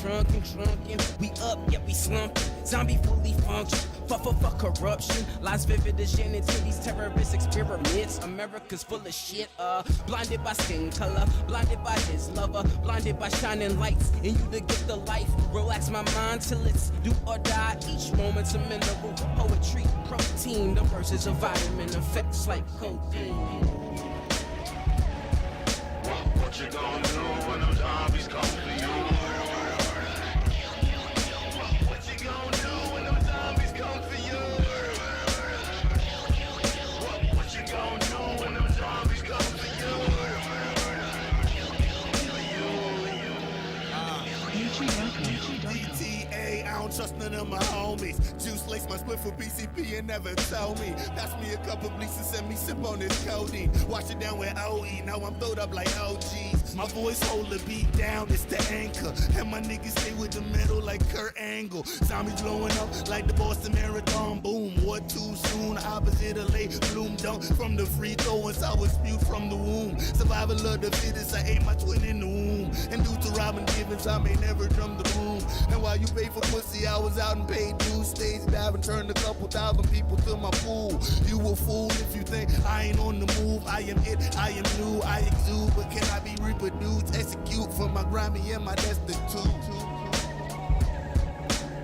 trunk and trunkin'. We up, yet we slumping. Zombie fully function. Fuck corruption. Lies vivid as Shannon to these terrorist experiments. America's full of shit. Blinded by skin color, blinded by his lover, blinded by shining lights. And you to get the life. Relax my mind till it's do or die. Each moment's a mineral. Poetry, protein. The verses of vitamin effects like cocaine. What you gonna do when them zombies come for you? What you gonna do when them zombies come for you? What you gonna do when them zombies come for you? BTA, I don't trust none of my homies. Juice lace my split for PCP and never told me. Pass me a couple bleaks and send me sip on this codeine. Wash it down with OE, now I'm throwed up like OGs. My voice hold the beat down, it's the anchor. And my niggas stay with the metal like Kurt Angle. Zombies blowing up like the Boston Marathon. Boom, what too soon? Opposite of late bloom dunk from the free throw and sour spew from the womb. Survival of the fittest, I ate my twin in the womb. And due to Robin Givens, I may never drum the room. And while you pay for pussy, I was out and paid dues. Stage diving, turned a couple thousand people to my pool. You a fool if you think I ain't on the move. I am it, I am new, I exude, but can I be reproduced? Execute for my grimy and my destitute.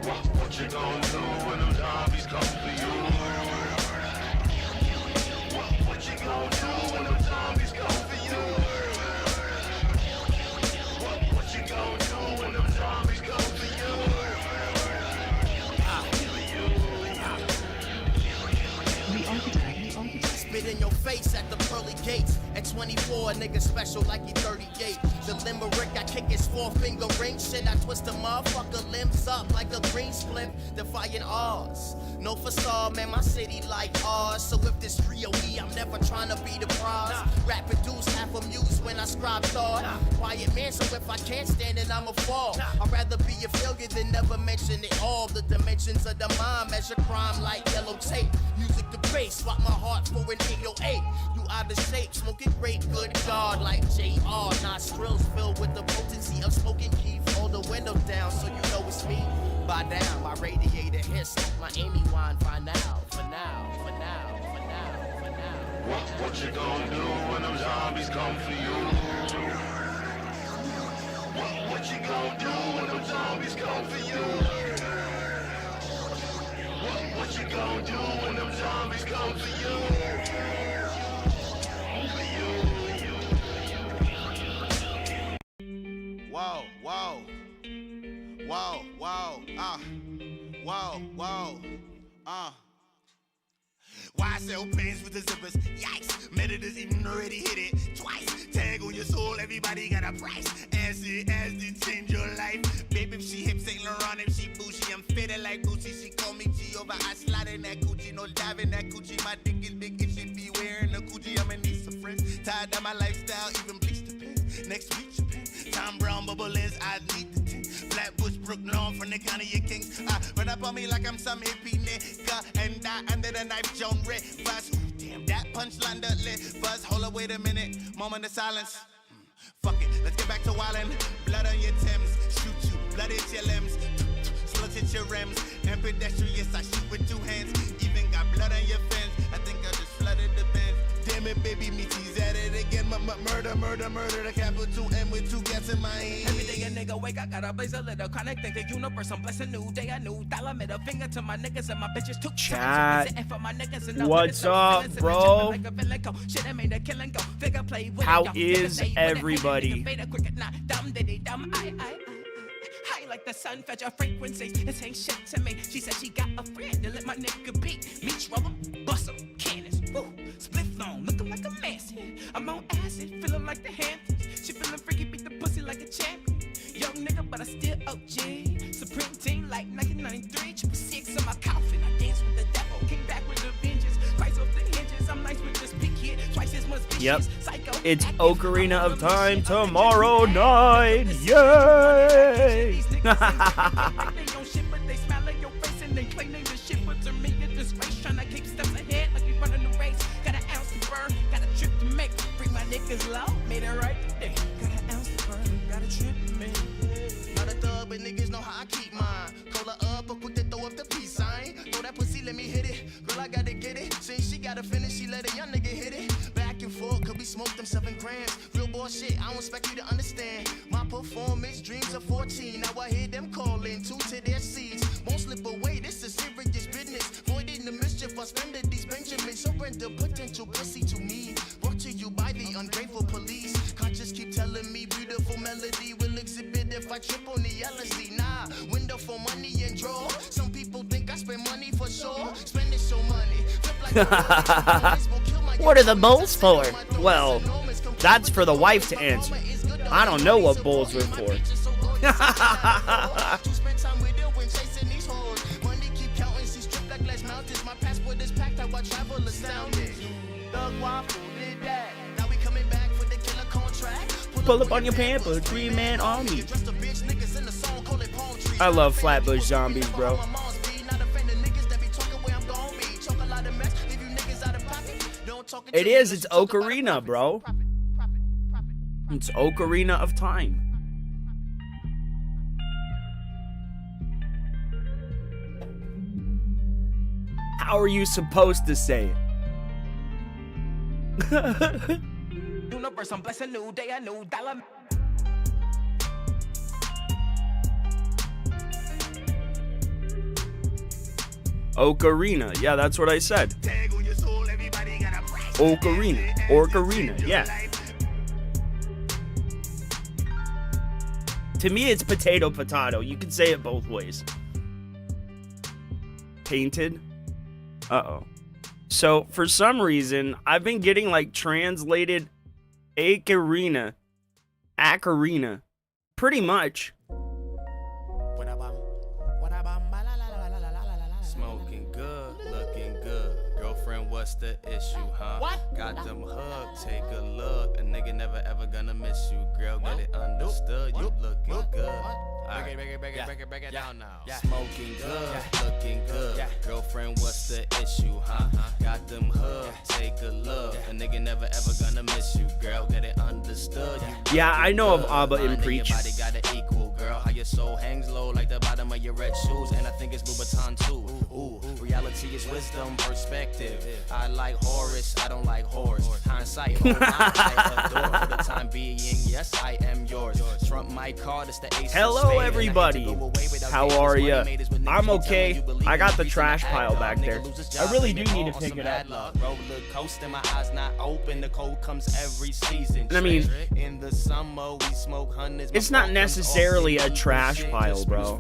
What you gonna do when them zombies come for you? What you gonna do when them zombies come for you? What you gonna do when them zombies come for you? Spit in your face at the pearly gates. At 24, a nigga special like he 38. The limerick, I kick his 4-finger ring. Shit, I twist a motherfucker limbs up like a green split. Defying odds. No facade, man, my city like ours. So if this trio E, I'm never trying to be the prize. Rap produce, half amused when I scribe thought. Quiet man, so if I can't stand it, I'ma fall. I'd rather be a failure than never mention it all. The dimensions of the mind measure crime like yellow tape. Music the bass, swap my heart for an 808. You out of shape, smoking great, good God like JR. Nostrils filled with the potency of smoking keef. Hold the window down so you know it's me. By down, my radiator hiss, my Amy wine for now, for now, for now, for now, for now. What you gonna do when them zombies come for you? What you gonna do when them zombies come for you? What you gonna do when them zombies come for you? Whoa, whoa, whoa, whoa, whoa, whoa, Why sell pants with the zippers? Yikes, Meditors even already hit it twice. Tag on your soul, everybody got a price. Acid as to change your life. Baby, if she hip St. Laurent, if she bougie, I'm fitted like Gucci. She call me Jehovah, I slide in that coochie. No dive in that coochie, my dick is big, it should be wearing a coochie. I'ma need some friends, tired down my lifestyle, even bleach the pins. Next week, Japan, Tom Brown, bubble lens, I need the tin. Flatbush, Brooklyn, from the county of Kings. Run up on me like I'm some hippie nigga and die under the knife, Joan Red. Buzz, damn, that punchline that lit. Buzz, hold up, wait a minute, moment of silence. Fuck it, let's get back to wildin'. Blood on your Timbs, shoot you, blood hit your limbs. Slugs hit your rims, and pedestrians, I shoot with 2 hands. Even got blood on your fence, I think I just flooded the bins. Damn it, baby, me tease at it again. Murder, murder, murder, the capital M with 2 cats in my hand. Every day a nigga wake, I gotta blaze a little chronic. Think the universe, I'm blessed a new day, a new dollar. Middle finger to my niggas and my bitches took Chat. What's up, bro? How is everybody? Like the sun fetch her frequencies, this ain't shit to me. She said she got a friend to let my nigga beat me, trouble, bust him, cannons, woo, split phone, looking like a mess. I'm on acid, feeling like the Hamptons. She feeling freaky, beat the pussy like a champion. Young nigga, but I still OG. Supreme team like 1993, 666 on my coffin. I dance with the devil, came back with the vengeance. Christ off the hinges, I'm nice with this big kid. Twice as much vicious. Yep. Psycho, It's Ocarina of Time tomorrow night. Yay! Low, made it right today. Got an ounce to burn, got a trip to make. Not a thug, but nigga shit, I don't expect you to understand. My performance dreams of 14. Now I hear them calling two to their seats. Won't slip away, this is serious business. Voiding the mischief, I spend these Benjamins. Surrender potential pussy to me. Brought to you by the ungrateful police. Conscious keep telling me beautiful melody will exhibit if I trip on the LSD. Nah, window for money and draw. Some people think I spend money for sure. Spending so money. What are the bowls for? Well, that's for the wife to answer. I don't know what bowls were for. Pull up on your pamper, 3-man army. I love Flatbush Zombies, bro. It is, it's Ocarina, bro. It's Ocarina of Time. How are you supposed to say it? Universe, I'm blessed a new day, a new dollar. Ocarina, yeah, that's what I said. Ocarina, Ocarina, yeah. To me, it's potato, potato. You can say it both ways. Painted? Uh-oh. So, for some reason, I've been getting, like, translated Acarina. Acarina. Pretty much. Smoking good, looking good. Girlfriend, what's the issue, huh? What? Got them hooked, take a look. A nigga never ever gonna miss you, girl. Got it understood, you looking good. Break it down now. Smoking good, looking good. Girlfriend, what's the issue, huh? Got them hooked, take a look. A nigga never ever gonna miss you, girl. Got it understood. Yeah, I know of Abba in Preach. Body got it equal, girl. How your soul hangs low like the bottom of your red shoes, and I think it's Louboutin too. Ooh, reality is wisdom, perspective. I like Horace, I don't like horse. Hindsight, oh my, I adore. For the time being, yes, I am yours. Trump my card, it's the ace. Hello, everybody. How are ya? I'm okay. I got the trash pile back there. I really do need to pick it up. Roller coaster, my eyes not open. The cold comes every season. I mean, in the summer we smoke hundreds. it's not necessarily a trash pile, bro.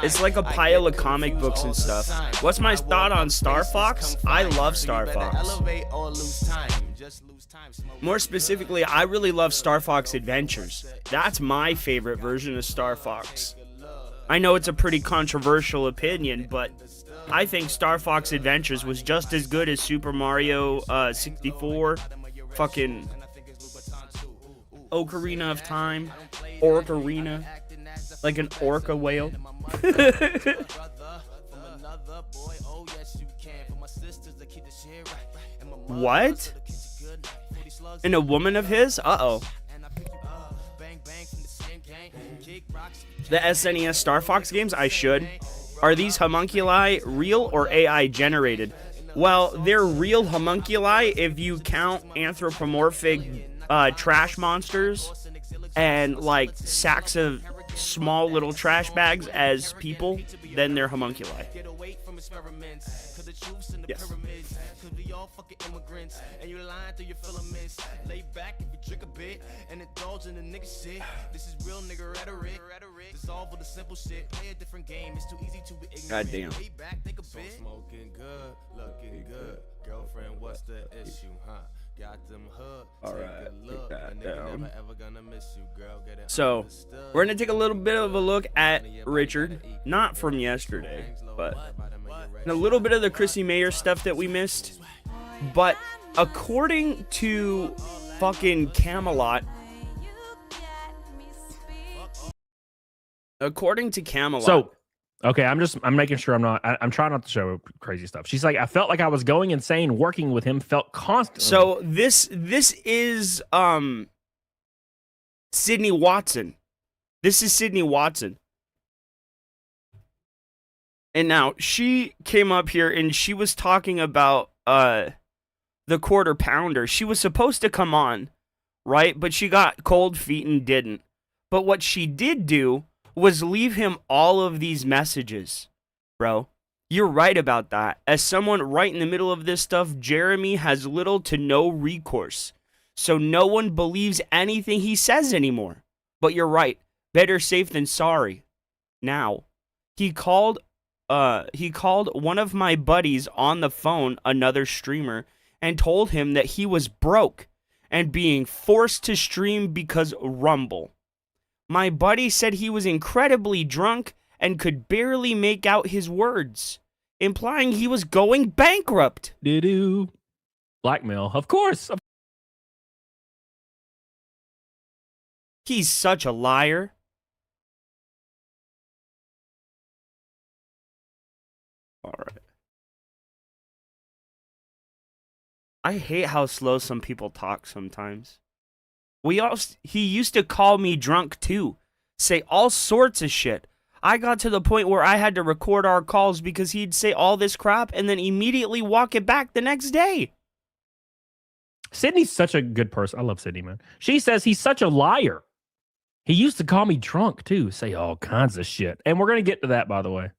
It's like a pile of comic books and stuff. What's my thought on Star Fox? I love Star Fox. More specifically, I really love Star Fox Adventures. That's my favorite version of Star Fox. I know it's a pretty controversial opinion, but I think Star Fox Adventures was just as good as Super Mario 64, fucking Ocarina of Time, Orcarina, like an orca whale. What? And a woman of his? Uh-oh. The SNES Star Fox games? I should. Are these homunculi real or AI generated? Well, they're real homunculi if you count anthropomorphic trash monsters and like sacks of small little trash bags as people, then they're homunculi. Yes. Immigrants and you lying through your filaments. Lay back if you drink a bit and indulge in the nigga shit. This is real nigga rhetoric. Dissolve with the simple shit. Play a different game. It's too easy to be ignorant. Goddamn. Lay back, think a bit. Smoking good, looking good. Girlfriend, what's the issue, huh? Got them hooked. Alright, look. take that down. Never ever gonna miss you, girl. Get it So, understood. we're going to take a little bit of a look at Richard. Not from yesterday, but and a little bit of the Chrissy Mayer stuff that we missed. But according to fucking Camelot, So, okay, I'm making sure I'm trying not to show crazy stuff. She's like, I felt like I was going insane working with him, felt constantly. So this is Sydney Watson. This is Sydney Watson. And now she came up here and she was talking about the Quarter Pounder. She was supposed to come on right? But she got cold feet and didn't. But what she did do was leave him all of these messages, bro. You're right about that. As someone right in the middle of this stuff, Jeremy has little to no recourse. So no one believes anything he says anymore. But you're right. Better safe than sorry. Now, he called one of my buddies on the phone, another streamer, and told him that he was broke and being forced to stream because Rumble. My buddy said he was incredibly drunk and could barely make out his words, implying he was going bankrupt. Doo-doo. Blackmail, of course. He's such a liar. All right. I hate how slow some people talk sometimes. He used to call me drunk too, say all sorts of shit. I got to the point where I had to record our calls because he'd say all this crap and then immediately walk it back the next day. Sydney's such a good person. I love Sydney, man. She says he's such a liar. He used to call me drunk too, say all kinds of shit. And we're going to get to that, by the way.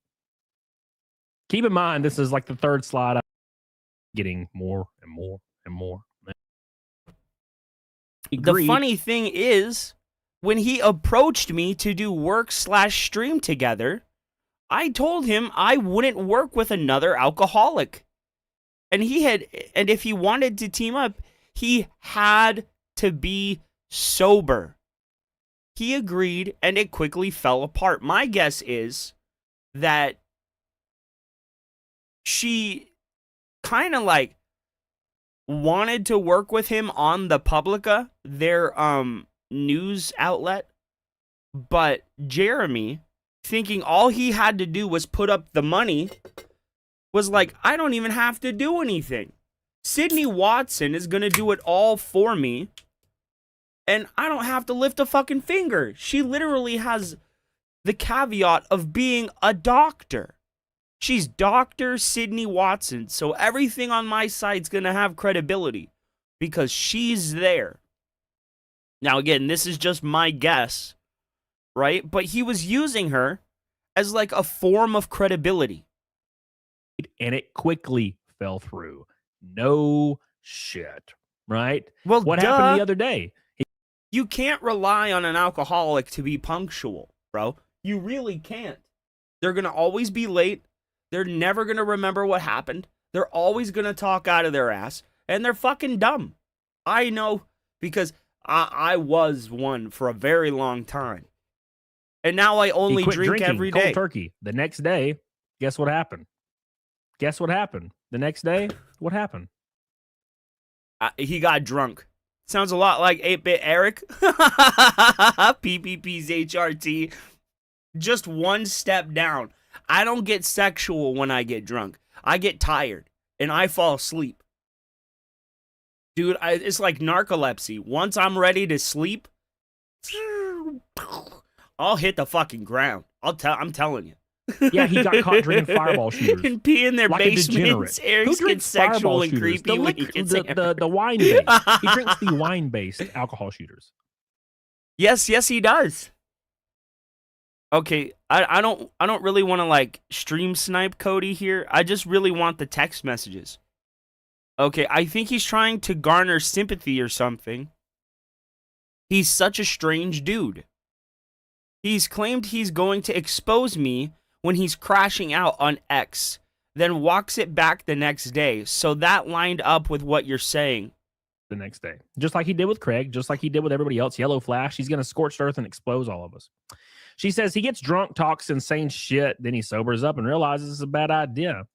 Keep in mind, this is like the third slide. I'm getting more and more and more. The funny thing is, when he approached me to do work/stream together, I told him I wouldn't work with another alcoholic. And if he wanted to team up, he had to be sober. He agreed, and it quickly fell apart. My guess is that she kind of like wanted to work with him on the Publica, their news outlet, but Jeremy, thinking all he had to do was put up the money, was like, I don't even have to do anything. Sydney Watson is gonna do it all for me, and I don't have to lift a fucking finger. She literally has the caveat of being a doctor. She's Dr. Sydney Watson, so everything on my side's going to have credibility because she's there. Now, again, this is just my guess, right? But he was using her as like a form of credibility. And it quickly fell through. No shit, right? Well, what happened the other day? You can't rely on an alcoholic to be punctual, bro. You really can't. They're going to always be late. They're never going to remember what happened. They're always going to talk out of their ass. And they're fucking dumb. I know because I was one for a very long time. And now I only drink every day. Cold turkey. The next day, guess what happened? Guess what happened? The next day, what happened? He got drunk. Sounds a lot like 8-Bit Eric. PPP's HRT. Just one step down. I don't get sexual when I get drunk. I get tired, and I fall asleep. Dude, it's like narcolepsy. Once I'm ready to sleep, I'll hit the fucking ground. I'm telling you. Yeah, he got caught drinking fireball shooters. And pee in their like basements. Eric gets sexual and creepy when he gets the wine-based. He drinks the wine-based alcohol shooters. Yes, he does. Okay, I don't really want to like stream snipe Cody here. I just really want the text messages. Okay, I think he's trying to garner sympathy or something. He's such a strange dude. He's claimed he's going to expose me when he's crashing out on X, then walks it back the next day. So that lined up with what you're saying. The next day. Just like he did with Craig, just like he did with everybody else. Yellow Flash, he's going to scorch earth and expose all of us. She says he gets drunk, talks insane shit, then he sobers up and realizes it's a bad idea.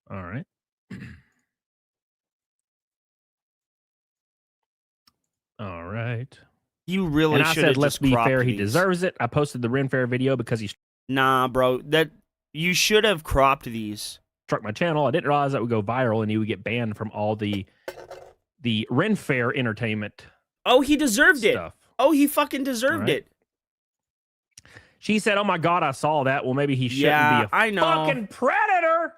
All right. All right. You really and I should said, have let's just be cropped fair, he these. deserves it. I posted the Ren Fair video because he Nah, bro. That you should have cropped these. struck my channel. I didn't realize that would go viral and he would get banned from all the Ren Fair entertainment. Oh, he deserved stuff. it. Oh, he fucking deserved it. She said, oh my God, I saw that. Well, maybe he shouldn't be a I know. fucking predator.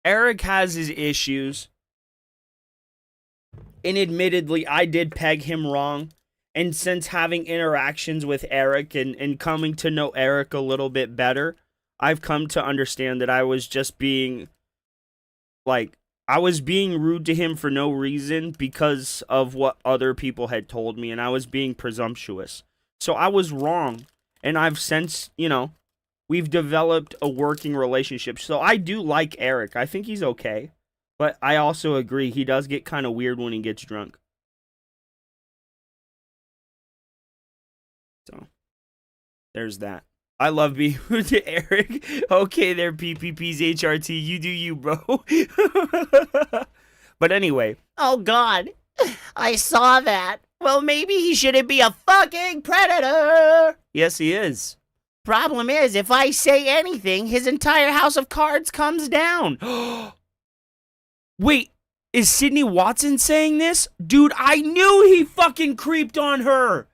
Eric has his issues. And admittedly, I did peg him wrong. And since having interactions with Eric and coming to know Eric a little bit better, I've come to understand that I was just being, like, I was being rude to him for no reason because of what other people had told me, and I was being presumptuous. So I was wrong, and I've since, you know, we've developed a working relationship. So I do like Eric. I think he's okay. But I also agree, he does get kind of weird when he gets drunk. So, there's that. I love being rude to Eric. Okay there, PPP's HRT. You do you, bro. But anyway. Oh, God. I saw that. Well, maybe he shouldn't be a fucking predator. Yes, he is. Problem is, if I say anything, his entire house of cards comes down. Wait, is Sydney Watson saying this? Dude, I knew he fucking creeped on her.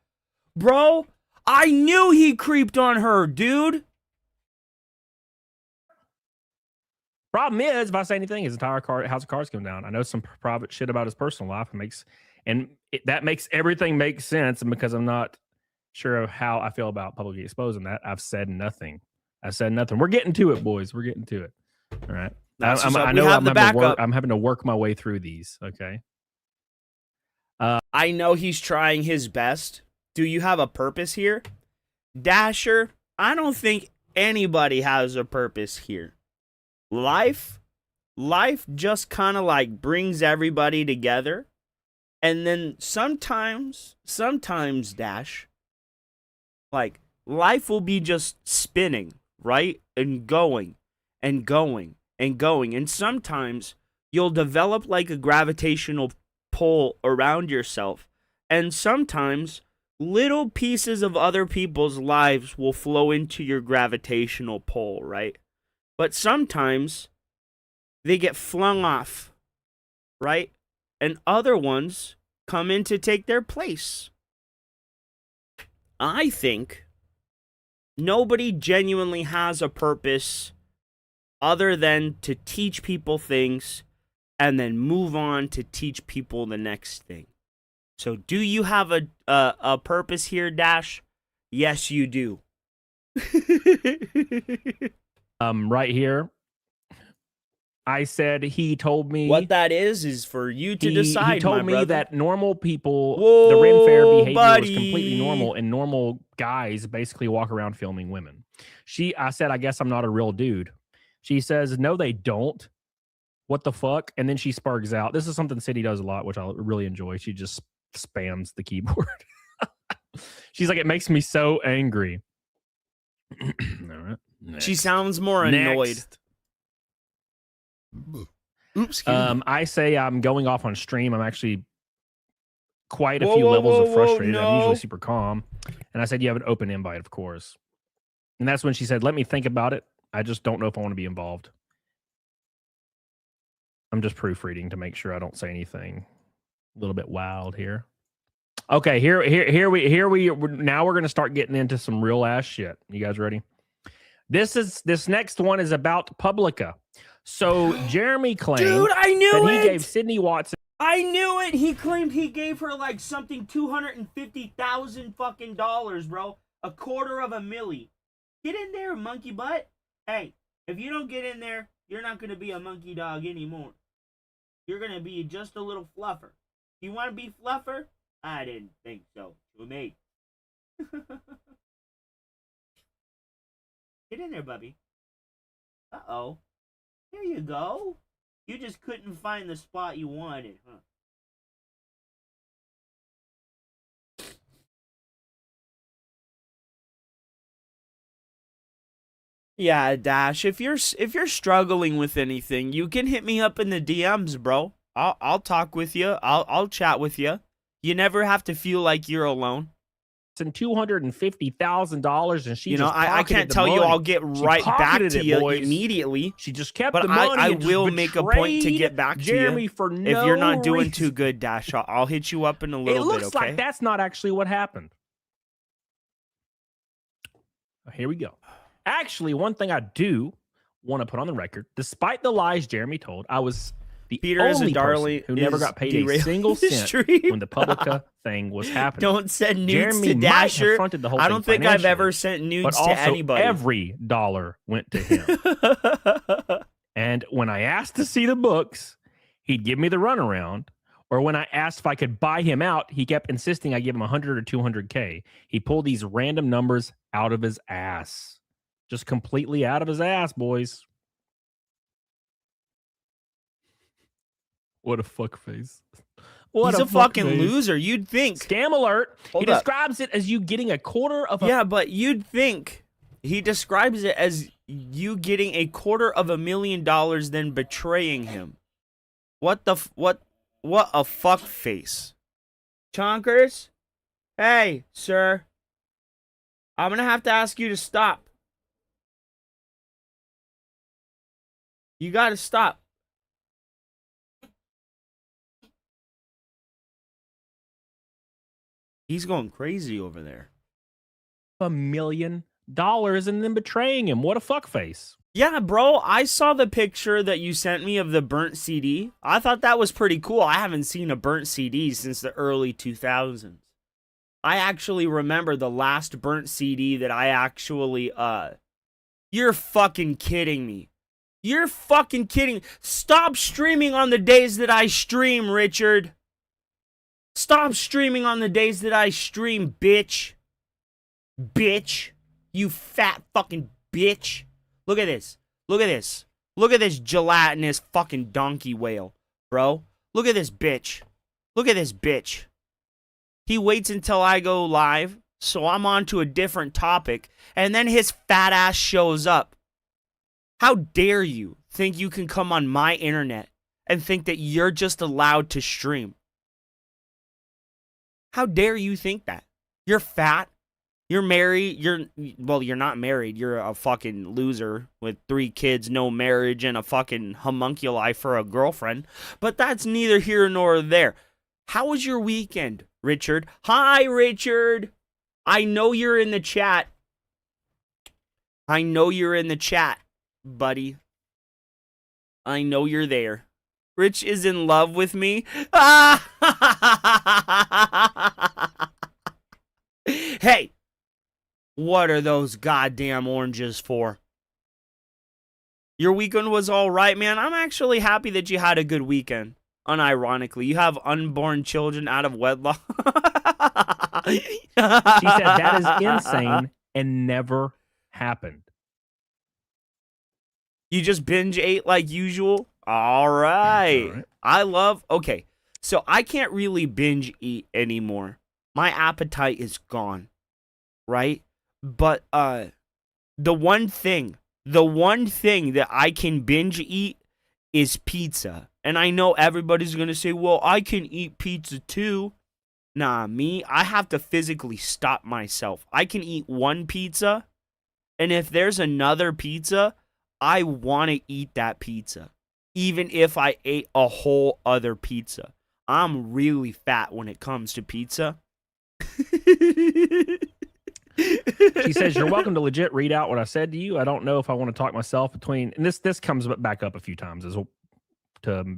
Bro, I knew he creeped on her, dude. Problem is, if I say anything, his entire house of cards come down. I know some private shit about his personal life, that makes everything make sense. And because I'm not sure of how I feel about publicly exposing that, I've said nothing. We're getting to it, boys. We're getting to it. All right. I know I'm having to work my way through these. Okay. I know he's trying his best. Do you have a purpose here? Dasher, I don't think anybody has a purpose here. Life just kind of like brings everybody together. And then sometimes, Dash, like, life will be just spinning, right? And going, and going, and going. And sometimes you'll develop like a gravitational pull around yourself. And sometimes little pieces of other people's lives will flow into your gravitational pull, right? But sometimes they get flung off, right? And other ones come in to take their place. I think nobody genuinely has a purpose other than to teach people things and then move on to teach people the next thing. So do you have a purpose here, Dash? Yes, you do. Right here. I said he told me what that is for you to decide. He told my me brother. that normal people, Whoa, the Ren Fair behavior buddy. was completely normal, and normal guys basically walk around filming women. I said, I guess I'm not a real dude. She says, no, they don't. What the fuck? And then she sparks out. This is something City does a lot, which I really enjoy. She just spams the keyboard. She's like, it makes me so angry. All right. Next. She sounds more annoyed. Next. Oops. I say I'm going off on stream. I'm actually quite a few levels of frustrated. No. I'm usually super calm. And I said, you have an open invite, of course. And that's when she said, let me think about it. I just don't know if I want to be involved. I'm just proofreading to make sure I don't say anything a little bit wild here. Okay, here we now we're gonna start getting into some real ass shit. You guys ready? This next one is about Publica. So Jeremy claimed, dude, I knew that it. He gave Sydney Watson. I knew it. He claimed he gave her like something $250,000 fucking dollars, bro. $250,000. Get in there, monkey butt. Hey, if you don't get in there, you're not gonna be a monkey dog anymore. You're gonna be just a little fluffer. You want to be fluffer? I didn't think so. To me. Get in there, Bubby. Uh-oh. There you go. You just couldn't find the spot you wanted, huh? Yeah, Dash, if you're struggling with anything, you can hit me up in the DMs, bro. I'll talk with you. I'll chat with you. You never have to feel like you're alone. And $250,000, and she, I can't tell you I'll get right back to you immediately. She just kept but the money. I will make a point to get back Jeremy to you. For no if you're not doing reason. too good, Dash, I'll hit you up in a little bit. It looks okay? like that's not actually what happened. Here we go. Actually, one thing I do want to put on the record, despite the lies Jeremy told, I was The Peter is a only darling person who never is got paid a derailing single the cent stream. when the Publica thing was happening. Don't send nudes Jeremy to might have Dasher. fronted the whole I don't thing think I've financially, ever sent nudes but also to anybody. every dollar went to him. And when I asked to see the books, he'd give me the runaround. Or when I asked if I could buy him out, he kept insisting I give him 100 or 200K. He pulled these random numbers out of his ass. Just completely out of his ass, boys. What a fuck face. What He's a fuck fucking face. loser. You'd think. Scam alert. Hold He up. describes it as you getting a quarter of a... Yeah, but you'd think he describes it as you getting $250,000 then betraying him. What a fuck face. Chonkers? Hey, sir. I'm gonna have to ask you to stop. You gotta stop. He's going crazy over there. $1 million and then betraying him. What a fuck face. Yeah, bro, I saw the picture that you sent me of the burnt CD. I thought that was pretty cool. I haven't seen a burnt CD since the early 2000s. I actually remember the last burnt CD that I actually, You're fucking kidding me. You're fucking kidding. Stop streaming on the days that I stream, Richard. Stop streaming on the days that I stream, bitch. Bitch. You fat fucking bitch. Look at this. Look at this. Look at this gelatinous fucking donkey whale, bro. Look at this bitch. Look at this bitch. He waits until I go live, so I'm on to a different topic, and then his fat ass shows up. How dare you think you can come on my internet and think that you're just allowed to stream? How dare you think that? You're fat. You're married. You're not married. You're a fucking loser with 3 kids, no marriage, and a fucking homunculi for a girlfriend. But that's neither here nor there. How was your weekend, Richard? Hi, Richard. I know you're in the chat. I know you're in the chat, buddy. I know you're there. Rich is in love with me. Hey. What are those goddamn oranges for? Your weekend was all right, man. I'm actually happy that you had a good weekend. Unironically, you have unborn children out of wedlock. She said that is insane and never happened. You just binge ate like usual? All right. Okay. So I can't really binge eat anymore. My appetite is gone. Right? But the one thing that I can binge eat is pizza. And I know everybody's going to say, "Well, I can eat pizza too." Nah, I have to physically stop myself. I can eat one pizza, and if there's another pizza, I want to eat that pizza, even if I ate a whole other pizza. I'm really fat when it comes to pizza. She says, "You're welcome to legit read out what I said to you. I don't know if I want to talk myself between..." And this comes back up a few times as well to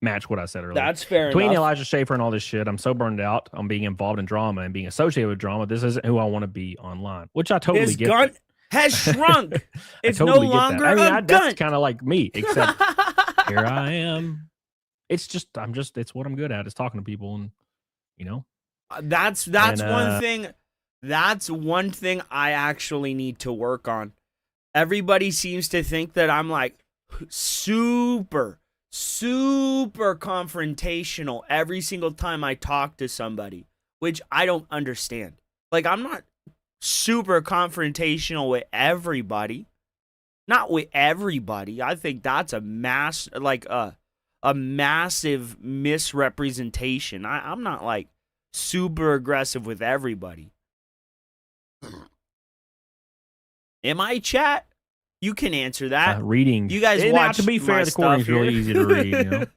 match what I said earlier. That's fair Between enough. Elijah Schaefer and all this shit, I'm so burned out on being involved in drama and being associated with drama. This isn't who I want to be online, which I totally His get. gun has shrunk. It's totally no get that. longer I mean, a gun. that's kind of like me, except here I am. It's what I'm good at, is talking to people, and That's one thing. That's one thing I actually need to work on. Everybody seems to think that I'm like super confrontational every single time I talk to somebody, which I don't understand. Like, I'm not super confrontational with everybody. Not with everybody. I think that's a massive misrepresentation. I'm not like super aggressive with everybody. Am I, chat? You can answer that. Reading. You guys And watch. to be fair, my the recording's stuff really here. easy to read.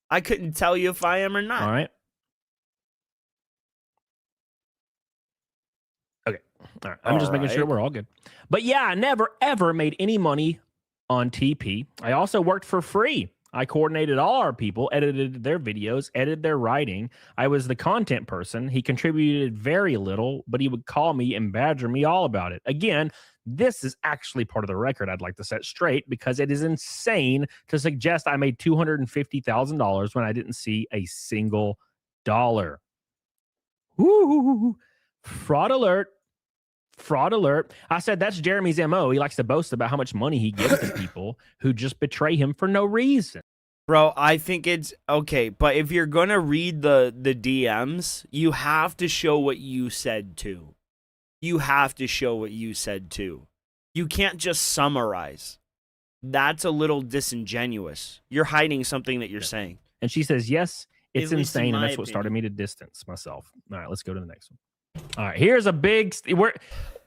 I couldn't tell you if I am or not. All right. Okay. All right. I'm just making sure we're all good. But yeah, I never ever made any money on TP. I also worked for free. I coordinated all our people, edited their videos, edited their writing. I was the content person. He contributed very little, but he would call me and badger me all about it. Again, this is actually part of the record I'd like to set straight because it is insane to suggest I made $250,000 when I didn't see a single dollar. Ooh, fraud alert. Fraud alert. I said that's Jeremy's MO. He likes to boast about how much money he gives to people who just betray him for no reason. Bro, I think it's okay, but if you're gonna read the DMs, you have to show what you said too. You have to show what you said too. You can't just summarize. That's a little disingenuous. You're hiding something that you're saying. And she says, yes, it's At least in insane, and my that's what started opinion. me to distance myself. All right, let's go to the next one. All right, here's a big.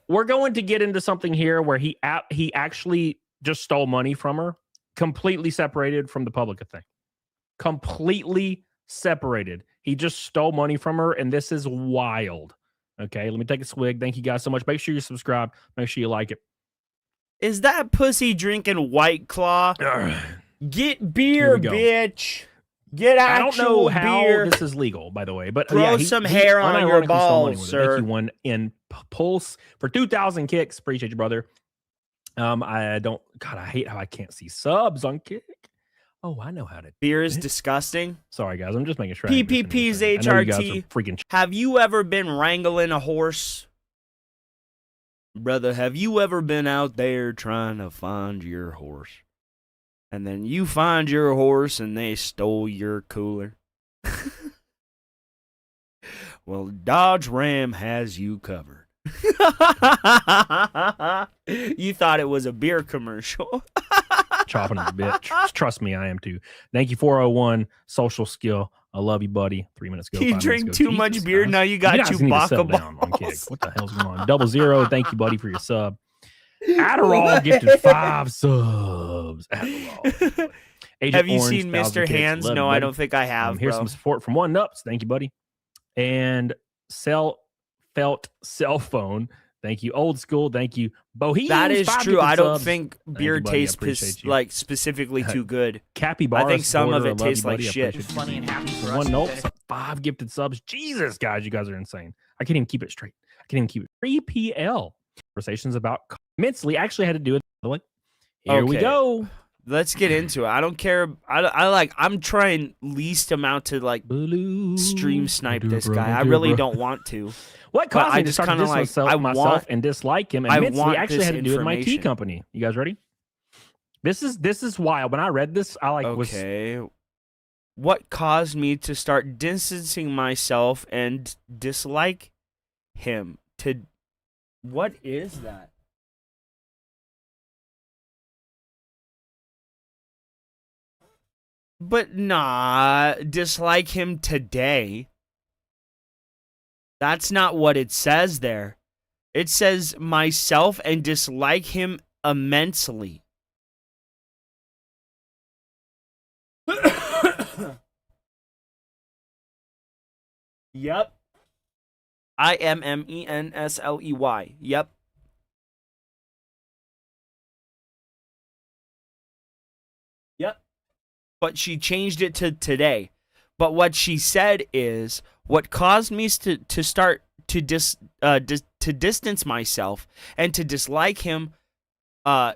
We're going to get into something here where he actually just stole money from her, completely separated from the public thing. Completely separated. He just stole money from her, and this is wild. Okay, let me take a swig. Thank you guys so much. Make sure you subscribe. Make sure you like it. Is that pussy drinking White Claw? Get beer, Here we go. bitch. Get I don't actual know how beer. this is legal, by the way, but Grow some hair on your unironically stole money balls, with it. sir. Thank you, one in Pulse for 2,000 kicks. Appreciate you, brother. I don't. God, I hate how I can't see subs on Kick. Oh, I know how to. Beer is disgusting. Sorry, guys. I'm just making sure. I didn't miss PPP's anything. I know you guys HRT. are freaking. Have you ever been wrangling a horse? Brother, have you ever been out there trying to find your horse? And then you find your horse and they stole your cooler? Well, Dodge Ram has you covered. You thought it was a beer commercial. Chopping at the bit. Trust me, I am too. Thank you, 401 social skill. I love you, buddy. 3 minutes ago. You 5 drink minutes ago. too much Jesus, beer, guys. now you got guys need to Chewbacca settle down on Kick. balls. What the hell's going on? 00. Thank you, buddy, for your sub. Adderall gifted 5 subs. Adderall. Agent Have you Orange, seen 1,000 Mr. kicks. Hands? Love No, you, I buddy. don't think I have, Here's bro. some support from One Nups. Thank you, buddy. And felt cell phone. Thank you. Old school. Thank you. Bohemians. That is 5 true. gifted I don't subs. think Thank beer you, buddy. I tastes appreciate you. like specifically too good. Capybara. I think some of supporter. it I love tastes you, like buddy. I shit. appreciate you. Funny and happy for us. One note, today. 5 gifted subs. Jesus, guys, you guys are insane. I can't even keep it straight. I can't even keep it. 3PL conversations about immensely actually had to do it. By the way, here we Okay. go. Let's get into it. I don't care. I'm trying least amount to like stream snipe this guy. I really don't want to. What But caused I me to just start to kinda diss like- myself, I want- and dislike him I immensely want actually this had to do with my tea information. company. You guys ready? This is wild. When I read this, I was Okay. What caused me to start distancing myself and dislike him? What is that? But nah, dislike him today. That's not what it says there. It says myself and dislike him immensely. Yep. IMMENSLEY. Yep. Yep. But she changed it to today. But what she said is what caused me to start to distance myself and to dislike him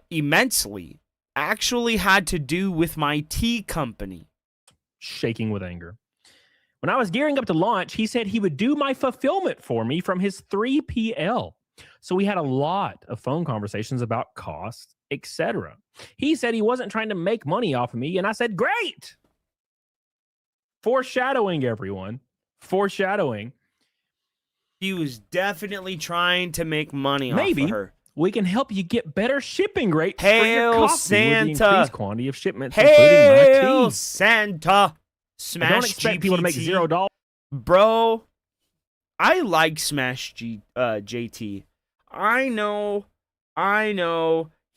immensely actually had to do with my tea company. shaking with anger. When I was gearing up to launch, he said he would do my fulfillment for me from his 3PL. So we had a lot of phone conversations about costs, etc. He said he wasn't trying to make money off of me, and I said, great. Foreshadowing, everyone. Foreshadowing. He was definitely trying to make money off Maybe of her. we can help you get better shipping rates for your Hail coffee with the Santa. increased quantity of shipments, including my Hail tea. Santa. I Smash don't expect people to make GPT. $0. Bro, I like Smash JT. I know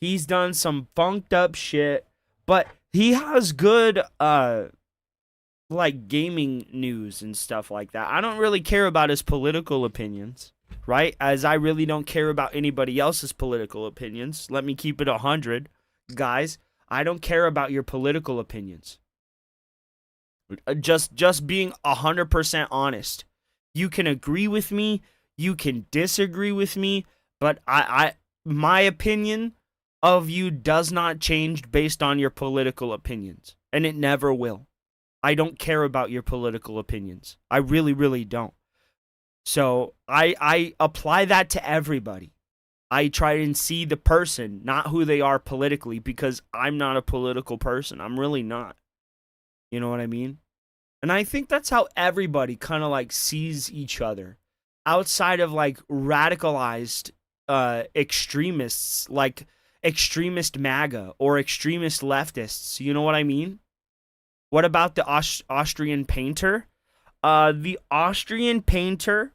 he's done some funked up shit, but he has good like gaming news and stuff like that. I don't really care about his political opinions, right? As I really don't care about anybody else's political opinions. Let me keep it 100, guys. I don't care about your political opinions. Just being 100% honest. You can agree with me, you can disagree with me, but my opinion of you does not change based on your political opinions, and it never will. I don't care about your political opinions. I really, really don't. So I apply that to everybody. I try and see the person, not who they are politically, because I'm not a political person. I'm really not. You know what I mean? And I think that's how everybody kind of like sees each other. Outside of like radicalized extremists, like extremist MAGA or extremist leftists. You know what I mean? What about the Austrian painter? The Austrian painter,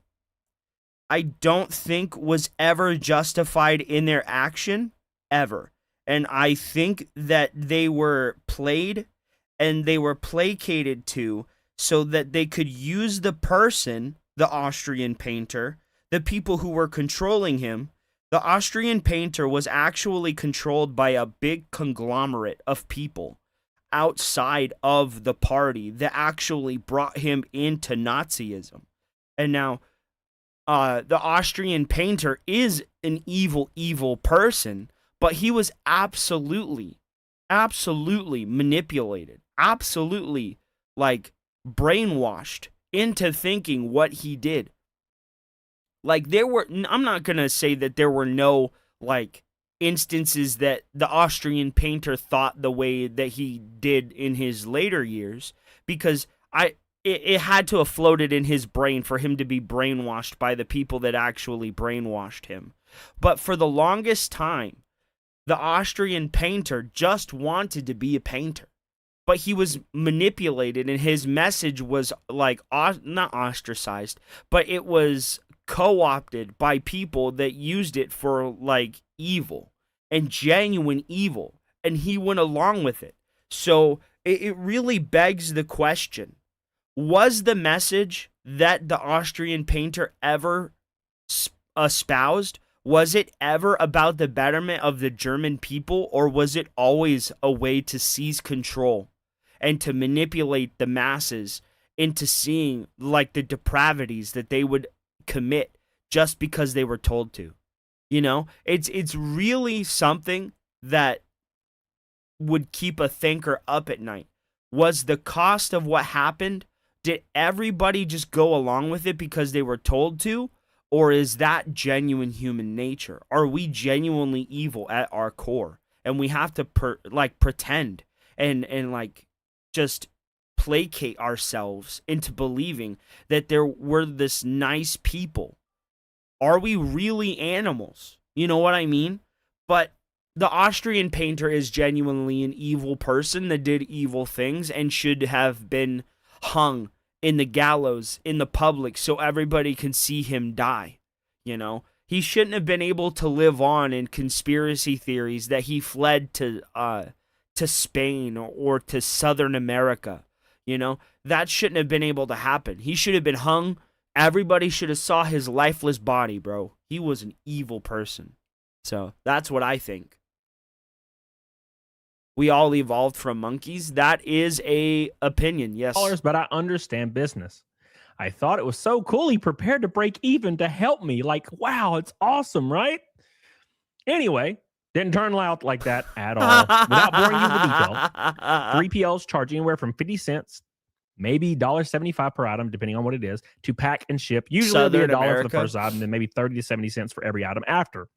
I don't think was ever justified in their action, ever. And I think that they were played and they were placated to so that they could use the person, the Austrian painter, the people who were controlling him. The Austrian painter was actually controlled by a big conglomerate of people outside of the party that actually brought him into Nazism. And now, the Austrian painter is an evil person, but he was absolutely manipulated, absolutely like brainwashed into thinking what he did. Like I'm not going to say that there were no like instances that the Austrian painter thought the way that he did in his later years, because it had to have floated in his brain for him to be brainwashed by the people that actually brainwashed him. But for the longest time, the Austrian painter just wanted to be a painter. But he was manipulated, and his message was like not ostracized, but it was co-opted by people that used it for like evil and genuine evil, and he went along with it. So it really begs the question, was the message that the Austrian painter ever espoused, was it ever about the betterment of the German people, or was it always a way to seize control and to manipulate the masses into seeing like the depravities that they would commit just because they were told to? You know, it's really something that would keep a thinker up at night. Was the cost of what happened, did everybody just go along with it because they were told to? Or is that genuine human nature? Are we genuinely evil at our core? And we have to pretend and like just placate ourselves into believing that there were this nice people. Are we really animals? You know what I mean? But the Austrian painter is genuinely an evil person that did evil things and should have been hung in the gallows in the public so everybody can see him die. You know, he shouldn't have been able to live on in conspiracy theories that he fled to Spain or to Southern America. You know, that shouldn't have been able to happen. He should have been hung. Everybody should have saw his lifeless body, bro. He was an evil person. So that's what I think. We all evolved from monkeys. That is a opinion, yes. But I understand business. I thought it was so cool. He prepared to break even to help me. Like, wow, it's awesome, right? Anyway, didn't turn out like that at all. Without boring you with the details, 3PLs charge anywhere from 50 cents, maybe $1.75 per item, depending on what it is, to pack and ship. Usually it'll be $1 for the first item, then maybe 30 to 70 cents for every item after.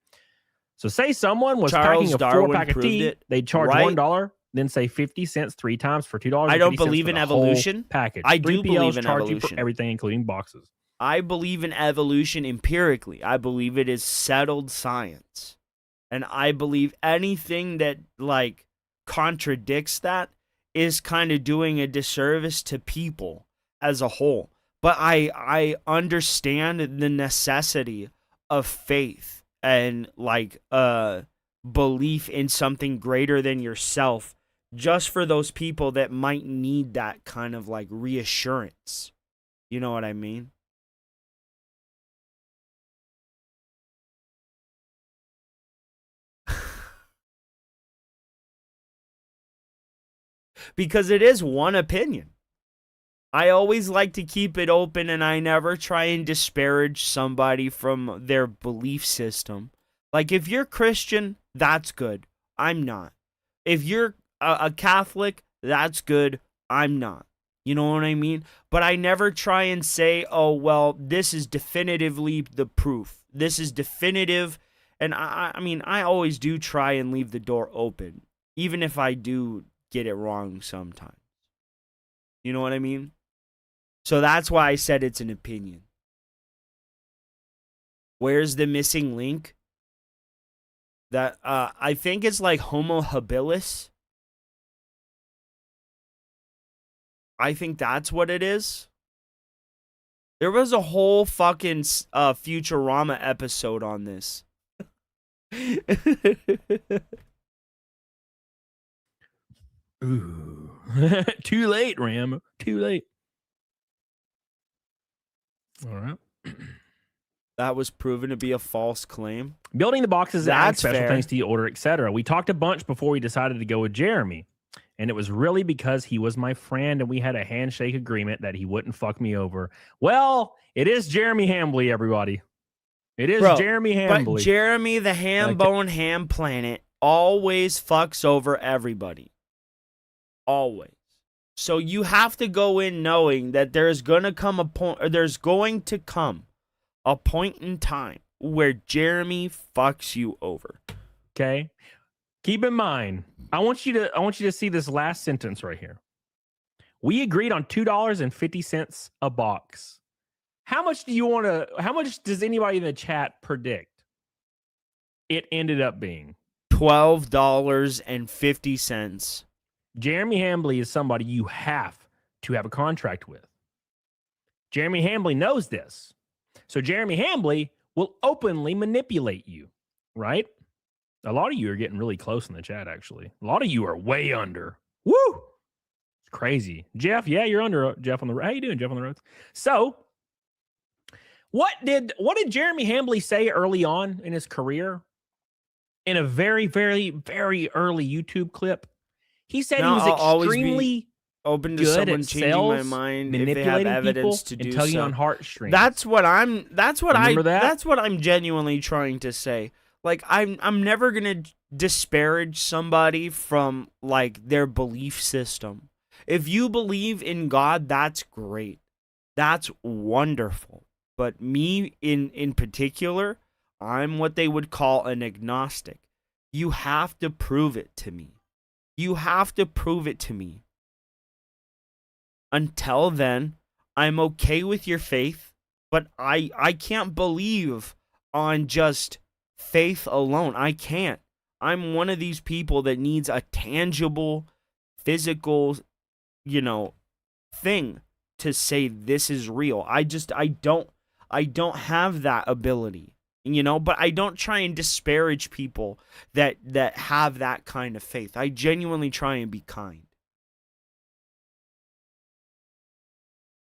So say someone was packing a 4-pack of tea, they'd charge $1, then say 50 cents 3 times for $2. I don't believe in evolution. Package. I do believe in evolution. You for everything, including boxes. I believe in evolution empirically. I believe it is settled science. And I believe anything that like contradicts that is kind of doing a disservice to people as a whole. But I understand the necessity of faith and like belief in something greater than yourself, just for those people that might need that kind of like reassurance. You know what I mean? Because it is one opinion. I always like to keep it open, and I never try and disparage somebody from their belief system. Like, if you're Christian, that's good. I'm not. If you're a Catholic, that's good. I'm not. You know what I mean? But I never try and say, oh, well, this is definitively the proof. This is definitive. And I mean, I always do try and leave the door open, even if I do get it wrong sometimes. You know what I mean? So that's why I said it's an opinion. Where's the missing link? That I think it's like Homo habilis. I think that's what it is. There was a whole fucking Futurama episode on this. Ooh. Too late, Ram. Too late. All right. That was proven to be a false claim. Building the boxes, That's special fair. thanks to the order, etc. We talked a bunch before we decided to go with Jeremy. And it was really because he was my friend and we had a handshake agreement that he wouldn't fuck me over. Well, it is Jeremy Hambley, everybody. It is Jeremy Hambley. But Jeremy, the ham bone ham planet, always fucks over everybody. Always. So you have to go in knowing that there's going to come a point, or there's going to come a point in time where Jeremy fucks you over. Okay. Keep in mind, I want you to see this last sentence right here. We agreed on $2.50 a box. How much does anybody in the chat predict it ended up being? $12.50. Jeremy Hambley is somebody you have to have a contract with. Jeremy Hambley knows this. So Jeremy Hambley will openly manipulate you, right? A lot of you are getting really close in the chat, actually. A lot of you are way under. Woo! It's crazy. Jeff, yeah, you're under. Jeff on the road. How you doing, Jeff on the roads? So, what did Jeremy Hambley say early on in his career? In a very, very, very early YouTube clip, he said he was extremely open to good someone at changing sales, my mind if they have manipulating evidence to people, do and tugging so. on heartstrings. That's what I'm genuinely trying to say. Like, I'm never gonna disparage somebody from like their belief system. If you believe in God, that's great. That's wonderful. But me in particular, I'm what they would call an agnostic. You have to prove it to me. You have to prove it to me. Until then, I'm okay with your faith, but I can't believe on just faith alone. I can't. I'm one of these people that needs a tangible, physical, thing to say this is real. I don't have that ability. But I don't try and disparage people that have that kind of faith. I genuinely try and be kind.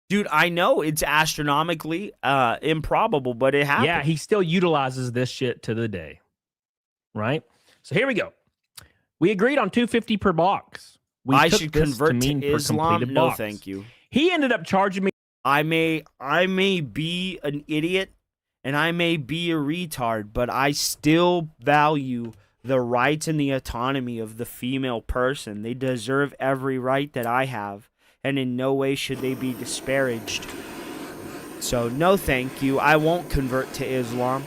Dude, I know it's astronomically improbable, but it happens. Yeah, he still utilizes this shit to the day. Right? So here we go. We agreed on $2.50 per box. I should convert to Islam. No, thank you. He ended up charging me. I may be an idiot and I may be a retard, but I still value the rights and the autonomy of the female person. They deserve every right that I have, and in no way should they be disparaged. So, no thank you. I won't convert to Islam.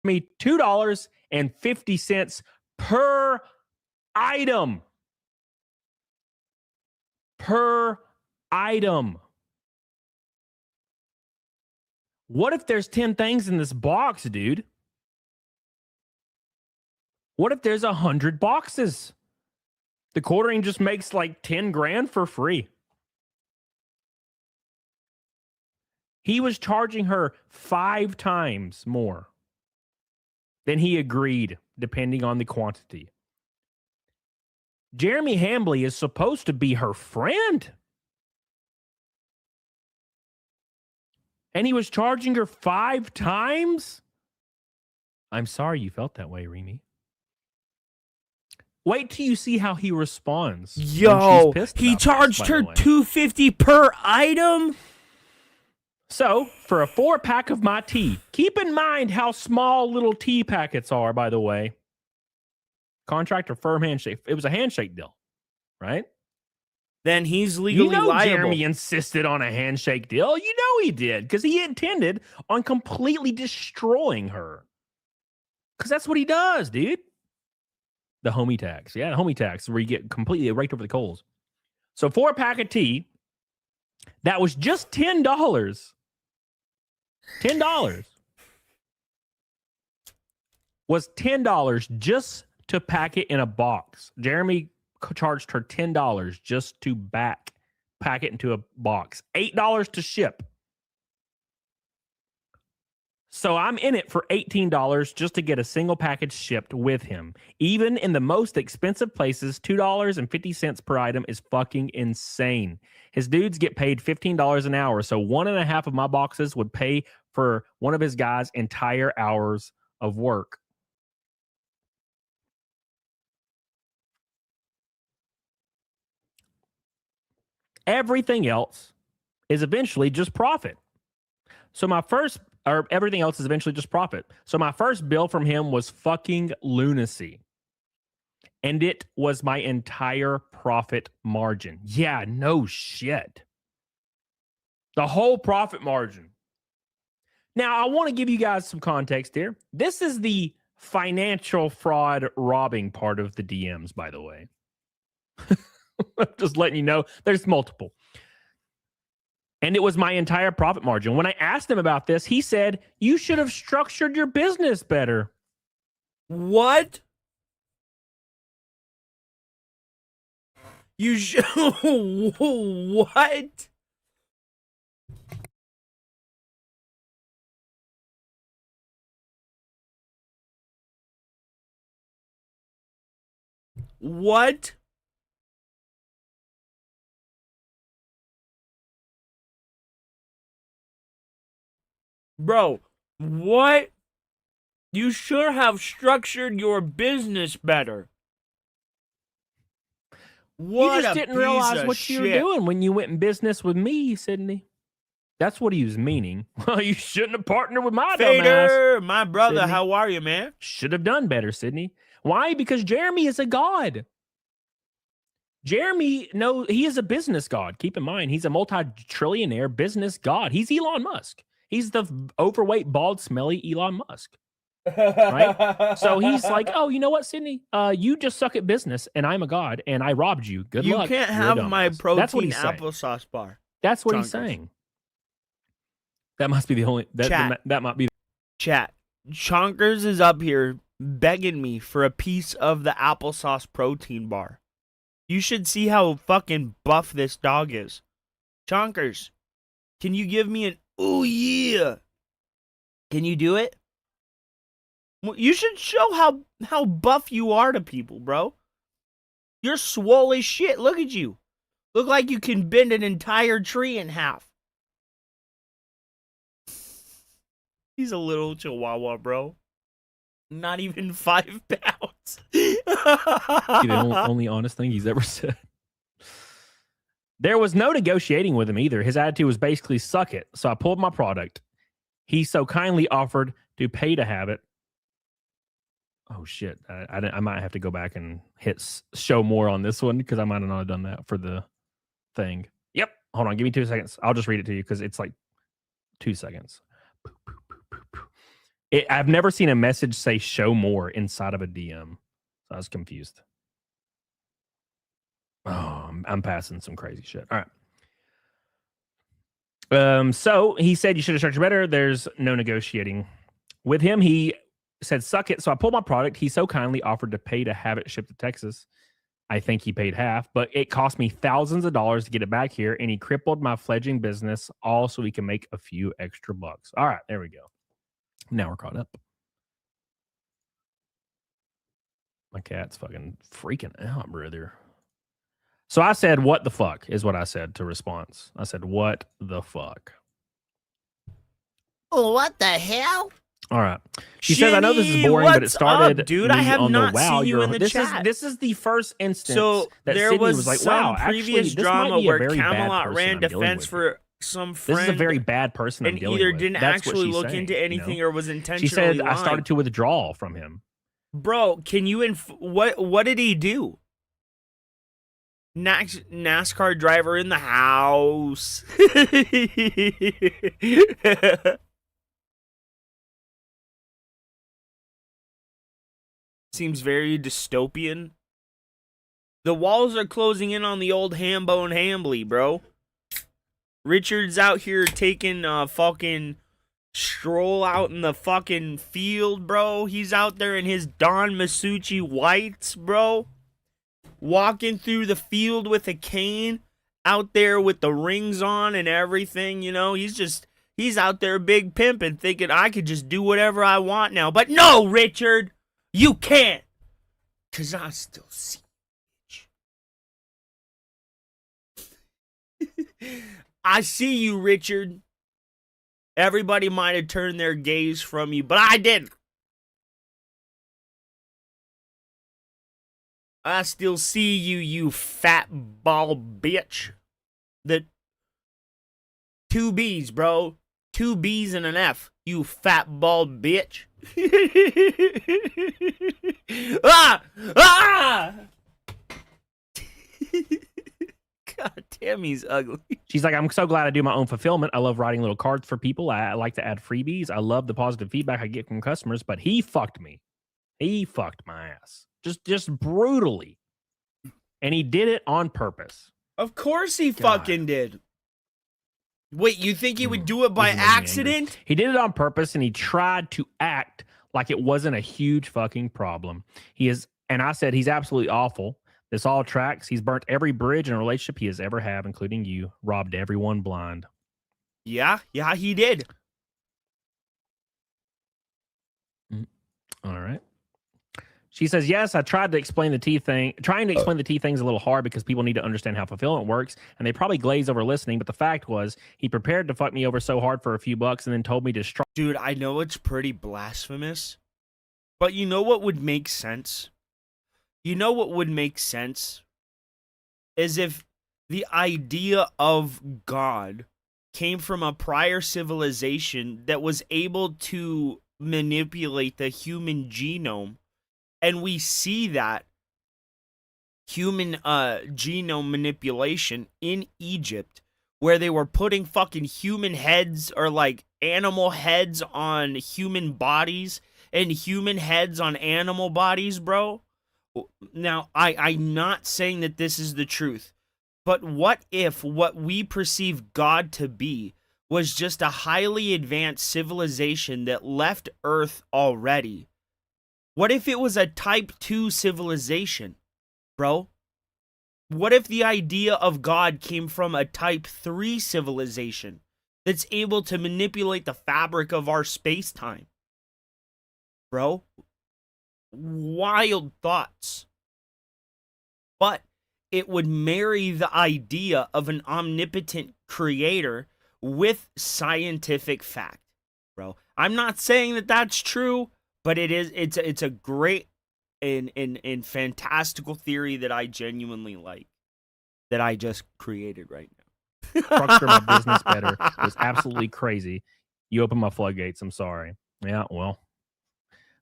Me $2.50 per item. Per item. What if there's 10 things in this box, dude? What if there's 100 boxes? The quartering just makes like 10 grand for free. He was charging her 5 times more than he agreed, depending on the quantity. Jeremy Hambley is supposed to be her friend. And he was charging her 5 times? I'm sorry you felt that way, Remy. Wait till you see how he responds. when Yo, she's pissed he about this, charged by her the way. $250 per item. So, for a 4-pack of my tea, keep in mind how small little tea packets are, by the way. Contract or firm handshake. It was a handshake deal, right? Then he's legally You know liable. Jeremy insisted on a handshake deal. You know he did, because he intended on completely destroying her. Because that's what he does, dude. The homie tax. Yeah, the homie tax, where you get completely raked over the coals. So 4-pack of tea, that was just $10. $10 was $10 just to pack it in a box. Jeremy charged her $10 just to pack it into a box. $8 to ship. So I'm in it for $18 just to get a single package shipped with him. Even in the most expensive places, $2.50 per item is fucking insane. His dudes get paid $15 an hour, so 1.5 of my boxes would pay for one of his guys' entire hours of work. Everything else is eventually just profit. So everything else is eventually just profit. So my first bill from him was fucking lunacy. And it was my entire profit margin. Yeah, no shit. The whole profit margin. Now, I want to give you guys some context here. This is the financial fraud robbing part of the DMs, by the way. Just letting you know, there's multiple. And it was my entire profit margin. When I asked him about this, he said, you should have structured your business better. What? You should. What? What? Bro, what? You should have structured your business better. What You just a didn't piece realize of what you were shit. doing when you went in business with me, Sydney. That's what he was meaning. Well, you shouldn't have partnered with my dumbass. Fader, my brother, Sydney. how are you, man? Should have done better, Sydney. Why? Because Jeremy is a god. Jeremy, no, he is a business god. Keep in mind, he's a multi-trillionaire business god. He's Elon Musk. He's the overweight, bald, smelly Elon Musk. Right? So he's like, oh, you know what, Sydney? You just suck at business, and I'm a god, and I robbed you. Good You luck. can't You're a have my dumbass. That's what protein he's saying. applesauce bar. That's what he's Chunkers. saying. That must be the only Chat. that might be. Chat. Chonkers is up here begging me for a piece of the applesauce protein bar. You should see how fucking buff this dog is. Chonkers, can you give me an ooh yeah? Can you do it? Well, you should show how buff you are to people, bro. You're swole as shit. Look at you. Look like you can bend an entire tree in half. He's a little chihuahua, bro. Not even 5 pounds. The only honest thing he's ever said. There was no negotiating with him either. His attitude was basically suck it. So I pulled my product. He so kindly offered to pay to have it. Oh shit! I might have to go back and hit show more on this one because I might have not done that for the thing. Yep. Hold on. Give me 2 seconds. I'll just read it to you because it's like 2 seconds. I've never seen a message say show more inside of a DM. So I was confused. Oh, I'm passing some crazy shit. All right. So he said you should have structured better. There's no negotiating with him. He said, suck it. So I pulled my product. He so kindly offered to pay to have it shipped to Texas. I think he paid half, but it cost me thousands of dollars to get it back here. And he crippled my fledgling business all so he can make a few extra bucks. All right, there we go. Now we're caught up. My cat's fucking freaking out, brother. So I said, what the fuck is what I said to response. I said, what the fuck? What the hell? All right. She says, I know this is boring, but it what's started up, dude? me I have on not the wow. seen you in the this chat. This is the first instance So that there Sydney was like, some wow, previous actually, drama this might be a where very bad Camelot person ran I'm dealing defense with. for some friend. This is a very bad person I'm and dealing either with. didn't That's what actually she's look saying, into anything you know? or was intentionally She said, I lying. started to withdraw from him. Bro, can you what did he do? NASCAR driver in the house. Seems very dystopian. The walls are closing in on the old Hambone Hambly, bro. Richard's out here taking a fucking stroll out in the fucking field, bro. He's out there in his Don Masucci whites, bro. Walking through the field with a cane. Out there with the rings on and everything, you know. He's out there big pimping, thinking I could just do whatever I want now. But no, Richard, you can't. Because I still see you. I see you, Richard. Everybody might have turned their gaze from you, but I didn't. I still see you, you fat ball bitch. The 2 B's, bro. 2 B's and an F, you fat bald bitch. Ah! Ah! God damn, he's ugly. She's like, I'm so glad I do my own fulfillment. I love writing little cards for people. I like to add freebies. I love the positive feedback I get from customers, but he fucked me. He fucked my ass. Just brutally. And he did it on purpose. Of course he fucking did. Wait, you think he would do it by This is making me angry. accident? He did it on purpose, and he tried to act like it wasn't a huge fucking problem. He is, and I said he's absolutely awful. This all tracks. He's burnt every bridge in a relationship he has ever had, including you. Robbed everyone blind. Yeah, he did. All right. She says, yes, I tried to explain the tea thing. Trying to explain the tea thing's a little hard because people need to understand how fulfillment works, and they probably glaze over listening, but the fact was he prepared to fuck me over so hard for a few bucks and then told me to strike. Dude, I know it's pretty blasphemous, but you know what would make sense? You know what would make sense? Is if the idea of God came from a prior civilization that was able to manipulate the human genome. And we see that human genome manipulation in Egypt, where they were putting fucking human heads or like animal heads on human bodies and human heads on animal bodies, bro. Now, I'm not saying that this is the truth, but what if what we perceive God to be was just a highly advanced civilization that left Earth already? What if it was a type 2 civilization, bro? What if the idea of God came from a type 3 civilization that's able to manipulate the fabric of our space-time? Bro, wild thoughts. But it would marry the idea of an omnipotent creator with scientific fact, bro. I'm not saying that that's true. But it's a great and fantastical theory that I genuinely like, that I just created right now. Structure my business better. It was absolutely crazy. You opened my floodgates. I'm sorry. Yeah, well,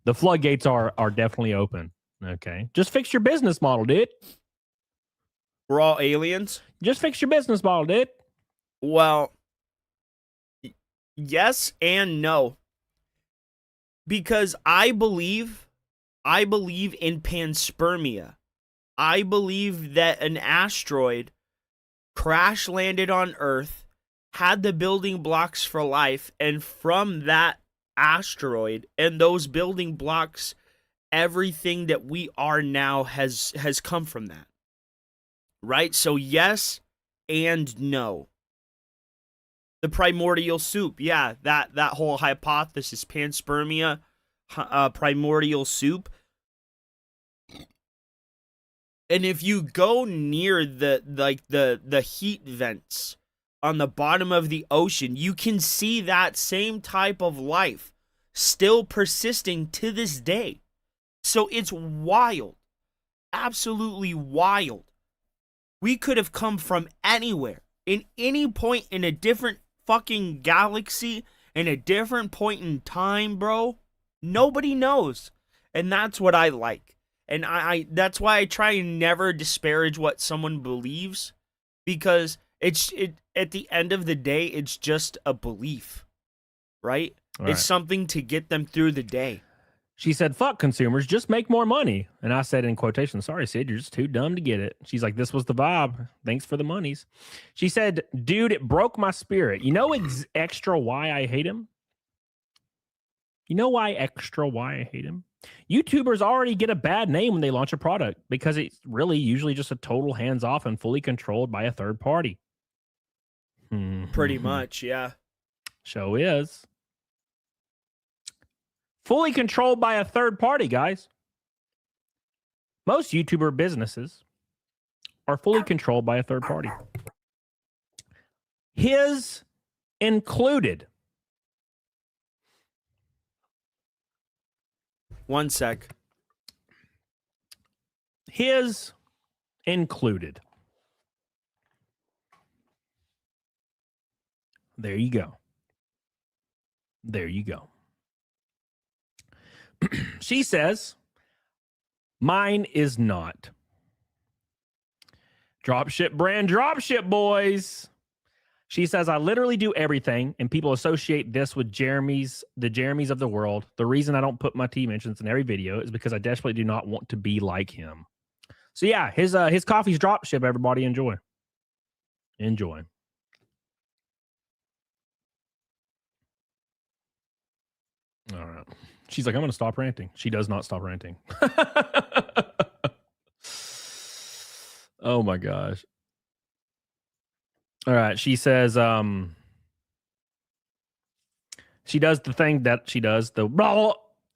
the floodgates are definitely open. Okay. Just fix your business model, dude. We're all aliens? Just fix your business model, dude. Well, yes and no. Because I believe in panspermia. I believe that an asteroid crash landed on Earth, had the building blocks for life, and from that asteroid and those building blocks, everything that we are now has come from that. Right? So yes and no. The primordial soup, yeah, that whole hypothesis, panspermia, primordial soup. And if you go near the heat vents on the bottom of the ocean, you can see that same type of life still persisting to this day. So it's wild. Absolutely wild. We could have come from anywhere, in any point in a different fucking galaxy, in a different point in time, bro. Nobody knows. And that's what I like. And I that's why I try and never disparage what someone believes, because it at the end of the day, it's just a belief, right? It's something to get them through the day. She said, fuck consumers, just make more money. And I said in quotation, sorry, Sid, you're just too dumb to get it. She's like, this was the vibe. Thanks for the monies. She said, dude, it broke my spirit. You know extra why I hate him? You know why I hate him? YouTubers already get a bad name when they launch a product because it's really usually just a total hands-off and fully controlled by a third party. Pretty much, yeah. Show is. Fully controlled by a third party, guys. Most YouTuber businesses are fully controlled by a third party. His included. One sec. His included. There you go. There you go. She says, mine is not. Dropship brand, dropship boys. She says, I literally do everything, and people associate this with the Jeremys of the world. The reason I don't put my T mentions in every video is because I desperately do not want to be like him. So yeah, his coffee's dropship, everybody. Enjoy. Enjoy. All right. She's like, I'm going to stop ranting. She does not stop ranting. Oh my gosh. All right. She says, she does the thing that she does, the blah.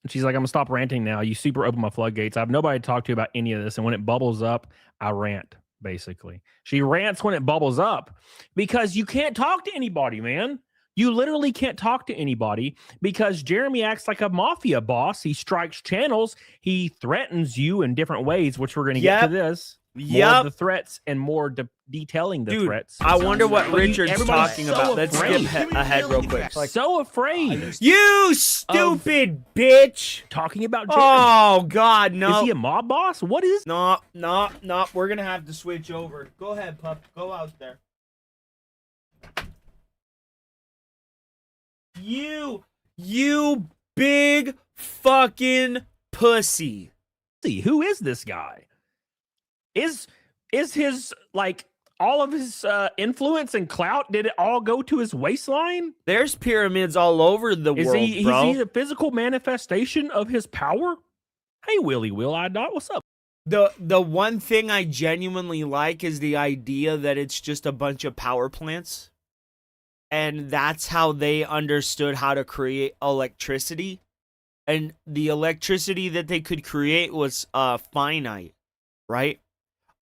She's like, I'm going to stop ranting now. You super open my floodgates. I have nobody to talk to about any of this. And when it bubbles up, I rant, basically. She rants when it bubbles up because you can't talk to anybody, man. You literally can't talk to anybody because Jeremy acts like a mafia boss. He strikes channels. He threatens you in different ways, which we're going to get to this. More of the threats and more detailing the threats. I wonder what Richard's talking about. Let's skip ahead real quick. So afraid. You stupid bitch. Talking about Jeremy. Oh, God, no. Is he a mob boss? What is? No. We're going to have to switch over. Go ahead, pup. Go out there. You big fucking pussy. Who is this guy? Is his, like, all of his influence and clout, did it all go to his waistline? There's pyramids all over the world, bro. Is he a physical manifestation of his power? Hey, Willie Will-I Dot, what's up? The one thing I genuinely like is the idea that it's just a bunch of power plants. And that's how they understood how to create electricity. And the electricity that they could create was finite, right?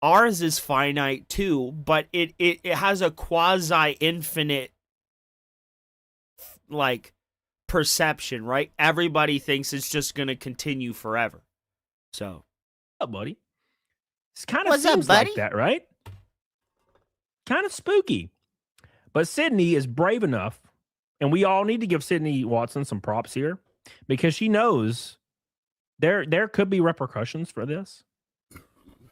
Ours is finite too, but it has a quasi-infinite, like, perception, right? Everybody thinks it's just going to continue forever. So. What's up, buddy? It kind of seems like that, right? Kind of spooky. But Sydney is brave enough, and we all need to give Sydney Watson some props here, because she knows there could be repercussions for this.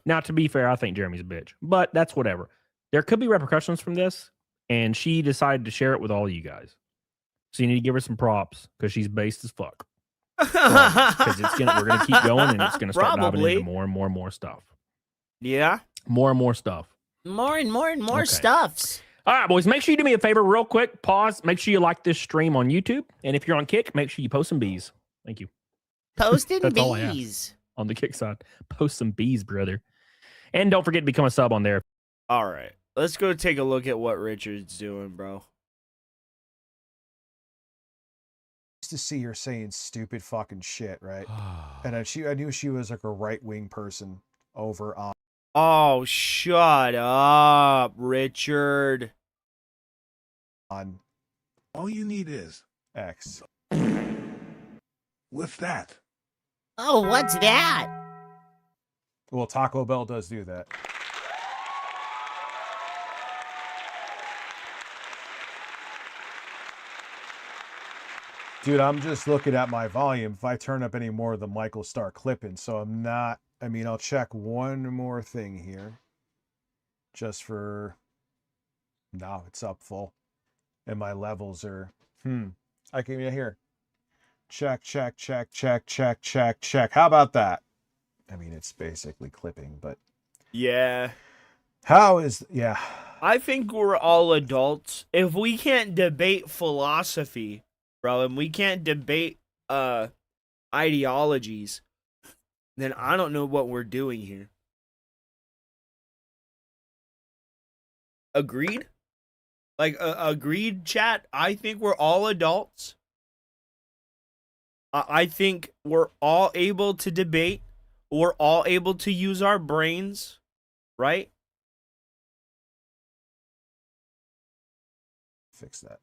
Now, to be fair, I think Jeremy's a bitch, but that's whatever. There could be repercussions from this, and she decided to share it with all you guys. So you need to give her some props, because she's based as fuck. Because we're gonna keep going, and it's gonna start diving into more and more stuff. Yeah, more and more stuff. More and more stuffs. All right, boys, make sure you do me a favor real quick. Pause. Make sure you like this stream on YouTube. And if you're on Kick, make sure you post some bees. Thank you. Posting bees. On the Kick side. Post some bees, brother. And don't forget to become a sub on there. All right. Let's go take a look at what Richard's doing, bro. To see her saying stupid fucking shit, right? And I knew she was like a right-wing person over on. Oh, shut up, Richard. On all you need is X. What's that? Oh, what's that? Well, Taco Bell does do that. Dude, I'm just looking at my volume. If I turn up any more, the mic will start clipping. So I'm not, I mean, I'll check one more thing here. Just for, no, it's up full. And my levels are, I can hear. Check, check, check, check, check, check, check. How about that? I mean, it's basically clipping, but. Yeah. Yeah. I think we're all adults. If we can't debate philosophy, bro, and we can't debate ideologies, then I don't know what we're doing here. Agreed? Like, agreed, chat? I think we're all adults. I think we're all able to debate. We're all able to use our brains, right? Fix that.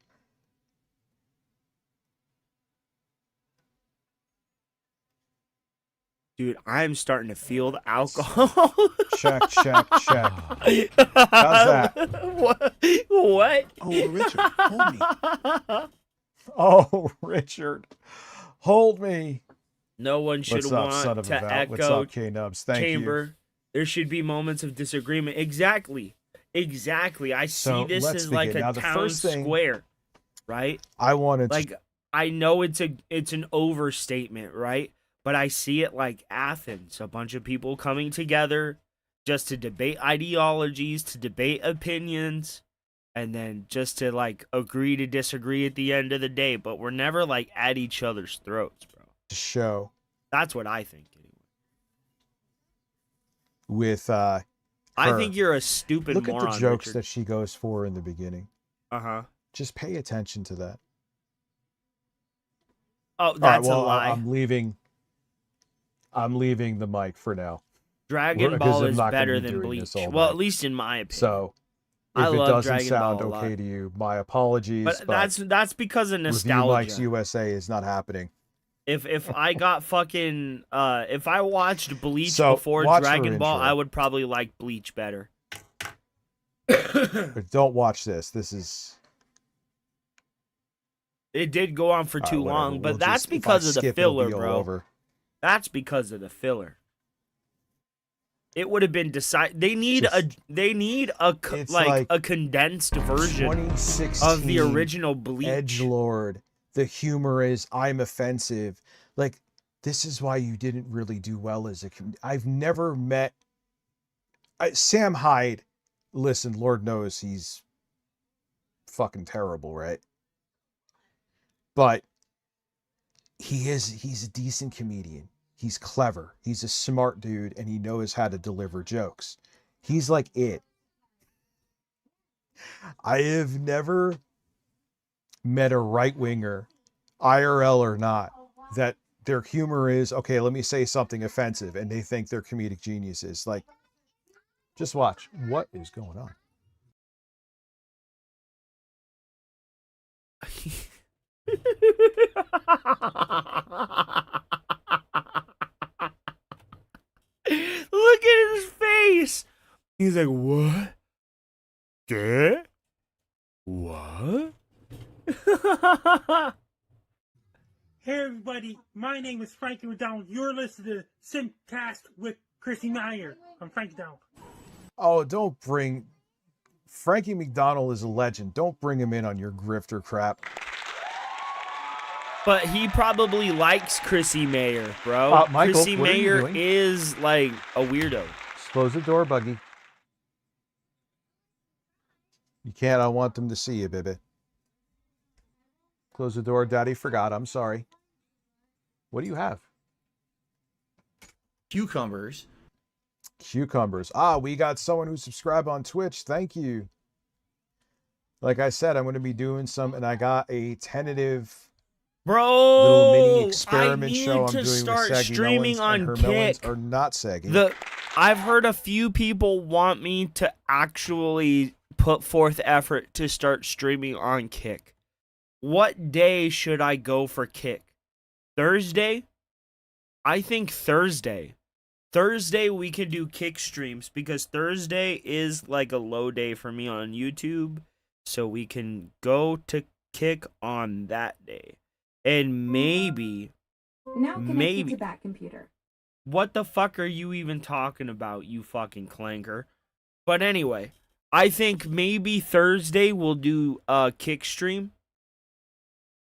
Dude, I'm starting to feel the alcohol. Check, check, check. How's that? What? Oh, Richard, hold me. Oh, Richard. Hold me. No one should What's up, want son of a to val? What's echo up, K-Nubs? Thank chamber. you. There should be moments of disagreement. Exactly. I So, see this let's as like begin. a Now, the town first thing square, right? I wanted to... Like, I know it's an overstatement, right? But I see it like Athens, a bunch of people coming together just to debate ideologies, to debate opinions, and then just to like agree to disagree at the end of the day. But we're never like at each other's throats, bro. show That's what I think. Anyway. with I think you're a stupid Look moron. at the jokes Richard. that she goes for in the beginning. Uh-huh. Just pay attention to that. Oh, All right, that's well, a lie. I'm leaving the mic for now. Dragon because Ball I'm is not gonna better be than doing this Bleach. all Well, night. at least in my opinion. So I if it love doesn't Dragon sound Ball a lot. okay to you, my apologies. But that's because of Review nostalgia. Mike's USA is not happening. If I got fucking if I watched Bleach So, before watch her Dragon Ball, intro. I would probably like Bleach better. But don't watch this. This is It did go on for too whatever. long, but We'll that's just- if I because of the skip, it'll filler, be all bro. over. That's because of the filler. It would have been decided. They need It's like like a condensed version 2016 of the original Bleach. Edgelord. The humor is I'm offensive. Like, this is why you didn't really do well as a I've never met Sam Hyde. Listen, Lord knows he's fucking terrible, right? But he's a decent comedian. He's clever. He's a smart dude, and he knows how to deliver jokes. He's like it. I have never met a right-winger, IRL or not, that their humor is, okay, let me say something offensive, and they think they're comedic geniuses. Like, just watch. What is going on? Look at his face. He's like, what? Duh? What? Hey everybody, my name is Frankie McDonald. You're listening to Simcast with Chrissy Meyer. I'm Frankie McDonald. Oh, don't bring... Frankie McDonald is a legend. Don't bring him in on your grifter crap. But he probably likes Chrissy Mayer, bro. Michael, Chrissy what are you Mayer doing? is like a weirdo. Just close the door, Buggy. You can't. I want them to see you, baby. Close the door. Daddy forgot. I'm sorry. What do you have? Cucumbers. Cucumbers. Ah, we got someone who subscribed on Twitch. Thank you. Like I said, I'm going to be doing some, and I got a tentative little mini Bro, experiment I need show I'm to doing start with saggy streaming melons, on and her melons Kick. are not saggy. I've heard a few people want me to actually put forth effort to start streaming on Kick. What day should I go for Kick? Thursday? I think Thursday. Thursday we can do kick streams because Thursday is like a low day for me on YouTube. So we can go to kick on that day. And maybe To that computer. what the fuck are you even talking about, you fucking clanker? But anyway, I think maybe Thursday we'll do a kick stream.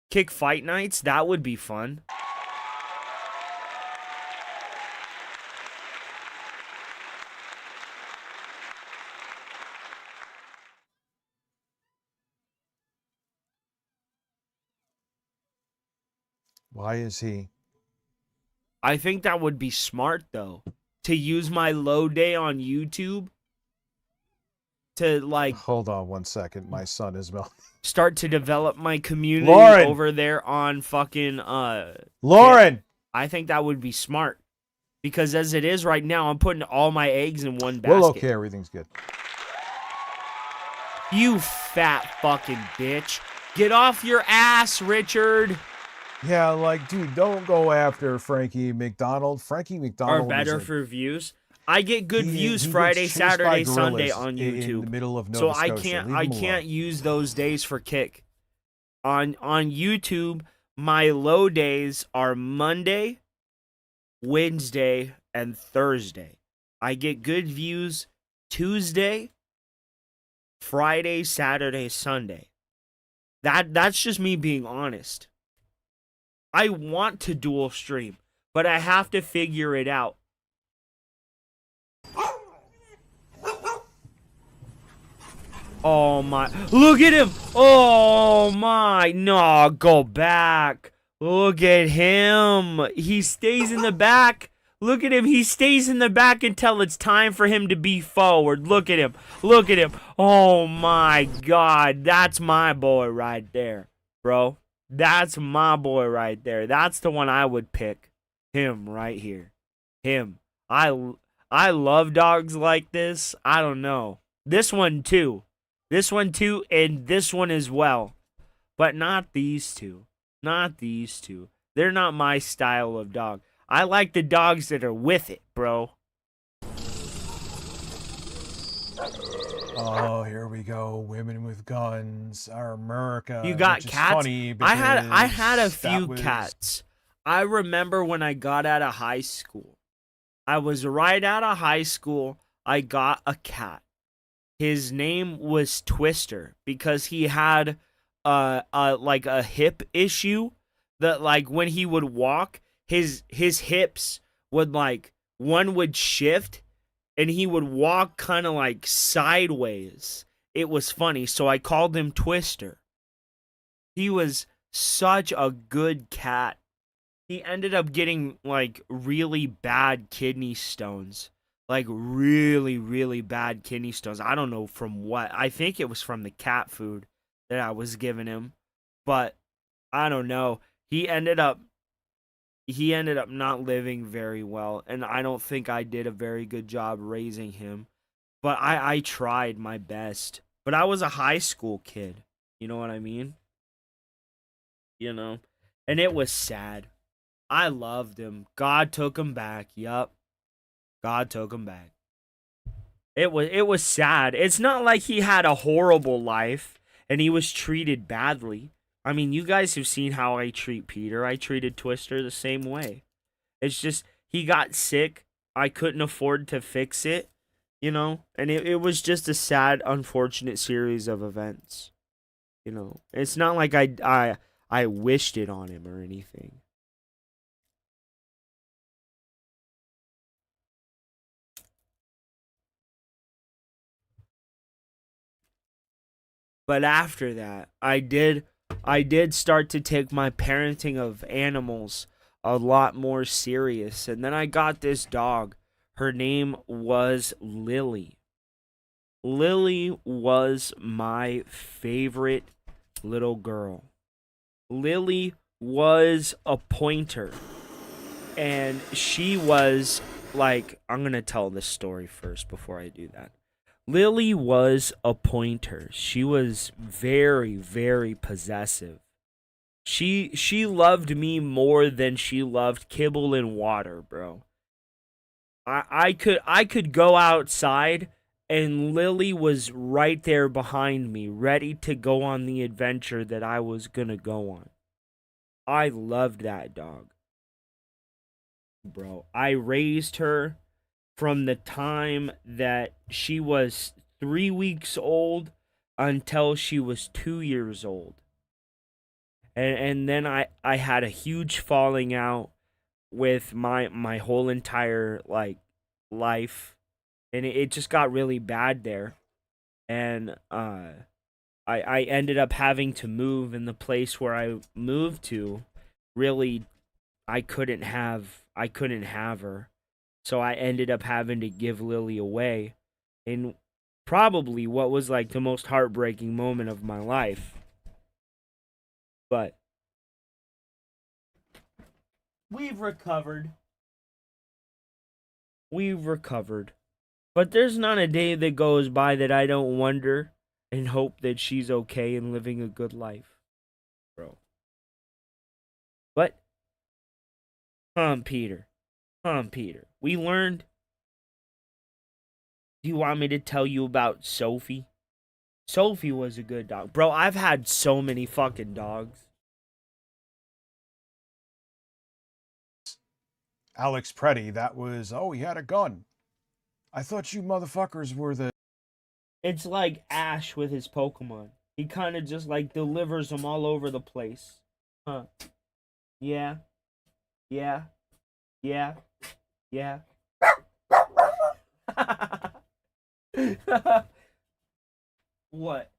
Kick fight nights, that would be fun. Why is he? I think that would be smart though, to use my low day on YouTube to like Hold on 1 second. My son is melting. start to develop my community Lauren! over there on fucking Lauren! I think that would be smart. Because as it is right now, I'm putting all my eggs in one basket. Well, okay, everything's good. You fat fucking bitch. Get off your ass, Richard. Yeah, like, dude, don't go after Frankie McDonald. Frankie McDonald Are better is a- for views. I get good he views gets Friday, chased by Saturday, gorillas Sunday on YouTube. in the middle of So Nova I Scotia. can't Leave him alone. use those days for kick. On YouTube, my low days are Monday, Wednesday, and Thursday. I get good views Tuesday, Friday, Saturday, Sunday. That's just me being honest. I want to dual stream, but I have to figure it out. Oh my, look at him. Oh my, no, go back. Look at him. He stays in the back. Look at him. He stays in the back until it's time for him to be forward. Look at him. Look at him. Oh my God. That's my boy right there, bro. That's my boy right there. That's the one I would pick. Him right here. Him. I love dogs like this. I don't know. This one too. This one too, and this one as well. But not these two. Not these two. They're not my style of dog. I like the dogs that are with it, bro. Oh, here we go. Women with guns. Our America. You got which is cats? Funny I had a because few that was- cats. I remember when I got out of high school. I was right out of high school. I got a cat. His name was Twister because he had like a hip issue that like when he would walk, his hips would like one would shift and he would walk kind of like sideways. It was funny, so I called him Twister. He was such a good cat. He ended up getting like really bad kidney stones. Like really, really bad kidney stones. I don't know from what. I think it was from the cat food that I was giving him. But I don't know. He ended up not living very well. And I don't think I did a very good job raising him. But I tried my best. But I was a high school kid. You know what I mean? You know? And it was sad. I loved him. God took him back. Yup. God took him back. It was sad. It's not like he had a horrible life and he was treated badly. I mean, you guys have seen how I treat Peter. I treated Twister the same way. It's just he got sick. I couldn't afford to fix it, you know? And it was just a sad, unfortunate series of events. You know, it's not like I wished it on him or anything. But after that, I did start to take my parenting of animals a lot more serious. And then I got this dog. Her name was Lily. Lily was my favorite little girl. Lily was a pointer. And she was like, I'm going to tell this story first before I do that. Lily was a pointer. She was very, very possessive. She loved me more than she loved kibble and water, bro. I could go outside and Lily was right there behind me, ready to go on the adventure that I was gonna go on. I loved that dog. Bro, I raised her from the time that she was 3 weeks old until she was 2 years old. And then I had a huge falling out with my whole entire like life, and it just got really bad there. And I ended up having to move, in the place where I moved to really I couldn't have her. So I ended up having to give Lily away in probably what was like the most heartbreaking moment of my life. But we've recovered. We've recovered. But there's not a day that goes by that I don't wonder and hope that she's okay and living a good life. Bro. But, Peter. Peter. We learned. Do you want me to tell you about Sophie? Sophie was a good dog. Bro, I've had so many fucking dogs. Alex Preddy, that was, oh, he had a gun. I thought you motherfuckers were the... It's like Ash with his Pokemon. He kind of just like delivers them all over the place. Huh. Yeah. Yeah. Yeah. Yeah. What?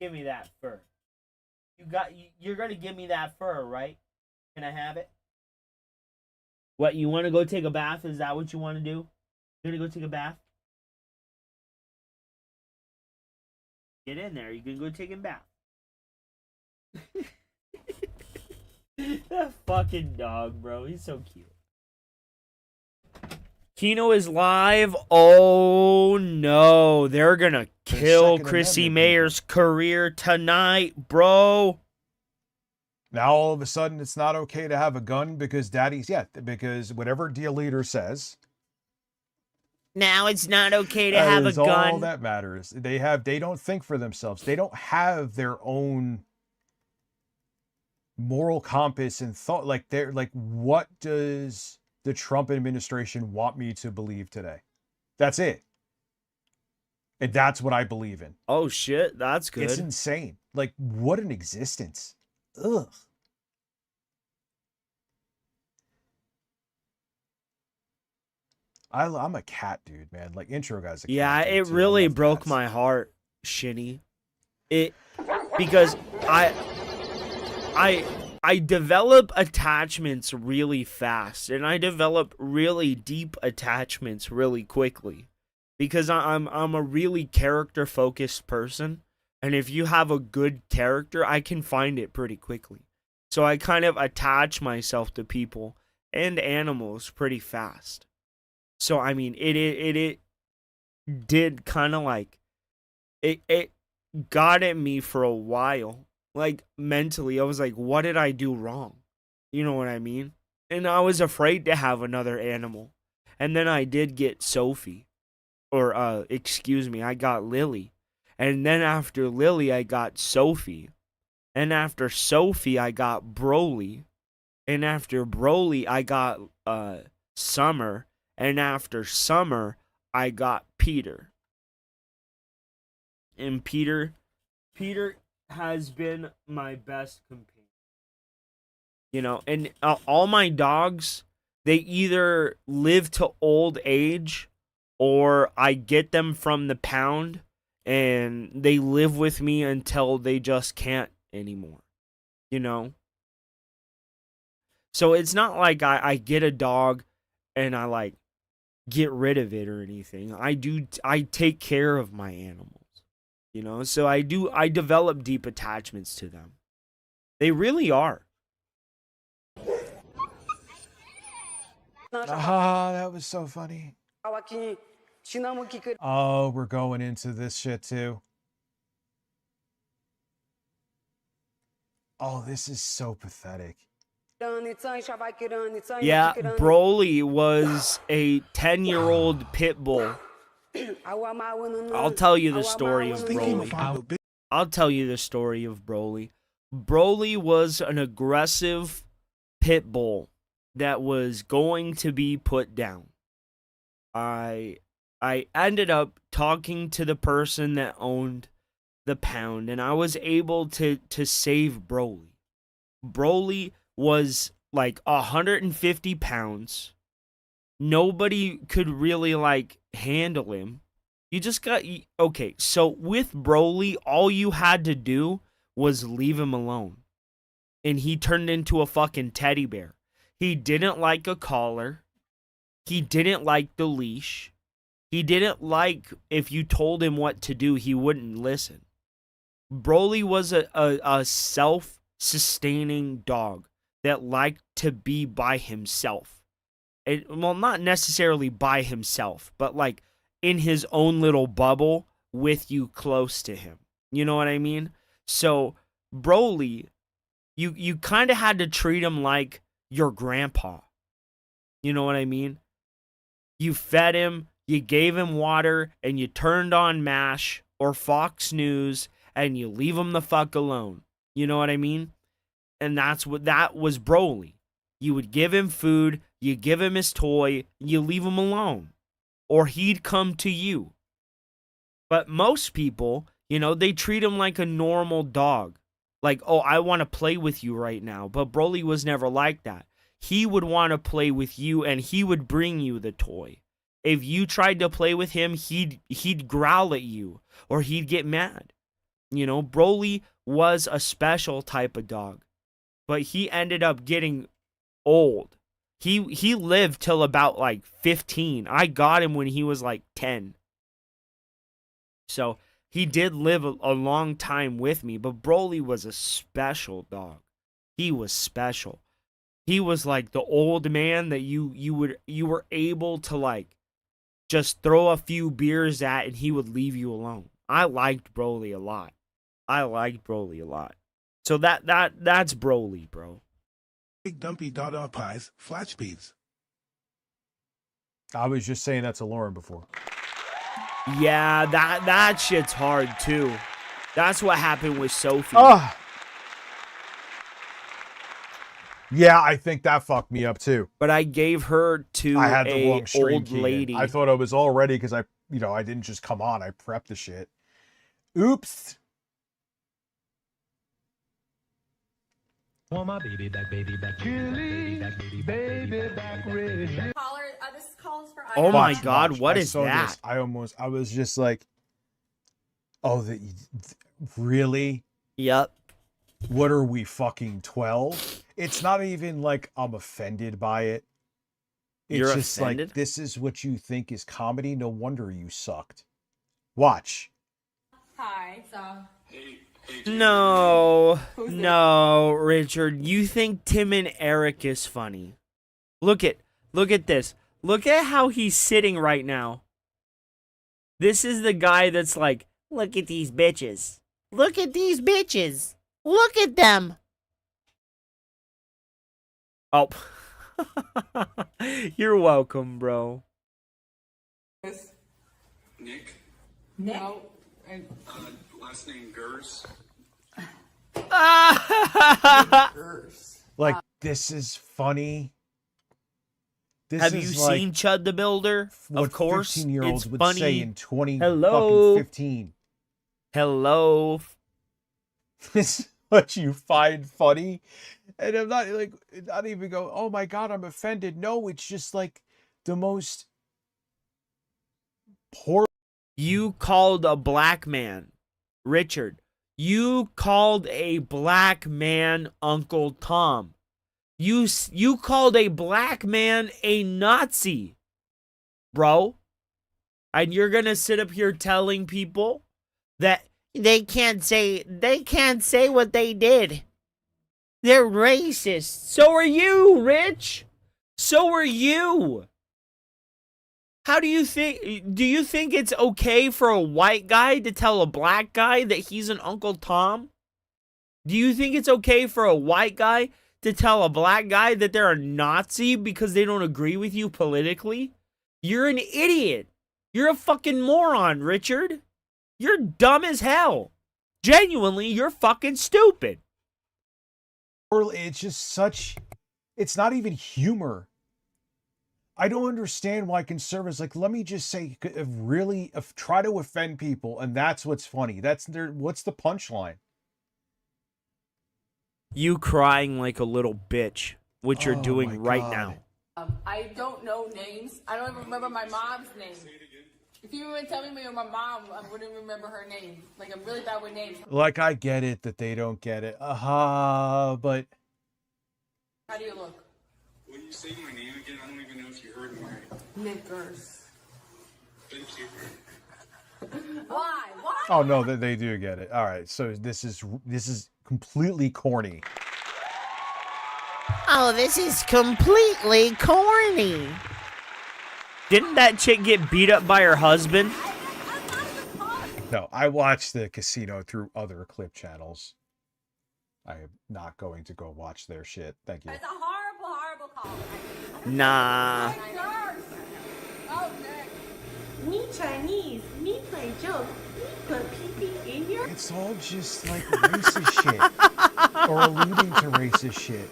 Give me that fur. You're gonna give me that fur, right? Can I have it? What, you want to go take a bath? Is that what you want to do? You're gonna go take a bath? Get in there. You can go take a bath. That fucking dog, bro. He's so cute. Kino is live. Oh no, they're gonna kill Chrissy Mayer's career tonight, bro. Now all of a sudden it's not okay to have a gun because because whatever deal leader says. Now it's not okay to That have a is gun. all that matters. They don't think for themselves. They don't have their own moral compass and thought. Like, they're like, what does the Trump administration want me to believe today? That's it. And that's what I believe in. Oh shit, that's good. It's insane. Like, what an existence. Ugh. I'm a cat dude, man. Like, intro guy's a cat. Yeah, dude, it too. I really love broke cats. my heart, Shinny. Because I develop attachments really fast, and I develop really deep attachments really quickly, because I'm a really character focused person, and if you have a good character, I can find it pretty quickly. So I kind of attach myself to people and animals pretty fast. So I mean, it did kind of like it got at me for a while. Like, mentally, I was like, what did I do wrong? You know what I mean? And I was afraid to have another animal. And then I did get Sophie. Or, excuse me, I got Lily. And then after Lily, I got Sophie. And after Sophie, I got Broly. And after Broly, I got, Summer. And after Summer, I got Peter. And Peter has been my best companion. You know, and all my dogs, they either live to old age or I get them from the pound and they live with me until they just can't anymore. You know? So it's not like I get a dog and I like get rid of it or anything. I take care of my animals. You know, so I develop deep attachments to them. They really are. Ah, that was so funny. Oh, we're going into this shit too. Oh, this is so pathetic. Yeah, Broly was a 10-year-old pit bull. I'll tell you the story of Broly. I'll tell you the story of Broly. Broly was an aggressive pit bull that was going to be put down. I ended up talking to the person that owned the pound, and I was able to save Broly. Broly was like 150 pounds. Nobody could really like handle him. You just got, okay, so with Broly, all you had to do was leave him alone. And he turned into a fucking teddy bear. He didn't like a collar. He didn't like the leash. He didn't like if you told him what to do, he wouldn't listen. Broly was a self-sustaining dog that liked to be by himself. Well, not necessarily by himself, but like in his own little bubble with you close to him. You know what I mean? So Broly, you kind of had to treat him like your grandpa. You know what I mean? You fed him, you gave him water, and you turned on MASH or Fox News, and you leave him the fuck alone. You know what I mean? And that was Broly. You would give him food, you give him his toy, you leave him alone. Or he'd come to you. But most people, you know, they treat him like a normal dog. Like, oh, I want to play with you right now. But Broly was never like that. He would want to play with you, and he would bring you the toy. If you tried to play with him, he'd growl at you, or he'd get mad. You know, Broly was a special type of dog. But he ended up getting old. He lived till about like 15. I got him when he was like 10. So he did live a long time with me, but Broly was a special dog. He was special. He was like the old man that you were able to like just throw a few beers at and he would leave you alone. I liked Broly a lot. So that's Broly, bro. Big dumpy dada pies, flat speeds. I was just saying that to Lauren before. Yeah, that shit's hard too. That's what happened with Sophie. Oh. Yeah, I think that fucked me up too. But I gave her to I had the wrong stream old lady. I thought I was all ready because I didn't just come on. I prepped the shit. Oops. Want my baby back, baby back, baby back, baby back, baby back, baby back. Caller, this calls for. Oh my God, what is that? This. I was just like, oh, really? Yep. What are we, fucking 12? It's not even like I'm offended by it. It's You're just offended? like, this is what you think is comedy? No wonder you sucked. Watch. Hi. So. No, Richard. You think Tim and Eric is funny? Look at this. Look at how he's sitting right now. This is the guy that's like, Look at these bitches. Look at these bitches. Look at them. oh, you're welcome, bro. Nick? No. Last name Gers? Like, this is funny. Have you seen Chud the Builder? Of course, 15-year-olds it's would funny. say in 20 Hello. fucking 15. Hello. This is what you find funny, and I'm not even go, oh my God, I'm offended. No, it's just like the most poor. You called a black man, Richard. You called a black man Uncle Tom. You called a black man a Nazi, bro. And you're gonna sit up here telling people that They can't say what they did. They're racist. so are you, Rich. So are you. How do you think it's okay for a white guy to tell a black guy that he's an Uncle Tom? Do you think it's okay for a white guy to tell a black guy that they're a Nazi because they don't agree with you politically? You're an idiot. You're a fucking moron, Richard. You're dumb as hell. Genuinely, you're fucking stupid. Or it's just such, it's not even humor. I don't understand why conservatives, like, let me just say, really try to offend people, and that's what's funny. That's what's the punchline? You crying like a little bitch, which you're doing right now. I don't know names. I don't even remember my mom's name. If you were telling me my mom, I wouldn't remember her name. Like, I'm really bad with names. Like, I get it that they don't get it. But... How do you look? Will you say my name again? I don't even know if you heard me. Knickers. Thank you. Why? Why? Oh, no, they do get it. All right, so this is completely corny. Oh, this is completely corny. Didn't that chick get beat up by her husband? No, I watched the casino through other clip channels. I am not going to go watch their shit. Thank you. It's a horrible, horrible call. Nah. Me Chinese, me play joke, me put pee-pee in your... It's all just like racist shit. Or alluding to racist shit.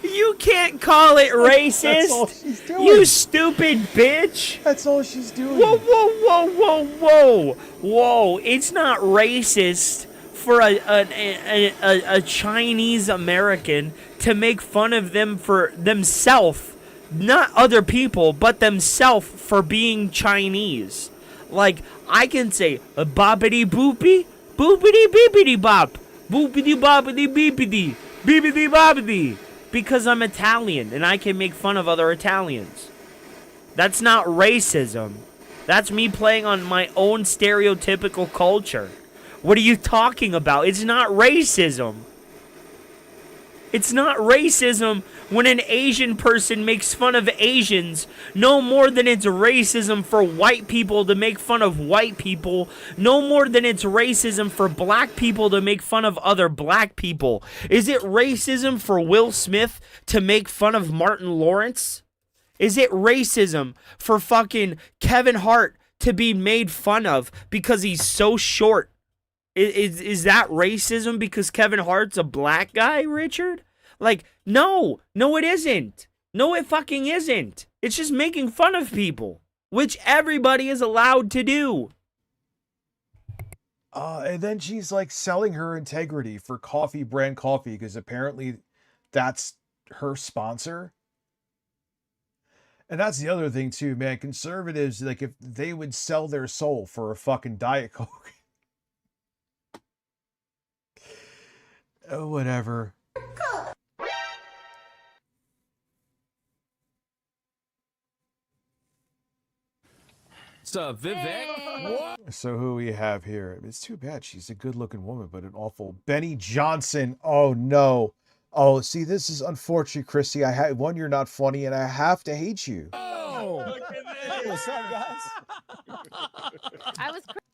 You can't call it racist. That's all she's doing. You stupid bitch. That's all she's doing. Whoa, whoa, whoa, whoa, whoa. Whoa, it's not racist for a Chinese American to make fun of them for themselves, not other people, but themselves for being Chinese. Like, I can say boppity boopy, boopity beepity bop, boopity boppity beepity, beepity boppity, because I'm Italian and I can make fun of other Italians. That's not racism. That's me playing on my own stereotypical culture. What are you talking about? It's not racism. It's not racism when an Asian person makes fun of Asians, no more than it's racism for white people to make fun of white people, no more than it's racism for black people to make fun of other black people. Is it racism for Will Smith to make fun of Martin Lawrence? Is it racism for fucking Kevin Hart to be made fun of because he's so short? Is that racism because Kevin Hart's a black guy, Richard? Like, no, it isn't. No, it fucking isn't. It's just making fun of people, which everybody is allowed to do. And then she's like selling her integrity for coffee brand coffee because apparently that's her sponsor. And that's the other thing too, man. Conservatives, like, if they would sell their soul for a fucking Diet Coke. Oh, whatever. What's up, Vivek? So who we have here? It's too bad. She's a good-looking woman, but an awful Benny Johnson. Oh no. Oh, see, this is unfortunate, Chrissy. One, you're not funny, and I have to hate you. Oh, hey, what's up, guys?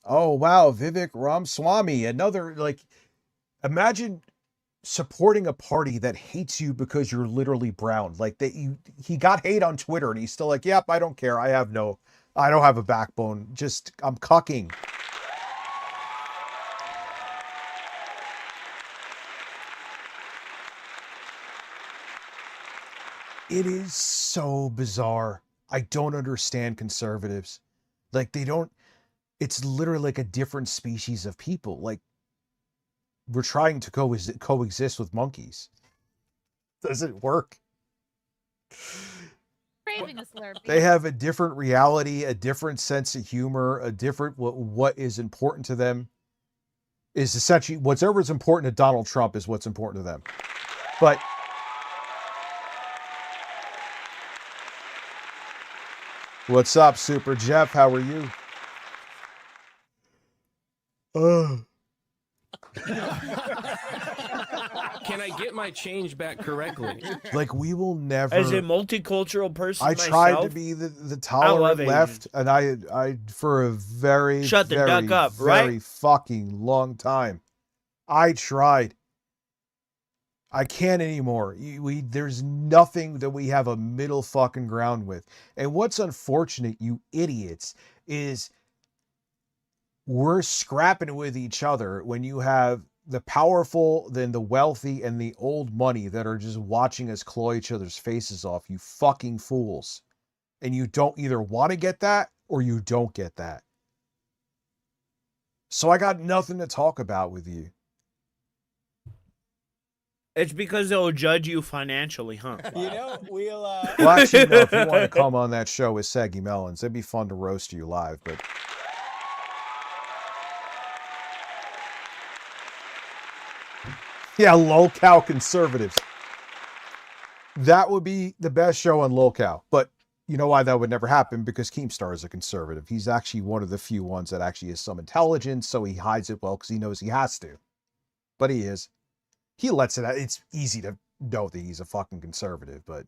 Oh wow, Vivek Ramaswamy. Another, like, imagine supporting a party that hates you because you're literally brown. Like, he got hate on Twitter and he's still like, yep, I don't care. I don't have a backbone. Just, I'm cucking. It is so bizarre. I don't understand conservatives. Like, it's literally like a different species of people. Like, we're trying to coexist with monkeys. Doesn't work. They have a different reality, a different sense of humor, a different what is important to them is essentially whatever is important to Donald Trump is what's important to them. But what's up, Super Jeff? How are you? Can I get my change back correctly? Like, we will never. As a multicultural person, I tried myself, to be the tolerant left, and I for a very Shut the very, duck up, very right? fucking long time. I tried. I can't anymore. There's nothing that we have a middle fucking ground with. And what's unfortunate, you idiots, is we're scrapping with each other when you have the powerful, then the wealthy, and the old money that are just watching us claw each other's faces off, you fucking fools. And you don't either want to get that or you don't get that. So I got nothing to talk about with you. It's because they'll judge you financially, huh? You know, we'll. Well, actually, no. If you want to come on that show with Saggy Melons, it'd be fun to roast you live. But yeah, lolcow conservatives. That would be the best show on lolcow. But you know why that would never happen? Because Keemstar is a conservative. He's actually one of the few ones that actually has some intelligence, so he hides it well because he knows he has to. But he is. He lets it out. It's easy to know that he's a fucking conservative, but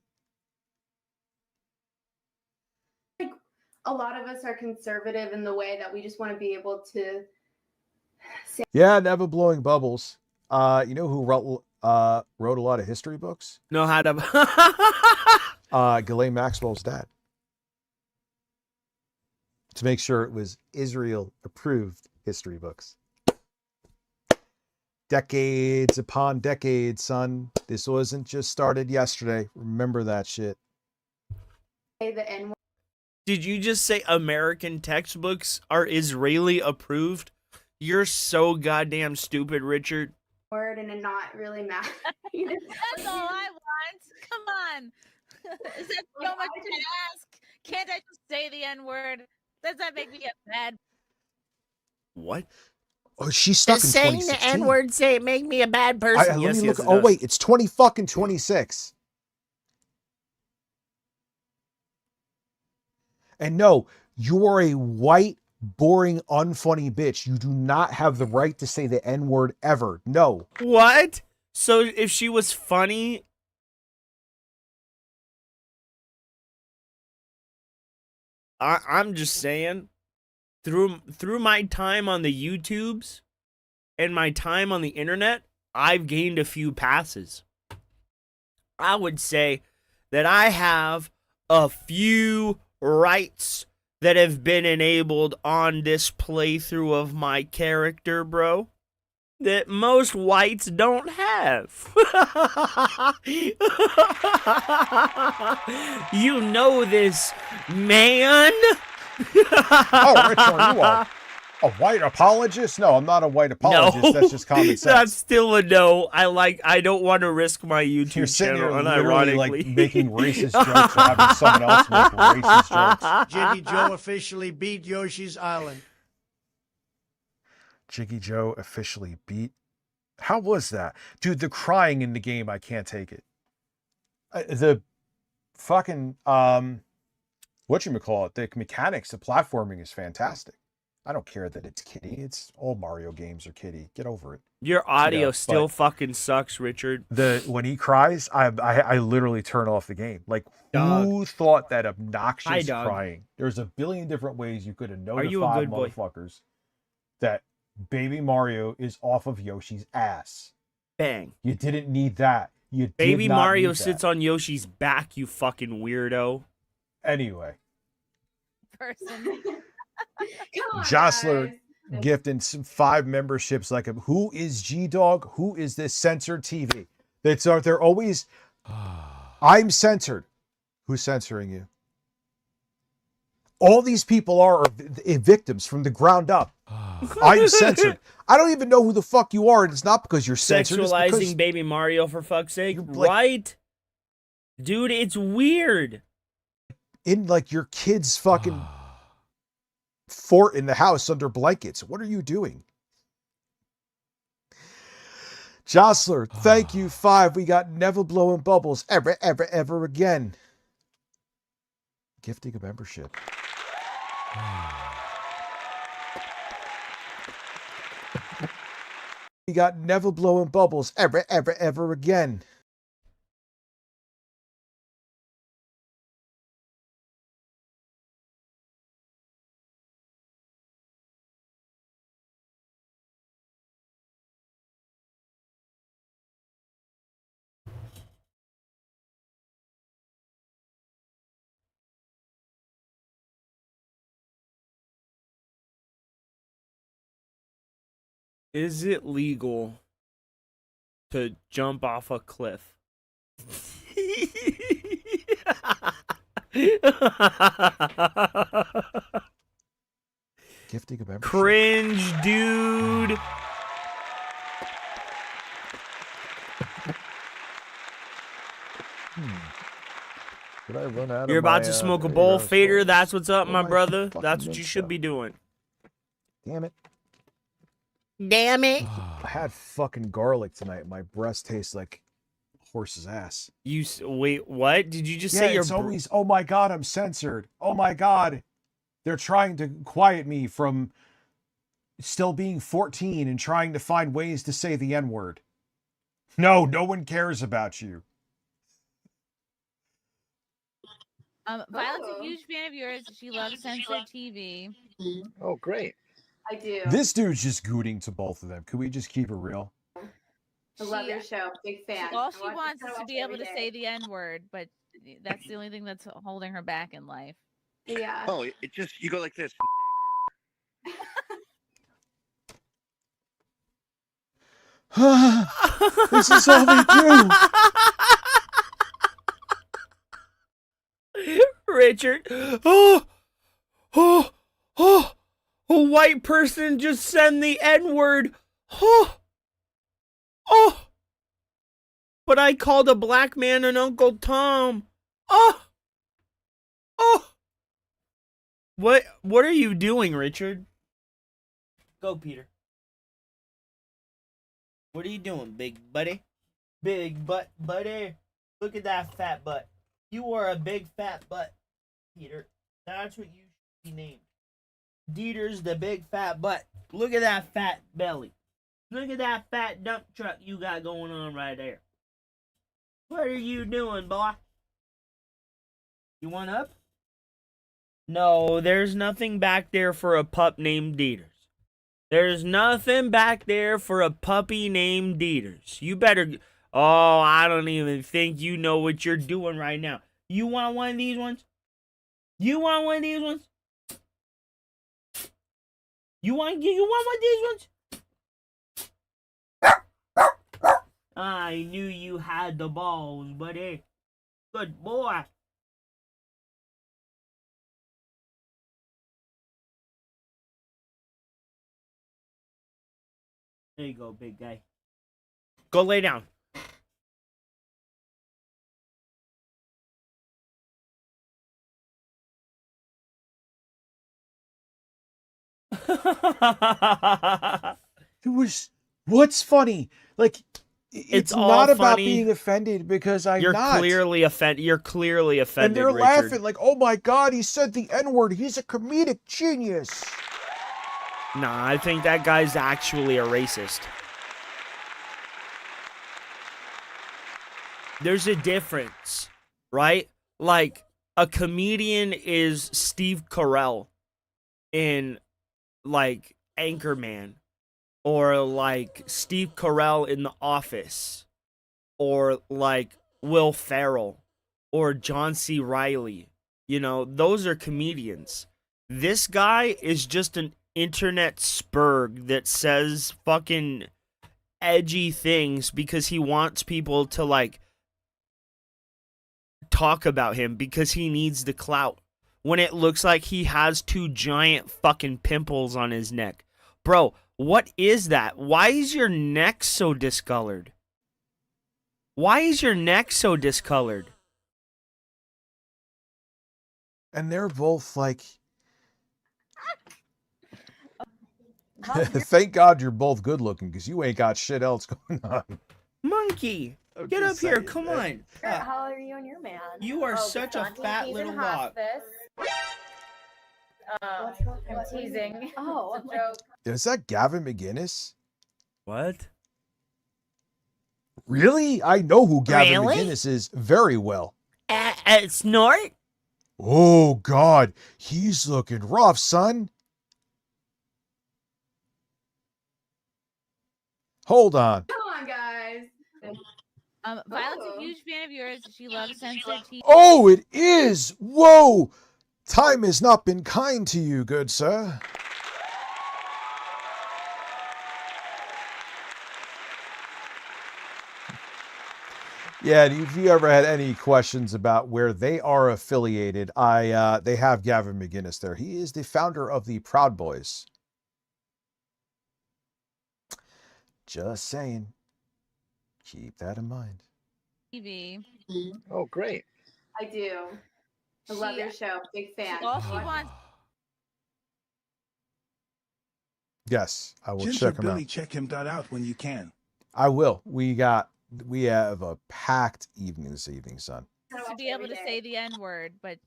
a lot of us are conservative in the way that we just want to be able to say. Yeah, never blowing bubbles. You know who wrote a lot of history books? Know how to Ghislaine Maxwell's dad. To make sure it was Israel approved history books. Decades upon decades, son. This wasn't just started yesterday. Remember that shit. The N-word. Did you just say American textbooks are Israeli approved? You're so goddamn stupid, Richard. And it not really matter. That's all I want. Come on. Is that so much to ask? Can't I just say the N-word? Does that make me a bad? What? Oh, she's stuck Does in saying 2016. the N-word say make me a bad person? Let me look. Oh, wait. It's 26. And no, you are a white, boring, unfunny bitch. You do not have the right to say the N-word ever. No. What? So if she was funny... I'm just saying, through my time on the YouTubes and my time on the internet, I've gained a few passes. I would say that I have a few rights that have been enabled on this playthrough of my character, bro, that most whites don't have. You know this, man. Oh, Richard, you are a white apologist? No, I'm not a white apologist. No, that's just common sense. That's still a no. I don't want to risk my YouTube You're sitting channel, here literally unironically. like making racist jokes or having someone else make racist jokes. Jiggy Joe officially beat Yoshi's Island. Jiggy Joe officially beat. How was that? Dude, the crying in the game, I can't take it. The fucking, whatchamacallit, the mechanics, the platforming is fantastic. I don't care that it's kiddie. It's all Mario games are kiddie. Get over it. Your audio still fucking sucks, Richard. When he cries, I literally turn off the game. Like, who thought that obnoxious crying? There's a billion different ways you could have notified motherfuckers that Baby Mario is off of Yoshi's ass. Bang. You didn't need that. You did Baby not Mario need sits that. on Yoshi's back, you fucking weirdo. Anyway. Person. Jostler gifting some 5 memberships like him. Who is G-Dog? Who is this censored TV? They're always, I'm censored. Who's censoring you? All these people are victims from the ground up. I'm censored. I don't even know who the fuck you are, and it's not because you're censored. It's Sexualizing because Baby Mario, for fuck's sake. Right? Dude, it's weird. In like your kid's fucking fort in the house under blankets. What are you doing? Jostler, thank you. 5. We got never blowing bubbles ever again. Gifting a membership. We got never blowing bubbles ever again. Is it legal to jump off a cliff? Gifting a membership. Cringe, dude. Did I run out You're of about my, to smoke a there you bowl, go, Fader. so- That's what's up, Oh, my brother. fucking That's what you mint should stuff. be doing. Damn it. Damn it. I had fucking garlic tonight. My breath tastes like horse's ass. Wait, what? Did you just Yeah, say your it's always, oh my god, I'm censored. Oh my god. They're trying to quiet me from still being 14 and trying to find ways to say the N-word. No, no one cares about you. Violet's a huge fan of yours. She loves censored TV. Oh, great. I do. This dude's just gooting to both of them. Could we just keep it real? I love your show. Big fan. All I she watch wants your is show to be able every to day. say the N word, but that's the only thing that's holding her back in life. Yeah. Oh, it just, you go like this. This is all they do. Richard. Oh, a white person just said the N-word. Oh, but I called a black man an Uncle Tom. Oh. What are you doing, Richard? Go, Peter. What are you doing, big buddy? Big butt buddy. Look at that fat butt. You are a big fat butt, Peter. That's what you should be named. Dieter's the big fat butt. Look at that fat belly. Look at that fat dump truck you got going on right there. What are you doing, boy? You want up? No, there's nothing back there for a pup named Dieters. There's nothing back there for a puppy named Dieters. You better... Oh, I don't even think you know what you're doing right now. You want one of these ones? You want one of these ones? You want one of these ones? I knew you had the balls, buddy. Good boy. There you go, big guy. Go lay down. It was, what's funny? Like, it's all not about funny. being offended because I'm not. You're clearly offended, And they're Richard. laughing like, oh my god, he said the N-word. He's a comedic genius. Nah, I think that guy's actually a racist. There's a difference, right? Like, a comedian is Steve Carell in, like, Anchorman. Or, like, Steve Carell in The Office. Or, like, Will Ferrell. Or John C. Reilly. You know, those are comedians. This guy is just an internet spurg that says fucking edgy things because he wants people to, like, talk about him because he needs the clout. When it looks like he has 2 giant fucking pimples on his neck. Bro, what is that? Why is your neck so discolored? Why is your neck so discolored? And they're both like, thank God you're both good looking because you ain't got shit else going on. Monkey, get up here, come on. How are you and your man? You are such a fat little log. I'm teasing. Oh, it's a joke. Is that Gavin McGinnis? What? Really? I know who Gavin Really? McGinnis is very well. Snort? Oh, God. He's looking rough, son. Hold on. Come on, guys. Violet's a huge fan of yours. She loves censored TV. Oh, it is. Whoa. Time has not been kind to you, good sir. Yeah, and if you ever had any questions about where they are affiliated, they have Gavin McGinnis there. He is the founder of the Proud Boys. Just saying. Keep that in mind. TV. Oh, great. I do. I love your show. Big fan. All she wants. Yes, I will Ginger check him Billy, out. check him out when you can. I will. We have a packed evening this evening, son. To be able to say the N word, but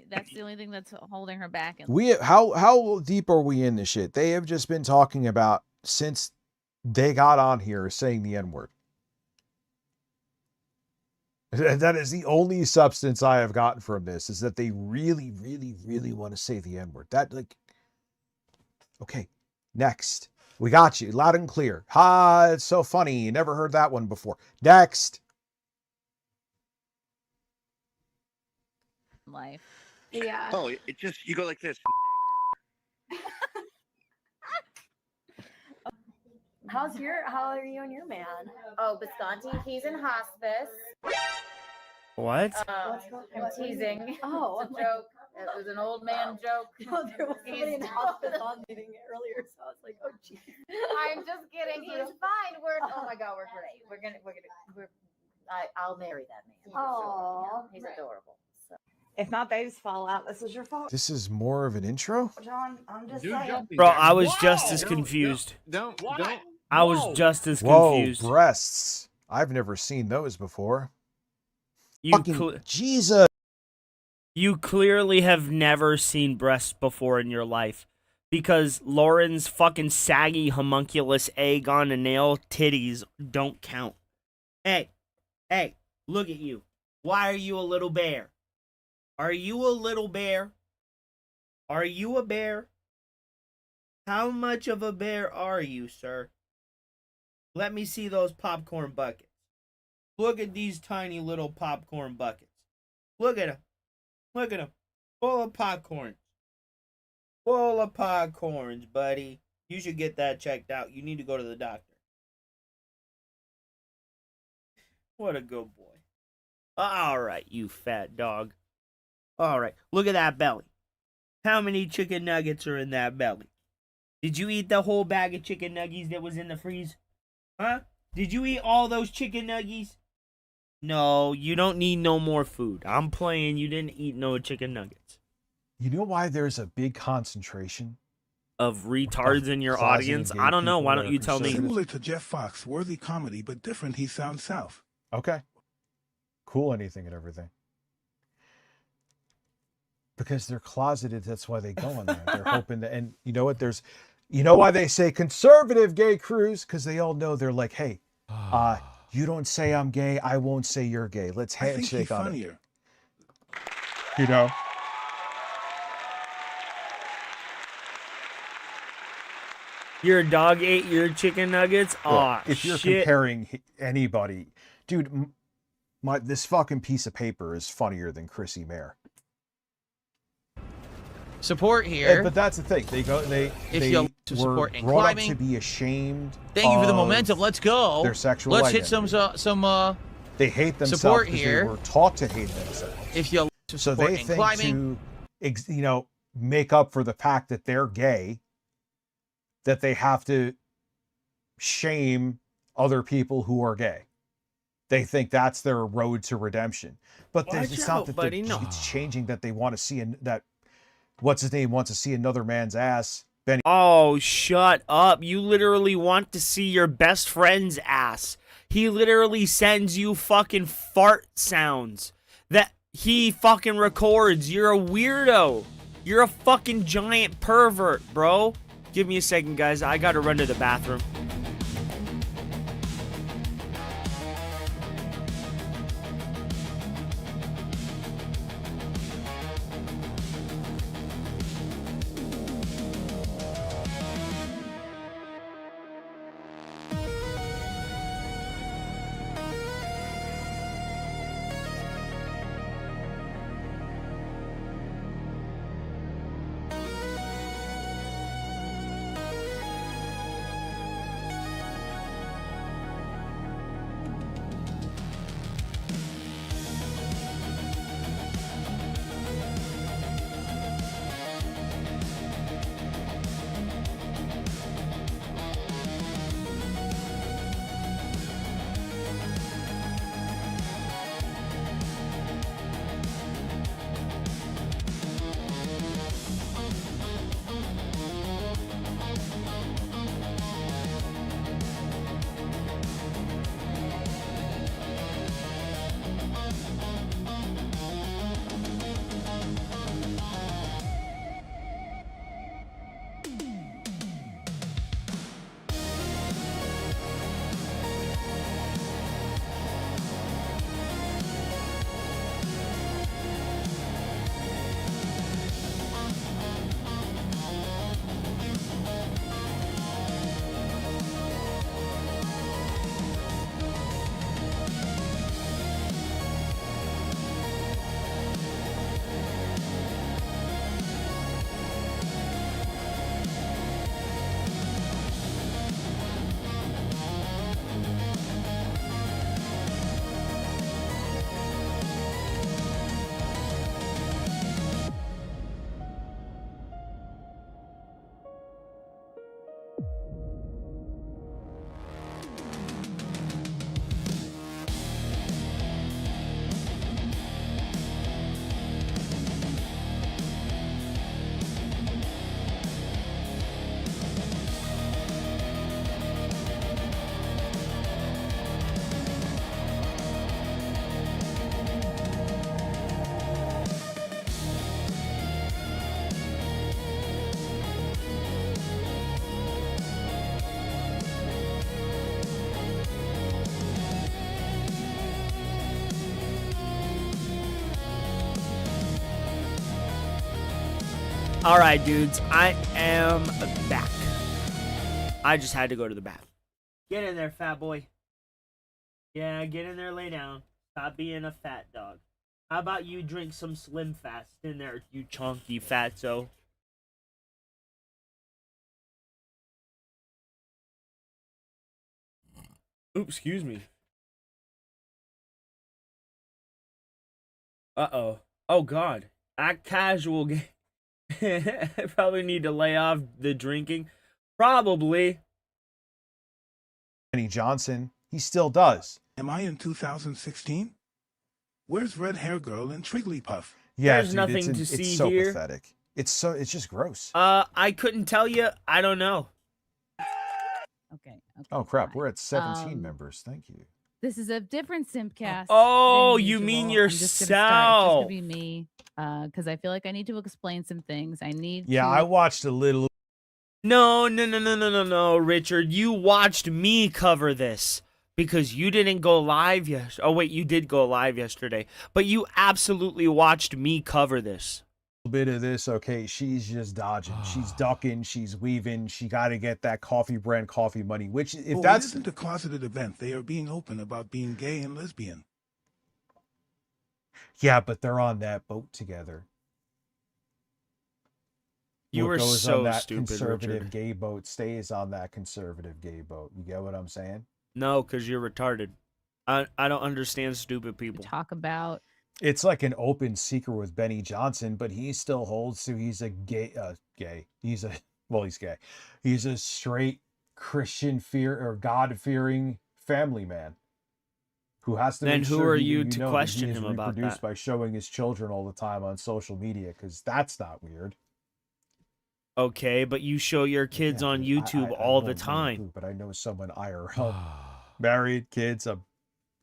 that's the only thing that's holding her back. How deep are we in this shit? They have just been talking about since they got on here saying the N-word. That is the only substance I have gotten from this, is that they really, really, really want to say the N-word. Okay, next. We got you, loud and clear. Ha, it's so funny. You never heard that one before. Next. Life. Yeah. Oh, it just, you go like this. How are you and your man? Oh, Bisconti, he's in hospice. What? I'm teasing. Oh, it's a joke. It was an old man joke. No, there was somebody in hospice on meeting earlier, so I was like, oh, geez. I'm just kidding. He's fine. Oh my God, we're great. I'll marry that man. Oh, he's adorable. So. If my babies fall out, this is your fault. This is more of an intro? John, I'm just saying. Bro, I was just as confused. Don't. I was just as Whoa, confused. breasts. I've never seen those before. You Jesus. You clearly have never seen breasts before in your life, because Lauren's fucking saggy homunculus egg on a nail titties don't count. Hey, look at you. Why are you a little bear? Are you a little bear? Are you a bear? How much of a bear are you, sir? Let me see those popcorn buckets. Look at these tiny little popcorn buckets. Look at them. Look at them. Full of popcorn. Full of popcorns, buddy. You should get that checked out. You need to go to the doctor. What a good boy. All right, you fat dog. All right, look at that belly. How many chicken nuggets are in that belly? Did you eat the whole bag of chicken nuggies that was in the freeze? Huh? Did you eat all those chicken nuggies? No, you don't need no more food. I'm playing. You didn't eat no chicken nuggets. You know why there's a big concentration of retards in your audience? I don't know. Why don't you tell me? Similar to Jeff Fox, worthy comedy, but different. He sounds south. Okay. Cool, anything and everything. Because they're closeted, that's why they go on there. They're hoping to, and you know what? You know why they say conservative gay crews? Because they all know they're like, hey, you don't say I'm gay, I won't say you're gay. Let's handshake on funnier. It. You know? Your dog ate your chicken nuggets? Well, if you're shit. comparing anybody, dude, this fucking piece of paper is funnier than Chrissy Mayer. Support here. Yeah, but that's the thing. They you were support in brought climbing. up to be ashamed. Thank you for the of momentum. Let's go. Their sexual Let's identity. hit some They hate themselves support because here. they were taught to hate themselves. If you to So support they in think climbing. to, make up for the fact that they're gay, that they have to shame other people who are gay. They think that's their road to redemption. But it's not that it's changing, that they want to see that what's his name wants to see another man's ass. Benny. Oh, shut up. You literally want to see your best friend's ass. He literally sends you fucking fart sounds that he fucking records. You're a weirdo. You're a fucking giant pervert, bro. Give me a second, guys. I gotta run to the bathroom. All right, dudes, I am back. I just had to go to the bathroom. Get in there, fat boy. Yeah, get in there, lay down. Stop being a fat dog. How about you drink some Slim Fast in there, you chunky fatso? Oops, excuse me. Uh-oh. Oh, God. Act casual. I probably need to lay off the drinking. Probably. Benny Johnson, he still does. Am I in 2016? Where's Red Hair Girl and Trigglypuff? Yeah, There's dude, nothing to see it's so here. pathetic. It's just gross. I couldn't tell you. I don't know. Okay. Oh crap, we're at 17 Um, members. Thank you. This is a different Simpcast. Oh, than you mean usual. I'm just gonna start. It's just yourself. gonna be me, because I feel like I need to explain some things. I need. Yeah, to... I watched a little. No, Richard. You watched me cover this because you didn't go live Oh, wait, you did go live yesterday. But you absolutely watched me cover this. Bit of this. Okay, she's just dodging. She's ducking. She's weaving. She got to get that coffee brand coffee money. Which, if that's it isn't a closeted event, they are being open about being gay and lesbian. yeah, but they're on that boat together. You What were goes so on that stupid, conservative Richard. gay boat stays on that conservative gay boat. You get what I'm saying? No, because you're retarded. I don't understand stupid people. Talk about. It's like an open secret with Benny Johnson, but he still holds to he's a gay. He's gay. He's a straight Christian God-fearing family man who has to. Then make who sure are he- you to know that question he is him about reproduced that? by showing his children all the time on social media, because that's not weird. Okay, but you show your kids on YouTube all the don't know time. who, but I know someone IRL, married, kids.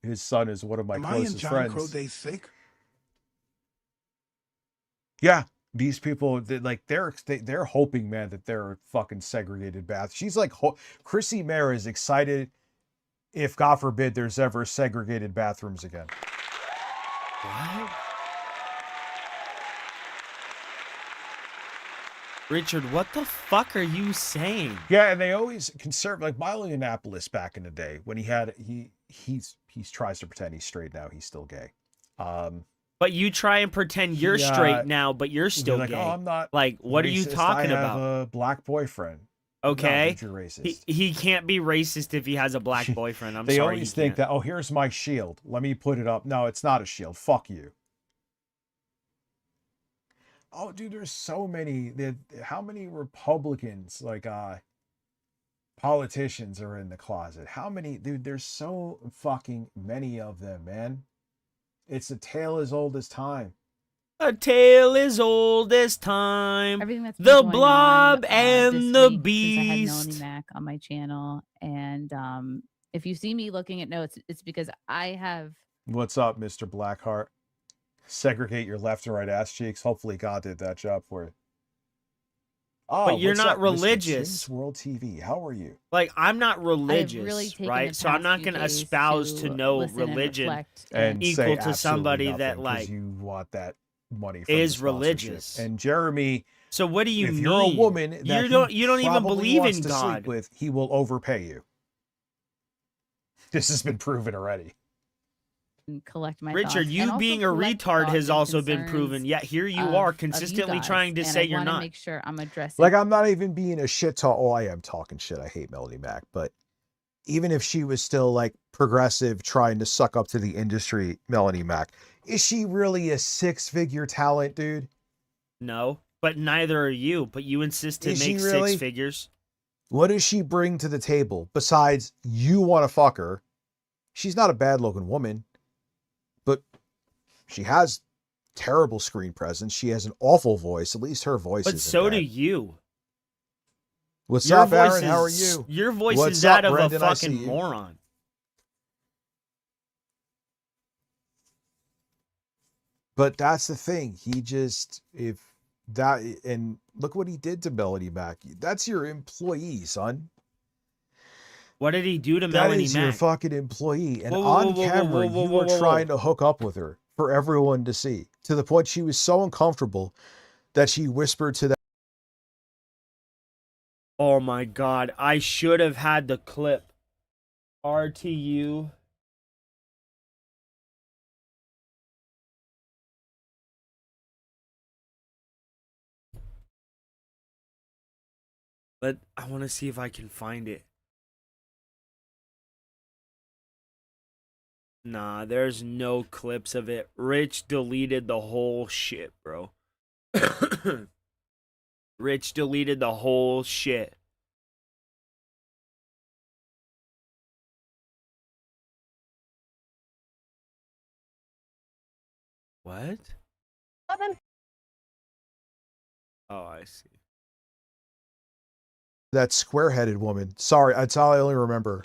His son is one of my Am I in closest John friends. Crowday's sick? Yeah, these people, they're hoping, man, that they're fucking segregated baths. She's like, Chrissy Mayer is excited if, God forbid, there's ever segregated bathrooms again. What? Richard, what the fuck are you saying? Yeah, and they always conserve, like Milo Yiannopoulos back in the day when he tries to pretend he's straight now. He's still gay. But you try and pretend you're straight now, but you're still like, gay. oh, I'm not. Like, what are you racist. talking I have about? a black boyfriend. Okay, No, dude, you're racist. he can't be racist if he has a black boyfriend. I'm They sorry. always he think can't. that, oh, here's my shield. Let me put it up. No, it's not a shield. Fuck you. Oh, dude, there's so many. How many Republicans, like politicians, are in the closet? How many, dude? There's so fucking many of them, man. It's a tale as old as time. A tale as old as time. Everything that's been the going blob on, and this the week, beast. Since I had Melanie Mac on my channel, and if you see me looking at notes, it's because I have. What's up, Mr. Blackheart? Segregate your left and right ass cheeks. Hopefully God did that job for you. Oh, But you're what's not up, Mr. religious. James World TV. How are you? Like, I'm not religious, really taken right? the So I'm past not few going to days espouse to to know listen and religion reflect And equal say to absolutely somebody nothing, that 'cause like you want that money from is the sponsorship. religious. And Jeremy, So what do you if mean? you're a woman that you he don't even probably believe wants in to God. sleep with, he will overpay you. This has been proven already. Collect my Richard, thoughts, you and also being a collect retard thoughts has and also been concerns proven. Yet here you of- are of you consistently guys, trying to and say I you're wanna not. Make sure I'm addressing. Like, I'm not even being a shit talk. Oh, I am talking shit. I hate Melanie Mac. But even if she was still like progressive, trying to suck up to the industry, Melanie Mac, is she really a 6-figure talent, dude? No, but neither are you. But you insist to Is she make really? 6 figures. What does she bring to the table besides you want to fuck her? She's not a bad looking woman, but she has terrible screen presence. She has an awful voice. At least her voice But isn't so bad. do you. What's Your up, voice Aaron? How are is- you? Your voice What's is that up, of Brendan? a I see fucking you. moron. But that's the thing. He just, if that, and look what he did to Melanie Mac. That's your employee, son. What did he do to That Melanie is your Mac? fucking employee. And Whoa, whoa, on whoa, whoa, camera, whoa, whoa, you whoa, were whoa, trying to hook up with her for everyone to see, to the point she was so uncomfortable that she whispered to that Oh my god, I should have had the clip. RTU. But I want to see if I can find it. Nah, there's no clips of it. Rich deleted the whole shit, bro. Rich deleted the whole shit. What? Oh, I see. That square-headed woman. Sorry, that's all I only remember.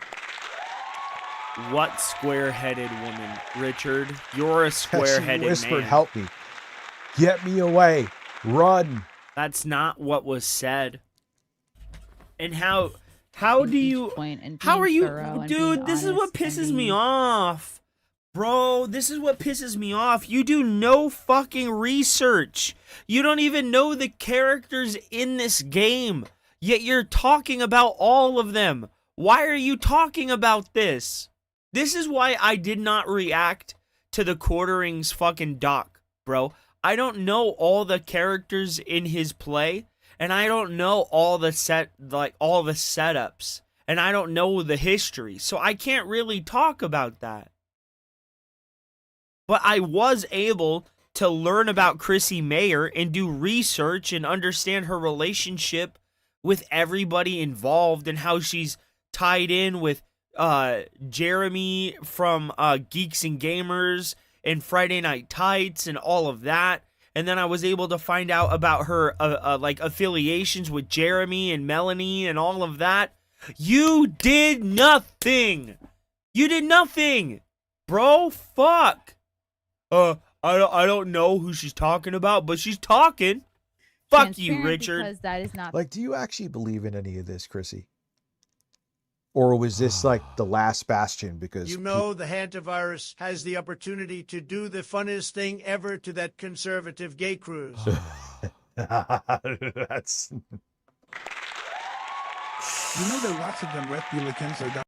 What square-headed woman, Richard? You're a She square-headed whispered, man. "Help me. Get me away. Run." That's not what was said. And how do you how are you, dude? This is what pisses me off, bro. This is what pisses me off. You do no fucking research. You don't even know the characters in this game, yet you're talking about all of them. Why are you talking about this? This is why I did not react to the Quartering's fucking doc, bro. I don't know all the characters in his play, and I don't know all the setups, and I don't know the history, so I can't really talk about that. But I was able to learn about Chrissy Mayer and do research and understand her relationship with everybody involved and how she's tied in with Jeremy from Geeks and Gamers and Friday Night Tights and all of that. And then I was able to find out about her like affiliations with Jeremy and Melanie and all of that. You did nothing. You did nothing, bro. Fuck. I don't know who she's talking about, but she's talking. Fuck you, Richard. Because that is not Like, do you actually believe in any of this, Chrissy? Or was this like the last bastion? Because You know the hantavirus has the opportunity to do the funnest thing ever to that conservative gay cruise. that's You know that lots of them replicants are down.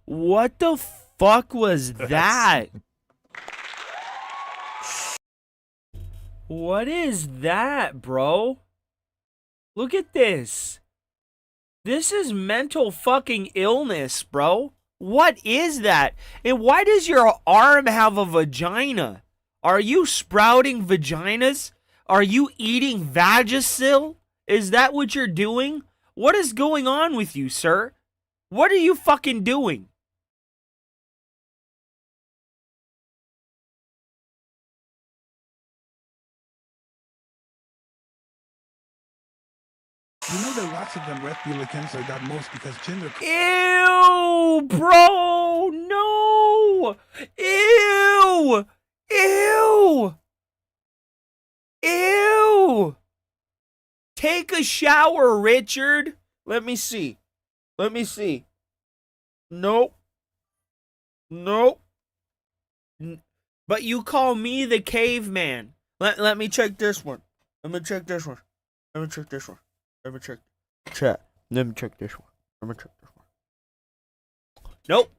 What the fuck was that? What is that, bro? Look at this. This is mental fucking illness, bro. What is that? And why does your arm have a vagina? Are you sprouting vaginas? Are you eating Vagisil? Is that what you're doing? What is going on with you, sir? What are you fucking doing? You know that lots of them replicants are got most because gender. Ew, bro, no. Ew. Ew. Ew. Take a shower, Richard. Let me see. Let me see. Nope. Nope. But you call me the caveman. Let me check this one. Let me check this one. Let me check this one. Let me check. Chat. Let me check this one. Let me check this one. Nope.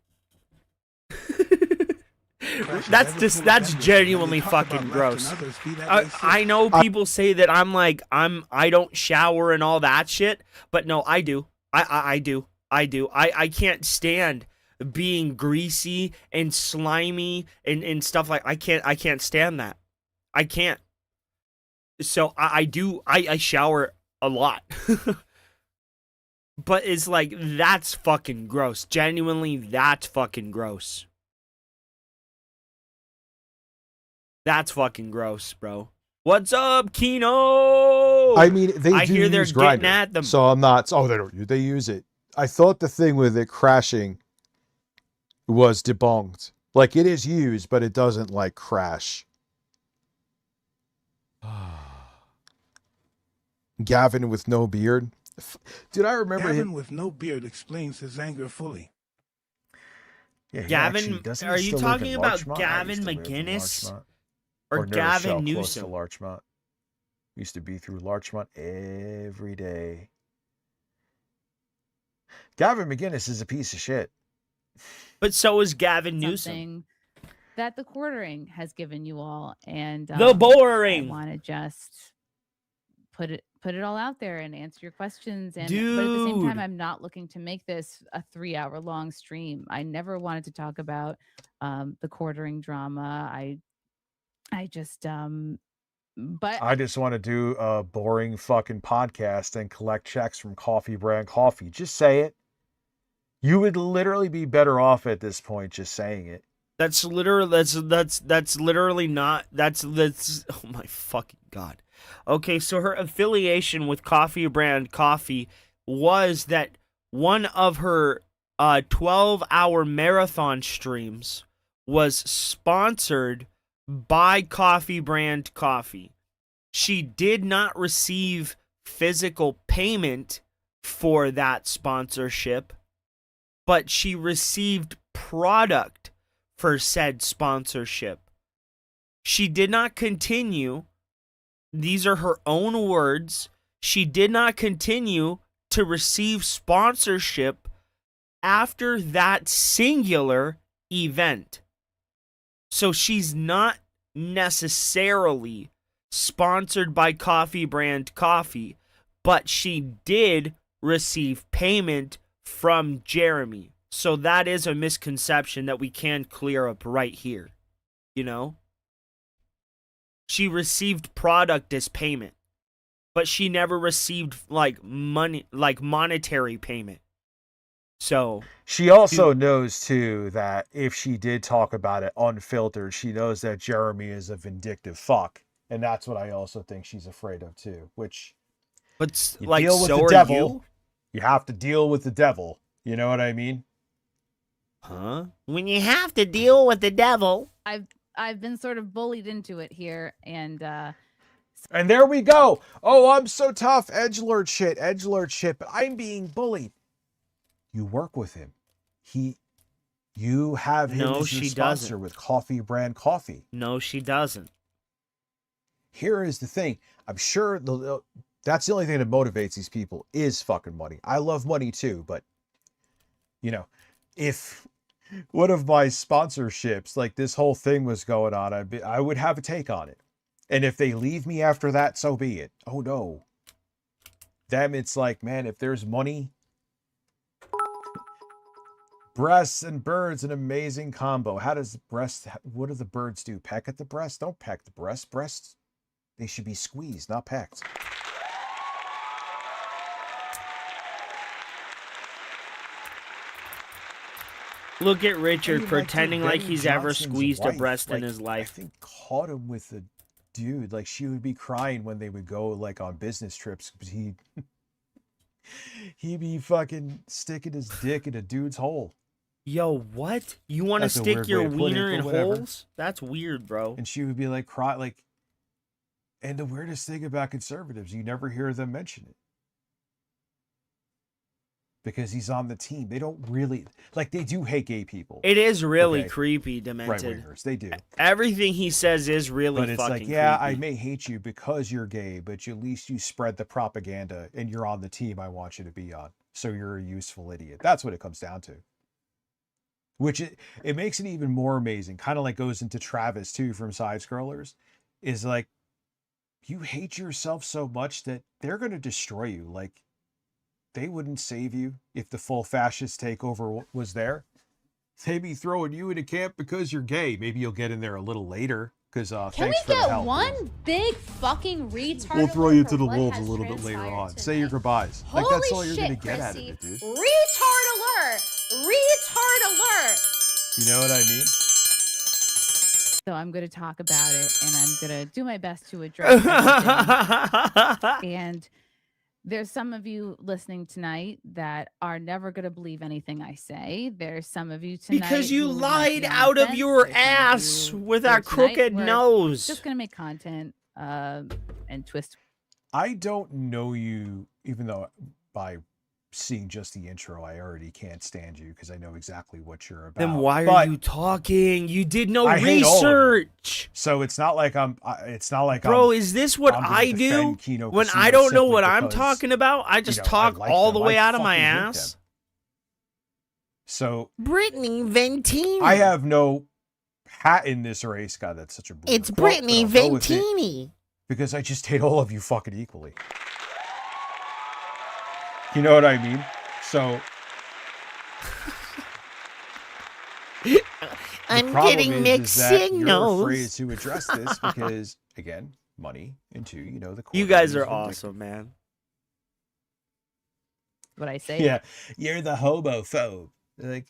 That's genuinely fucking gross. I know people say that I don't shower and all that shit, but no, I do. I do. I can't stand being greasy and slimy and stuff like I can't stand that. I can't. So I shower a lot. But it's like, that's fucking gross. Genuinely, that's fucking gross. That's fucking gross, bro. What's up, Kino? I mean, I hear they're getting at them. So I'm not. Oh, they don't. They use it. I thought the thing with it crashing was debunked. Like, it is used, but it doesn't like crash. Gavin with no beard. Dude, I remember Gavin him with no beard explains his anger fully. Yeah, he Gavin, actually- doesn't he are you still live talking in about Larchmont? I Gavin used to live in McGinnis Larchmont. or Near Rochelle, Gavin close to Newsom? Larchmont. Used to be through Larchmont every day. Gavin McGinnis is a piece of shit. But so is Gavin Newsom. Something that the quartering has given you all, and The boring. I want to just put it all out there and answer your questions. And Dude. But at the same time, I'm not looking to make this a 3-hour long stream. I never wanted to talk about the quartering drama. I just but I just want to do a boring fucking podcast and collect checks from Coffee Brand Coffee. Just say it. You would literally be better off at this point just saying it. That's literally not that's oh my fucking god. Okay, so her affiliation with Coffee Brand Coffee was that one of her 12-hour marathon streams was sponsored by Coffee Brand Coffee. She did not receive physical payment for that sponsorship, but she received product for said sponsorship. She did not continue, these are her own words, she did not continue to receive sponsorship after that singular event. So she's not necessarily sponsored by Coffee Brand Coffee, but she did receive payment from Jeremy. So that is a misconception that we can clear up right here. You know? She received product as payment, but she never received like money, like monetary payment. So she also knows too that if she did talk about it unfiltered, she knows that Jeremy is a vindictive fuck, and that's what I also think she's afraid of too. Which, but you like, deal with so the are devil, you? You have to deal with the devil. You know what I mean? Huh? When you have to deal with the devil. I've been sort of bullied into it here, and there we go. Oh, I'm so tough. Edgelord shit, but I'm being bullied. You work with him. You have him as your sponsor with Coffee Brand Coffee. No, she doesn't. Here is the thing. I'm sure that's the only thing that motivates these people is fucking money. I love money too, but you know, if one of my sponsorships, like this whole thing was going on, I would have a take on it. And if they leave me after that, so be it. Oh no. Them, it's like, man, if there's money. Breasts and birds, an amazing combo. How does what do the birds do? Peck at the breast? Don't peck the breast. Breasts, they should be squeezed, not pecked. Look at Richard pretending like he's ever squeezed a breast in his life. I think caught him with a dude. Like she would be crying when they would go like on business trips because he'd be fucking sticking his dick in a dude's hole. Yo, what? You want to stick your wiener in holes? That's weird, bro. And she would be like, cry, like. And the weirdest thing about conservatives, you never hear them mention it. Because he's on the team. They don't really, like, they do hate gay people. It is really creepy, demented. Right-wingers, they do. Everything he says is really but it's fucking like, yeah, creepy. I may hate you because you're gay, but at least you spread the propaganda and you're on the team I want you to be on. So you're a useful idiot. That's what it comes down to. Which it makes it even more amazing. Kind of like goes into Travis too from Side Scrollers. Is like, you hate yourself so much that they're going to destroy you. Like, they wouldn't save you if the full fascist takeover was there. They'd be throwing you into camp because you're gay. Maybe you'll get in there a little later. Because thanks for the help. Can we get one big fucking retard? We'll throw you to the wolves a little bit later on. Say your goodbyes. Like, that's all you're going to get out of it, dude. Retard alert! Retard alert! You know what I mean? So I'm going to talk about it, and I'm going to do my best to address everything. And there's some of you listening tonight that are never going to believe anything I say. There's some of you tonight because you who might lied be on out the of fence. your There's ass some of you with here that tonight crooked where nose. Just going to make content and twist. I don't know you, even though by seeing just the intro, I already can't stand you because I know exactly what you're about. Then why are But you talking? You did no I hate all of you. research. So it's not like I'm. Bro, is this what I'm gonna I do defend Kino when Casino I don't know simply what I'm because, talking about? I just I talk like all them. the way I out of my fucking hate ass. them. So Brittany Ventini. I have no hat in this race. God, that's such a brutal It's quote, Brittany but I'll go with it Ventini. because I just hate all of you fucking equally. You know what I mean? So I'm problem getting is mixed that You're signals. afraid to address this because, again, money, and two, the You quarter guys is are ridiculous. awesome, man. What I say? Yeah, you're the homophobe. Like,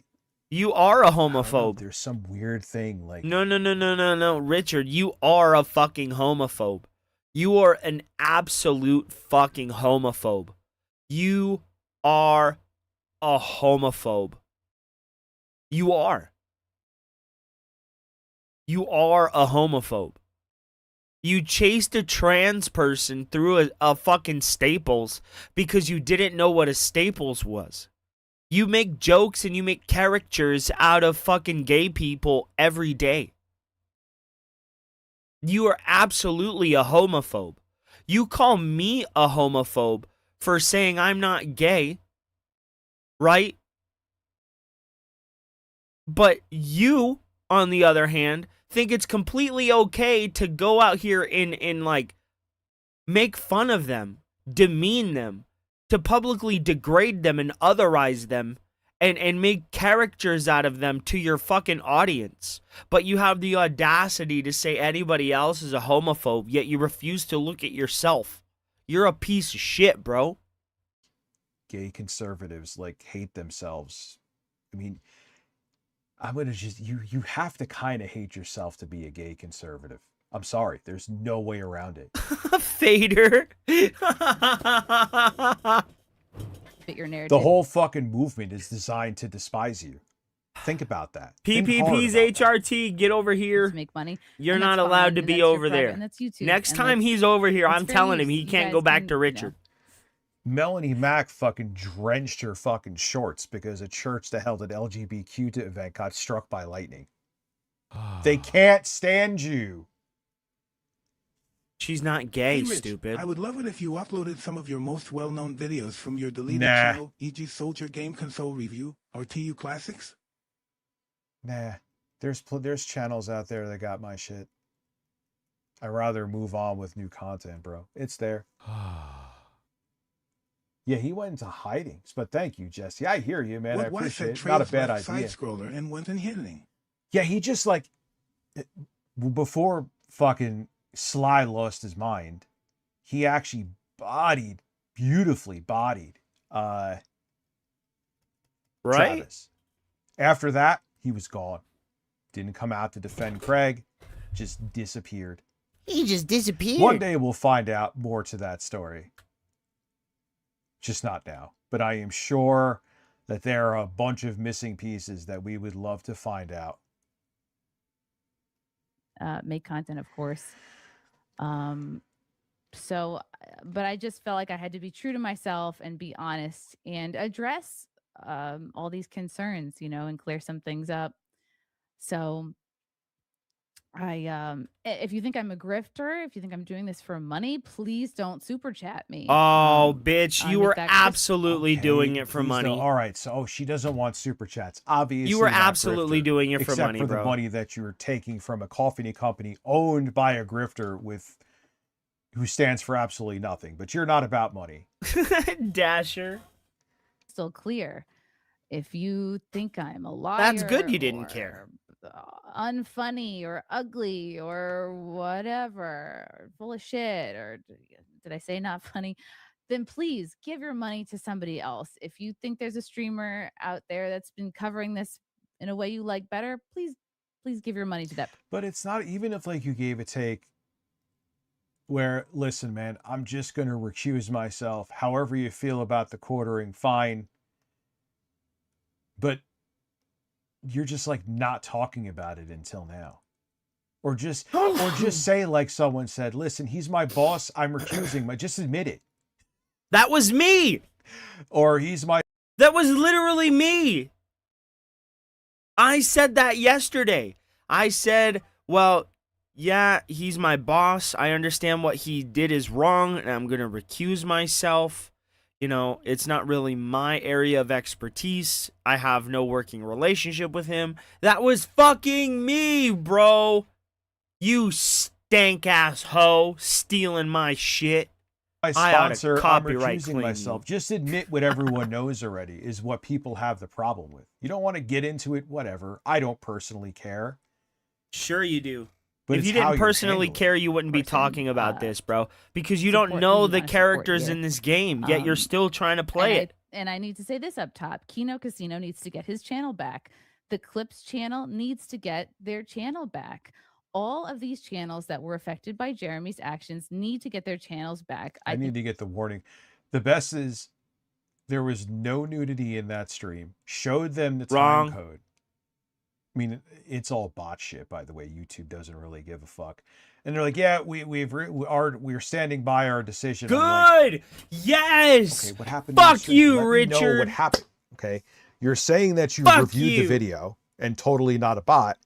You are a I don't know, homophobe. there's some weird thing like No, Richard, you are a fucking homophobe. You are an absolute fucking homophobe. You are a homophobe. You are. You are a homophobe. You chased a trans person through a fucking Staples because you didn't know what a Staples was. You make jokes and you make caricatures out of fucking gay people every day. You are absolutely a homophobe. You call me a homophobe for saying I'm not gay, right? But you, on the other hand, think it's completely okay to go out here and like make fun of them, demean them, to publicly degrade them and otherize them and make characters out of them to your fucking audience. But you have the audacity to say anybody else is a homophobe, yet you refuse to look at yourself. You're a piece of shit, bro. gay conservatives like hate themselves. I mean, I'm gonna just you have to kind of hate yourself to be a gay conservative. I'm sorry, there's no way around it. Fader. Fit your narrative. The whole fucking movement is designed to despise you. Think about that. Think hard PPP's about that. HRT, get over here. To make money. You're And not that's allowed fine, to and be that's your over private, there. and that's YouTube. Next And time let's- he's over here, it's I'm fair telling use. him he You can't guys go back can, to Richard. Melanie Mack fucking drenched her fucking shorts because a church that held an LGBTQ event got struck by lightning. They can't stand you. She's not gay, Hey, Rich, stupid. I would love it if you uploaded some of your most well-known videos from your deleted Nah. channel, e.g. Soldier Game Console Review or TU Classics. Nah, there's channels out there that got my shit. I'd rather move on with new content, bro. It's there. Yeah, he went into hiding. But thank you, Jesse. I hear you, man. I What was appreciate that it. Not a Trails bad left idea. side-scroller and went in hidden? Yeah, he just like before fucking Sly lost his mind, he actually beautifully bodied Right? Travis. After that, he was gone. Didn't come out to defend Craig, just disappeared. He just disappeared. One day we'll find out more to that story. Just not now. But I am sure that there are a bunch of missing pieces that we would love to find out. Make content, of course. So, but I just felt like I had to be true to myself and be honest and address all these concerns, and clear some things up. So if you think I'm a grifter, if you think I'm doing this for money, please don't super chat me. Oh, bitch, you make were that crystal- absolutely doing it for Please money. don't. All right, so she doesn't want super chats. Obviously, You were not absolutely grifter, doing it for except money, for the bro. money that you're taking from a coffee company owned by a grifter who stands for absolutely nothing. But you're not about money. Dasher. Still clear. If you think I'm a liar, That's good you didn't care. unfunny or ugly or whatever, or full of shit, or did I say not funny? Then please give your money to somebody else. If you think there's a streamer out there that's been covering this in a way you like better, please give your money to that. But it's not even if like you gave a take where, listen, man, I'm just going to recuse myself. However you feel about the quartering, fine. But you're just like not talking about it until now. Or just say like someone said, listen, he's my boss. I'm recusing just admit it. That was me. Or he's my. That was literally me. I said that yesterday. I said, well, yeah, he's my boss. I understand what he did is wrong, and I'm going to recuse myself. You know, it's not really my area of expertise. I have no working relationship with him. That was fucking me, bro. You stank-ass hoe stealing my shit. My I oughta sponsor, I'm copyright recusing claim myself. you. Just admit what everyone knows already is what people have the problem with. You don't want to get into it, whatever. I don't personally care. Sure you do. But If it's you didn't how you personally handle it. care, you wouldn't be talking about this, bro. Because you don't support know who you the wanna support characters here. in this game, yet you're still trying to play it. And I need to say this up top. Kino Casino needs to get his channel back. The Clips channel needs to get their channel back. All of these channels that were affected by Jeremy's actions need to get their channels back. I need to get the warning. The best is there was no nudity in that stream. Showed them the Wrong. time code. I mean, it's all bot shit, by the way. YouTube doesn't really give a fuck. And they're like, yeah, we're standing by our decision. I'm like, Good. Yes. okay, what happened? in the Fuck stream? you, Let me know Richard. what happened? Okay, you're saying that you Fuck reviewed you. the video and totally not a bot.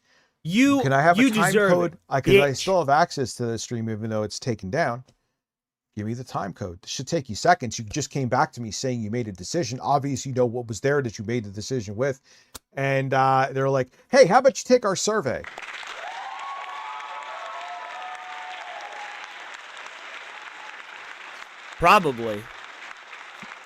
You Can I have you a time deserve code? it, I bitch. still have access to the stream even though it's taken down. Give me the time code. This should take you seconds. You just came back to me saying you made a decision. Obviously, you know what was there that you made the decision with. And they're like, hey, how about you take our survey? Probably.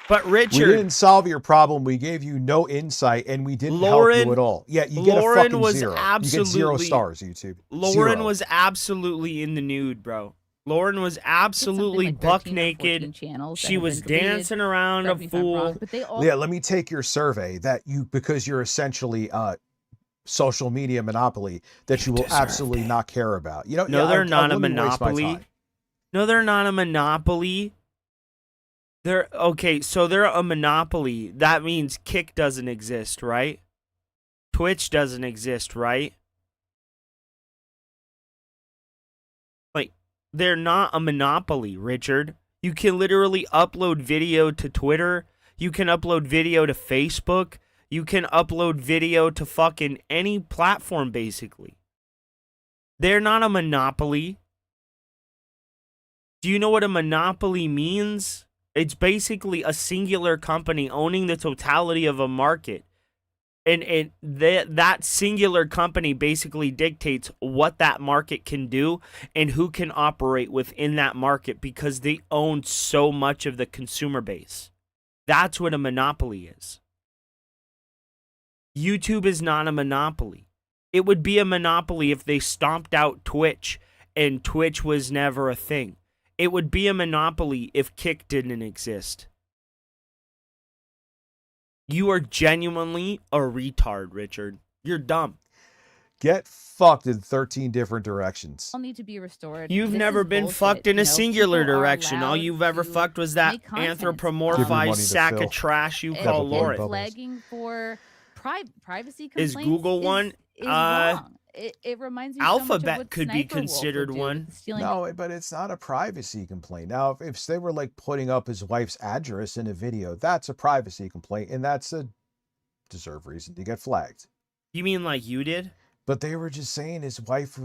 But We Richard, didn't solve your problem. We gave you no insight and we didn't help Lauren- you at all. Yeah, you get a Lauren fucking was zero. You get 0 absolutely- stars, YouTube. Lauren 0. was absolutely in the nude, bro. Lauren was absolutely like buck 13 or 14 naked. channels that She have was been deleted. dancing around a Correct me if I'm wrong, fool. but they all Yeah, let me take your survey that you, because you're essentially social media monopoly that you will absolutely not care about. You know, No, yeah, they're I not a wouldn't waste my monopoly. time. No, they're not a monopoly. They're okay, so they're a monopoly. That means Kick doesn't exist, right? Twitch doesn't exist, right? Like, they're not a monopoly, Richard. You can literally upload video to Twitter. You can upload video to Facebook. You can upload video to fucking any platform, basically. They're not a monopoly. Do you know what a monopoly means? It's basically a singular company owning the totality of a market. And that singular company basically dictates what that market can do and who can operate within that market because they own so much of the consumer base. That's what a monopoly is. YouTube is not a monopoly. It would be a monopoly if they stomped out Twitch and Twitch was never a thing. It would be a monopoly if Kick didn't exist. You are genuinely a retard, Richard. You're dumb. Get fucked in 13 different directions. all need to be restored. You've This never is been bullshit, fucked in you a know? singular People are direction. All allowed you've ever to fucked was that make content. Give your anthropomorphized money to sack Phil. of trash you And call Double blowing Lauren. bubbles. flagging for privacy Is complaints Google one? is wrong. It reminds me so much of Alphabet what could be Sniper Wolf would considered do one. with stealing No, but it's not a privacy complaint. Now, if they were like putting up his wife's address in a video, that's a privacy complaint, and that's a deserved reason to get flagged. You mean like you did? But they were just saying his wife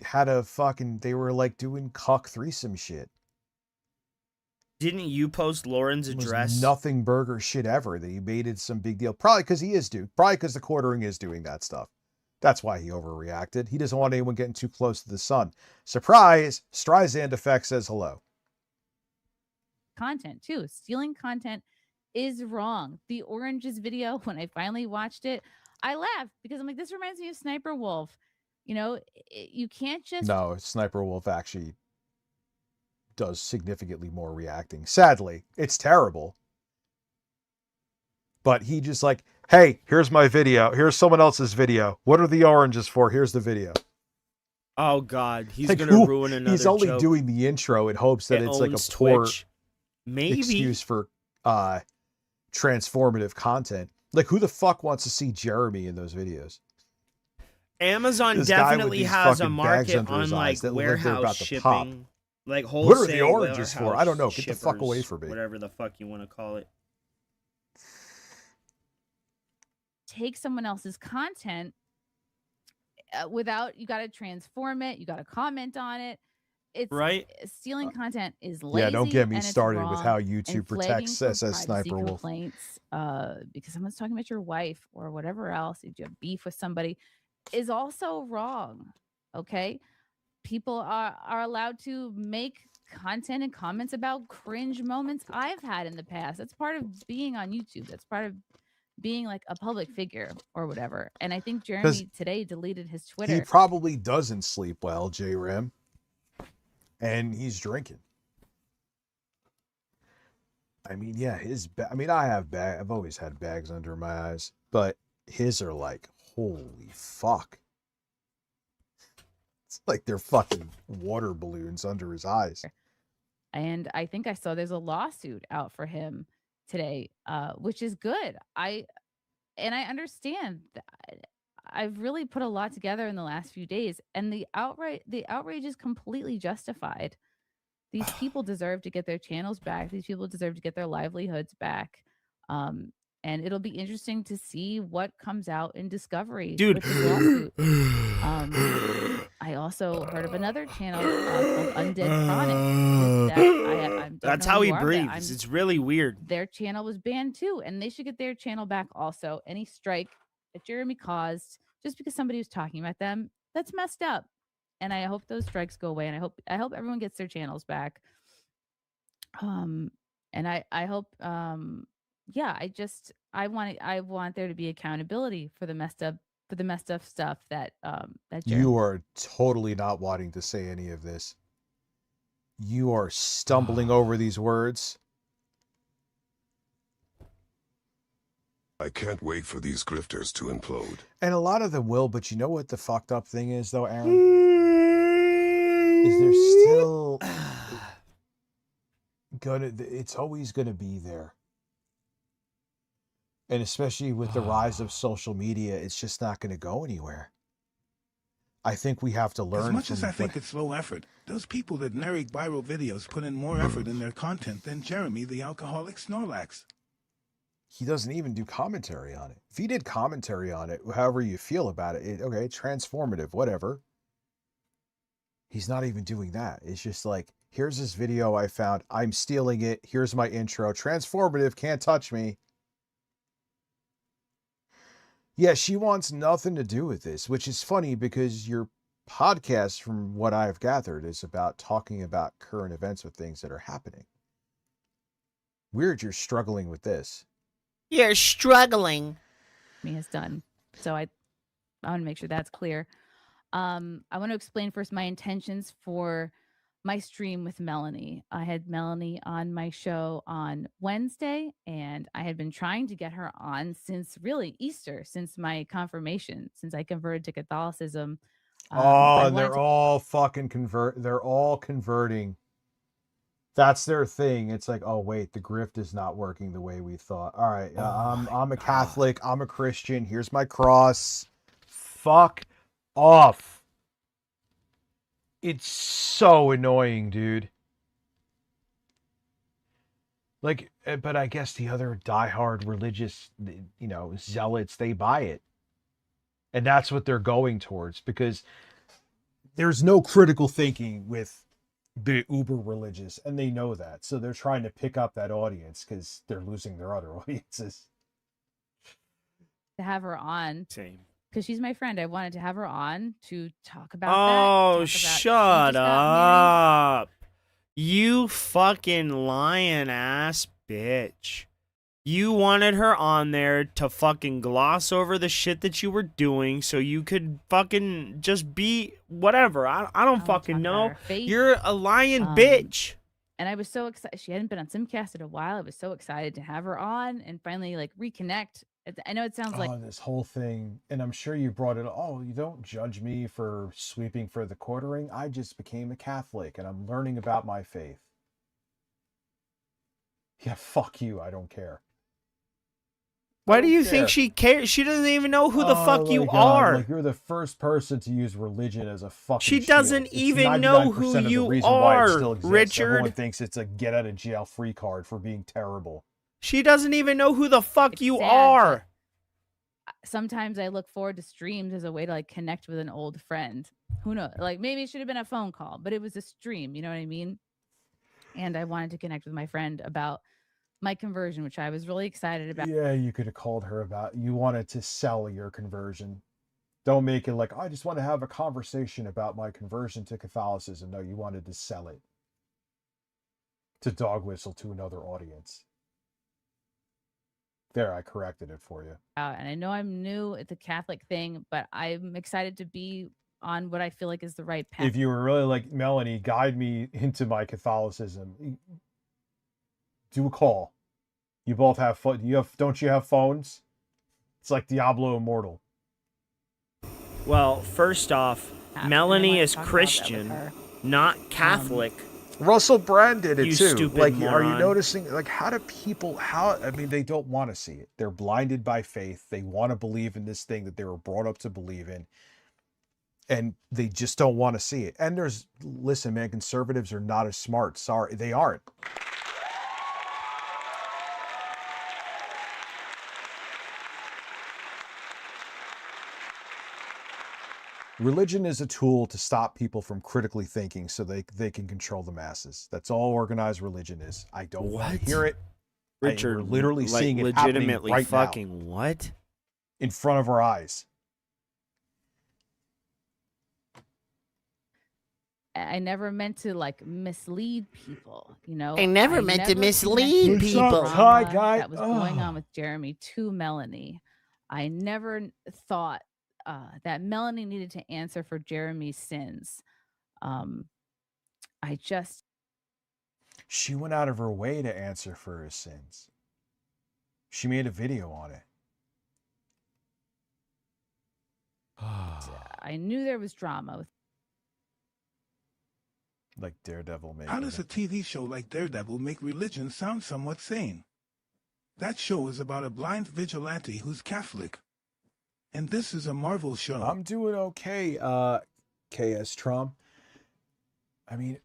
had a fucking, they were like doing cuck threesome shit. Didn't you post Lauren's It was address? nothing burger shit ever that he made it some big deal. Probably because he is probably because the quartering is doing that stuff. That's why he overreacted. He doesn't want anyone getting too close to the sun. Surprise! Streisand Effect says hello. content too. Stealing content is wrong. The Oranges video, when I finally watched it, I laughed because I'm like, this reminds me of Sniper Wolf. You know, you can't just No, Sniper Wolf actually does significantly more reacting. Sadly, it's terrible. But he just like, hey, here's my video. Here's someone else's video. What are the oranges for? Here's the video. Oh God, he's Like, gonna who- ruin another. He's only joke. doing the intro in hopes that It it's like a owns poor Twitch. Maybe excuse for transformative content. Like, who the fuck wants to see Jeremy in those videos? Amazon This guy with definitely these has a fucking bags market under on his eyes like that look like they're about warehouse to pop. shipping. Like What are wholesale the oranges for? I don't know. Get the fuck away shippers, from me. Whatever the fuck you want to call it. Take someone else's content without, you got to transform it, you got to comment on it. It's right. Stealing content is lazy. Yeah, don't get me and it's started with how wrong, YouTube and protects flagging for SS privacy Sniper Wolf. complaints because someone's talking about your wife or whatever else, if you have beef with somebody, is also wrong. Okay, people are allowed to make content and comments about cringe moments I've had in the past. That's part of being on YouTube. That's part of being like a public figure or whatever. And I think Jeremy today deleted his Twitter. He probably doesn't sleep well, J-Rim. And he's drinking. I mean, yeah, I've always had bags under my eyes, but his are like, holy fuck. It's like they're fucking water balloons under his eyes. And I think I saw there's a lawsuit out for him today, which is good. I understand that. I've really put a lot together in the last few days, and the outrage is completely justified. These people deserve to get their channels back. These people deserve to get their livelihoods back. And it'll be interesting to see what comes out in discovery Dude. with this lawsuit. I also heard of another channel called Undead Chronic. That's how he breathes. It's really weird. Their channel was banned too, and they should get their channel back also. Any strike that Jeremy caused just because somebody was talking about them, that's messed up. And I hope those strikes go away, and I hope everyone gets their channels back. And I hope yeah, I want there to be accountability for the messed up stuff that Jeremy. You are totally not wanting to say any of this. You are stumbling over these words. I can't wait for these grifters to implode. And a lot of them will, but you know what the fucked up thing is, though, Aaron? Is there still it's always gonna be there. And especially with the rise of social media, it's just not gonna go anywhere. I think we have to learn. As much as I think it's low effort, those people that narrate viral videos put in more effort in their content than Jeremy, the alcoholic Snorlax. He doesn't even do commentary on it. If he did commentary on it, however you feel about it, okay, transformative, whatever. He's not even doing that. It's just like, here's this video I found. I'm stealing it. Here's my intro. Transformative, can't touch me. Yeah, she wants nothing to do with this, which is funny because your podcast, from what I've gathered, is about talking about current events with things that are happening. Weird you're struggling with this. You're struggling. Me has done. So I want to make sure that's clear. I want to explain first my intentions for my stream with Melanie. I had Melanie on my show on Wednesday, and I had been trying to get her on since really Easter, since my confirmation, since I converted to Catholicism. They're all fucking they're all converting. That's their thing. It's like, oh wait, the grift is not working the way we thought. All right, I'm a Catholic. I'm a Christian. Here's my cross. Fuck off. It's so annoying, dude. Like, but I guess the other diehard religious, zealots, they buy it. And that's what they're going towards, because there's no critical thinking with the uber religious, and they know that. So they're trying to pick up that audience because they're losing their other audiences. To have her on. Same. Because she's my friend. I wanted to have her on to talk about Oh, shut up. You fucking lying ass bitch. You wanted her on there to fucking gloss over the shit that you were doing so you could fucking just be whatever. I don't fucking know. You're a lying bitch. And I was so excited. She hadn't been on Simcast in a while. I was so excited to have her on and finally reconnect. I know it sounds like this whole thing, and I'm sure you brought it. Oh, you don't judge me for sweeping for the quartering. I just became a Catholic and I'm learning about my faith. Yeah, fuck you. I don't care. Why do you care. think she cares? She doesn't even know who the fuck you my God, are. Like, you're the first person to use religion as a fucking She shield. doesn't It's even know 99% who of the you reason why it are, still exists. Richard. Everyone thinks it's a get out of jail free card for being terrible. She doesn't even know who the fuck you sad, are. Sometimes I look forward to streams as a way to like connect with an old friend. Who knows? Like maybe it should have been a phone call, but it was a stream. You know what I mean? And I wanted to connect with my friend about my conversion, which I was really excited about. Yeah, you could have called her about. You wanted to sell your conversion. Don't make it like, I just want to have a conversation about my conversion to Catholicism. No, you wanted to sell it. To dog whistle to another audience. There, I corrected it for you. And I know I'm new at the Catholic thing, but I'm excited to be on what I feel like is the right path. If you were really like, Melanie, guide me into my Catholicism, do a call. You both have don't you have phones? It's like Diablo Immortal. Well, first off, Melanie is Christian, not Catholic. Russell Brand did it You too. stupid Like, are you moron. noticing? Like, how do people? I mean, they don't want to see it. They're blinded by faith. They want to believe in this thing that they were brought up to believe in, and they just don't want to see it. And listen, man, conservatives are not as smart. Sorry, they aren't. Religion is a tool to stop people from critically thinking so they can control the masses. That's all organized religion is. I don't want to hear it. Richard, we're literally like, seeing it happening legitimately right fucking now. what? In front of our eyes. I never meant to like mislead people, you know. I never meant to mislead connected the people. drama guy. That was going on with Jeremy to Melanie. I never thought that Melanie needed to answer for Jeremy's sins. She went out of her way to answer for his sins. She made a video on it. I knew there was drama with Like Daredevil made. How does a TV show like Daredevil make religion sound somewhat sane? That show is about a blind vigilante who's Catholic. And this is a Marvel show. I'm doing okay, KS Trump. I mean,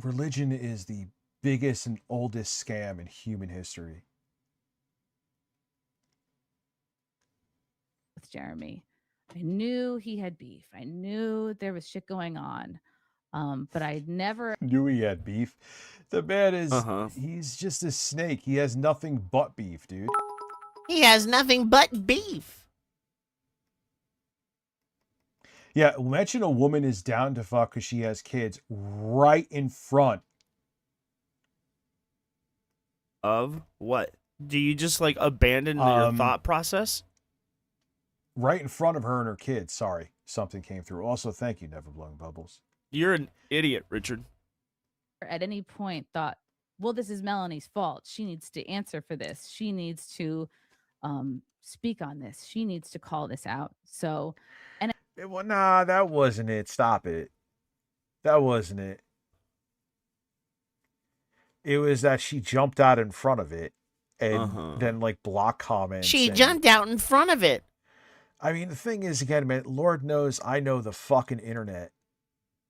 religion is the biggest and oldest scam in human history. Jeremy. I knew he had beef. I knew there was shit going on. But I never Knew he had beef. The man is, he's just a snake. He has nothing but beef, dude. He has nothing but beef. Yeah, mention a woman is down to fuck because she has kids right in front. Of what? Do you just like abandon your thought process? Right in front of her and her kids. Sorry, something came through. Also, thank you, Never Blowing Bubbles. You're an idiot, Richard. at any point thought, well, this is Melanie's fault. She needs to answer for this. She needs to speak on this. She needs to call this out. So, and well, nah, that wasn't it. Stop it. That wasn't it. It was that she jumped out in front of it and then like block comments. She jumped out in front of it. I mean, the thing is, again, man, Lord knows I know the fucking internet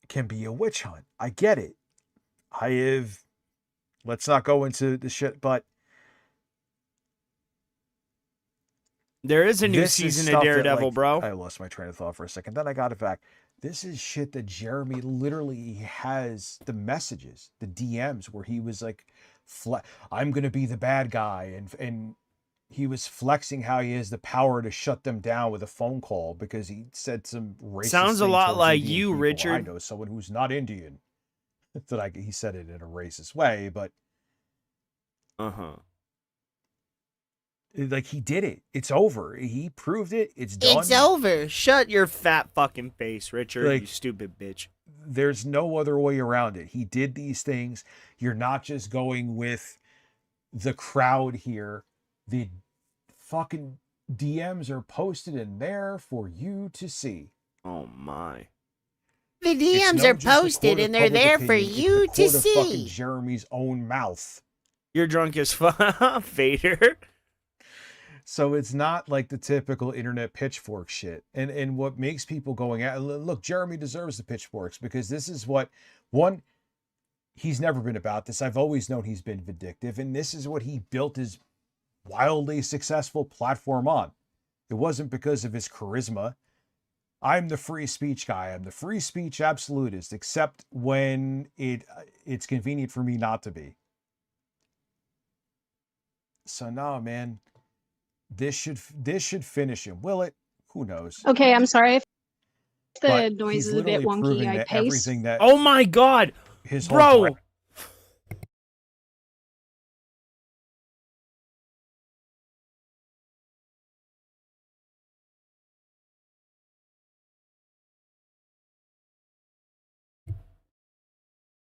can be a witch hunt. I get it. Let's not go into the shit, but there is a new season of Daredevil, bro. I lost my train of thought for a second. Then I got it back. This is shit that Jeremy literally has the messages, the DMs, where he was like, I'm going to be the bad guy. And he was flexing how he has the power to shut them down with a phone call because he said some racist Sounds a thing lot towards like Indian you, people. Richard. I know someone who's not Indian. He said it in a racist way, but like he did it. It's over. He proved it. It's done. It's over. Shut your fat fucking face, Richard, Like, you stupid bitch. There's no other way around it. He did these things. You're not just going with the crowd here. The fucking DMs are posted in there for you to see. Oh my. The DMs are posted and they're there for you to see. see. Jeremy's own mouth. You're drunk as fuck, Vader. So it's not like the typical internet pitchfork shit. And what makes people going at, look, Jeremy deserves the pitchforks because this is what, one, he's never been about this. I've always known he's been vindictive, and this is what he built his wildly successful platform on. It wasn't because of his charisma. I'm the free speech guy. I'm the free speech absolutist, except when it's convenient for me not to be. So no, man, this should finish him. Will it? Who knows? Okay, I'm sorry if the But noise he's is a bit literally wonky. proving I that pace. everything that Oh my God, his whole bro. brand-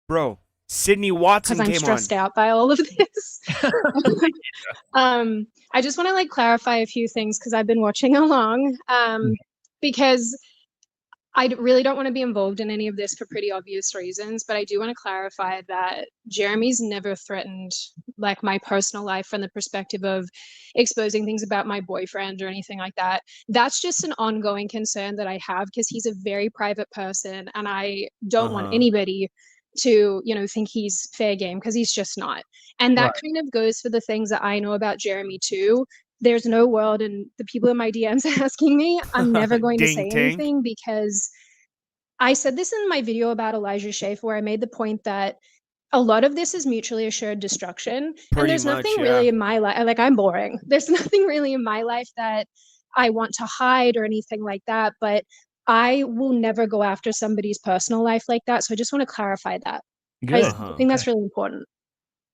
Bro, Sydney Watson Because I'm came stressed on. out by all of this. I just want to like clarify a few things because I've been watching along. Because really don't want to be involved in any of this for pretty obvious reasons, but I do want to clarify that Jeremy's never threatened like my personal life from the perspective of exposing things about my boyfriend or anything like that. That's just an ongoing concern that I have because he's a very private person and I don't want anybody to, you know, think he's fair game because he's just not. And that kind of goes for the things that I know about Jeremy too. There's no world, and the people in my DMs asking me, I'm never going to say anything because I said this in my video about Elijah Schaefer where I made the point that a lot of this is mutually assured destruction. Pretty and there's much, nothing yeah. really in my life, like I'm boring. There's nothing really in my life that I want to hide or anything like that, but I will never go after somebody's personal life like that. So I just want to clarify that. Good. I think that's really important.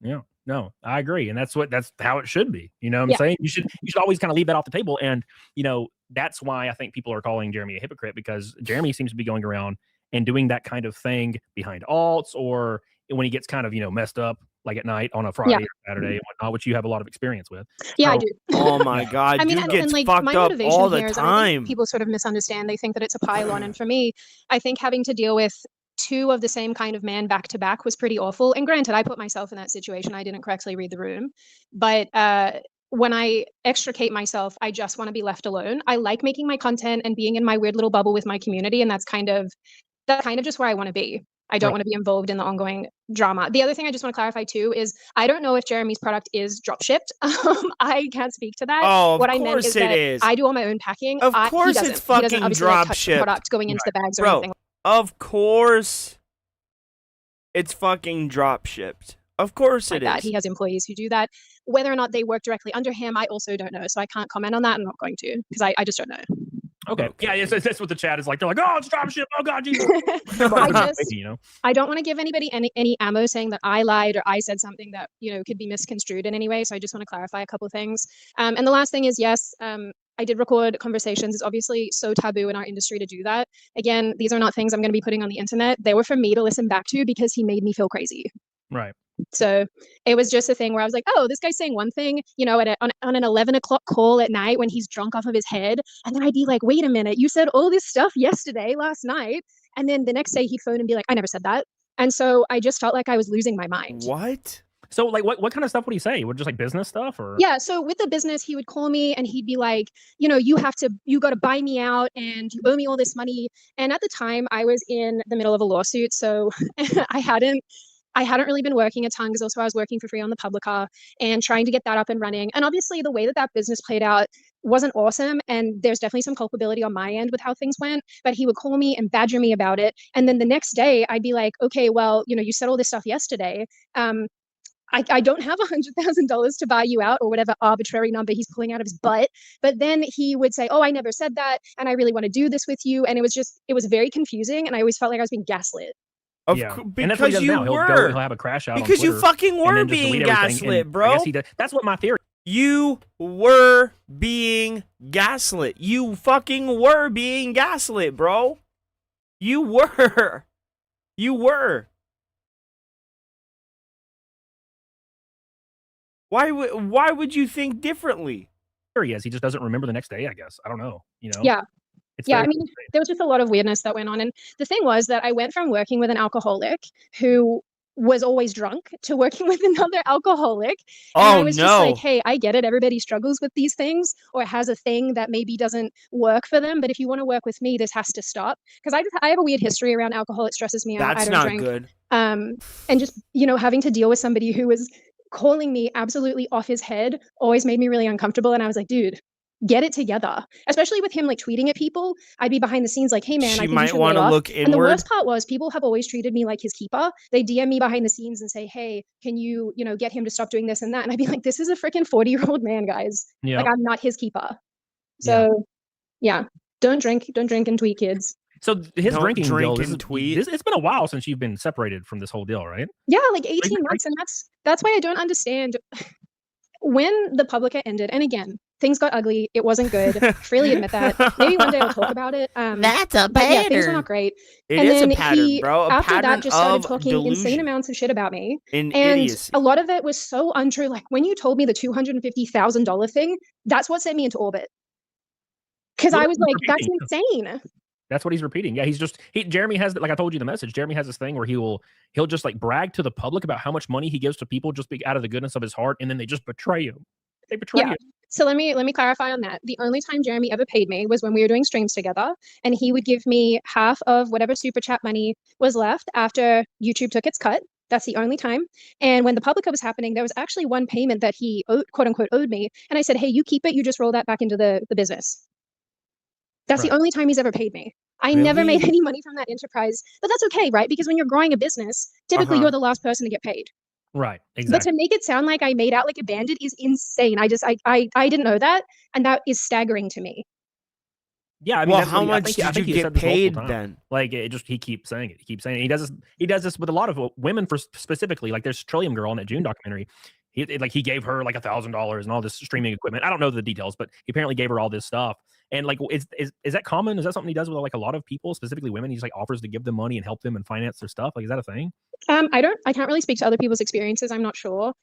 Yeah, no, I agree, and that's how it should be. You know what I'm saying? You should always kind of leave that off the table, and you know that's why I think people are calling Jeremy a hypocrite because Jeremy seems to be going around and doing that kind of thing behind alts or when he gets kind of messed up like at night on a Friday or Saturday and whatnot, which you have a lot of experience with. Yeah, I So- do. Oh my God, I mean, dude gets like, fucked my up motivation all the here is, I think time. people sort of misunderstand. They think that it's a pylon, and for me, I think having to deal with two of the same kind of man back to back was pretty awful. And granted, I put myself in that situation. I didn't correctly read the room, but when I extricate myself, I just want to be left alone. I like making my content and being in my weird little bubble with my community, and that's kind of just where I want to be. I don't want to be involved in the ongoing drama. The other thing I just want to clarify too is I don't know if Jeremy's product is drop shipped. I can't speak to that. Oh, of what I meant course is it that is. I do all my own packing. Of he course doesn't. it's He doesn't fucking obviously like, drop touch the shipped. product going into the bags or Bro, anything. of course it's fucking drop shipped. Of course Like it that. is. He has employees who do that. Whether or not they work directly under him, I also don't know. So I can't comment on that. I'm not going to because I just don't know. Okay. Yeah, that's what the chat is like. They're like, oh, it's drop ship. Oh God, Jesus. I don't want to give anybody any ammo saying that I lied or I said something that could be misconstrued in any way. So I just want to clarify a couple of things. And the last thing is, yes, I did record conversations. It's obviously so taboo in our industry to do that. Again, these are not things I'm going to be putting on the internet. They were for me to listen back to because he made me feel crazy. Right. So it was just a thing where I was like, oh, this guy's saying one thing, on an 11 o'clock call at night when he's drunk off of his head. And then I'd be like, wait a minute, you said all this stuff last night. And then the next day he'd phone and be like, I never said that. And so I just felt like I was losing my mind. What? So like what kind of stuff would he say? Would just like business stuff or? Yeah. So with the business, he would call me and he'd be like, you got to buy me out and you owe me all this money. And at the time I was in the middle of a lawsuit. So I hadn't really been working a ton because also I was working for free on the Publica and trying to get that up and running. And obviously the way that business played out wasn't awesome. And there's definitely some culpability on my end with how things went, but he would call me and badger me about it. And then the next day I'd be like, okay, well, you said all this stuff yesterday. I don't have $100,000 to buy you out or whatever arbitrary number he's pulling out of his butt. But then he would say, oh, I never said that. And I really want to do this with you. And it was very confusing. And I always felt like I was being gaslit. Because you were. He'll have a crash out. Because you fucking were being gaslit, bro. That's what my theory. You were being gaslit. You fucking were being gaslit, bro. You were. You were. Why would you think differently? He is. He just doesn't remember the next day, I guess. I don't know. Yeah. I mean, there was just a lot of weirdness that went on. And the thing was that I went from working with an alcoholic who was always drunk to working with another alcoholic. And I was just like, hey, I get it. Everybody struggles with these things or has a thing that maybe doesn't work for them. But if you want to work with me, this has to stop. Because I have a weird history around alcohol. It stresses me out. That's I don't not drink. good. And just, having to deal with somebody who was calling me absolutely off his head always made me really uncomfortable. And I was like, dude, get it together. Especially with him like tweeting at people, I'd be behind the scenes like, hey man, She I think might you should wanna lay off. look And the inward. worst part was people have always treated me like his keeper. They DM me behind the scenes and say, hey, can you, get him to stop doing this and that? And I'd be like, this is a freaking 40-year-old man, guys. Yep. Like I'm not his keeper. So yeah, don't drink and tweet, kids. So his Don't drinking drink deal, and tweet. it's been a while since you've been separated from this whole deal, right? Yeah, like 18 months. And that's why I don't understand when the Publica ended. And again, things got ugly. It wasn't good. Freely admit that. Maybe one day I'll talk about it. That's a but yeah, things were pattern. not great. It and is then a pattern, bro. A after pattern that, just started of talking delusion. insane amounts of shit about me. And And idiocy. a lot of it was so untrue. Like when you told me the $250,000 thing, that's what sent me into orbit. Because Well, I was that's like, that's repeating. insane. That's what he's repeating. Yeah, Jeremy has, like I told you the message, Jeremy has this thing where he'll just like brag to the public about how much money he gives to people just out of the goodness of his heart, and then they just betray him. They betray Yeah. him. So let me clarify on that. The only time Jeremy ever paid me was when we were doing streams together, and he would give me half of whatever super chat money was left after YouTube took its cut. That's the only time. And when the Publica was happening, there was actually one payment that he quote unquote owed me, and I said, hey, you keep it. You just roll that back into the business. That's the only time he's ever paid me. I never made any money from that enterprise, but that's okay, right? Because when you're growing a business, typically you're the last person to get paid. Right, But exactly. to make it sound like I made out like a bandit is insane. I didn't know that, and that is staggering to me. Yeah, I mean, Well, that's how what much I did think you he get said this multiple paid times. then? Like he keeps saying it. He keeps saying it. He does this with a lot of women for specifically. Like there's Trillium Girl in that June documentary. He gave her like $1,000 and all this streaming equipment. I don't know the details, but he apparently gave her all this stuff. And like, is that common? Is that something he does with like a lot of people, specifically women? He just like offers to give them money and help them and finance their stuff. Like, is that a thing? I can't really speak to other people's experiences. I'm not sure.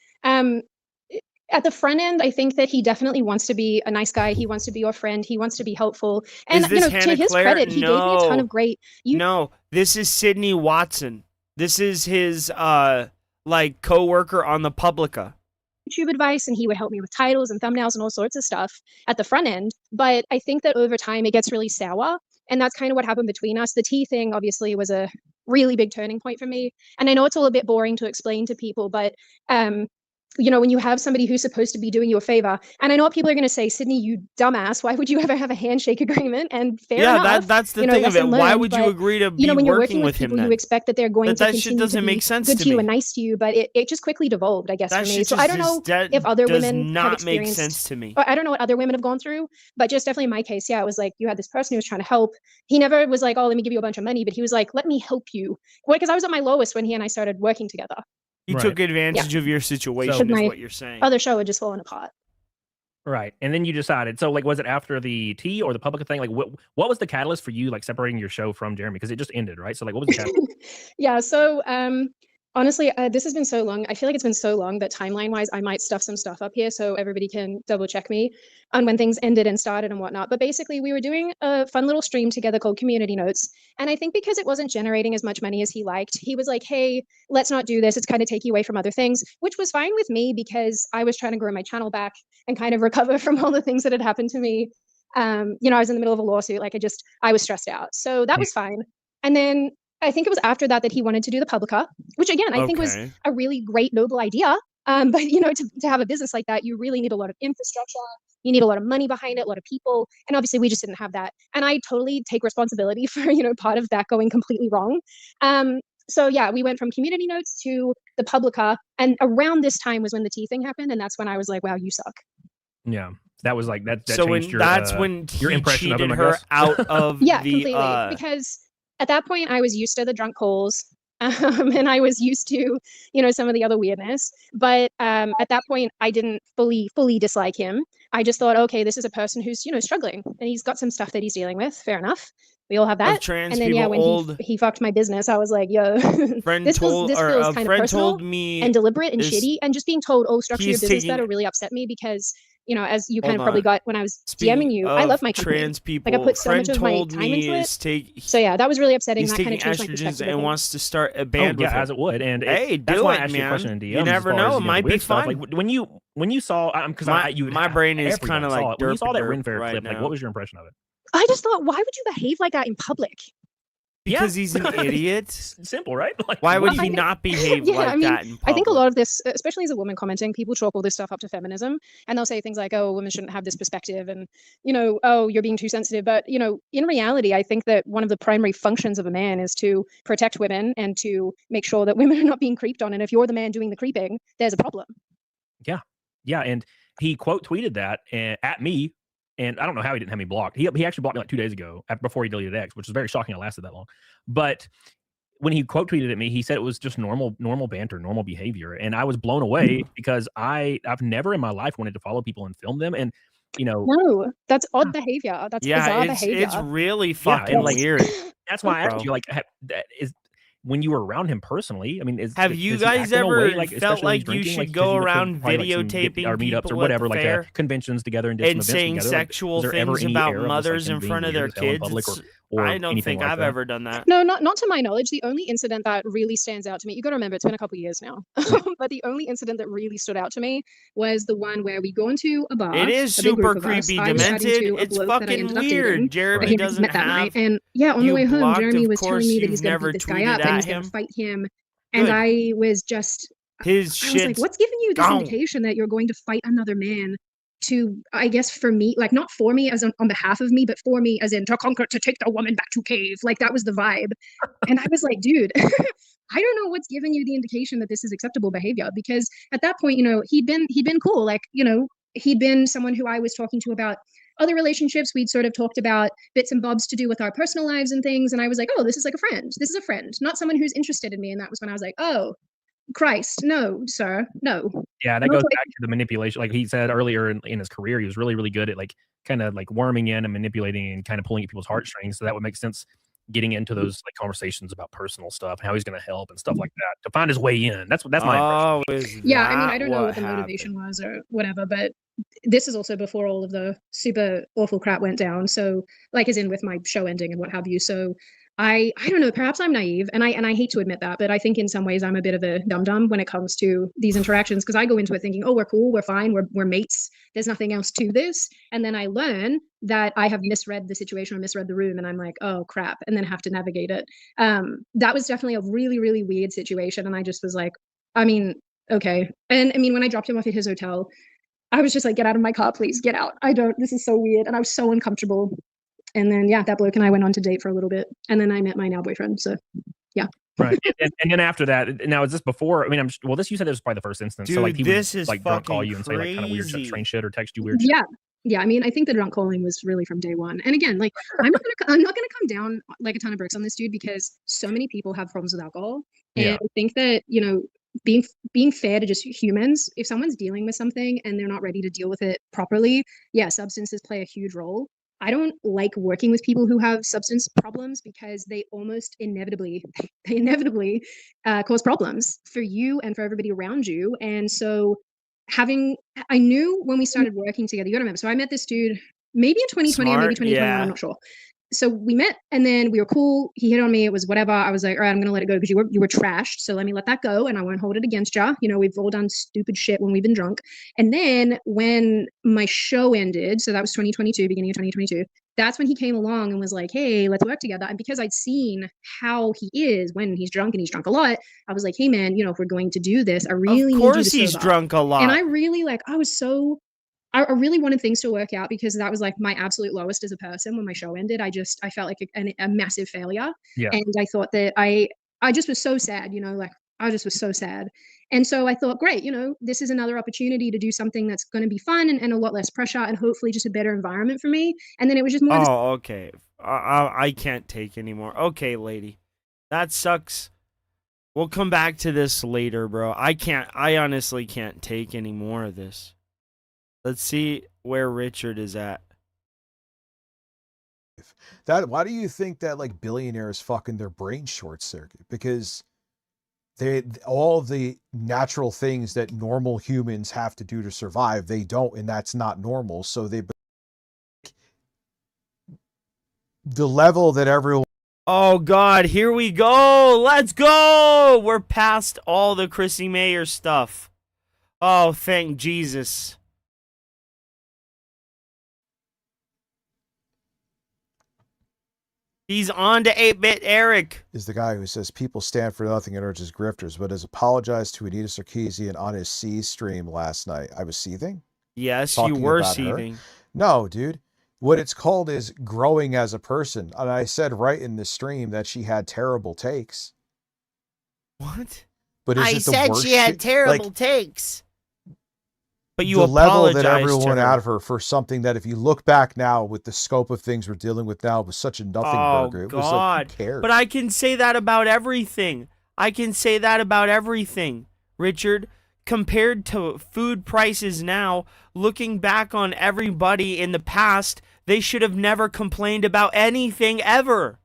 At the front end, I think that he definitely wants to be a nice guy. He wants to be your friend. He wants to be helpful. And Is this to Hannah his Claire? credit, he gave me a ton of great. No, this is Sydney Watson. This is his like co-worker on the Publica. YouTube advice, and he would help me with titles and thumbnails and all sorts of stuff at the front end. But I think that over time it gets really sour, and that's kind of what happened between us. The tea thing obviously was a really big turning point for me, and I know it's all a bit boring to explain to people, but when you have somebody who's supposed to be doing you a favor, and I know what people are going to say, Sydney, you dumbass, why would you ever have a handshake agreement? And fair enough. That's the thing of it. Why would you agree to be when you're working working with him people, then? you expect that they're going to That continue shit doesn't to make be sense good to to you me. and nice to you, but it just quickly devolved, I guess, That for me. shit So I don't just know if other does women have not make experienced, sense to me. or I don't know what other women have gone through, but just definitely in my case, yeah, it was like you had this person who was trying to help. He never was like, oh, let me give you a bunch of money, but he was like, let me help you. Well, because I was at my lowest when he and I started working together. He took advantage of your situation, is what you're saying. Other show had just fallen apart. Right. And then you decided. So like, was it after the tea or the Publica thing? Like what was the catalyst for you like separating your show from Jeremy? Because it just ended, right? So like, what was the catalyst? Yeah. So honestly, this has been so long. I feel like it's been so long that timeline wise, I might stuff some stuff up here so everybody can double check me on when things ended and started and whatnot. But basically, we were doing a fun little stream together called Community Notes. And I think because it wasn't generating as much money as he liked, he was like, hey, let's not do this. It's kind of taking away from other things, which was fine with me because I was trying to grow my channel back and kind of recover from all the things that had happened to me. I was in the middle of a lawsuit. Like I was stressed out. So that was fine. And then I think it was after that he wanted to do the Publica, which again, I think was a really great, noble idea. But to have a business like that, you really need a lot of infrastructure. You need a lot of money behind it, a lot of people. And obviously we just didn't have that. And I totally take responsibility for, part of that going completely wrong. So yeah, we went from Community Notes to the Publica. And around this time was when the tea thing happened. And that's when I was like, wow, you suck. Yeah. That was like that So changed when your he impression cheated of him, I her guess? out of Yeah, the completely. Because at that point I was used to the drunk calls. And I was used to, some of the other weirdness. But at that point, I didn't fully dislike him. I just thought, okay, this is a person who's, struggling and he's got some stuff that he's dealing with. Fair enough. We all have that. trans and then, yeah, people, when he fucked my business, I was like, yo, this feels kind of personal me and deliberate and is- shitty. And just being told, oh, structure your he's business taking- better really upset me because you know, as you kind Hold of probably on. got when I was Speaking DMing you, I of love my company. trans people, Like I put so friend much of my told time me into it. is So yeah, that was really upsetting. he's That kind taking of changed my estrogens perspective. and of wants to start a Oh band with yeah, her. as it would, and Hey, that's do why I it, asked you a question in man. DMs. You never as far know. as, It you know, might weird be stuff. fun. Like when you saw, because My brain is everybody kind of saw like it. When you saw that derp Ren Fair right clip, now. like what was your impression of it? I just thought, why would you behave like that in public? Because he's an idiot. Simple, right? Like, why would Well, he not behave yeah, like I mean, that in public? I think a lot of this, especially as a woman commenting, people chalk all this stuff up to feminism, and they'll say things like, "Oh, women shouldn't have this perspective," and you know, "Oh, you're being too sensitive." But you know, in reality, I think that one of the primary functions of a man is to protect women and to make sure that women are not being creeped on. And if you're the man doing the creeping, there's a problem. Yeah, yeah, and he quote tweeted that at me, and I don't know how he didn't have me blocked. He actually blocked me like 2 days ago before he deleted X, which was very shocking. It lasted that long, but when he quote tweeted at me, he said it was just normal banter, normal behavior, and I was blown away because I've never in my life wanted to follow people and film them, and you know, No, that's odd behavior. That's bizarre behavior. it's really yeah, fucking and like weird. that's why I asked Bro. you, like, that is when you were around him personally. I mean, Have you does he guys act in a way, ever like, felt especially when he's like you drinking, like, should 'cause go you went to around probably, like, some videotaping or meetups people or at whatever, the like fair conventions together and did some and events saying together? Like, sexual was there ever things any about air of this, mothers like, him in being front of weird their as hell in kids? public It's, or I don't anything think like I've that? ever done that. No, not to my knowledge. The only incident that really stands out to me, you got to remember, it's been a couple of years now, but the only incident that really stood out to me was the one where we go into a bar. It is a big super group of us. creepy, I was chatting demented. to a It's bloke that I fucking ended up dating. weird. Jeremy Him doesn't met that night, have and yeah, on the you way home, blocked. Jeremy Of was telling course, me that you've he's going to never beat this guy tweeted up and at he's going him. to fight him. And Good. I was just, His I was like, shit's what's giving you this gone. indication that you're going to fight another man to, I guess, for me, like not for me as on behalf of me, but for me as in to conquer, to take the woman back to cave. Like that was the vibe. And I was like, dude, I don't know what's giving you the indication that this is acceptable behavior, because at that point, you know, he'd been cool. Like, you know, he'd been someone who I was talking to about other relationships. We'd sort of talked about bits and bobs to do with our personal lives and things. And I was like, oh, this is like a friend. This is a friend, not someone who's interested in me. And that was when I was like, oh, Christ, no, sir, no. Yeah, that goes back to the manipulation. Like he said earlier in his career, he was really, really good at like kind of like worming in and manipulating and kind of pulling at people's heartstrings. So that would make sense getting into those like conversations about personal stuff and how he's going to help and stuff like that to find his way in. That's my impression. Yeah, I mean, I don't know what the motivation was or whatever, but this is also before all of the super awful crap went down. So, like, as in with my show ending and what have you. So, I don't know. Perhaps I'm naive, and I hate to admit that, but I think in some ways I'm a bit of a dum dum when it comes to these interactions, because I go into it thinking, oh, we're cool, we're fine, we're mates. There's nothing else to this, and then I learn that I have misread the situation or misread the room, and I'm like, oh crap, and then have to navigate it. That was definitely a really, really weird situation, and I just was like, I mean, okay. And I mean, when I dropped him off at his hotel, I was just like, get out of my car, please, get out. This is so weird, and I was so uncomfortable. And then, yeah, that bloke and I went on to date for a little bit. And then I met my now boyfriend. So, yeah. Right. And then after that, now is this before? I mean, this you said this was probably the first instance. Dude, so like he this would is like drunk call fucking you and say like kind of weird crazy. strange shit or text you weird shit. Yeah. Yeah. I mean, I think the drunk calling was really from day one. And again, like, I'm not gonna come down like a ton of bricks on this dude, because so many people have problems with alcohol. And Yeah. I think that, you know, being fair to just humans, if someone's dealing with something and they're not ready to deal with it properly, yeah, substances play a huge role. I don't like working with people who have substance problems, because they almost inevitably cause problems for you and for everybody around you. And so I knew when we started working together, you gotta remember, so I met this dude maybe in 2020 or maybe Smart, 2021, yeah. I'm not sure. So we met and then we were cool. He hit on me. It was whatever. I was like, all right, I'm going to let it go because you were trashed. So let me let that go and I won't hold it against you. You know, we've all done stupid shit when we've been drunk. And then when my show ended, so that was 2022, beginning of 2022, that's when he came along and was like, hey, let's work together. And because I'd seen how he is when he's drunk, and he's drunk a lot, I was like, hey man, you know, if we're going to do this, I really need you to Of course he's sober up. drunk a lot. And I really I really wanted things to work out, because that was like my absolute lowest as a person. When my show ended, I felt like a massive failure. Yeah. And I thought that I just was so sad, you know, like I just was so sad. And so I thought, great, you know, this is another opportunity to do something that's going to be fun and a lot less pressure and hopefully just a better environment for me. And then it was just more. Oh, okay. I can't take anymore. Okay, lady. That sucks. We'll come back to this later, bro. I honestly can't take any more of this. Let's see where Richard is at. Why do you think that like billionaires fucking their brain short circuit? Because all the natural things that normal humans have to do to survive, they don't, and that's not normal. So the level that everyone. Oh God, here we go. Let's go. We're past all the Chrissy Mayer stuff. Oh, thank Jesus. He's on to 8-Bit Eric. Is the guy who says people stand for nothing and urges grifters, but has apologized to Anita Sarkeesian on his C stream last night. I was seething? Yes, Talking you were about her? seething. No, dude. What it's called is growing as a person. And I said right in the stream that she had terrible takes. What? But is I it the said worst she had shit? terrible Like, takes. But you the level that apologized to everyone her. out of her for something that, if you look back now with the scope of things we're dealing with now, was such a nothing Oh burger. It God! was like, who cares? But I can say that about everything. I can say that about everything, Richard. Compared to food prices now, looking back on everybody in the past, they should have never complained about anything ever,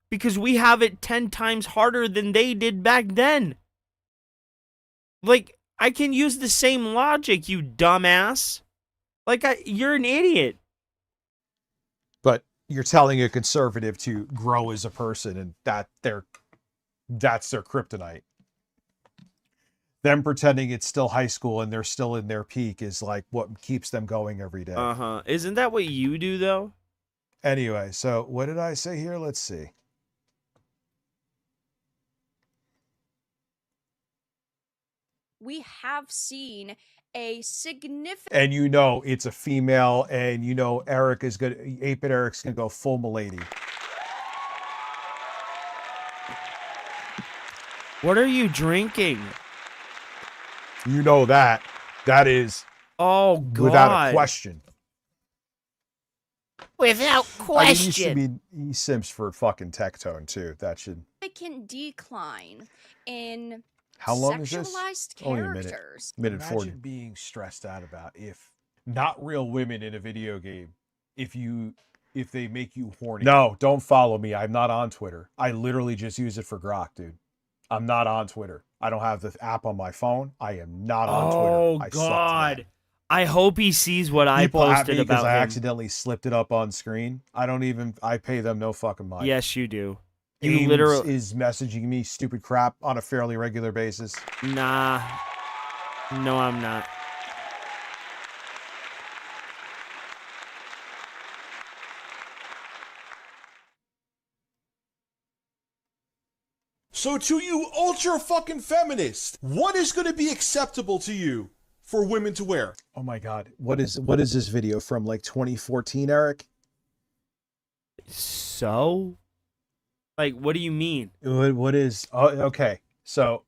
because we have it 10 times harder than they did back then. Like, I can use the same logic, you dumbass. Like, you're an idiot. But you're telling a conservative to grow as a person, and that's their kryptonite. Them pretending it's still high school and they're still in their peak is like what keeps them going every day. Uh-huh. Isn't that what you do, though? Anyway, so what did I say here? Let's see. We have seen a significant. And you know it's a female, and you know Eric is gonna 8-Bit Eric's gonna go full milady. What are you drinking? You know that. That is Oh God. without a question. Without I mean, question. he simps for fucking Tectone too. That should. Significant decline in How long is this? sexualized Only a minute. characters. Minute Imagine 40. being stressed out about if not real women in a video game, if they make you horny. No, don't follow me. I'm not on Twitter. I literally just use it for grok, dude. I'm not on Twitter. I don't have the app on my phone. I am not on Oh Twitter. God. I hope he sees what I People at posted me because about I him. accidentally slipped it up on screen. I pay them no fucking mind. Yes, you do. You Ames literally is messaging me stupid crap on a fairly regular basis. Nah. No, I'm not. So to you ultra fucking feminists, what is going to be acceptable to you for women to wear? Oh my God. What is this video from, like 2014, Eric? So? Like, what do you mean? What is okay. So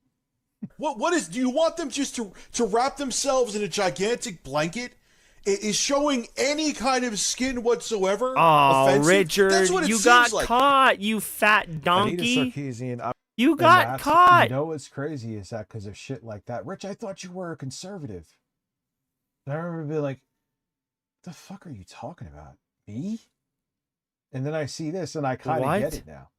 What is, do you want them just to wrap themselves in a gigantic blanket? Is showing any kind of skin whatsoever Oh, offensive? Richard, That's what it you seems got like. caught, you fat donkey. Anita Sarkeesian, You and got that's- caught. You know what's crazy is that because of shit like that. Rich, I thought you were a conservative. And I remember being like, the fuck are you talking about? Me? And then I see this and I kind of What? get it now.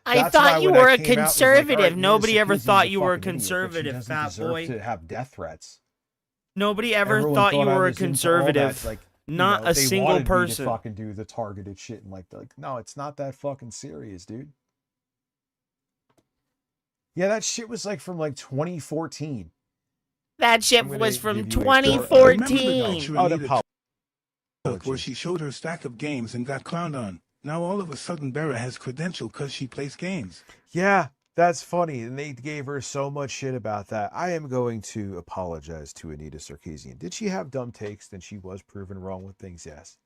I That's why thought you when I were a came out, it was like, conservative. all right, Anita Nobody ever Sarkeesian's thought a you were a fucking idiot, but she conservative, doesn't fat deserve boy. to have death threats. Nobody ever Everyone thought you I were a was into all conservative. that, like, Not a they single wanted me to person. fucking do the targeted shit and like no, it's not that fucking serious, dude. Yeah, that shit was like from like 2014. That shit I'm gonna was from give you a Remember the 2014. picture Oh, Anita the took where she showed her stack of games and got clowned on. Now all of a sudden Bera has credential because she plays games. Yeah, that's funny. And they gave her so much shit about that. I am going to apologize to Anita Sarkeesian. Did she have dumb takes? Then she was proven wrong with things, yes.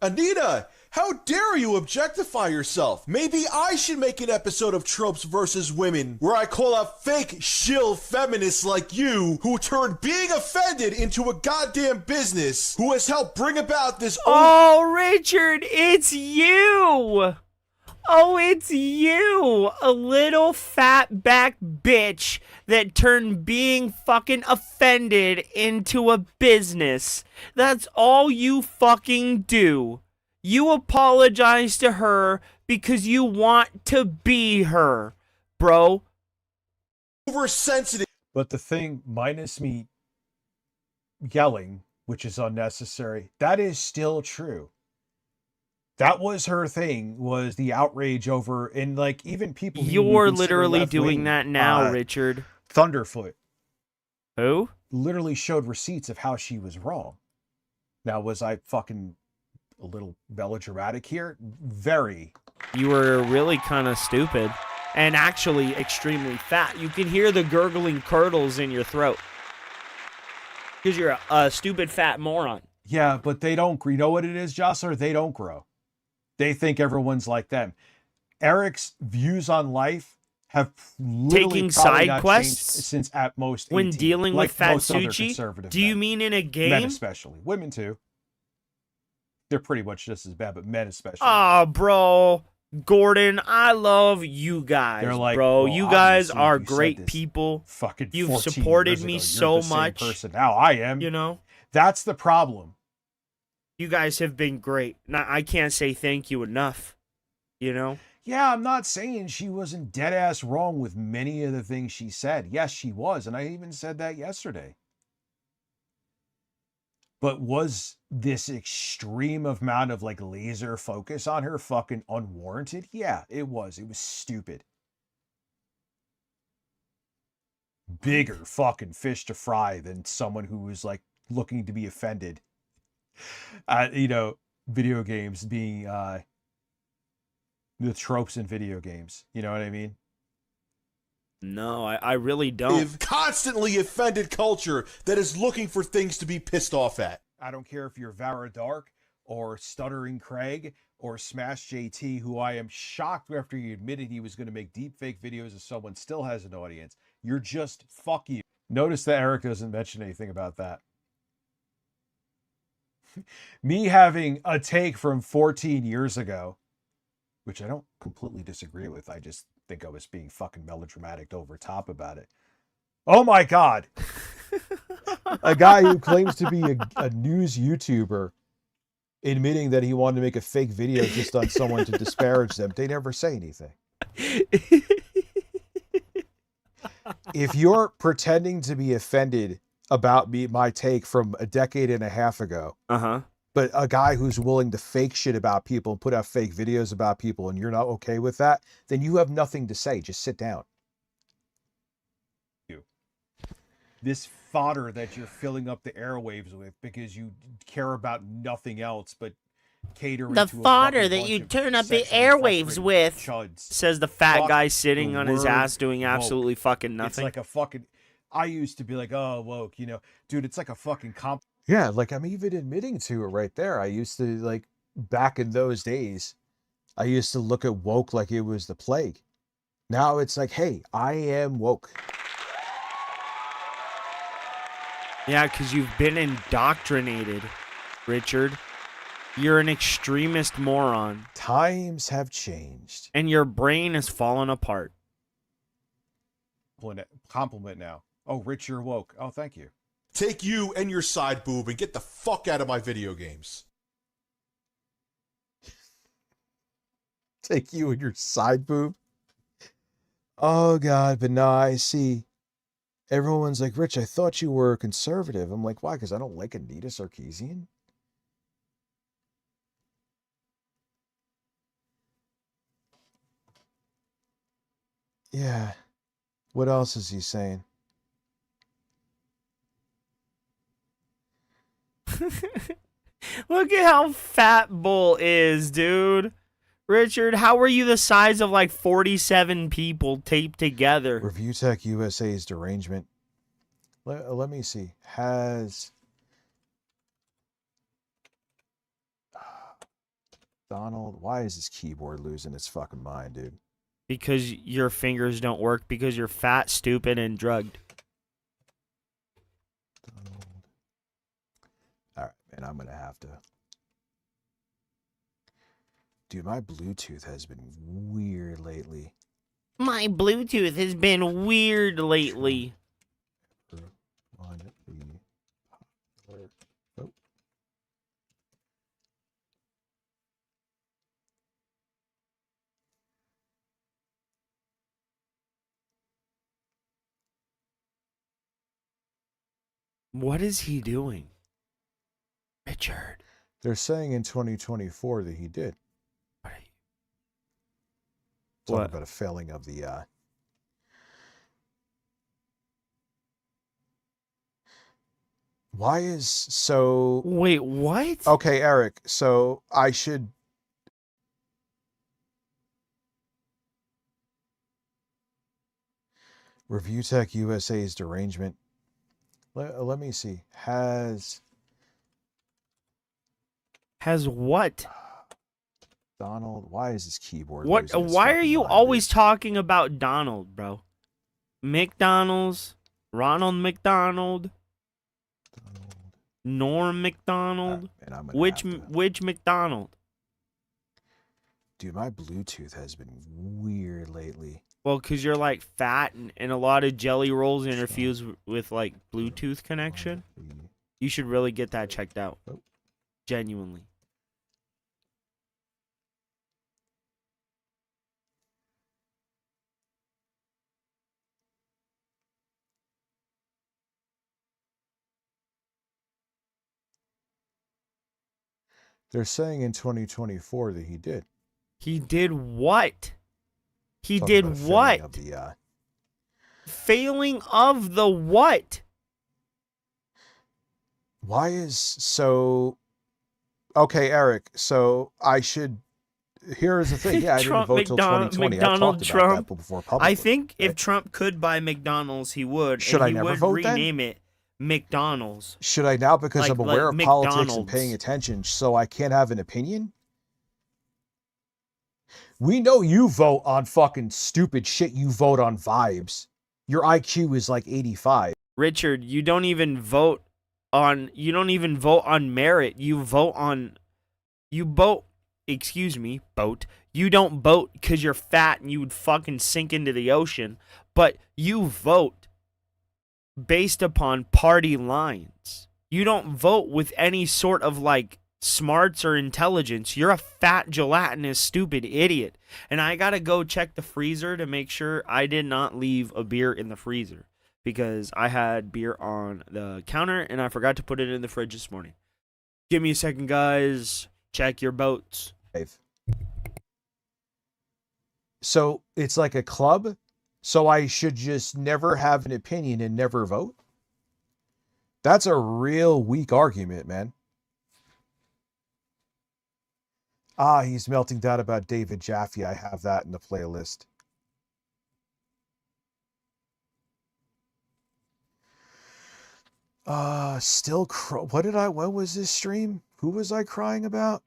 Anita, how dare you objectify yourself? Maybe I should make an episode of Tropes versus Women where I call out fake shill feminists like you who turned being offended into a goddamn business, who has helped bring about this. Oh, Richard, it's you. Oh, it's you, a little fat back bitch that turned being fucking offended into a business. That's all you fucking do. You apologize to her because you want to be her, bro. oversensitive. But the thing, minus me yelling, which is unnecessary, that is still true. That was her thing, was the outrage over, and like even people who You're we consider literally doing left-wing, that now, Richard. Thunderfoot. Who? Literally showed receipts of how she was wrong. Now, was I fucking a little melodramatic here? Very. You were really kind of stupid. And actually extremely fat. You can hear the gurgling curdles in your throat. Because you're a stupid fat moron. Yeah, but they don't, you know what it is, Jostler? They don't grow. They think everyone's like them. Eric's views on life have literally Taking probably side not quests changed since at most 18, when dealing like with Fat most other Suchi? conservative Do you men. mean in a game? Men especially. Women too. They're pretty much just as bad, but men especially. Oh, bro. Gordon, I love you guys, They're like, bro. well, You guys obviously, are if you said great this people. Fucking You've 14 supported years me ago, you're so the same much. person now. I am. You know? That's the problem. You guys have been great. Now, I can't say thank you enough. You know? Yeah, I'm not saying she wasn't dead ass wrong with many of the things she said. Yes, she was, and I even said that yesterday. But was this extreme amount of like laser focus on her fucking unwarranted? Yeah, it was. It was stupid. Bigger fucking fish to fry than someone who was like looking to be offended. You know, video games being the tropes in video games. You know what I mean? No, I really don't. Constantly offended culture that is looking for things to be pissed off at. I don't care if you're Vara Dark or Stuttering Craig or Smash JT, who I am shocked after he admitted he was going to make deepfake videos of someone still has an audience. You're just fuck you. Notice that Eric doesn't mention anything about that. Me having a take from 14 years ago, which I don't completely disagree with. I just think I was being fucking melodramatic over top about it. Oh my God. A guy who claims to be a news YouTuber admitting that he wanted to make a fake video just on someone to disparage them. They never say anything. If you're pretending to be offended about my take from a decade and a half ago, but a guy who's willing to fake shit about people and put out fake videos about people and you're not okay with that, then you have nothing to say. Just sit down. This fodder that you're filling up the airwaves with because you care about nothing else but catering The to a fodder fucking that bunch you of turn up the sexually airwaves frustrated with. chuds. Says the fat Fuck guy sitting the on his word ass doing absolutely woke. fucking It's nothing. like a fucking... I used to be like, oh, woke, you know. Dude, it's like a fucking comp... Yeah, like I'm even admitting to it right there. I used to, like, back in those days, I used to look at woke like it was the plague. Now it's like, hey, I am woke. Yeah, because you've been indoctrinated, Richard. You're an extremist moron. Times have changed. And your brain has fallen apart. Compliment now. Oh, Rich, you're woke. Oh, thank you. Take you and your side boob and get the fuck out of my video games. Take you and your side boob. Oh, God, but now I see. Everyone's like, Rich, I thought you were a conservative. I'm like, why? Because I don't like Anita Sarkeesian? Yeah. What else is he saying? Look at how fat Bull is, dude. Richard, how were you the size of like 47 people taped together? Review Tech USA's derangement. Let me see. Has Donald, why is his keyboard losing its fucking mind, dude? Because your fingers don't work because you're fat, stupid, and drugged. All right, man, I'm going to have to. Dude, my Bluetooth has been weird lately. My Bluetooth has been weird lately. What is he doing? Richard. They're saying in 2024 that he did. Talking What? about a failing of the why is so Wait, what? Okay, Eric, so I should Review Tech USA's derangement. Let me see. Has what? Donald, why is his keyboard What? losing its Why are fucking you mind, always talking about Donald, bro? McDonald's, Ronald McDonald, Norm McDonald. and I'm gonna which McDonald? Dude, my Bluetooth has been weird lately. Well, because you're like fat and a lot of jelly rolls interfuse with like Bluetooth connection. You should really get that checked out. Genuinely. They're saying in 2024 that he did. He did what? He Talking did about a failing what? of the, Failing of the what? Why is so okay, Eric, so I should here's the thing. Yeah, I didn't vote till 2020. I've McDonald talked Trump. about that before publicly. I think if Trump could buy McDonald's, he would. Should and I he never would vote then? rename it McDonald's. Should I now, because Like- I'm aware like of politics and McDonald's. paying attention, so I can't have an opinion? We know you vote on fucking stupid shit. You vote on vibes. Your IQ is like 85. Richard, you don't even vote on merit. You vote boat. You don't vote because you're fat and you would fucking sink into the ocean, but you vote based upon party lines. You don't vote with any sort of like smarts or intelligence. You're a fat, gelatinous, stupid idiot. And I gotta go check the freezer to make sure I did not leave a beer in the freezer, because I had beer on the counter and I forgot to put it in the fridge this morning. Give me a second, guys. Check your boats. So it's like a club. So I should just never have an opinion and never vote? That's a real weak argument, man. Ah, he's melting down about David Jaffe. I have that in the playlist. What was this stream? Who was I crying about?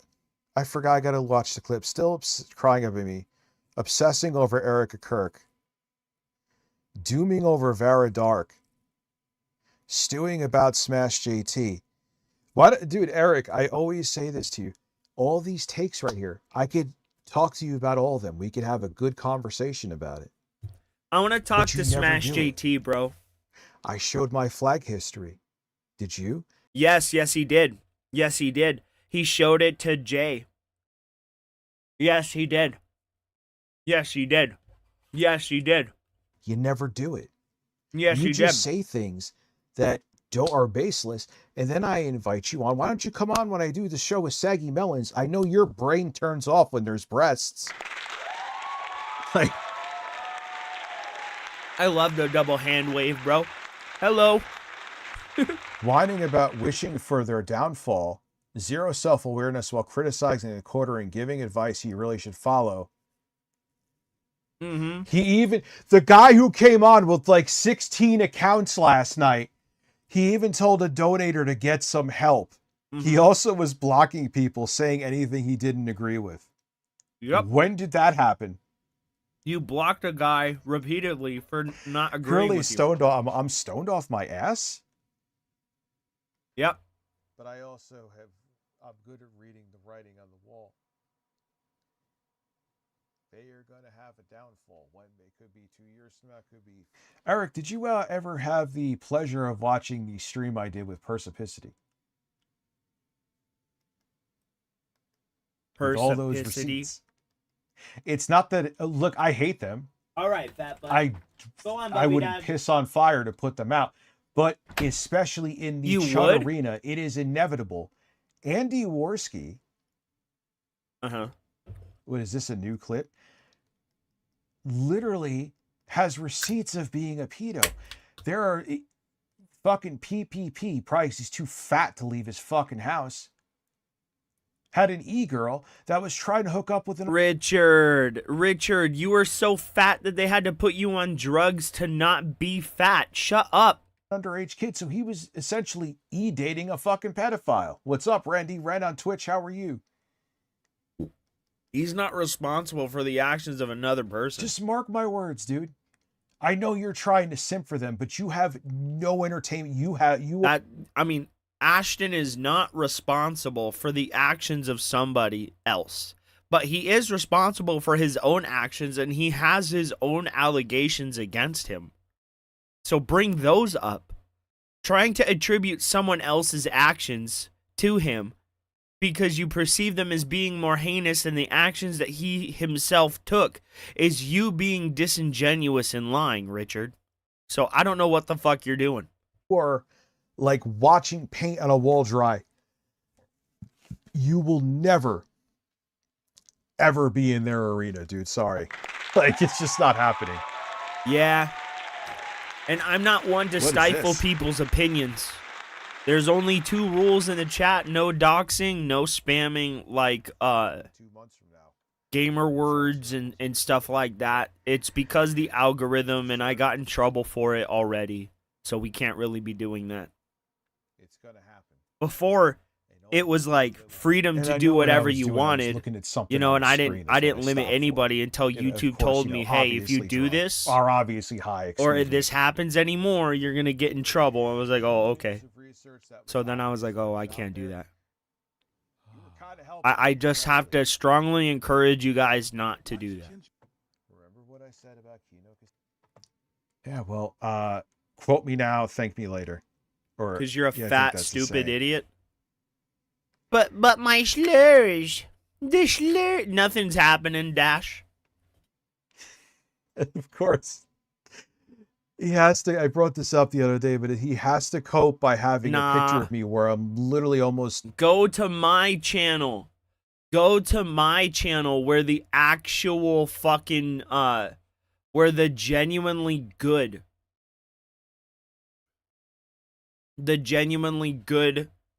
I forgot. I gotta watch the clip. Still crying about me. Obsessing over Erica Kirk. Dooming over Vera Dark. Stewing about Smash JT. Dude, Eric, I always say this to you. All these takes right here, I could talk to you about all of them. We could have a good conversation about it. I want to talk But you to never Smash do it. JT, bro. I showed my flag history. Did you? Yes, he did. Yes, he did. He showed it to Jay. Yes, he did. Yes, he did. Yes, he did. You never do it. Yes, you he just did. say things that are baseless, and then I invite you on. Why don't you come on when I do the show with Saggy Melons? I know your brain turns off when there's breasts. Like, I love the double hand wave, bro. Hello. whining about wishing for their downfall, zero self-awareness while criticizing a quarter and giving advice he really should follow. Mm-hmm. The guy who came on with like 16 accounts last night, he even told a donator to get some help. He also was blocking people saying anything he didn't agree with. Yep. When did that happen? You blocked a guy repeatedly for not agreeing Really with you. stoned off. I'm stoned off my ass. Yep. But I'm good at reading the writing on the wall. They are going to have a downfall. When they could be 2 years from now, could be. Eric, did you ever have the pleasure of watching the stream I did with Persipicity? With all those Persipicity. receipts. It's not that. Look, I hate them. All right, fat butt. Go on, I Buffy wouldn't Dad. piss on fire to put them out. But especially in the You Chud would? arena, it is inevitable. Andy Worski, what is this, a new clip? Literally has receipts of being a pedo. There are fucking PPP, probably 'cause he's too fat to leave his fucking house. Had an e-girl that was trying to hook up with an Richard, you were so fat that they had to put you on drugs to not be fat. Shut up. underage kid, so he was essentially dating a fucking pedophile. What's up, Randy? Ren on Twitch, how are you? He's not responsible for the actions of another person. Just mark my words, dude. I know you're trying to simp for them, but you have no entertainment. Ashton is not responsible for the actions of somebody else, but he is responsible for his own actions, and he has his own allegations against him. So bring those up. Trying to attribute someone else's actions to him because you perceive them as being more heinous than the actions that he himself took is you being disingenuous and lying, Richard. So I don't know what the fuck you're doing. Or like watching paint on a wall dry. You will never, ever be in their arena, dude. Sorry. Like, it's just not happening. Yeah. And I'm not one to stifle people's opinions. There's only 2 rules in the chat: no doxing, no spamming like 2 months from now. gamer words and stuff like that. It's because the algorithm, and I got in trouble for it already. So we can't really be doing that. It's gonna happen. Before, it was like freedom to do whatever you wanted, you know, and I didn't limit anybody until YouTube told me, hey, if you do this, are obviously high, or if this happens anymore, you're gonna get in trouble. I was like, oh, okay. So then I was like, oh, I can't do that. I just have to strongly encourage you guys not to do that. Remember what I said about Kino? Yeah, well, quote me now, thank me later. Or because you're a fat, stupid idiot. But my slurs. The slur. Nothing's happening, Dash. Of course. He has to, I brought this up the other day, but he has to cope by having a picture of me where I'm literally almost... Go to my channel. Go to my channel where the actual fucking, where the genuinely good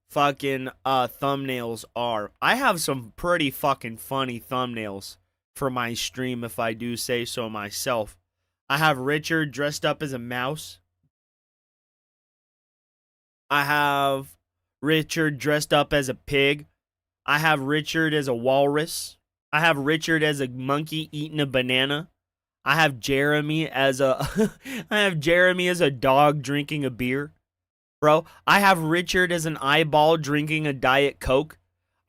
fucking thumbnails are. I have some pretty fucking funny thumbnails for my stream, if I do say so myself. I have Richard dressed up as a mouse. I have Richard dressed up as a pig. I have Richard as a walrus. I have Richard as a monkey eating a banana. I have Jeremy as a dog drinking a beer. Bro, I have Richard as an eyeball drinking a Diet Coke.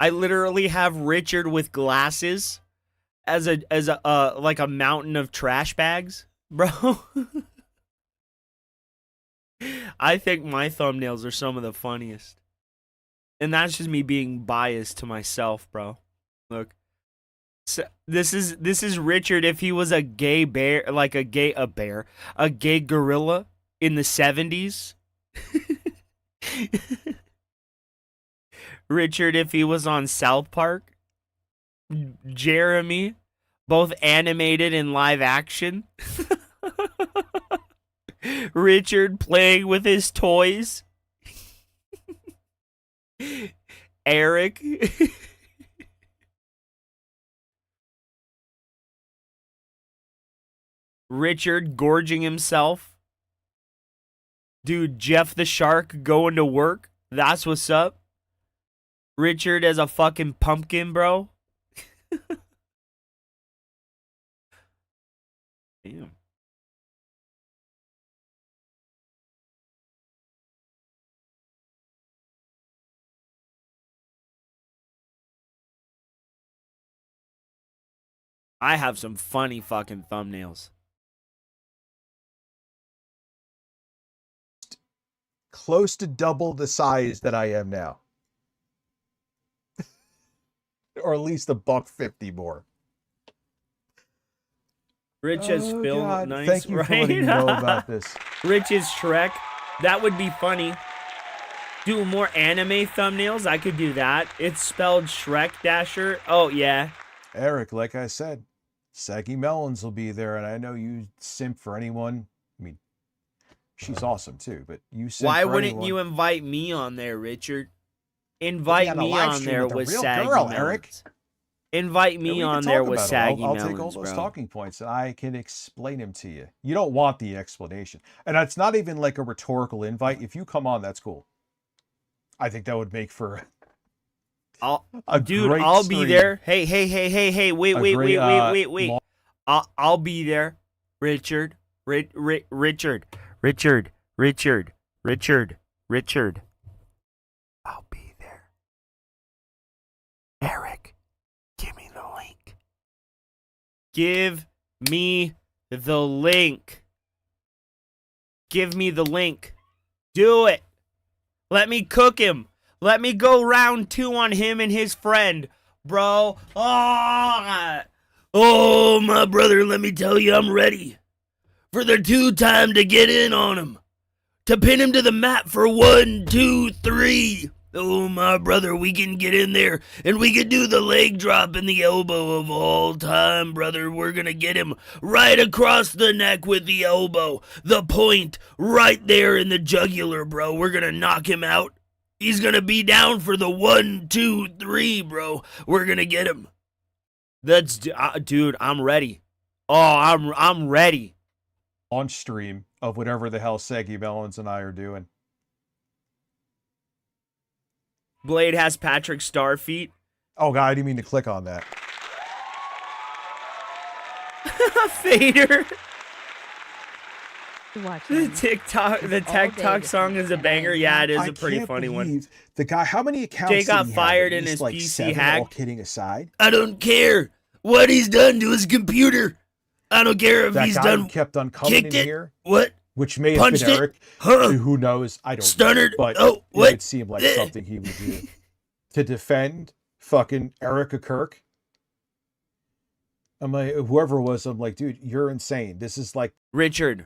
I literally have Richard with glasses as a like a mountain of trash bags, bro. I think my thumbnails are some of the funniest. And that's just me being biased to myself, bro. Look. So this is Richard if he was a gay bear, like a gay gorilla in the 70s. Richard if he was on South Park. Jeremy, both animated and live action. Richard playing with his toys. Eric. Richard gorging himself. Dude, Jeff the Shark going to work. That's what's up. Richard as a fucking pumpkin, bro. Damn. I have some funny fucking thumbnails. Close to double the size that I am now. Or at least $1.50 more. Rich has spilled. God. Nice, Thank you right? for letting me know about this. Rich is Shrek. That would be funny. Do more anime thumbnails. I could do that. It's spelled Shrek Dasher. Oh, yeah. Eric, like I said, Saggy Melons will be there, and I know you simp for anyone. I mean, she's awesome too, but you simp Why for wouldn't anyone. you invite me on there, Richard? We'll be Invite on a me live on stream there with the with real Saggy girl, Melons. Eric. Invite And me we can on there talk with about it. Saggy I'll Melons, take all those bro. talking points and I can explain them to you. You don't want the explanation. And it's not even like a rhetorical invite. If you come on, that's cool. I think that would make for Dude, great I'll stream. be there. Hey, wait. I'll be there. Richard. Richard. I'll be there. Eric, give me the link. Give me the link. Give me the link. Do it. Let me cook him. Let me go round 2 on him and his friend, bro. Oh, my brother, let me tell you, I'm ready for the 2 time to get in on him. To pin him to the mat for 1, 2, 3. Oh, my brother, we can get in there and we can do the leg drop and the elbow of all time, brother. We're going to get him right across the neck with the elbow. The point right there in the jugular, bro. We're going to knock him out. He's going to be down for the 1, 2, 3, bro. We're going to get him. That's, dude, I'm ready. Oh, I'm ready. On stream of whatever the hell Saggy Melons and I are doing. Blade has Patrick Star feet. Oh, God, I didn't mean to click on that. Fader. Watch The TikTok song is a banger. Yeah, it is a pretty funny one. The guy, how many accounts Jay did got he have? fired At and least, his like PC 7, hacked. all kidding aside. I don't care what he's done to his computer. I don't care if That he's guy done who kept on coming kicked in it. here. What? Which may have Punched been it? Eric. Huh? Who knows? I don't Stuttered? know. But Oh, it what? would seem like something he would do. To defend fucking Erica Kirk. I'm like, whoever it was, I'm like, dude, you're insane. This is like... Richard,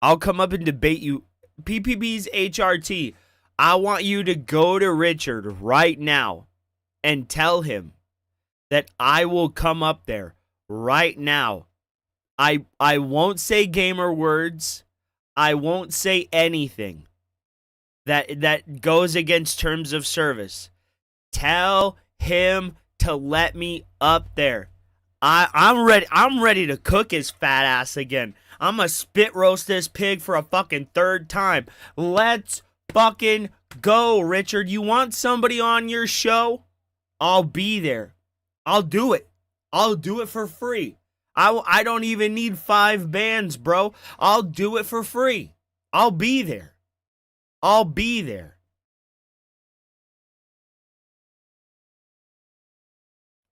I'll come up and debate you. PPB's HRT. I want you to go to Richard right now and tell him that I will come up there right now. I won't say gamer words. I won't say anything that goes against terms of service. Tell him to let me up there. I'm ready. I'm ready to cook his fat ass again. I'm gonna spit roast this pig for a fucking 3rd time. Let's fucking go, Richard. You want somebody on your show? I'll be there. I'll do it. I'll do it for free. I don't even need 5 bands, bro. I'll do it for free. I'll be there. I'll be there.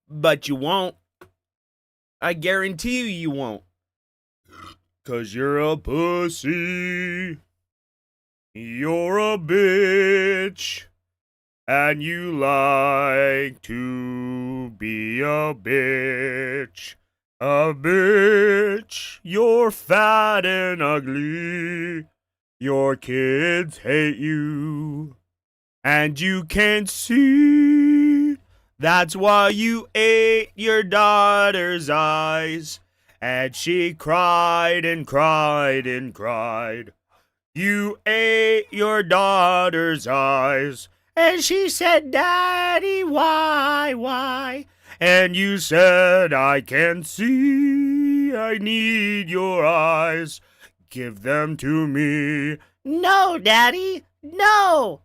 But you won't. I guarantee you won't. 'Cause you're a pussy. You're a bitch. And you like to be a bitch. A bitch. You're fat and ugly. Your kids hate you. And you can't see. That's why you ate your daughter's eyes. And she cried and cried and cried. You ate your daughter's eyes. And she said, Daddy, why? And you said, I can't see. I need your eyes. Give them to me. No, Daddy, no.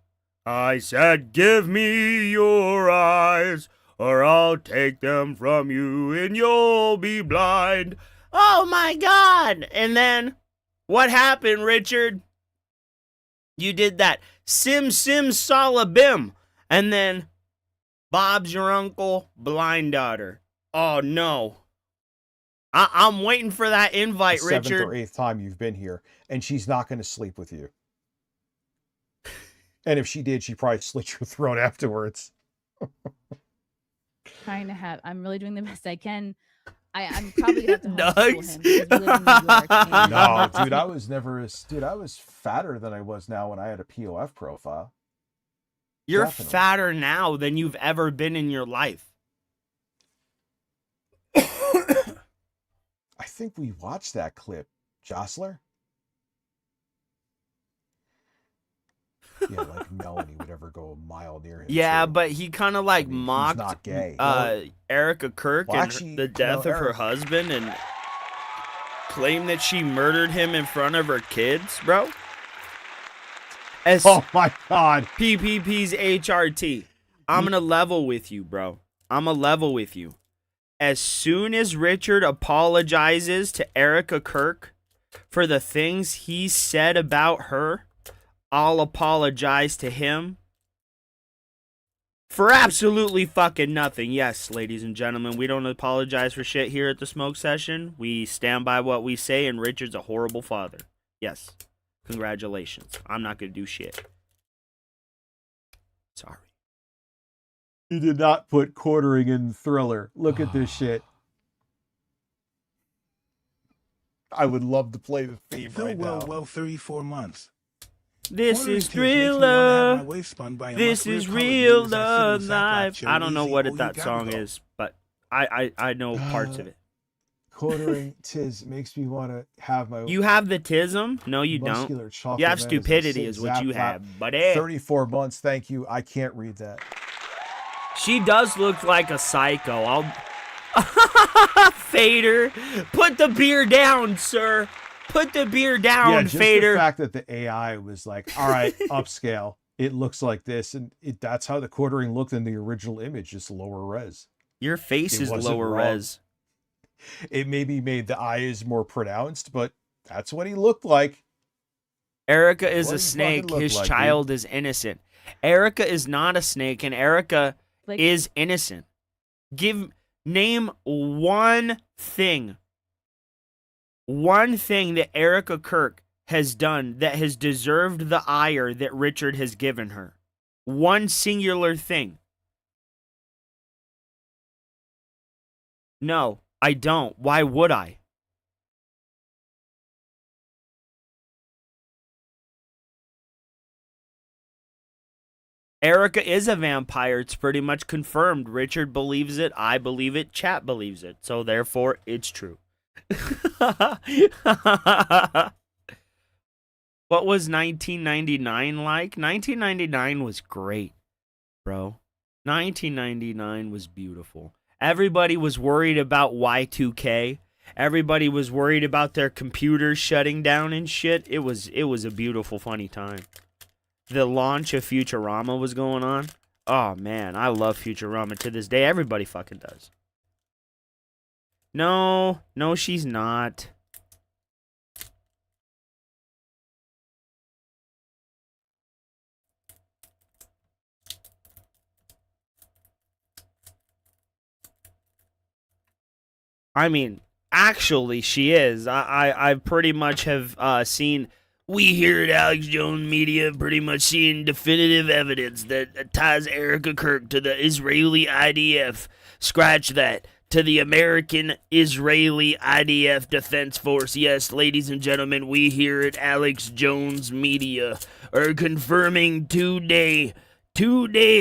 I said, give me your eyes, or I'll take them from you and you'll be blind. Oh, my God. And then, what happened, Richard? You did that sim salabim. And then, Bob's your uncle, blind daughter. Oh, no. I'm waiting for that invite, the Richard. 7th or 8th time you've been here, and she's not going to sleep with you. And if she did, she'd probably slit your throat afterwards. I'm really doing the best I can. I'm probably gonna have to homeschool Nugs? him because we live in New York. And No, dude, I was never as dude. I was fatter than I was now when I had a POF profile. You're Definitely. fatter now than you've ever been in your life. I think we watched that clip, Jostler. Yeah, like Melanie would ever go a mile near him. Yeah, too. but he kind of like I mean, he's mocked not gay. Erica Kirk Well, and actually, the death of her Eric- husband and claimed that she murdered him in front of her kids, bro. As Oh my God. PPP's HRT. I'm gonna level with you, bro. I'm gonna level with you. As soon as Richard apologizes to Erica Kirk for the things he said about her, I'll apologize to him for absolutely fucking nothing. Yes, ladies and gentlemen, we don't apologize for shit here at the Smoke Session. We stand by what we say, and Richard's a horrible father. Yes. Congratulations. I'm not gonna do shit. Sorry. He did not put quartering in Thriller. Look at this shit. I would love to play the theme right now. Well, 34 months. This Quartering is tears makes me wanna have Thriller. my waist spun by a This muscular is colored real dude as I sit in love sackcloth life. chair I don't know easy. what Oh, you that gotta song go. is, but I know parts of it. Quartering tis makes me want to have my You have the tism? No, you don't. muscular chocolate You have man as I stupidity sit is what you zap have, buddy. 34 months, thank you. I can't read that. She does look like a psycho. I'll Fader, put the beer down, sir. Put the beer down, Yeah, just Fader. the fact that the AI was like, all right, upscale. It looks like this, and that's how the quartering looked in the original image, just lower res. Your face It is wasn't lower wrong. res. It maybe made the eyes more pronounced, but that's what he looked like. Erica is What a do you fucking snake. look His like, child is innocent. Erica is not a snake, and Erica Like- is innocent. Name one thing that Erica Kirk has done that has deserved the ire that Richard has given her. One singular thing. No, I don't. Why would I? Erica is a vampire. It's pretty much confirmed. Richard believes it. I believe it. Chat believes it. So therefore, it's true. What was 1999 like? 1999 was great, bro. 1999 was beautiful. Everybody was worried about Y2K. Everybody was worried about their computers shutting down and shit. It was a beautiful, funny time. The launch of Futurama was going on. Oh, man, I love Futurama to this day. Everybody fucking does. No, she's not. I mean, actually, she is. I pretty much have seen. We here at Alex Jones Media pretty much seeing definitive evidence that ties Erica Kirk to the Israeli IDF. Scratch that. To the American Israeli IDF Defense Force. Yes, ladies and gentlemen, we here at Alex Jones Media are confirming today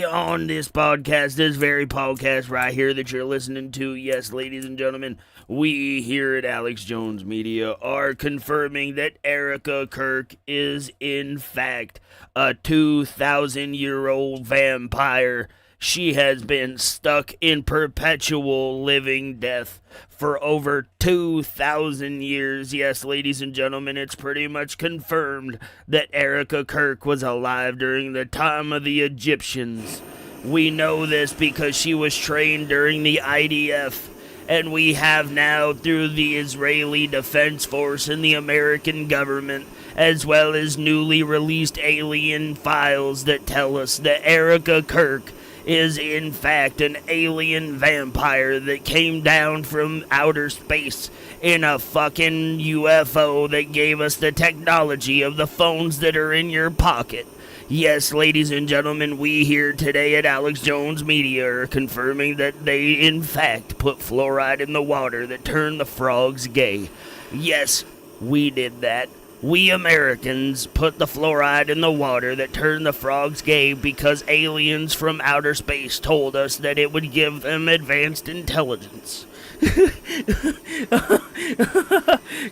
on this podcast, this very podcast right here that you're listening to. Yes, ladies and gentlemen, we here at Alex Jones Media are confirming that Erica Kirk is in fact a 2,000-year-old vampire. She has been stuck in perpetual living death for over 2,000 years. Yes, ladies and gentlemen, it's pretty much confirmed that Erica Kirk was alive during the time of the Egyptians. We know this because she was trained during the IDF, and we have now through the Israeli Defense Force and the American government, as well as newly released alien files that tell us that Erica Kirk is in fact an alien vampire that came down from outer space in a fucking UFO that gave us the technology of the phones that are in your pocket. Yes, ladies and gentlemen, we here today at Alex Jones Media are confirming that they, in fact, put fluoride in the water that turned the frogs gay. Yes, we did that. We Americans put the fluoride in the water that turned the frogs gay because aliens from outer space told us that it would give them advanced intelligence.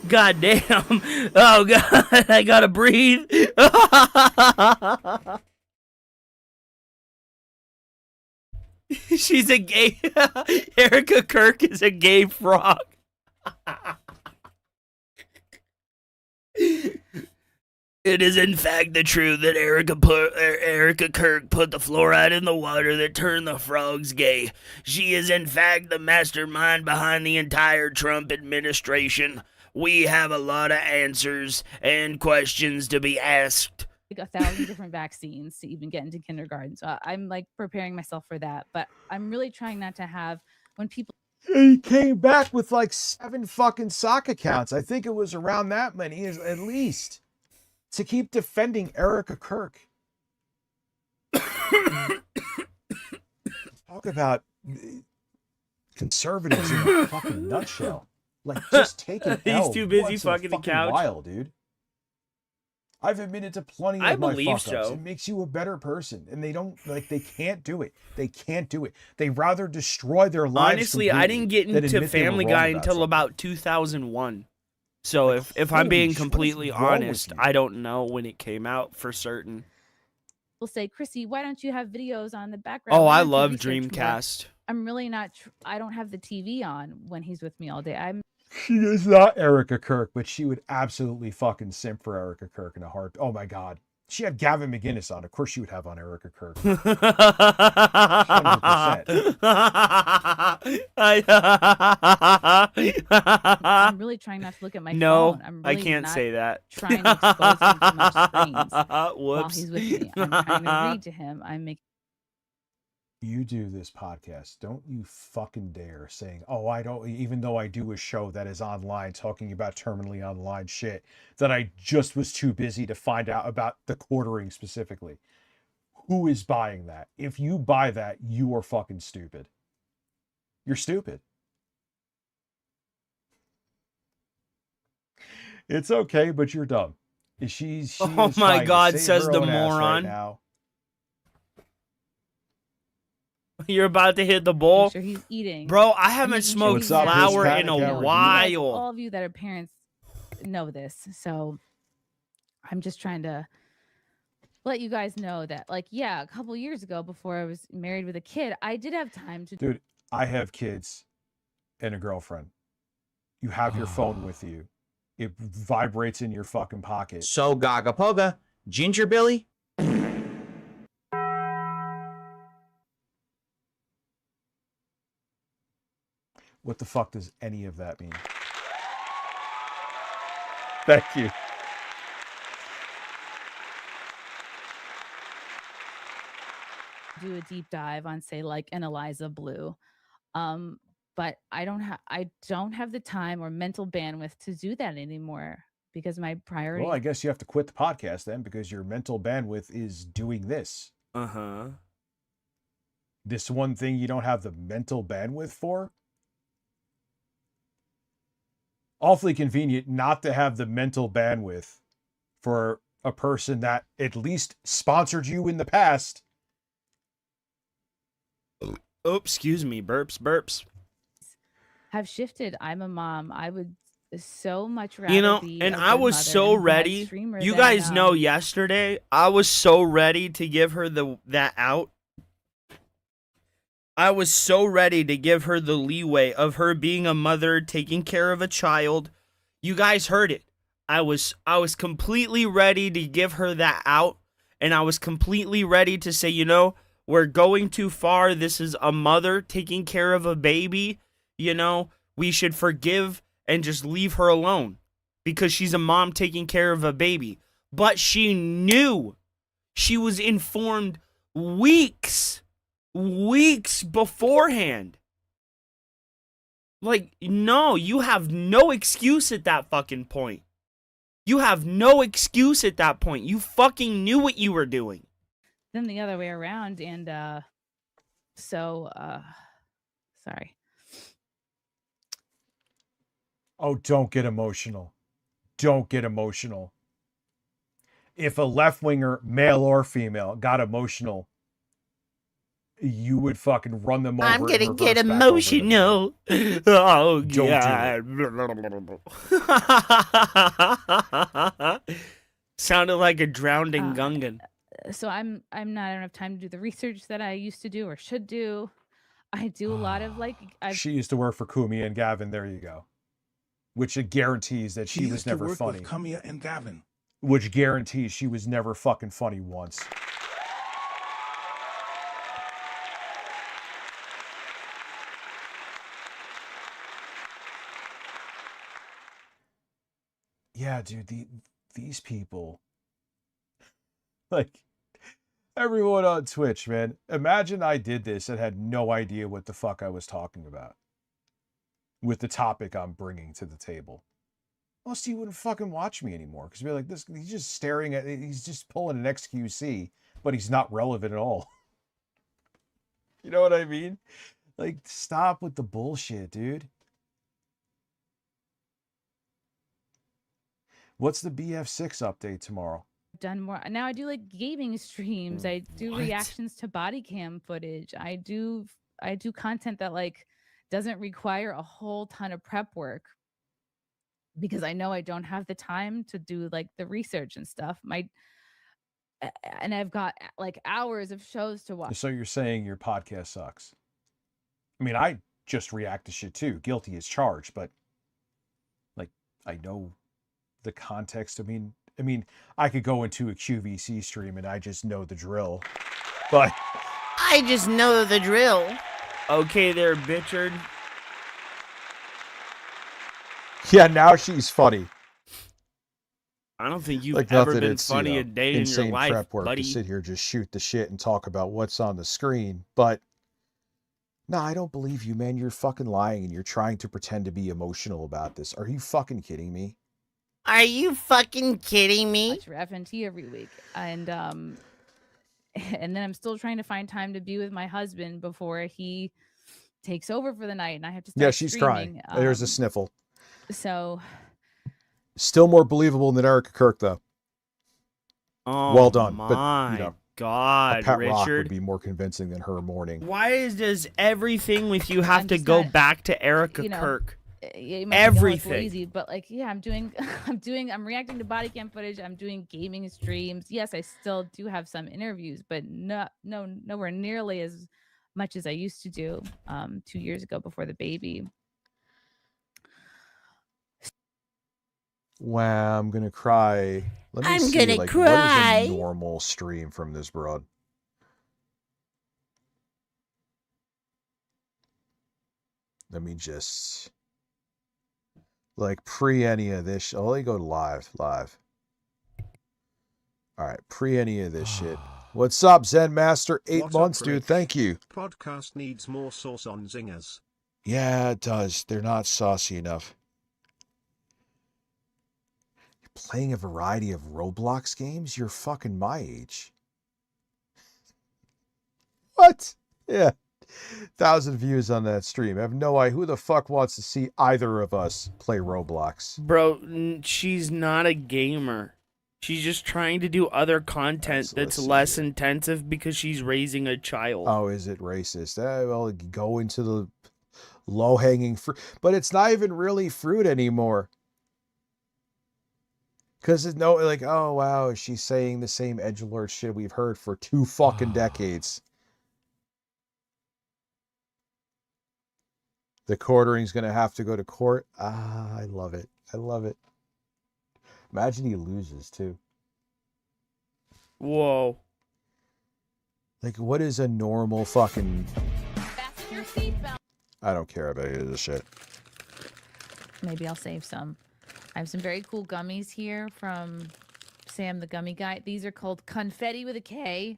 God damn. Oh, God, I gotta breathe. She's a gay. Erica Kirk is a gay frog. It is in fact the truth that Erica Kirk put the fluoride in the water that turned the frogs gay. She is in fact the mastermind behind the entire Trump administration. We have a lot of answers and questions to be asked. Like 1,000 different vaccines to even get into kindergarten. So I'm like preparing myself for that. But I'm really trying not to have when people. He came back with like 7 fucking sock accounts. I think it was around that many at least. To keep defending Erica Kirk. Talk about conservatives in a fucking nutshell. Like, just take an He's L too busy once in a fucking the couch. while, dude. I've admitted to plenty of I my believe fuck-ups. so. It makes you a better person. And they don't, like, they can't do it. They can't do it. They rather destroy their lives. Honestly, I didn't get than into admit they were Family wrong Guy about until something. about 2001. So Like, if I'm holy being shit, what is completely wrong with honest, you? I don't know when it came out for certain. Will say, Chrissy, why don't you have videos on the background? Oh, Why I don't you love research more?" Dreamcast. I'm really not. I don't have the TV on when he's with me all day. I'm. She is not Erica Kirk, but she would absolutely fucking simp for Erica Kirk in a heart. Oh my God. She had Gavin McGinnis on. Of course she would have on Erica Kirk. 100%. I'm really trying not to look at my No, phone. I'm I really can't not say that. Trying to expose him to my screens while Whoops. he's with me. I'm trying to read to him. I'm making. You do this podcast. Don't you fucking dare saying, oh, I don't, even though I do a show that is online talking about terminally online shit that I just was too busy to find out about the quartering specifically. Who is buying that? If you buy that, you are fucking stupid. You're stupid. It's okay, but you're dumb. She Oh is my trying to God, save says her the own ass moron. right now. You're about to hit the bowl. Make sure he's eating. Bro, I I'm haven't making sure smoked he's not flour Panic in Hour. a You You guys, while. all of you that are parents know this. So I'm just trying to let you guys know that, like, yeah, a couple years ago before I was married with a kid, I did have time to. Dude, I have kids and a girlfriend. You have your phone with you. It vibrates in your fucking pocket. So Gaga Poga, Ginger Billy. What the fuck does any of that mean? Thank you. Do a deep dive on, say, like an Eliza Blue, but I don't have the time or mental bandwidth to do that anymore because my priority. Well, I guess you have to quit the podcast then because your mental bandwidth is doing this. Uh-huh. This one thing you don't have the mental bandwidth for? Awfully convenient not to have the mental bandwidth for a person that at least sponsored you in the past. Oh, excuse me. Burps. Have shifted. I'm a mom. I would so much rather You know, be and a I good was mother so and bad ready. streamer You than, guys know yesterday, I was so ready to give her that out. I was so ready to give her the leeway of her being a mother, taking care of a child. You guys heard it. I was completely ready to give her that out, and I was completely ready to say, you know, we're going too far. This is a mother taking care of a baby. You know, we should forgive and just leave her alone because she's a mom taking care of a baby. But she knew. She was informed weeks beforehand. Like, no, you have no excuse at that fucking point. You have no excuse at that point. You fucking knew what you were doing. than the other way around. And sorry. Oh, don't get emotional. Don't get emotional. If a left-winger, male or female, got emotional, you would fucking run them over. I'm and gonna get reverse back over them. emotional. Oh, Don't do God. Sounded like a drowning Gungan. So I don't have time to do the research that I used to do or should do. I do a lot of She used to work for Kumia and Gavin. There you go. Which it guarantees that she was used to never work funny. with Kumia and Gavin. Which guarantees she was never fucking funny once. Yeah, dude, these people, like, everyone on Twitch, man, imagine I did this and had no idea what the fuck I was talking about with the topic I'm bringing to the table. Most of you wouldn't fucking watch me anymore because be like, this, he's just staring at, he's just pulling an XQC, but he's not relevant at all. You know what I mean? Like, stop with the bullshit, dude. What's the BF6 update tomorrow? done more. Now I do like gaming streams. I do reactions to body cam footage. I do content that like doesn't require a whole ton of prep work because I know I don't have the time to do like the research and stuff. And I've got like hours of shows to watch. So you're saying your podcast sucks? I mean, I just react to shit too. Guilty as charged, but like I know the context. I mean, I could go into a QVC stream and I just know the drill. But I just know the drill. Okay there, Bitchard. Yeah, now she's funny. I don't think you've Like ever nothing, been it's, funny a day in your insane life, prep work buddy. to sit here, just shoot the shit and talk about what's on the screen. But no, I don't believe you, man. You're fucking lying and you're trying to pretend to be emotional about this. Are you fucking kidding me? Are you fucking kidding me? Watch for FNT every week, and then I'm still trying to find time to be with my husband before he takes over for the night, and I have to start Yeah, she's streaming. crying. There's a sniffle. So Still more believable than Erica Kirk, though. Oh, well done. my But, you know, God, a pet rock would Richard. be more convincing than her mourning. Why does everything with you have to go back to Erica Kirk? You might think, oh, it's Everything. lazy, but like, yeah, I'm reacting to body cam footage. I'm doing gaming streams. Yes, I still do have some interviews, but nowhere nearly as much as I used to do 2 years ago before the baby. Wow, I'm gonna cry. Let me I'm see, gonna like, cry. what is a normal stream from this broad? Let me just like pre any of this. Oh, let me go to live. All right, pre any of this shit. What's up, Zen Master? 8 What up, months, dude. Rick? Thank you. Podcast needs more sauce on zingers. Yeah, it does. They're not saucy enough. You're playing a variety of Roblox games? You're fucking my age. What? Yeah. 1,000 views on that stream. I have no idea who the fuck wants to see either of us play Roblox. Bro, she's not a gamer. She's just trying to do other content that's less intensive because she's raising a child. Oh, is it racist? Well, go into the low-hanging fruit. But it's not even really fruit anymore. Because it's no, like, oh, wow, she's saying the same edgelord shit we've heard for 2 fucking decades. The quartering's going to have to go to court. Ah, I love it. I love it. Imagine he loses, too. Whoa. Like, what is a normal fucking... Fasten your seatbelt. I don't care about any of this shit. Maybe I'll save some. I have some very cool gummies here from Sam the Gummy Guy. These are called Confetti with a K.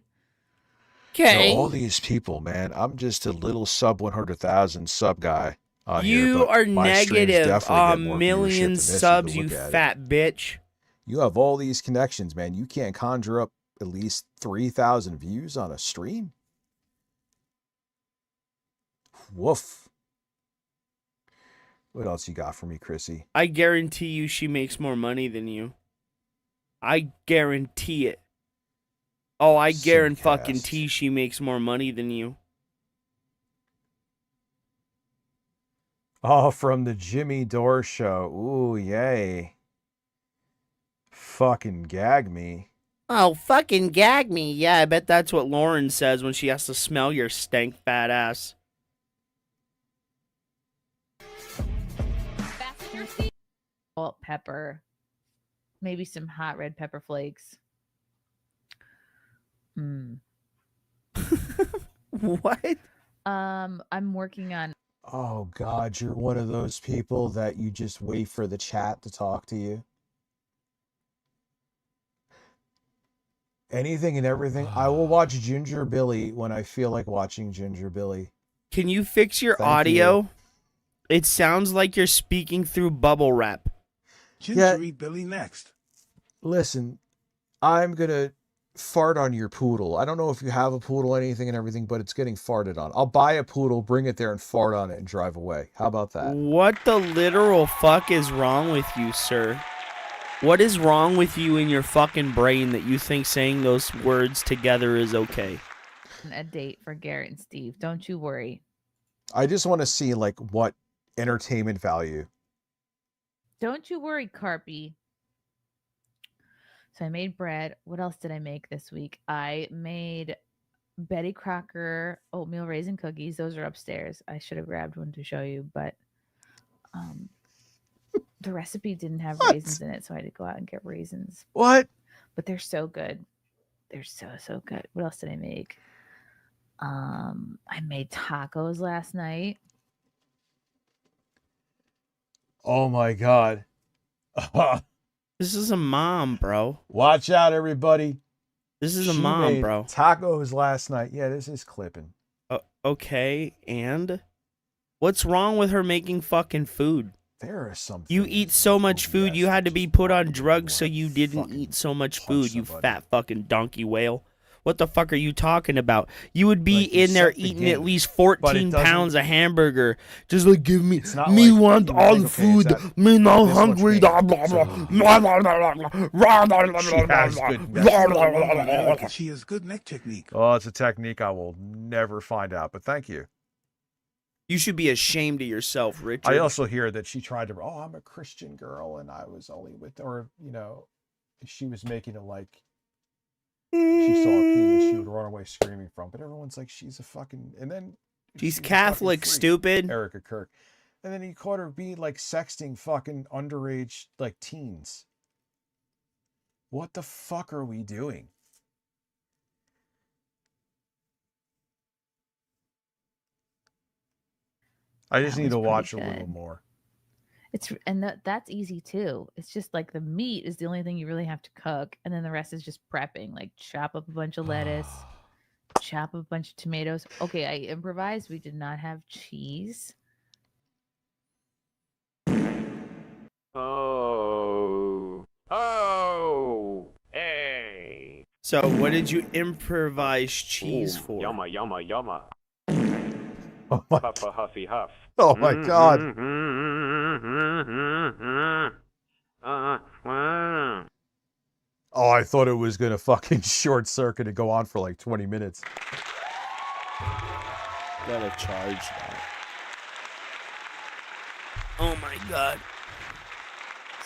So all these people, man, I'm just a little sub 100,000 sub guy on here, You but are my streams negative definitely a get more million viewership than this if subs, you look at it. fat bitch. You have all these connections, man. You can't conjure up at least 3,000 views on a stream. Woof. What else you got for me, Chrissy? I guarantee you she makes more money than you. I guarantee it. Oh, I guarantee she makes more money than you. Oh, from the Jimmy Dore show. Ooh, yay. Fucking gag me. Oh, fucking gag me. Yeah, I bet that's what Lauren says when she has to smell your stank fat ass. Salt, pepper, maybe some hot red pepper flakes. What? I'm working on. Oh, God, you're one of those people that you just wait for the chat to talk to you. Anything and everything. I will watch Ginger Billy when I feel like watching Ginger Billy. Can you fix your Thank audio? you. It sounds like you're speaking through bubble wrap. Gingery Billy next. Listen, I'm going to fart on your poodle. I don't know if you have a poodle, anything and everything, but it's getting farted on. I'll buy a poodle, bring it there and fart on it and drive away. How about that? What the literal fuck is wrong with you, sir? What is wrong with you in your fucking brain that you think saying those words together is okay? A date for Garrett and Steve. Don't you worry. I just want to see like what entertainment value. Don't you worry, Carpy. So I made bread. What else did I make this week? I made Betty Crocker oatmeal raisin cookies. Those are upstairs. I should have grabbed one to show you, but the recipe didn't have raisins in it, so I had to go out and get raisins. What? But they're so good. They're so good. What else did I make? I made tacos last night. Oh my God. This is a mom, bro. Watch out, everybody. This is a She mom, made bro. Tacos last night. Yeah, this is clipping. Okay, and what's wrong with her making fucking food? There is something. You eat so much food, you had to be put on drugs so you didn't eat so much food, you fat fucking donkey whale. What the fuck are you talking about? You would be in there eating at least 14 pounds of hamburger. Just like, give me, me like want you all think, the okay, food, it's at me not this much hungry. gain, Blah, blah, so- blah, blah, blah, blah, blah. She has good neck technique. Oh, it's a technique I will never find out, but thank you. You should be ashamed of yourself, Richard. I also hear that she tried to, oh, I'm a Christian girl and I was only with, or, you know, she was making it like she saw a penis she would run away screaming from. But everyone's like, she's a fucking, and then She's she was a Catholic, fucking freak, stupid. Erica Kirk. And then he caught her being like sexting fucking underage like teens. What the fuck are we doing? I just That need was to pretty watch a little good. more. That's easy too. It's just like the meat is the only thing you really have to cook, and then the rest is just prepping. Like chop up a bunch of lettuce, chop up a bunch of tomatoes. Okay, I improvised. We did not have cheese. Hey. So, what did you improvise cheese for? Yumma, yumma, yumma. Oh my, Papa Huffy Huff. oh my God. Oh, I thought it was going to fucking short circuit and go on for like 20 minutes. Gotta charge that. Oh my God.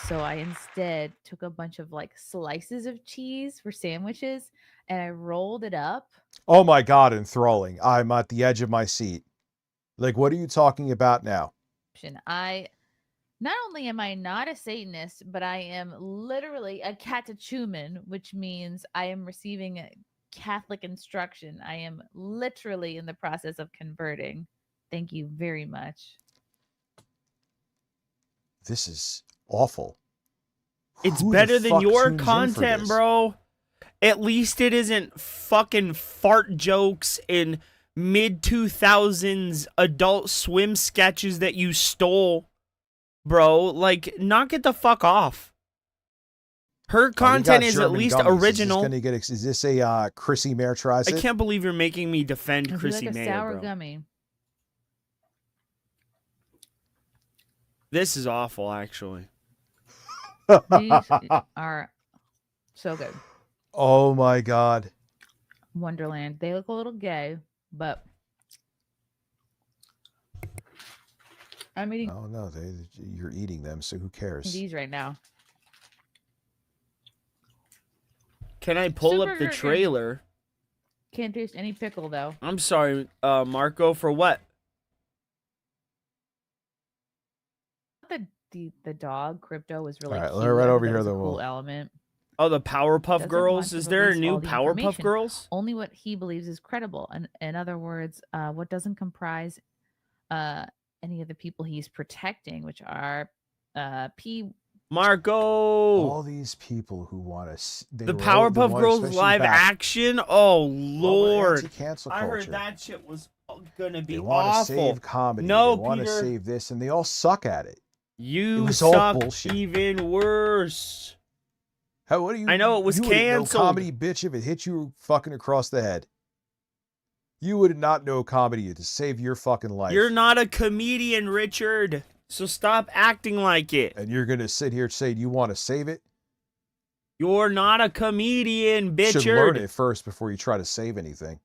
So I instead took a bunch of like slices of cheese for sandwiches, and I rolled it up. Oh my God, enthralling. I'm at the edge of my seat. Like, what are you talking about now? I not only am I not a Satanist, but I am literally a catechumen, which means I am receiving a Catholic instruction. I am literally in the process of converting. Thank you very much. This is awful. It's Who the better than fuck your tunes in for content, this? bro. At least it isn't fucking fart jokes and mid 2000s Adult Swim sketches that you stole, bro. Like, knock it the fuck off. Her Oh, we content got is at German least gummies. original. Is this a Chrissy Mare tries I it? can't believe you're making me defend If you Chrissy like a Mayer, sour bro. gummy. This is awful, actually. These are so good. Oh my god. Wonderland. They look a little gay, but I'm eating Oh no, you're eating them, so who cares? these right now. Can I pull Super up the good. trailer? Can't taste any pickle though. I'm sorry, Marco, for what? The dog crypto was really All right, cute. right I over thought that here, was a then cool we'll- element. Oh, the Powerpuff Doesn't Girls? want to Is there a release new all the Powerpuff information. Girls? Only what he believes is credible. And in other words, what doesn't comprise any of the people he's protecting, which are Marco. All these people who want to The Powerpuff Girls live action? Oh, Lord. Anti-cancel I culture. heard that shit was gonna be They want to awful. save comedy. No, they want to Peter. save this, and they all suck at it. You was all suck bullshit. even worse. What do you? I know it was you wouldn't know canceled. comedy, bitch, if it hit you fucking across the head. You would not know comedy to save your fucking life. You're not a comedian, Richard. So stop acting like it. And you're gonna sit here and say you want to save it. You're not a comedian, You should learn bitchard. it first before you try to save anything.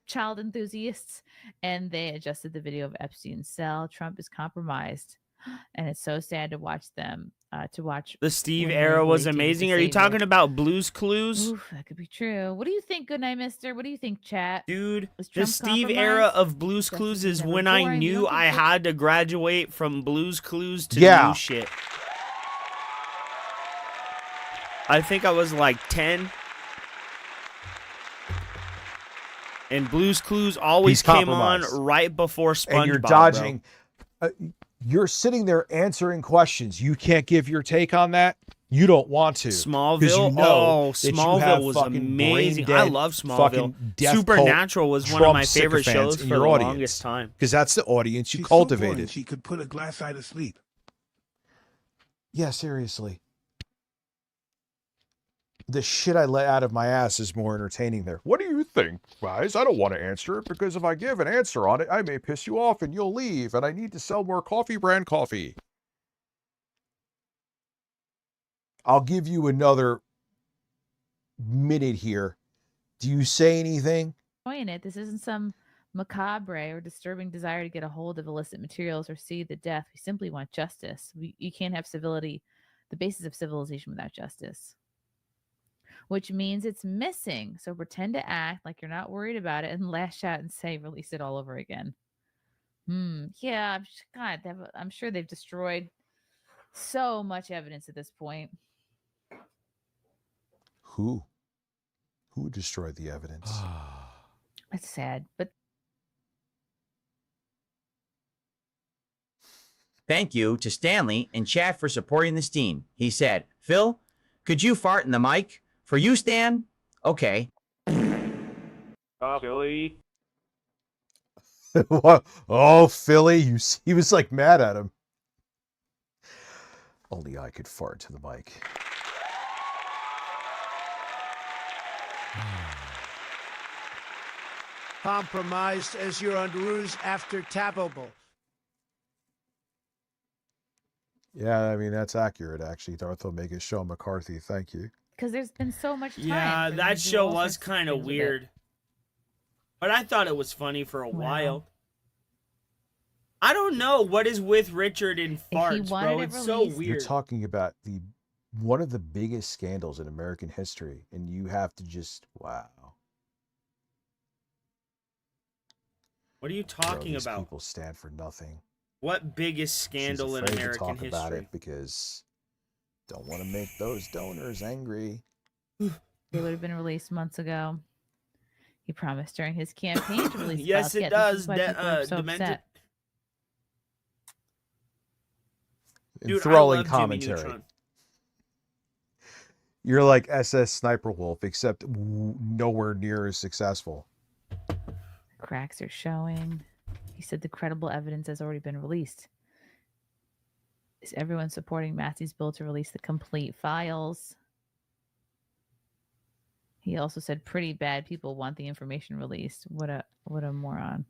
child enthusiasts, and they adjusted the video of Epstein's cell. Trump is compromised, and it's so sad to watch them. To watch The Steve when era they was really do amazing. Are you save it. talking about Blue's Clues? Oof, that could be true. What do you think, Goodnight Mister? What do you think, chat? Dude, Was the Trump Steve era compromised? of Blue's Clues is when I boring. You knew don't I think that- had to graduate from Blue's Clues to Yeah. new shit. I think I was like 10. And Blue's Clues always He's came on compromised. right before SpongeBob. And you're bro. dodging. You're sitting there answering questions. You can't give your take on that. You don't want to. 'Cause Smallville. you know Oh, that you Smallville have was fucking amazing. I brain-dead love Smallville. fucking death Supernatural cult was one of Trump my favorite sycophants shows in for your the audience. longest time. Because that's the audience you She's so boring, cultivated. she could put a glass eye to sleep. Yeah, seriously. The shit I let out of my ass is more entertaining there. What do you think, guys? I don't want to answer it because if I give an answer on it, I may piss you off and you'll leave, and I need to sell more coffee brand coffee. I'll give you another minute here. Do you say anything? Enjoying it. This isn't some macabre or disturbing desire to get a hold of illicit materials or see the death. We simply want justice. You can't have civility, the basis of civilization, without justice, which means it's missing. So pretend to act like you're not worried about it and lash out and say, release it all over again. Yeah, I'm sure they've destroyed so much evidence at this point. Who? Who destroyed the evidence? It's sad, but Thank you to Stanley and chat for supporting the Steam. He said, Phil, could you fart in the mic? For you, Stan? Okay. Philly. What? Oh, Philly. He was like mad at him. Only I could fart to the mic. Compromised as you're on ruse after tappable. Yeah, I mean, that's accurate, actually. Darth make it show McCarthy. Thank you. because there's been so much time. Yeah, for them that to do show all was sorts of kind of things with it. weird. But I thought it was funny for a while. I don't know what is with Richard and farts, bro. It's so weird. You're talking about one of the biggest scandals in American history, and you have to just wow. What are you talking These about? people stand for nothing. What biggest scandal in She's afraid to American talk history? about it because don't want to make those donors angry. They would have been released months ago. He promised during his campaign to release. Yes, files. it Yeah, does. This is why people are so Demented. upset. Dude, I Enthralling love Jimmy commentary. Neutron. You're like SS Sniper Wolf, except nowhere near as successful. Cracks are showing. He said the credible evidence has already been released. Is everyone supporting Matthew's bill to release the complete files? He also said pretty bad people want the information released. What a moron.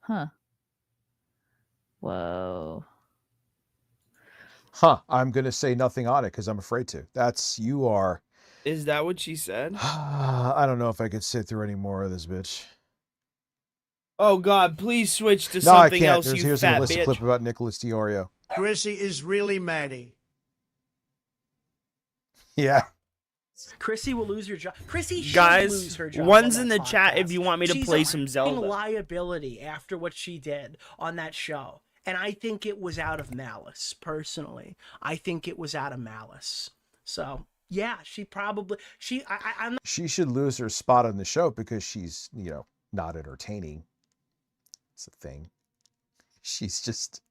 Huh. Whoa. Huh. I'm going to say nothing on it because I'm afraid to. You are. Is that what she said? I don't know if I could sit through any more of this, bitch. Oh God, please switch to No, I something can't. else, you Here's fat a list bitch. clip about Nicholas Diorio. Chrissy is really Maddie. Yeah. Chrissy will lose her job. Chrissy should Guys, lose her job. one's on in that the chat if podcast. you want me to She's play a some fucking Zelda. liability after what she did on that show. And I think it was out of malice, personally. I think it was out of malice. So, yeah, she should lose her spot on the show because she's, not entertaining. It's a thing. She's just,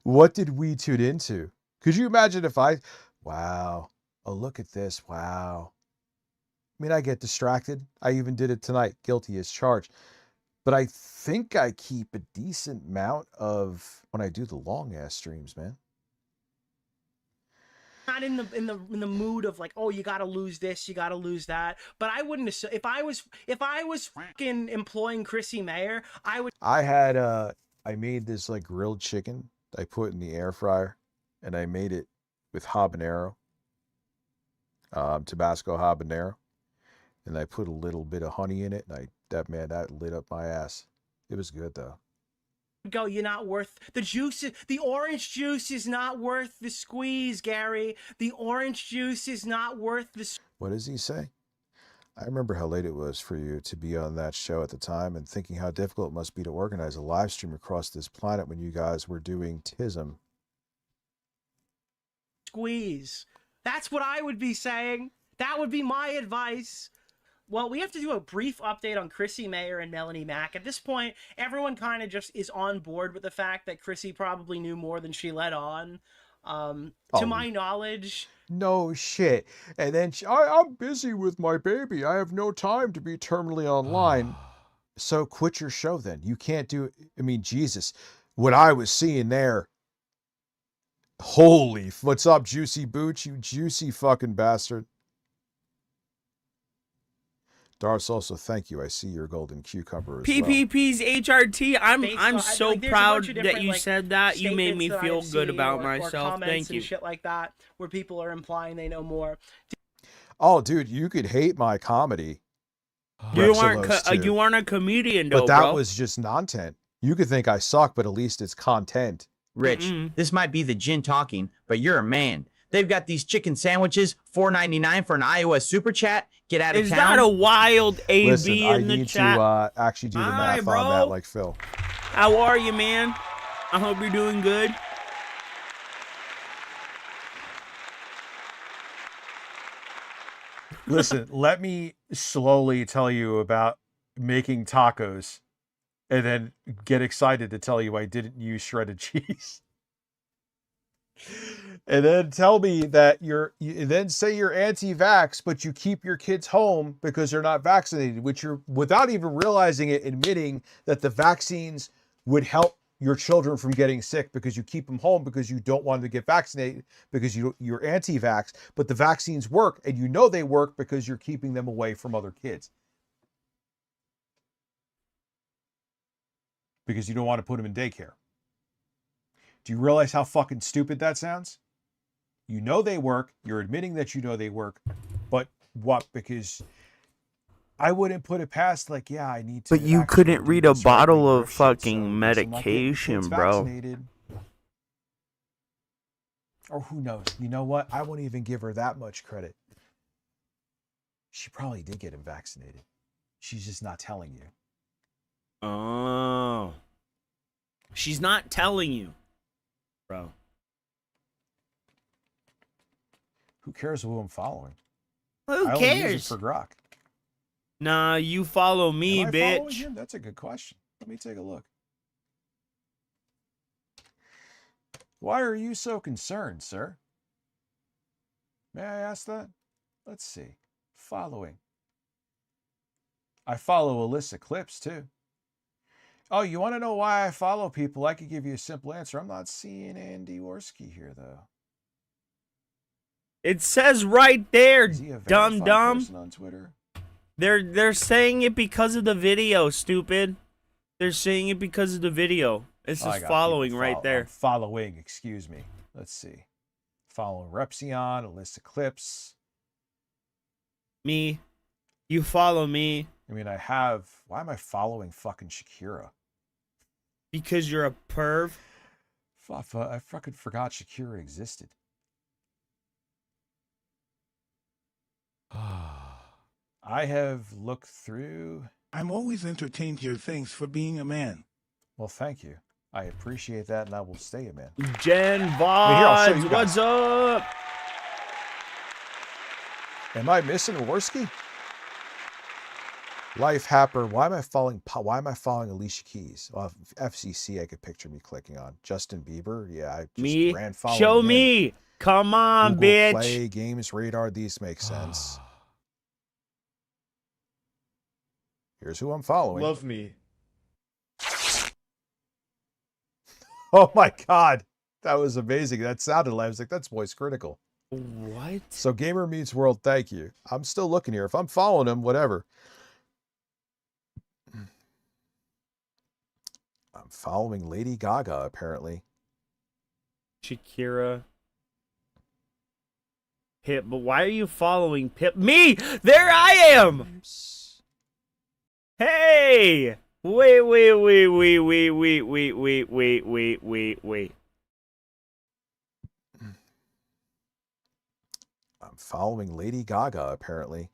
what did we tune into? Could you imagine if wow, oh, look at this. Wow. I mean, I get distracted. I even did it tonight. Guilty as charged. But I think I keep a decent amount of when I do the long ass streams, man. not in the mood of like, oh, you got to lose this, you got to lose that. But I wouldn't assume, if I was fucking employing Chrissy Mayer, I would. I made this like grilled chicken. I put in the air fryer, and I made it with habanero, Tabasco habanero, and I put a little bit of honey in it, and that lit up my ass. It was good though. Go, you're not worth the juice. The orange juice is not worth the squeeze, Gary. The orange juice is not worth the. What does he say? I remember how late it was for you to be on that show at the time and thinking how difficult it must be to organize a live stream across this planet when you guys were doing TISM. Squeeze. That's what I would be saying. That would be my advice. Well, we have to do a brief update on Chrissy Mayer and Melanie Mack. At this point, everyone kind of just is on board with the fact that Chrissy probably knew more than she let on. To my knowledge. No shit. And then I'm busy with my baby. I have no time to be terminally online. So quit your show then. You can't do it. I mean, Jesus, what I was seeing there. Holy, what's up, Juicy Boots, you juicy fucking bastard. Darce, also thank you. I see your golden cucumber as well. PPP's HRT. I'm so proud that you said that. You made me feel good about myself. Thank you. And shit like that, where people are implying they know more. Oh, dude, you could hate my comedy. You aren't a comedian, though, but that bro. was just content. You could think I suck, but at least it's content. Rich, this might be the gin talking, but you're a man. They've got these chicken sandwiches, $4.99 for an iOS super chat. Get out of Is town. that a wild AB Listen, in the I need chat? to actually do the math bro. on that like Phil. How are you, man? I hope you're doing good. Listen, let me slowly tell you about making tacos and then get excited to tell you I didn't use shredded cheese. And then tell me that then say you're anti-vax, but you keep your kids home because they're not vaccinated, which you're, without even realizing it, admitting that the vaccines would help your children from getting sick because you keep them home because you don't want them to get vaccinated because you're anti-vax, but the vaccines work and you know they work because you're keeping them away from other kids. Because you don't want to put them in daycare. Do you realize how fucking stupid that sounds? You know they work. You're admitting that you know they work. But what? Because I wouldn't put it past like, yeah, I need to. But you couldn't read a bottle of fucking medication, bro. Vaccinated. Or who knows? You know what? I won't even give her that much credit. She probably did get him vaccinated. She's just not telling you. Oh. She's not telling you, bro. Who cares who I'm following? Who I only use it cares? for Grok. Nah, you follow me, Am I following bitch. him? That's a good question. Let me take a look. Why are you so concerned, sir? May I ask that? Let's see. Following. I follow Alyssa Clips, too. Oh, you want to know why I follow people? I could give you a simple answer. I'm not seeing Andy Worski here, though. It says right there, Is he a dumb verified dumb. person on Twitter? They're saying it because of the video, stupid. They're saying it because of the video. It's Oh, I just got following people right there. I'm following, excuse me. Let's see. Following Repsion, a list of clips. Me. You follow me. I mean, I have... Why am I following fucking Shakira? Because you're a perv. I fucking forgot Shakira existed. I have looked through... I'm always entertained here. Thanks for being a man. Well, thank you. I appreciate that, and I will stay a man. Jen Here, I'll show Vibes, you what's guys. up? Am I missing Worski? Life Happer. Why am I following Alicia Keys? Well, FCC, I could picture me clicking on. Justin Bieber. Yeah, I just Me? ran following Show him. me. Come on, Google bitch. Play, Games Radar. These make sense. Here's who I'm following. Love me. Oh my God. That was amazing. That sounded like I was like, that's voice critical. What? So Gamer Meets World, thank you. I'm still looking here. If I'm following him, whatever. I'm following Lady Gaga, apparently. Shakira. Pip, but why are you following Pip? Me! There I am! Hey! Wait. I'm following Lady Gaga, apparently.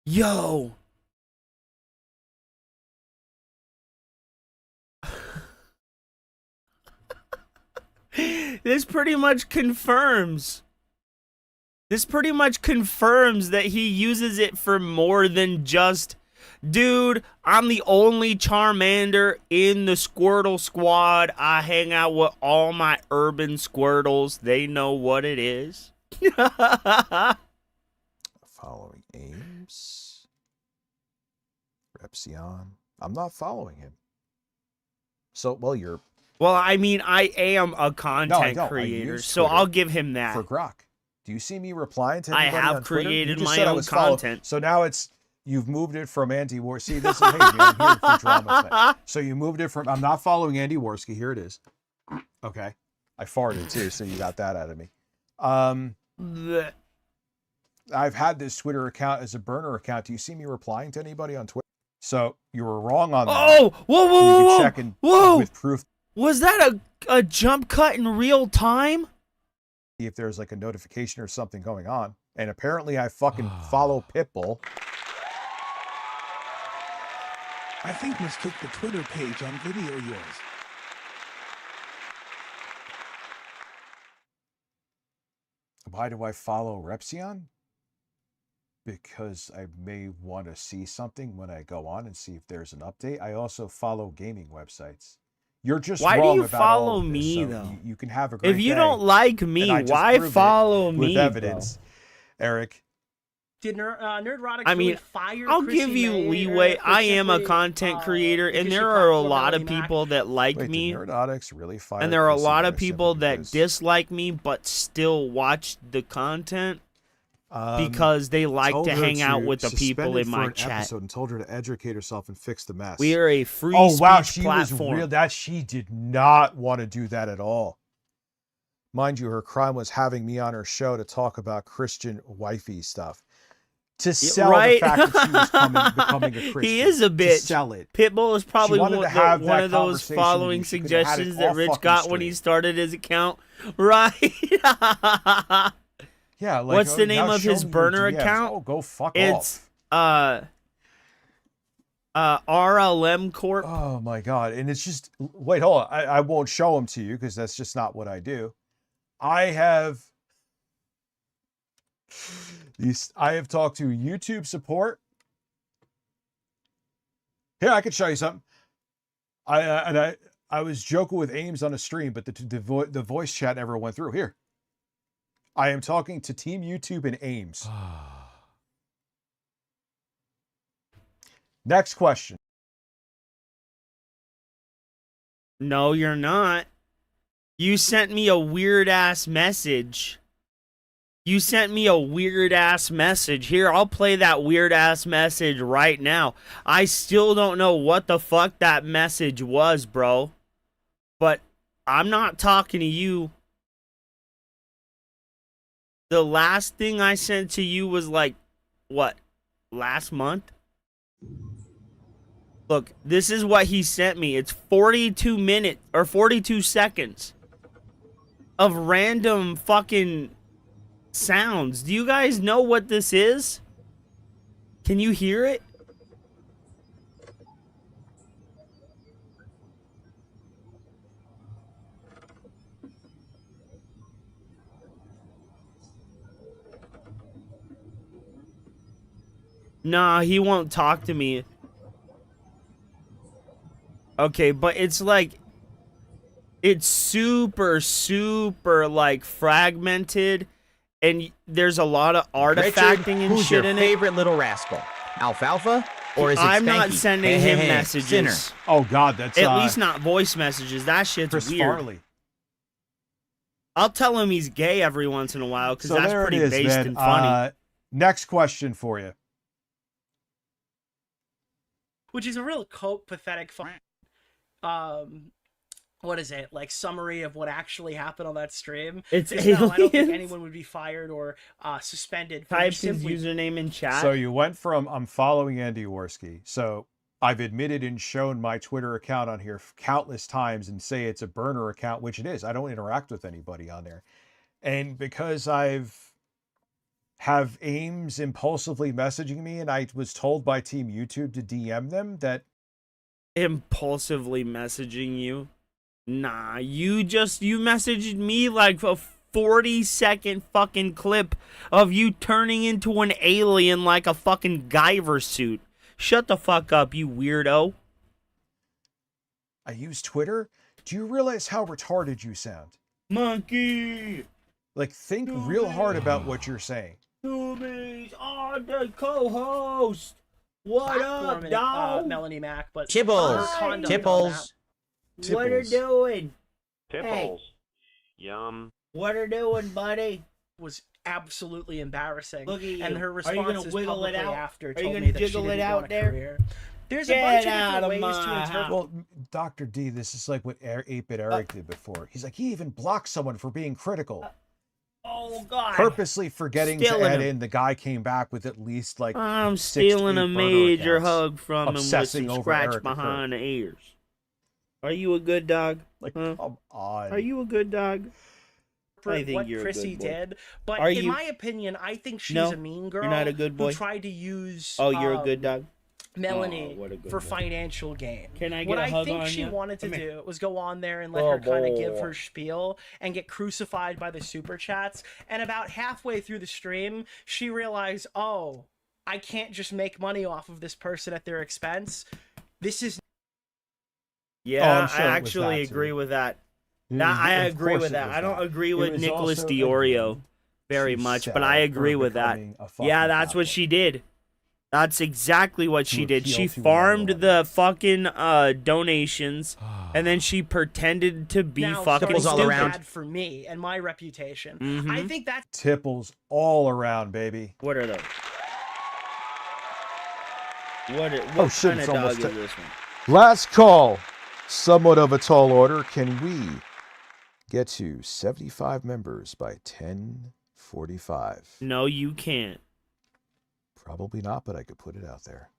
Yo! This pretty much confirms. That he uses it for more than just, dude, I'm the only Charmander in the Squirtle squad. I hang out with all my urban Squirtles. They know what it is. Following Ames. Repsion. I'm not following him. So, well, you're... Well, I mean, I am a No, I content don't. I creator, use so Twitter I'll give him that. For Grok. Do you see me replying to I anybody have on Twitter? created You just my said I own was following- content. So now it's, you've moved it from Andy War. See, this is, hey, man, I'm here for drama thing. So you moved it from, I'm not following Andy Worski. Here it is. Okay. I farted too, so you got that out of me. Blech. I've had this Twitter account as a burner account. Do you see me replying to anybody on Twitter? So you were wrong on that. Oh, whoa, You can check in with proof. Was that a jump cut in real time? If there's like a notification or something going on. And apparently I fucking follow Pitbull. I think mistook the Twitter page on video yours. Why do I follow Repsion? Because I may want to see something when I go on and see if there's an update. I also follow gaming websites. You're just Why do wrong you about all follow of this, me, so though? You can have a great If you day, don't like and me, I just why proved it follow me, with evidence, Eric? Did Nerdrotics I mean, really fire I'll Chrissy give you May leeway. for I am a simply, content creator, and because there she are a platformed lot of Melanie Mac? people that like Wait, me. did Nerdrotics really fire And there are a Chrissy lot May of people simply that because- dislike me, but still watch the content Um, because they like told to her hang out to with the people suspend it in for my an chat. episode and told her to educate herself and fix the mess. We are a free Oh wow, speech she platform. was real. That she did not want to do that at all. Mind you, her crime was having me on her show to talk about Christian wifey stuff. To sell right? the fact that she was becoming a Christian. He is a To bitch. sell it. Pitbull is probably She wanted one, to have one that of those conversation with following you. She could've had it suggestions all that Rich fucking got when he straight. started his account. Right? Yeah, like, What's the now name of show his me your burner DMs. account? Oh, go fuck It's off. RLM Corp. Oh my god! And it's just wait, hold on. I won't show them to you because that's just not what I do. I have talked to YouTube support. Here, I could show you something. I was joking with Ames on a stream, but the voice chat never went through. Here, I am talking to Team YouTube and Ames. Next question. No, you're not. You sent me a weird ass message. You sent me a weird ass message. Here, I'll play that weird ass message right now. I still don't know what the fuck that message was, bro. But I'm not talking to you. The last thing I sent to you was like, what, last month? Look, this is what he sent me. It's 42 minutes or 42 seconds of random fucking sounds. Do you guys know what this is? Can you hear it? Nah, he won't talk to me. Okay, but it's like, it's super, super like fragmented, and there's a lot of artifacting Richard, and who's shit your in it. favorite little rascal? Alfalfa? Or is it I'm not Spanky? sending him messages. Sinner. Oh God, that's at least not voice messages. That shit's Chris weird. Farley. I'll tell him he's gay every once in a while because So that's there pretty it is, based man. and funny. Next question for you. Which is a real pathetic what is it, like, summary of what actually happened on that stream? It's no, I don't think aliens. anyone would be fired or suspended for Type just his simply username in chat. So you went from I'm following Andy Worski. So I've admitted and shown my Twitter account on here countless times and say it's a burner account, which it is. I don't interact with anybody on there. And because have Ames impulsively messaging me, and I was told by Team YouTube to DM them that impulsively messaging you? Nah, you messaged me like a 40-second fucking clip of you turning into an alien like a fucking Guyver suit. Shut the fuck up, you weirdo. I use Twitter. Do you realize how retarded you sound? Monkey! Like, think real hard about what you're saying. Doomies on the co-host. What up, platforming, dog? Melanie Mac, but Tibbles. her conduct on Tipples. What are doing? Tipples. Yum. What are doing, buddy? that was absolutely embarrassing. Look at you. And her Are you response gonna is wiggle it publicly out? after Are told you gonna me that she jiggle didn't it out want a there? career. There's Get a bunch of out different of ways my to interpret. house. Well, Dr. D, this is like what 8-Bit Eric did before. He's like, he even blocked someone for being critical. Oh, God. Purposely forgetting Stealing to add him. in the guy came back with at least like I'm 6 to stealing 8 a burner major accounts, hug from him with obsessing some over scratch Eric behind the ears. Are you a good dog? Like, huh? come on. Are you a good dog? I think what you're Chrissy a good boy. did, but Are in you? my opinion, I think she's No, a mean girl. you're not a good boy? Who tried to use. Oh, you're a good dog? Melanie Oh, what a good for boy. financial gain. Can I get what a I hug think on she ya? wanted to Come here. do was go on there and let Oh, her kind of give boy. her spiel and get crucified by the super chats. And about halfway through the stream, she realized, oh, I can't just make money off of this person at their expense. This is Yeah, I'm sure I it was actually that, too. agree with that. It Nah, was- I of agree course with it that. was I don't that. agree It with was Nicholas also DiOrio very to much, but sell I agree her with that. becoming a fucking Yeah, that's what she did. That's exactly what she did. appeal She to an farmed the fucking donations, and then she pretended to be now fucking starting to stupid. look bad for me and my reputation. I Mhm. think that's Tipples all around, baby. What are those? What Oh, shit, kind it's of dog almost is ti- this one? Last call. Somewhat of a tall order. Can we get to 75 members by 10:45? No, you can't. Probably not, but I could put it out there.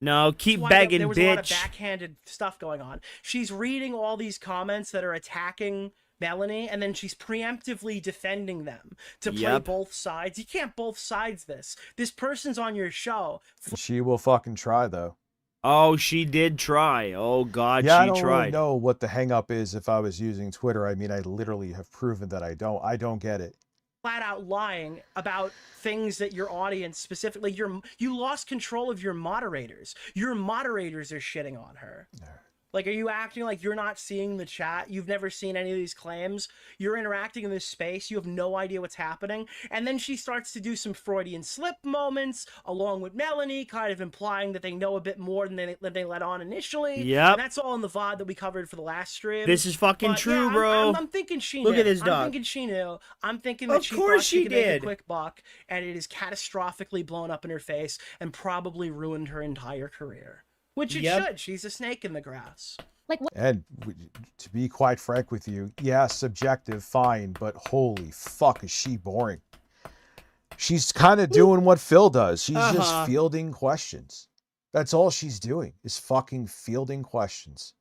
No, keep why begging, there was a lot of bitch. backhanded stuff going on. She's reading all these comments that are attacking Melanie, and then she's preemptively defending them to play Yep. both sides. You can't both sides this. This person's on your show. She will fucking try, though. Oh, she did try. Oh, God, Yeah, I she don't tried. really know what the hang up is if I was using Twitter. I mean, I literally have proven that I don't. I don't get it. Flat out lying about things that your audience, specifically you lost control of your moderators. Your moderators are shitting on her. Like, are you acting like you're not seeing the chat? You've never seen any of these claims. You're interacting in this space. You have no idea what's happening. And then she starts to do some Freudian slip moments along with Melanie, kind of implying that they know a bit more than they let on initially. Yep. And that's all in the VOD that we covered for the last stream. This is fucking But, true, yeah, bro. I'm thinking she Look knew. at this I'm dog. thinking she knew. I'm thinking that Of she course thought she she could make a did. quick buck, and it is catastrophically blown up in her face and probably ruined her entire career. Which it Yep. should. She's a snake in the grass. Like what? And to be quite frank with you, yeah, subjective, fine, but holy fuck, is she boring. She's kind of doing what Phil does. She's just fielding questions. That's all she's doing, is fucking fielding questions.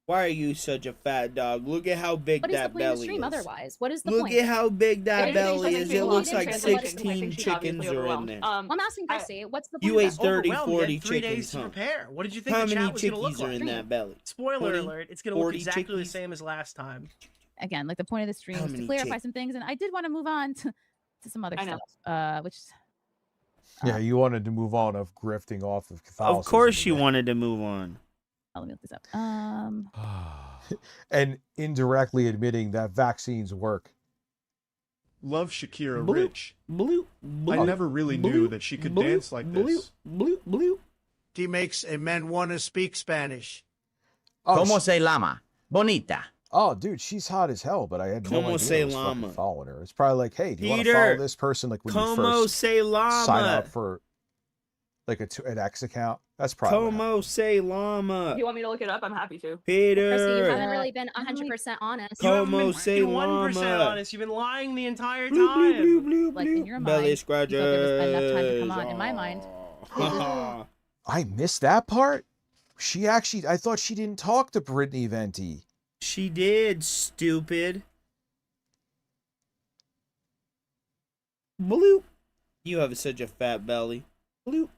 Why are you such a fat dog? Look at how big What is the that point of the belly stream is. otherwise? What is the Look point? at how big that I belly think is. she's It looks like obviously 16 chickens are in there. I'm asking Chrissy, what's the point You of ate this? 30, Overwhelmed. You 40 had 3 days chickens, to huh? prepare. What did you think How the many chat was going to look chickies are like? in that belly? Spoiler 40? alert, it's going to look 40 exactly the chickies? same as last time. Again, like the point of the stream How was to many clarify chick- some things, and I did want to move on to some other I know. stuff, which Yeah, you wanted to move on of grifting off of Catholicism. Of course you wanted to move on. let me look this up. And indirectly admitting that vaccines work. Love Shakira Bloop, Rich. Bloop, I bloop, never really bloop, knew that she could bloop, dance like bloop, this. Bloop, bloop. He makes a man want to speak Spanish. Como se llama? Bonita. Oh, dude, she's hot as hell, but I had no Como idea se I was fucking llama? following her. It's probably like, hey, do you want to Peter, follow this person? Like when you Como first se llama? sign up for like an X account. That's probably what happened. Como se llama? If you want me to look it up, I'm happy to. Peter. Chrissy, you haven't really been 100% honest. You haven't Como been se 1% llama? honest. You've been lying the entire time. Bloop, bloop, bloop, bloop, Like in your mind, Belly you thought there was enough time to come on. scratches. In my mind, I missed that part. She actually, I thought she didn't talk to Brittany Venti. She did, stupid. Bloop. You have such a fat belly. Bloop.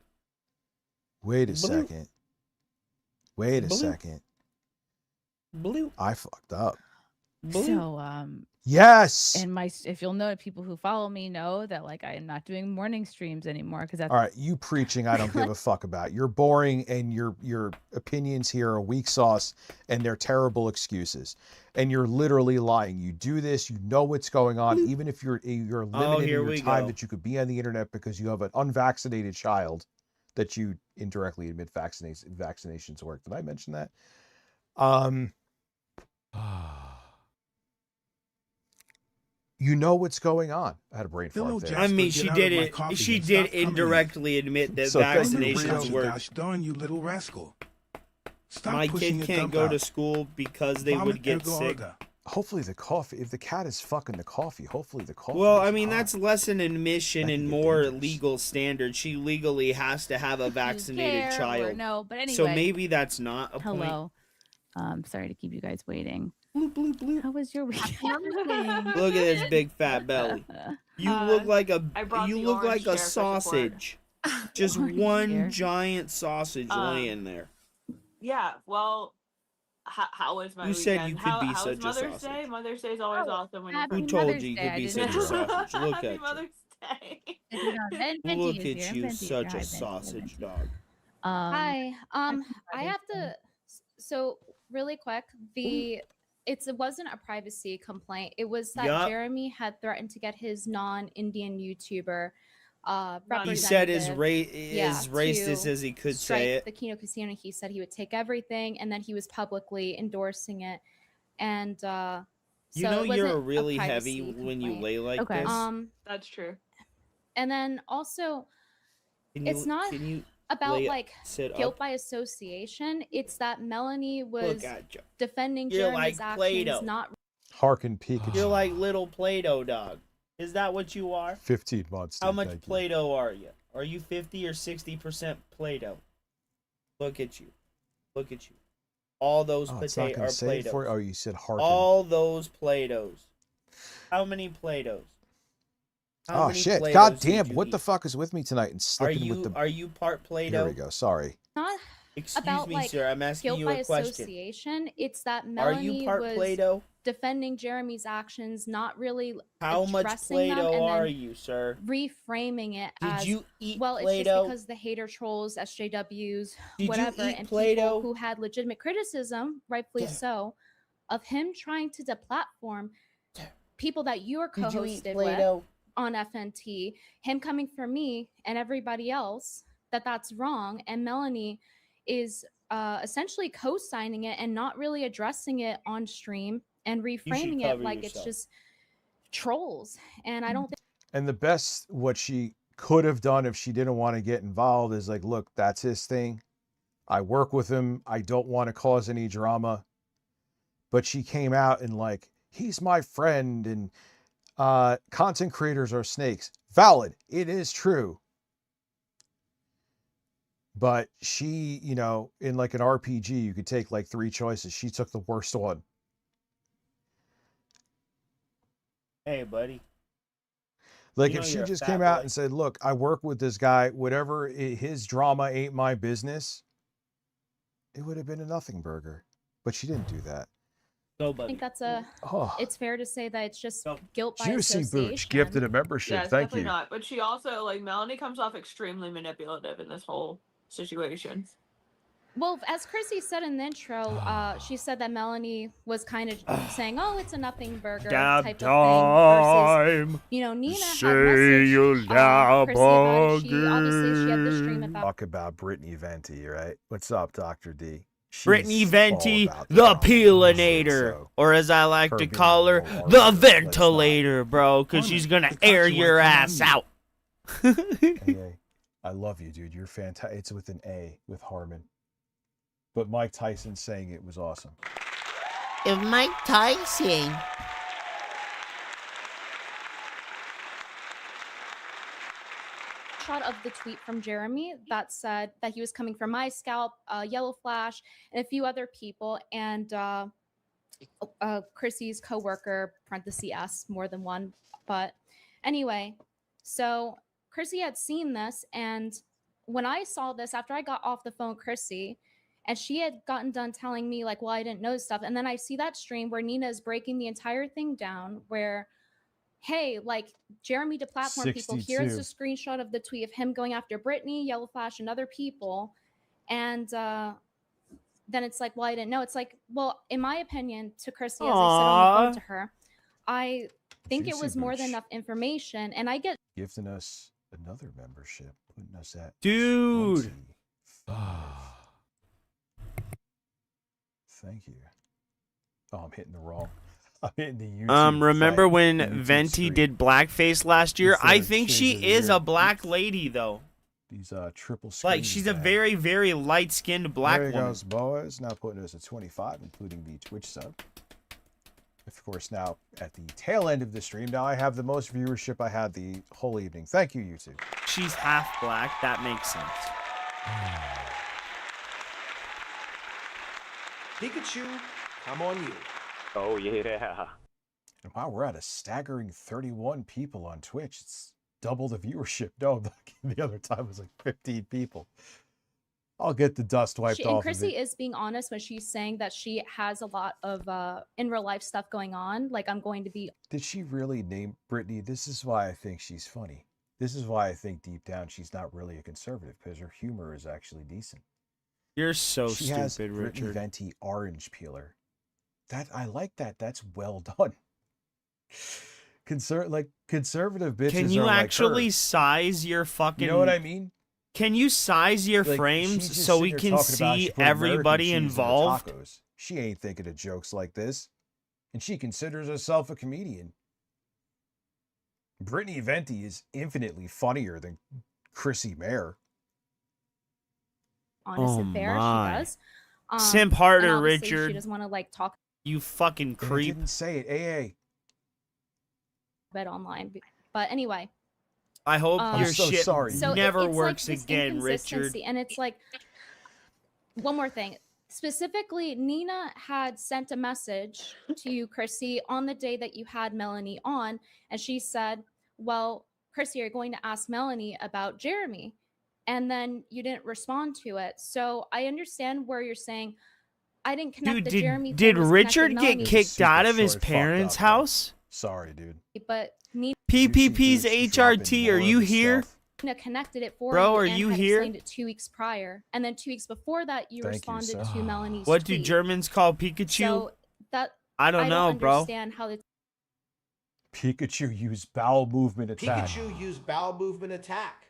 Wait a Bloop. second. Wait a Bloop. second. Bloop. I fucked up. Bloop. so Yes. and if you'll know, people who follow me know that like I am not doing morning streams anymore because that's All right, you preaching, I don't give a fuck about. You're boring, and your opinions here are weak sauce, and they're terrible excuses. And you're literally lying. You do this, you know what's going on, even if you're limited here in we your time go. that you could be on the internet because you have an unvaccinated child that you indirectly admit vaccinations work. Did I mention that? You know what's going on. I had a brain Hello, fart there. Jasper, I mean, get she out did of my it. coffee She and did stop coming. indirectly admit that So thank you. vaccinations work. Gosh darn you, little rascal! Stop My pushing kid your can't thumb go out. to school because they Vomit would get ergo sick. orga. Hopefully the coffee, if the cat is fucking the coffee, hopefully the coffee. Well, is I mean, hot. that's less an admission That and can get more dangerous. legal standard. She legally has to have a vaccinated care or child. no, but So anyway. maybe that's not a point. Hello. Sorry to keep you guys waiting. Bloop, bloop, bloop. How was your weekend? Look at this big fat belly. You look like a I brought you the look orange like a chair for support. sausage. Just Orange one chair. giant sausage laying there. Yeah, well, how was my Who weekend? said you could be how was such a Mother's sausage? Day? Mother's Day is always awesome when happy Who you're told Mother's you you Day, could be I such a didn't- sausage? Look Happy at you. Mother's Day. Look at you, such a sausage dog. Hi. I have to. So really quick, it wasn't a privacy complaint. It was that Yup. Jeremy had threatened to get his non-Indian YouTuber He said as representative, racist to as he could strike say it. the Kino Casino. He said he would take everything, and then he was publicly endorsing it. And You so know it wasn't you're really privacy heavy when you complaint. lay like Okay. this. That's true. And then also, Can it's not Can you about lay- like sit guilt up? by association. It's that Melanie was Look at you. defending You're Jeremy's like actions, Play-Doh. not Harkin Pikachu. You're like little Play-Doh dog. Is that what you are? 15 months. How dude, much thank you. Play-Doh are you? Are you 50 or 60% Play-Doh? Look at you. Look at you. All those Oh, it's not potatoes gonna are say it Play-Dohs. for you? Oh, you said Harkin. All those Play-Dohs. How many Play-Dohs? How Oh many shit! Play-Dohs God did damn! you What eat? the fuck is with me tonight and Are slipping you with the? are you part Play-Doh? Here we go. Sorry. not Excuse about me, like sir. I'm asking guilt you by a question. association. It's that Are Melanie you part was Play-Doh? defending Jeremy's actions, not really How much addressing them, Play-Doh and are then you, sir? reframing it Did as, you eat well, it's just Play-Doh? because the hater trolls, SJWs, Did you whatever, eat and Play-Doh? people who had legitimate criticism, rightfully so, of him trying to deplatform people that you are Did you eat co-hosted with Play-Doh? on FNT, him coming for me and everybody else, that's wrong, and Melanie is essentially co-signing it and not really addressing it on stream and reframing it cover like yourself. it's just trolls. And I don't think And the best, what she could have done if she didn't want to get involved is like, look, that's his thing. I work with him. I don't want to cause any drama. But she came out and like, he's my friend, and content creators are snakes. Valid. It is true. But she, you know, in like an RPG, you could take like 3 choices. She took the worst one. Hey, buddy. Like You if know she you're a just fat came out boy. and said, look, I work with this guy, whatever, his drama ain't my business, it would have been a nothing burger. But she didn't do that. Go, I buddy. think that's a. Oh. It's fair to say that it's just guilt by Juicy association. Booch gifted a membership. Yeah, it's Thank definitely you. not. But she also, like, Melanie comes off extremely manipulative in this whole situation. Well, as Chrissy said in the intro, she said that Melanie was kind of saying, "Oh, it's a nothing burger" Dab type of thing. Versus, time. you know, Nina Say had messaged you'll dab Chrissy about it. She obviously she had the stream about. Talk about Brittany Venti, right? What's up, Dr. D? Brittany She's Venti, all about the drama. peelinator, So, or as I like her to being call her, a little the archer, ventilator, bro, because she's gonna air your ass out. AA, I love you, dude. You're fantastic. It's with an A, with Harmon. But Mike Tyson saying it was awesome. If Mike Tyson. Shot of the tweet from Jeremy that said that he was coming for my scalp, Yellow Flash, and a few other people, and Chrissy's coworker (S) more than one. But anyway, so Chrissy had seen this, and when I saw this after I got off the phone with Chrissy, and she had gotten done telling me like, well, I didn't know stuff, and then I see that stream where Nina is breaking the entire thing down, where, hey, like Jeremy deplatform people. Here's a 62. screenshot of the tweet of him going after Brittany, Yellow Flash, and other people, and then it's like, well, I didn't know. It's like, well, in my opinion, to Chrissy, as I said on the phone to her, I think it Juicy was more Booch. than enough information, and I get Gifting us another membership, putting us at Dude. 20. Thank you. Oh, I'm hitting the wrong. I'm hitting the YouTube. Remember when YouTube Venti screen. did blackface last year? Instead I of think she changing is the a black lady, though. These triple screens. Like, she's a back. very, very light-skinned black There woman. goes Boaz, now putting us at 25, including the Twitch sub. Of course, now at the tail end of the stream, now I have the most viewership I had the whole evening. Thank you, YouTube. She's half black. That makes sense. Pikachu, come on you. Oh, yeah. And wow, we're at a staggering 31 people on Twitch. It's double the viewership. No, the other time was like 15 people. I'll get the dust wiped and off Chrissy of it. is being honest when she's saying that she has a lot of in real life stuff going on. Like, I'm going to be. Did she really name Brittany? This is why I think she's funny. This is why I think deep down she's not really a conservative, because her humor is actually decent. You're so She has stupid, Brittany Richard. Venti orange peeler. That I like that. That's well done. Conservative bitches. Can you are actually like her. size your fucking? You know what I mean? Can you size your Like, frames she's just so we sitting there can talking about she see put American everybody cheese in her involved? tacos. She ain't thinking of jokes like this, and she considers herself a comedian. Brittany Venti is infinitely funnier than Chrissy Mayer. honest Oh and fair. my. She does. Simp and harder, obviously Richard. She doesn't want to like talk You fucking And I creep. didn't say it. AA. about it online. But anyway. I hope your I'm so shit sorry. So never it's like works this again, Richard. inconsistency, and it's like one more thing. Specifically, Nina had sent a message to you, Chrissy, on the day that you had Melanie on, and she said, well, Chrissy, you're going to ask Melanie about Jeremy. And then you didn't respond to it. So I understand where you're saying, I didn't connect Dude, the Jeremy did thing was Richard connected get Melanie. kicked out of his Short fucked parents' up, bro. house? Sorry, dude. But Nina PPP's dropping HRT, more are of you his here? stuff. connected it for Bro, you are and you had here? explained it 2 weeks prior. And then 2 weeks before that, you Thank you, responded sir. to Melanie's What do tweet. Germans call Pikachu? So that I don't know, bro. understand how it's Pikachu used bowel movement attack. Pikachu used bowel movement attack.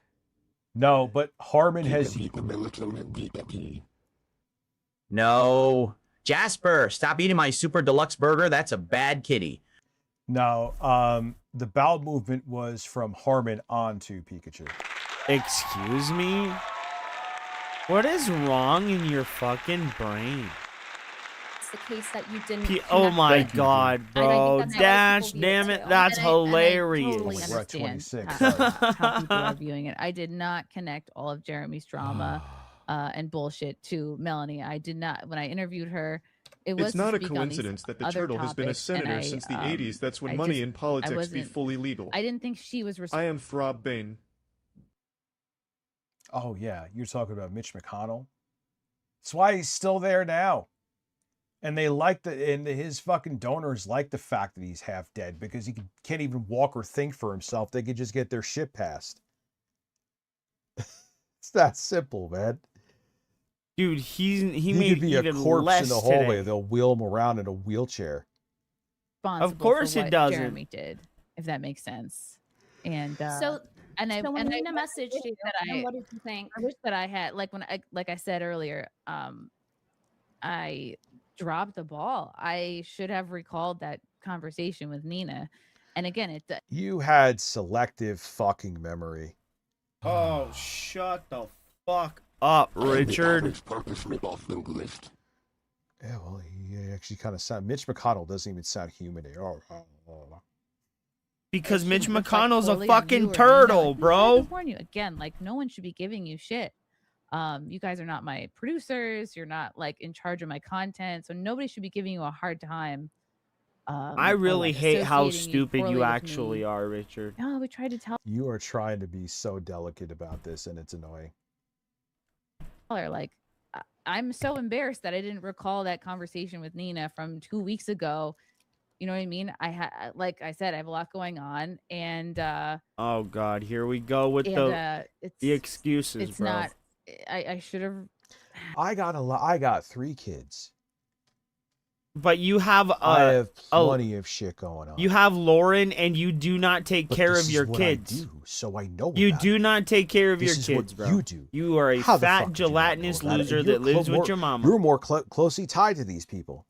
No, but Harmon has. No. Jasper, stop eating my super deluxe burger. That's a bad kitty. No, the bowel movement was from Harmon onto Pikachu. Excuse me? What is wrong in your fucking brain? the case that you didn't. Oh connect my it. god, I bro. think that's how Dash, people view it damn it. too. That's And I hilarious. totally We're at understand 26. how people are viewing it. I did not connect all of Jeremy's drama and bullshit to Melanie. I did not. When I interviewed her, it was It's not to a speak on these coincidence that the other turtle has been a topics, and senator I, since the 80s. That's when I money just- and I politics be wasn't- fully legal. I didn't think she was. I am Throb Bane. Oh yeah, you're talking about Mitch McConnell. That's why he's still there now. And they like and his fucking donors like the fact that he's half dead because he can't even walk or think for himself. They could just get their shit passed. It's that simple, man. Dude, he could be a even corpse less in the hallway. today. They'll wheel him around in a wheelchair. Responsible course for it what doesn't. Jeremy did, if that makes sense. And So and I when and Nina I messaged wish you, that and what did you think? I wish that I had like I said earlier, I dropped the ball. I should have recalled that conversation with Nina. And again, You had selective fucking memory. Oh, shut the fuck up, Richard. Yeah, well, he actually kind of sound. Mitch McConnell doesn't even sound human. Because Mitch reflect McConnell's a poorly on you fucking or Nina. turtle, Like, I bro. had to warn you again. Like no one should be giving you shit. You guys are not my producers. You're not like in charge of my content, so nobody should be giving you a hard time. I or, really like, hate how associating stupid poorly you with actually me. are, Richard. No, we tried to tell You are trying to be so delicate about this, and it's annoying. her like I'm so embarrassed that I didn't recall that conversation with Nina from 2 weeks ago. You know what I mean? I had, like I said, I have a lot going on, and Oh god, here we go with it's the excuses, it's bro. not. I should have. I got 3 kids. But you have I have plenty of shit going on. You have Lauren, and you do not take But care this of is your what I kids. do, so I know. You about do it. not take care of This your is kids, what bro. you do. You are a How the fat, fuck did you not know gelatinous about it? loser And that you're lives with more- your mama. You're more closely tied to these people.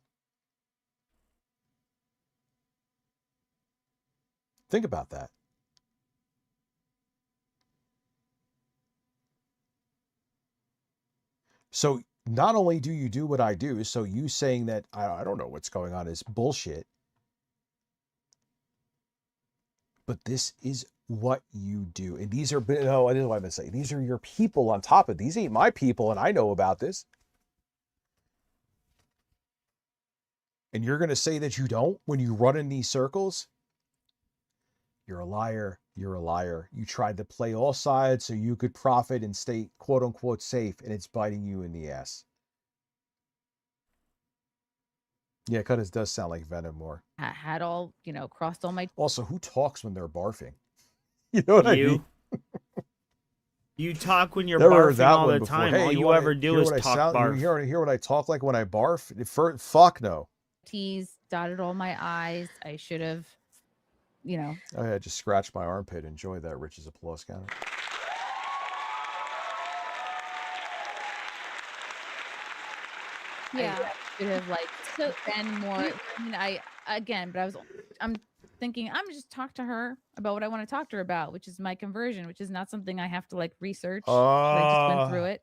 Think about that. So not only do you do what I do, so you saying that I don't know what's going on is bullshit. But this is what you do. And these are, no, I didn't want to say, these are your people on top of these ain't my people, and I know about this. And you're going to say that you don't when you run in these circles? You're a liar. You're a liar. You tried to play all sides so you could profit and stay quote unquote safe, and it's biting you in the ass. Yeah, because it does sound like Venom more. Had all crossed all my. Also, who talks when they're barfing? You know what I mean? You talk when you're Never heard barfing that all one the before. time. Hey, All you wanna ever do hear is what I talk sound- barf. You hear what I talk like when I barf? Fuck no. T's dotted all my I's. I should have, Oh yeah, just scratch my armpit. Enjoy that, Rich's applause counter. Yeah. I should have been more. I'm thinking I'm just talk to her about what I want to talk to her about, which is my conversion, which is not something I have to research. I just went through it,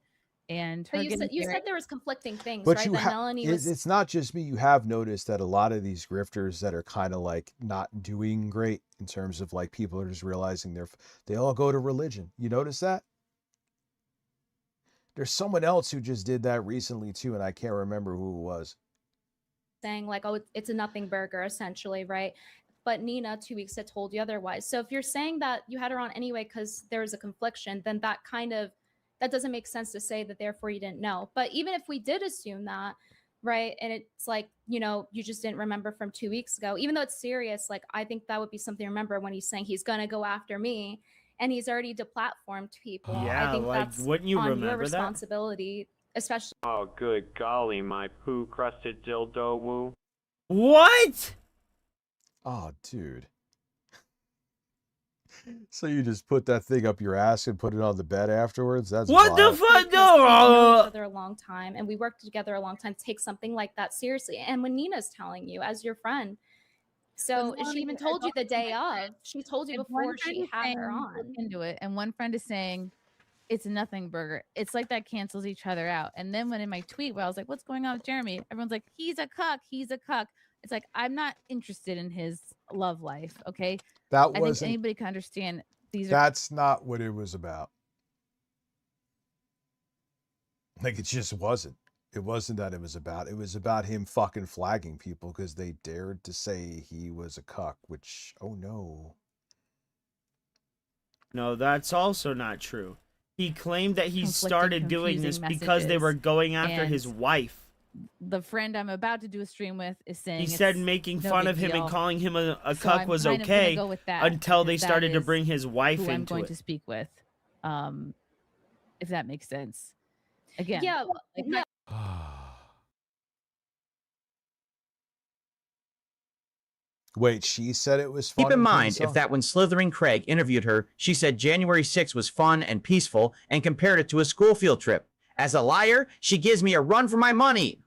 and But her you getting said very- there was conflicting things, But right? you That Melanie was. it's not just me. You have noticed that a lot of these grifters that are kind of not doing great in terms of people are just realizing they all go to religion. You notice that? There's someone else who just did that recently too, and I can't remember who it was. saying it's a nothing burger essentially, right? But Nina 2 weeks had told you otherwise. So if you're saying that you had her on anyway because there was a confliction, then that doesn't make sense to say that therefore you didn't know. But even if we did assume that, right? And it's like, you know, you just didn't remember from 2 weeks ago, even though it's serious. Like, I think that would be something to remember when he's saying he's gonna go after me, and he's already deplatformed people. Yeah, I think like, that's wouldn't you on your remember that? responsibility, especially. Oh, good golly, my poo-crusted dildo woo. What? Oh, dude. So you just put that thing up your ass and put it on the bed afterwards? That's What the vile. fuck? We've known each other a long time, and we worked together a long time to take something like that seriously. And when Nina's telling you as your friend, so But she even Melanie, I told you the don't think day of. She told you if one before friend she is had saying, her "Look on. into it," and one friend is saying it's a nothing burger, it's like that cancels each other out. And then when in my tweet where I was like, "What's going on with Jeremy?" Everyone's like, "He's a cuck. He's a cuck." It's like, I'm not interested in his love life. Okay, That I think wasn't. anybody can understand these are. That's not what it was about. Like, it just wasn't. It wasn't that it was about. It was about him fucking flagging people because they dared to say he was a cuck, which, oh no. No, that's also not true. He claimed that he Conflicting, started doing this confusing because they were messages, going after and his wife. The friend I'm about to do a stream with is saying He it's said making no fun big of him deal. and calling him a So cuck I'm was kind of gonna okay go with that until they because that started to is bring his wife who I'm into going it. to speak with, if that makes sense. Again, Yeah, like yeah. Wait, she said it was fun. Keep in until the mind, if song? that when Slithering Craig interviewed her, she said January 6th was fun and peaceful and compared it to a school field trip. As a liar, she gives me a run for my money.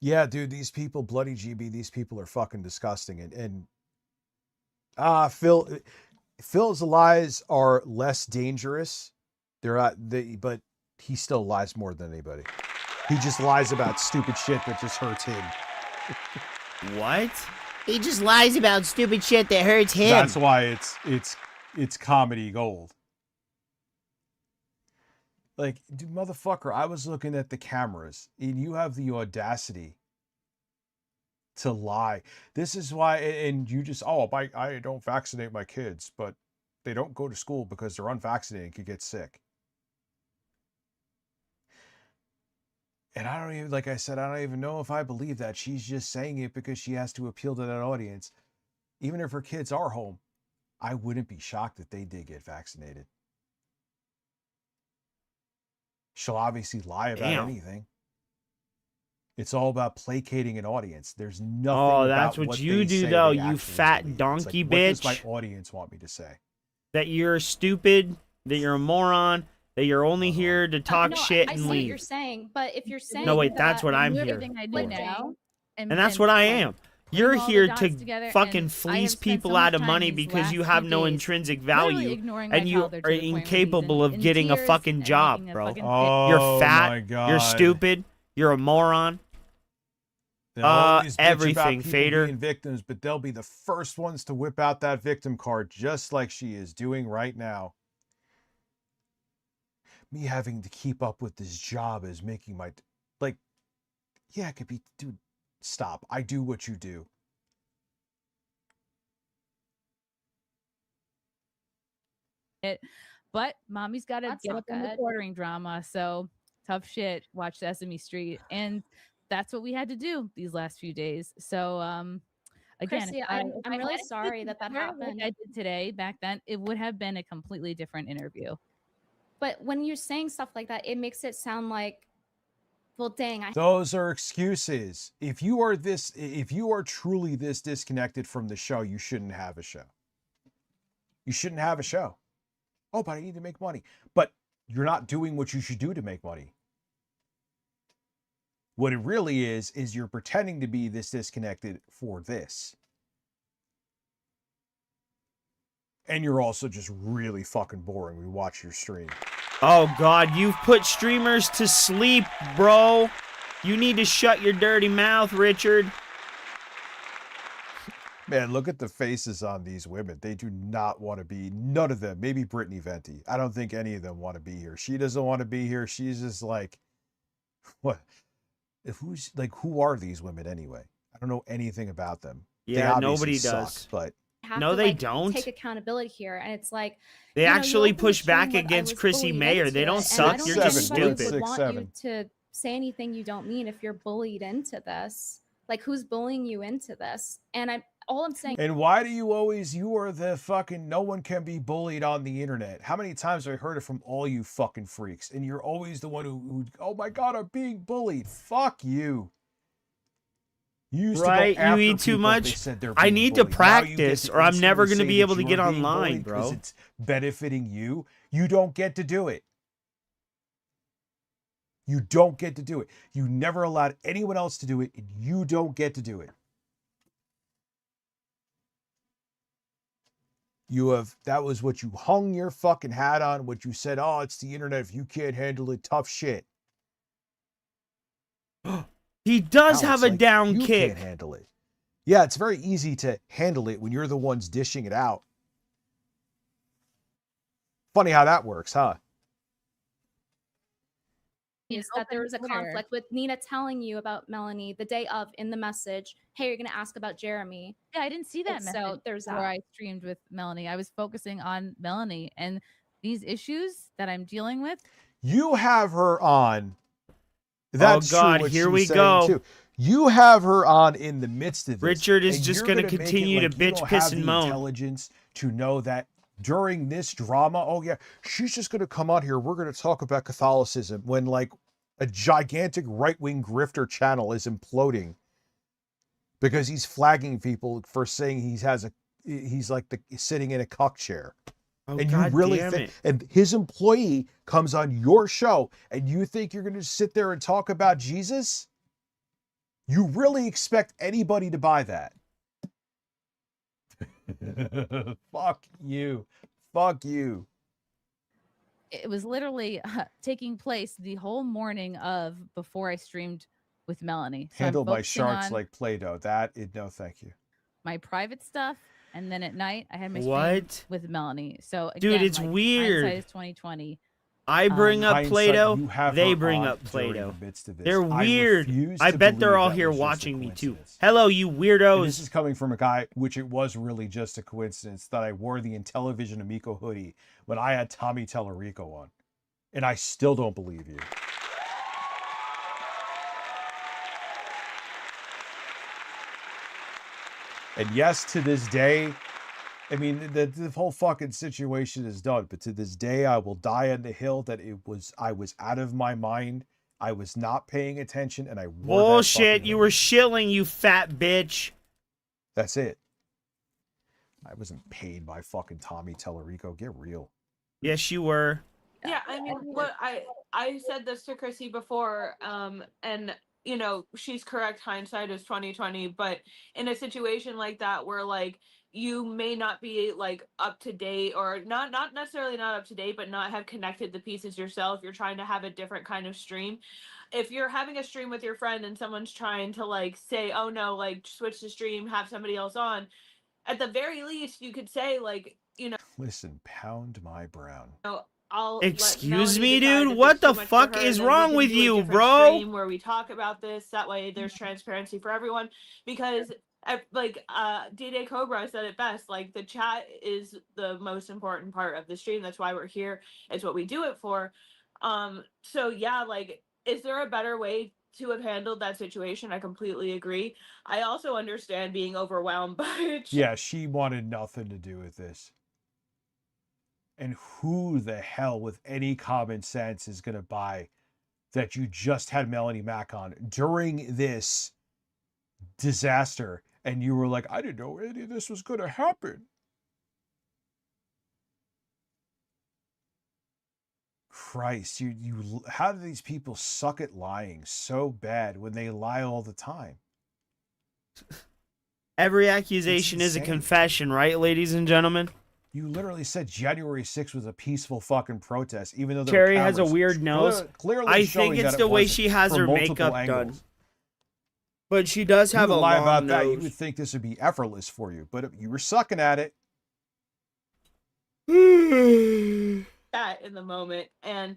Yeah, dude, these people, bloody GB, these people are fucking disgusting. And Phil's lies are less dangerous. But he still lies more than anybody. He just lies about stupid shit that just hurts him. What? He just lies about stupid shit that hurts him. That's why it's comedy gold. Like, dude, motherfucker, I was looking at the cameras, and you have the audacity to lie. This is why, and you just, I don't vaccinate my kids, but they don't go to school because they're unvaccinated and could get sick. And I don't even, like I said, I don't even know if I believe that. She's just saying it because she has to appeal to that audience. Even if her kids are home, I wouldn't be shocked if they did get vaccinated. She'll obviously lie about anything. It's all about placating an audience. There's nothing. Oh, that's about what what you they do, say though, they you actually fat believe. It's donkey like, what does bitch. my audience want me to say? That you're stupid, that you're a moron, that you're only here to talk shit I and see what leave. you're saying, but if you're saying No, wait, that's what I'm do here everything I do for. now, And that's what I am. You're all the here dots to together, fucking and I fleece have spent people so much out of time money these because you last have few no days intrinsic literally value ignoring my and you toddler to are the point where he's incapable of in getting a tears fucking and job, making a bro. fucking You're Oh, fat, my you're God. stupid, you're a moron. They'll always bitch about Everything, people Fader. being victims, but they'll be the first ones to whip out that victim card, just like she is doing right now. Me having to keep up with this job is making my, yeah, it could be, dude, stop. I do what you do. it. But mommy's got to That's get not up in the good. quartering drama. So tough shit. Watch Sesame Street, and that's what we had to do these last few days. So again, Chrissy, if I'm I really had it sorry that together happened. like I did today. Back then, it would have been a completely different interview. But when you're saying stuff like that, it makes it sound like, well, dang, Those are excuses. If you are truly this disconnected from the show, you shouldn't have a show. You shouldn't have a show. Oh, but I need to make money. But you're not doing what you should do to make money. What it really is you're pretending to be this disconnected for this. And you're also just really fucking boring. We watch your stream. Oh God, you've put streamers to sleep, bro. You need to shut your dirty mouth, Richard. Man, look at the faces on these women. They do not want to be, none of them, maybe Brittany Venti. I don't think any of them want to be here. She doesn't want to be here. She's just like, what? Who are these women anyway? I don't know anything about them. Yeah, They nobody obviously does. suck, but have No, to, they like, don't. take accountability here, and it's like They you know, actually you opened the push stream back what I against was Chrissy bullied Mayer. into They don't it, and suck. I don't You're think just anybody stupid. would want you to say anything you don't mean if you're bullied into this. Like, who's bullying you into this? And all I'm saying. And why do you always, you are the fucking, no one can be bullied on the internet. How many times have I heard it from all you fucking freaks? And you're always the one who oh my God, I'm being bullied. Fuck you. You used Right, to go after you eat too people if they much. said they're I being need to bullied. Now you get practice, or I'm never instantly gonna be say able that to get you're being online, bullied because bro. it's benefiting you. You don't get to do it. You don't get to do it. You never allowed anyone else to do it, and you don't get to do it. You have, that was what you hung your fucking hat on, what you said, oh, it's the internet. If you can't handle it, tough shit. He does Now have it's a like, down you kick. can't handle it. Yeah, it's very easy to handle it when you're the ones dishing it out. Funny how that works, huh? Is that there was a conflict with Nina telling you about Melanie the day of in the message, hey, you're going to ask about Jeremy. Yeah, I didn't see that message So there's where that. I streamed with Melanie. I was focusing on Melanie and these issues that I'm dealing with. You have her on. That's oh God, true what here she's we saying go. Too. You have her on in the midst of this. Richard is and just you're gonna make it continue like to you bitch, don't piss, have and the moan. intelligence to know that during this drama, oh yeah, she's just going to come on here. We're going to talk about Catholicism when like a gigantic right-wing grifter channel is imploding because he's flagging people for saying he's like sitting in a cuck chair. Oh, and God you really damn think, it. and his employee comes on your show and you think you're going to sit there and talk about Jesus? You really expect anybody to buy that? Fuck you. Fuck you. It was literally taking place the whole morning of before I streamed with Melanie. So Handle I'm my focusing sharks on like Play-Doh. No, thank you. my private stuff, and then at night I had my stream What? with Melanie. So Dude, again, it's like, weird. hindsight is 2020. I bring up Hindsight, Play-Doh, you have they her bring on up during Play-Doh. the midst of this. They're I weird. refuse I to bet they're believe all that here was just a watching me too. coincidence. Hello, you And weirdos. this is coming from a guy, which it was really just a coincidence that I wore the Intellivision Amico hoodie when I had Tommy Tellerico on. And I still don't believe you. And yes, to this day, I mean, the whole fucking situation is done. But to this day, I will die on the hill that I was out of my mind. I was not paying attention, and I wore that Bullshit, fucking you were shilling, you fat bitch. That's it. I wasn't paid by fucking Tommy Tellerico. Get real. Yes, you were. Yeah, I mean, what I said this to Chrissy before, and you know, she's correct. Hindsight is 2020, but in a situation like that, where like you may not be like up to date, or not necessarily not up to date, but not have connected the pieces yourself. You're trying to have a different kind of stream. If you're having a stream with your friend and someone's trying to like say, oh no, like switch the stream, have somebody else on, at the very least, you could say like, you know. Listen, pound my brown. I'll Excuse let me, Melanie decide dude? if What it's too the much for fuck her, is then we wrong can with do a you, different bro? stream where we talk about this. That way, there's transparency for everyone. Because, like, D-Day Cobra said it best. Like, the chat is the most important part of the stream. That's why we're here. It's what we do it for. So yeah, like, is there a better way to have handled that situation? I completely agree. I also understand being overwhelmed by it. Yeah, she wanted nothing to do with this. And who the hell with any common sense is going to buy that you just had Melanie Mack on during this disaster and you were like, I didn't know any of this was going to happen. Christ, you how do these people suck at lying so bad when they lie all the time? Every accusation is a insane. confession, right, ladies and gentlemen? You literally said January 6th was a peaceful fucking protest, even though there Cherry were has a cameras weird nose. clearly I showing think it's that the it way wasn't she has from her multiple makeup angles. done. But she does have You a lie long about that, you nose. would think this would be effortless for you, but you were sucking at it. That in the moment. And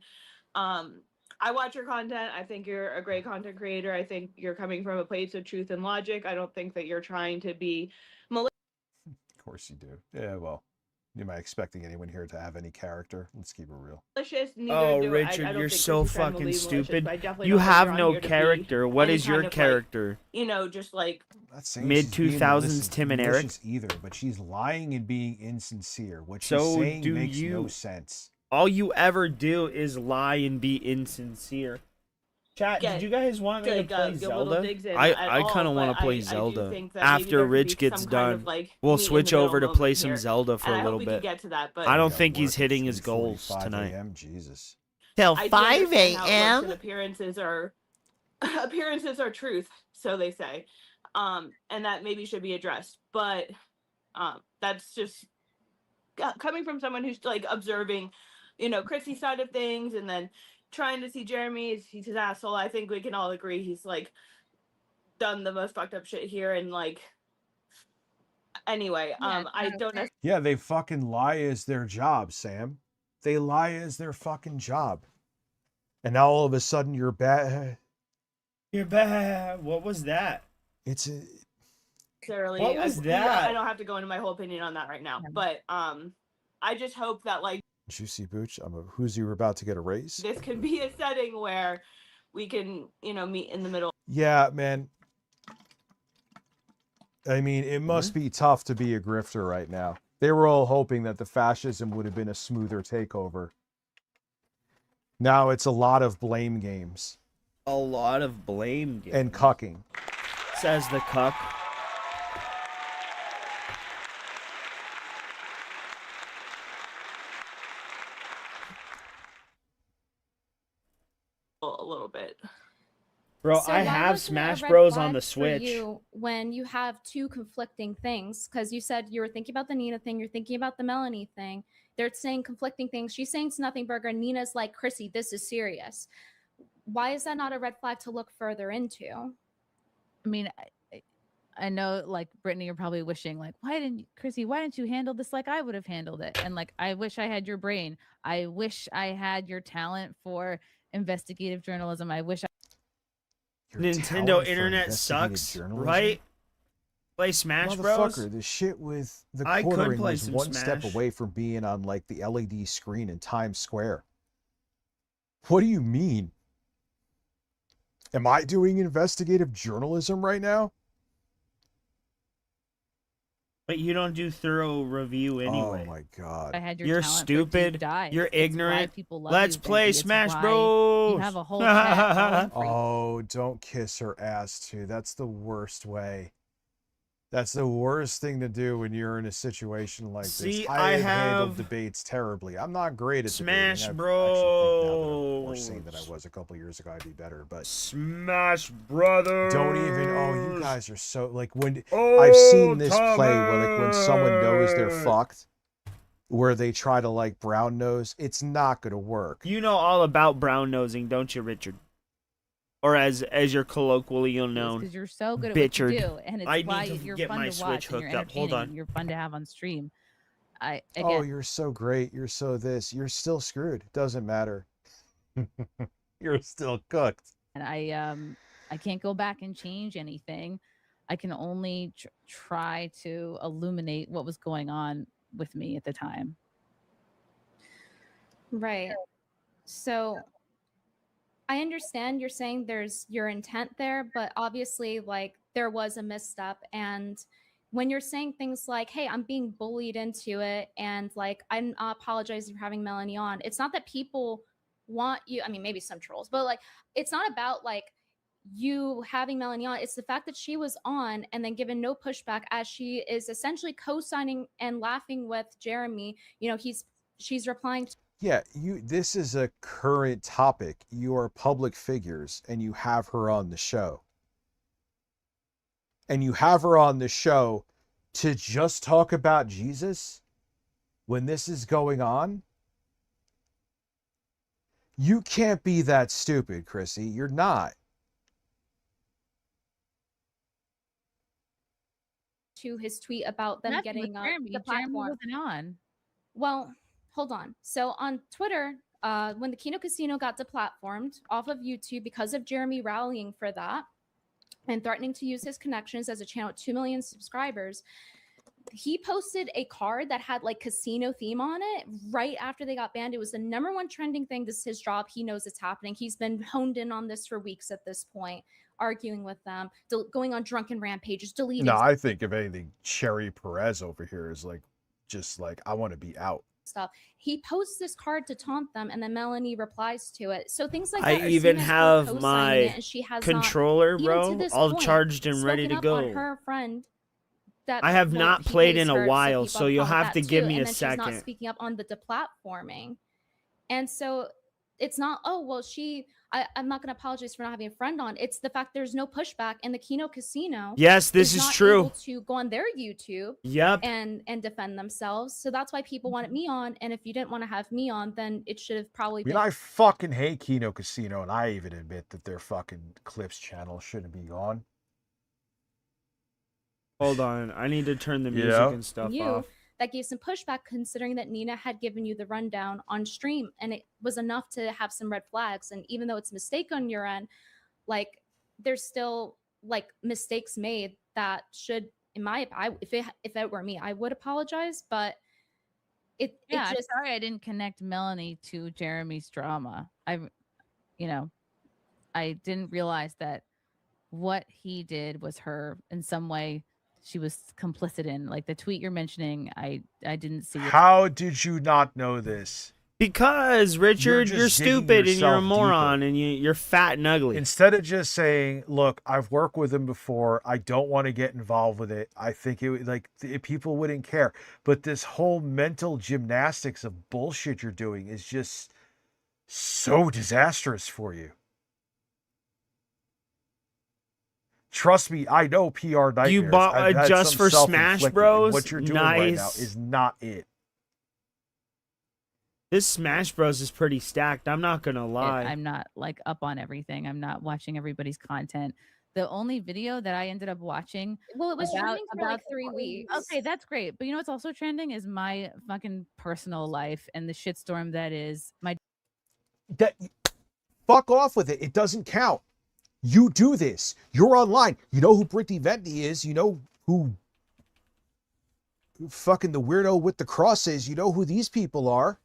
I watch your content. I think you're a great content creator. I think you're coming from a place of truth and logic. I don't think that you're trying to be malicious. Of course you do. Yeah, well, Am I expecting anyone here to have any character? Let's keep it real. Malicious, neither Oh, do I Richard, don't you're think so Chrissy's trying to fucking be malicious, stupid. but I definitely You don't think have you're on no here to be character. What any is your kind of, like, character? you know, just like Not saying Mid she's being 2000s Tim and Eric. malicious either, but she's lying and being insincere. What she's So saying do makes no you. sense. All you ever do is lie and be insincere. Chat, did you guys want me to play give little Zelda? digs in I at kind all, of want but to play I do Zelda. think that maybe After there could Rich be gets some kind done, of, like, we'll meet in switch the middle over to play moment some here. Zelda for And a I little hope we could bit. get to that, but I don't Yeah, think he's work at hitting his goals 3:45 tonight. a.m., Jesus. Till I do 5 understand how it works, a.m.? and appearances are appearances are truth, so they say, and that maybe should be addressed. But that's just coming from someone who's like observing, you know, Chrissy's side of things, and then trying to see Jeremy as he's his asshole. I think we can all agree he's like done the most fucked up shit here, and like anyway, I don't necessarily. Yeah, they fucking lie as their job, Sam. They lie as their fucking job. And now all of a sudden you're bad. You're bad. What was that? It's a... What was that? I don't have to go into my whole opinion on that right now, but I just hope that like Juicy Booch. Who's you were about to get a raise? this can be a setting where we can, you know, meet in the middle. Yeah, man. I mean, it must be tough to be a grifter right now. They were all hoping that the fascism would have been a smoother takeover. Now it's a lot of blame games. A lot of blame games. And cucking. Says the cuck. A little bit. Bro, So I why have wasn't it a Smash red Bros flag on the for Switch. you when you have two conflicting things, because you said you were thinking about the Nina thing, you're thinking about the Melanie thing. They're saying conflicting things. She's saying it's nothing burger. Nina's like, Chrissy, this is serious. Why is that not a red flag to look further into? I mean, I know, like, Brittany, you're probably wishing, like, Chrissy, why didn't you handle this like I would have handled it? And, like, I wish I had your brain. I wish I had your talent for investigative journalism. I wish Nintendo internet sucks, right? Play Smash Bros. Motherfucker, the shit with the I could quartering play was some one step Smash. away from being on, like, the LED screen in Times Square. What do you mean? Am I doing investigative journalism right now? But you don't do thorough review anyway. Oh my god. I had your You're talent for deep stupid. dives. You're It's why ignorant. people love Let's you, play Benji. It's Smash why Bros. You have a whole chat going for you. Oh, don't kiss her ass too. That's the worst way. That's the worst thing to do when you're in a situation like See, this. I have handled have debates terribly. I'm not great at Smash debating. Bros. More sane than I was a couple years ago. I'd be better, but Smash Brothers. don't even. Oh, you guys are so like when Oh, I've seen this play where like when someone knows they're fucked, where they try to like brown nose, it's not gonna work. You know all about brown nosing, don't you, Richard? Or as you're colloquially known, because you're so good at Bitchard. what you do, and it's I why need to you're get fun my to Switch watch, and hooked you're up. Hold entertaining, on. and you're fun to have on stream. Oh, Again, you're so great. You're so this. You're still screwed. Doesn't matter. You're still cooked. and I can't go back and change anything. I can only try to illuminate what was going on with me at the time. Right. So I understand you're saying there's your intent there, but obviously, like, there was a misstep. And when you're saying things like, hey, I'm being bullied into it, and like, I'm not apologizing for having Melanie on, it's not that people want you. I mean, maybe some trolls, but like, it's not about like you having Melanie on. It's the fact that she was on and then given no pushback, as she is essentially co-signing and laughing with Jeremy. You know, she's replying to. Yeah, this is a current topic. You are public figures and you have her on the show. And you have her on the show to just talk about Jesus when this is going on? You can't be that stupid, Chrissy. You're not. To his tweet about them Nothing with getting Jeremy. the Jeremy platform. wasn't on. Well, hold on. So on Twitter, when the Kino Casino got deplatformed off of YouTube because of Jeremy rallying for that and threatening to use his connections as a channel with 2 million subscribers, he posted a card that had like casino theme on it right after they got banned. It was the #1 trending thing. This is his job. He knows it's happening. He's been honed in on this for weeks at this point, arguing with them, going on drunken rampages, deleting No, I think if anything, Sherry Perez over here is like, just like, I want to be out. stuff. He posts this card to taunt them, and then Melanie replies to it. So things like I that. even Are have my and she has controller, not, even bro, to this all point, charged and ready spoken to up on go. her friend that, I have well, not he played pays in a her, while, people so you'll call it have to that give too, me and a then second. She's not speaking up on the deplatforming, and so it's not. Oh well, I'm not going to apologize for not having a friend on. It's the fact there's no pushback, and the Kino Casino. Yes, this is not true. Able to go on their YouTube. Yep. And defend themselves. So that's why people wanted me on. And if you didn't want to have me on, then it should have probably I mean, been. I fucking hate Kino Casino, and I even admit that their fucking Clips channel shouldn't be on. Hold on, I need to turn the music Yeah. and stuff you off. that gave some pushback, considering that Nina had given you the rundown on stream, and it was enough to have some red flags. And even though it's a mistake on your end, like there's still like mistakes made that should, in my, if it were me, I would apologize. But it I'm just, sorry I didn't connect Melanie to Jeremy's drama. I didn't realize that what he did was her in some way. She was complicit in, like the tweet you're mentioning. I didn't see it. How did you not know this? Because Richard, You're you're just digging stupid and you're a yourself moron and you're fat and ugly. Instead of just saying, "Look, I've worked with him before. I don't want to get involved with it." I think it would, like, people wouldn't care. But this whole mental gymnastics of bullshit you're doing is just so disastrous for you. Trust me, I know PR nightmares. You bought I've had just some for Smash self-inflicted, and Bros? What you're doing right now Nice. is not it. This Smash Bros is pretty stacked. I'm not gonna lie. I'm not like up on everything. I'm not watching everybody's content. The only video that I ended up watching, well, it was trending for like the 3 weeks. Okay, that's great. But you know what's also trending is my fucking personal life and the shitstorm that is my. That fuck off with it. It doesn't count. You do this. You're online. You know who Brittany Ventney is. You know who fucking the weirdo with the cross is. You know who these people are.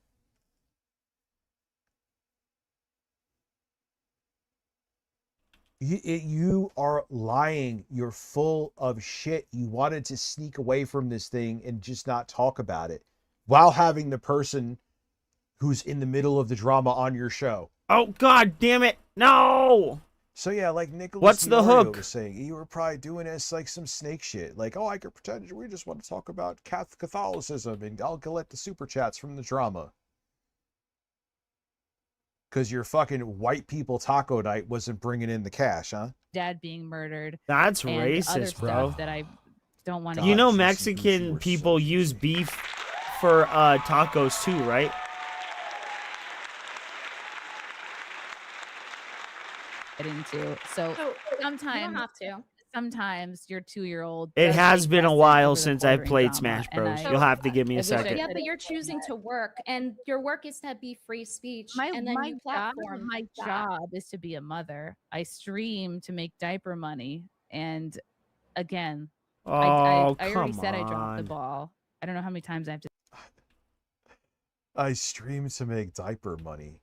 You are lying. You're full of shit. You wanted to sneak away from this thing and just not talk about it while having the person who's in the middle of the drama on your show. Oh, God damn it. No. So yeah, like Nicholas What's the DiMaggio hook? was saying, you were probably doing this like some snake shit. Like, oh, I could pretend we just want to talk about Catholicism and I'll collect the super chats from the drama. Because your fucking white people taco night wasn't bringing in the cash, huh? Dad being murdered. That's and other racist, stuff bro. That I don't want to. You know Mexican people use beef for tacos too, right? get into. So sometimes you don't have to. Sometimes your 2-year-old. It does has make been a lessons while over the since I've bordering played drama, Smash and Bros. I- You'll have to give me I a wish I second. Yeah, but you're choosing to work, and your work is to be free speech. My and then my you job, platform my that. job is to be a mother. I stream to make diaper money, and again, Oh, I already come said I dropped the on. ball. I don't know how many times I have to. I stream to make diaper money.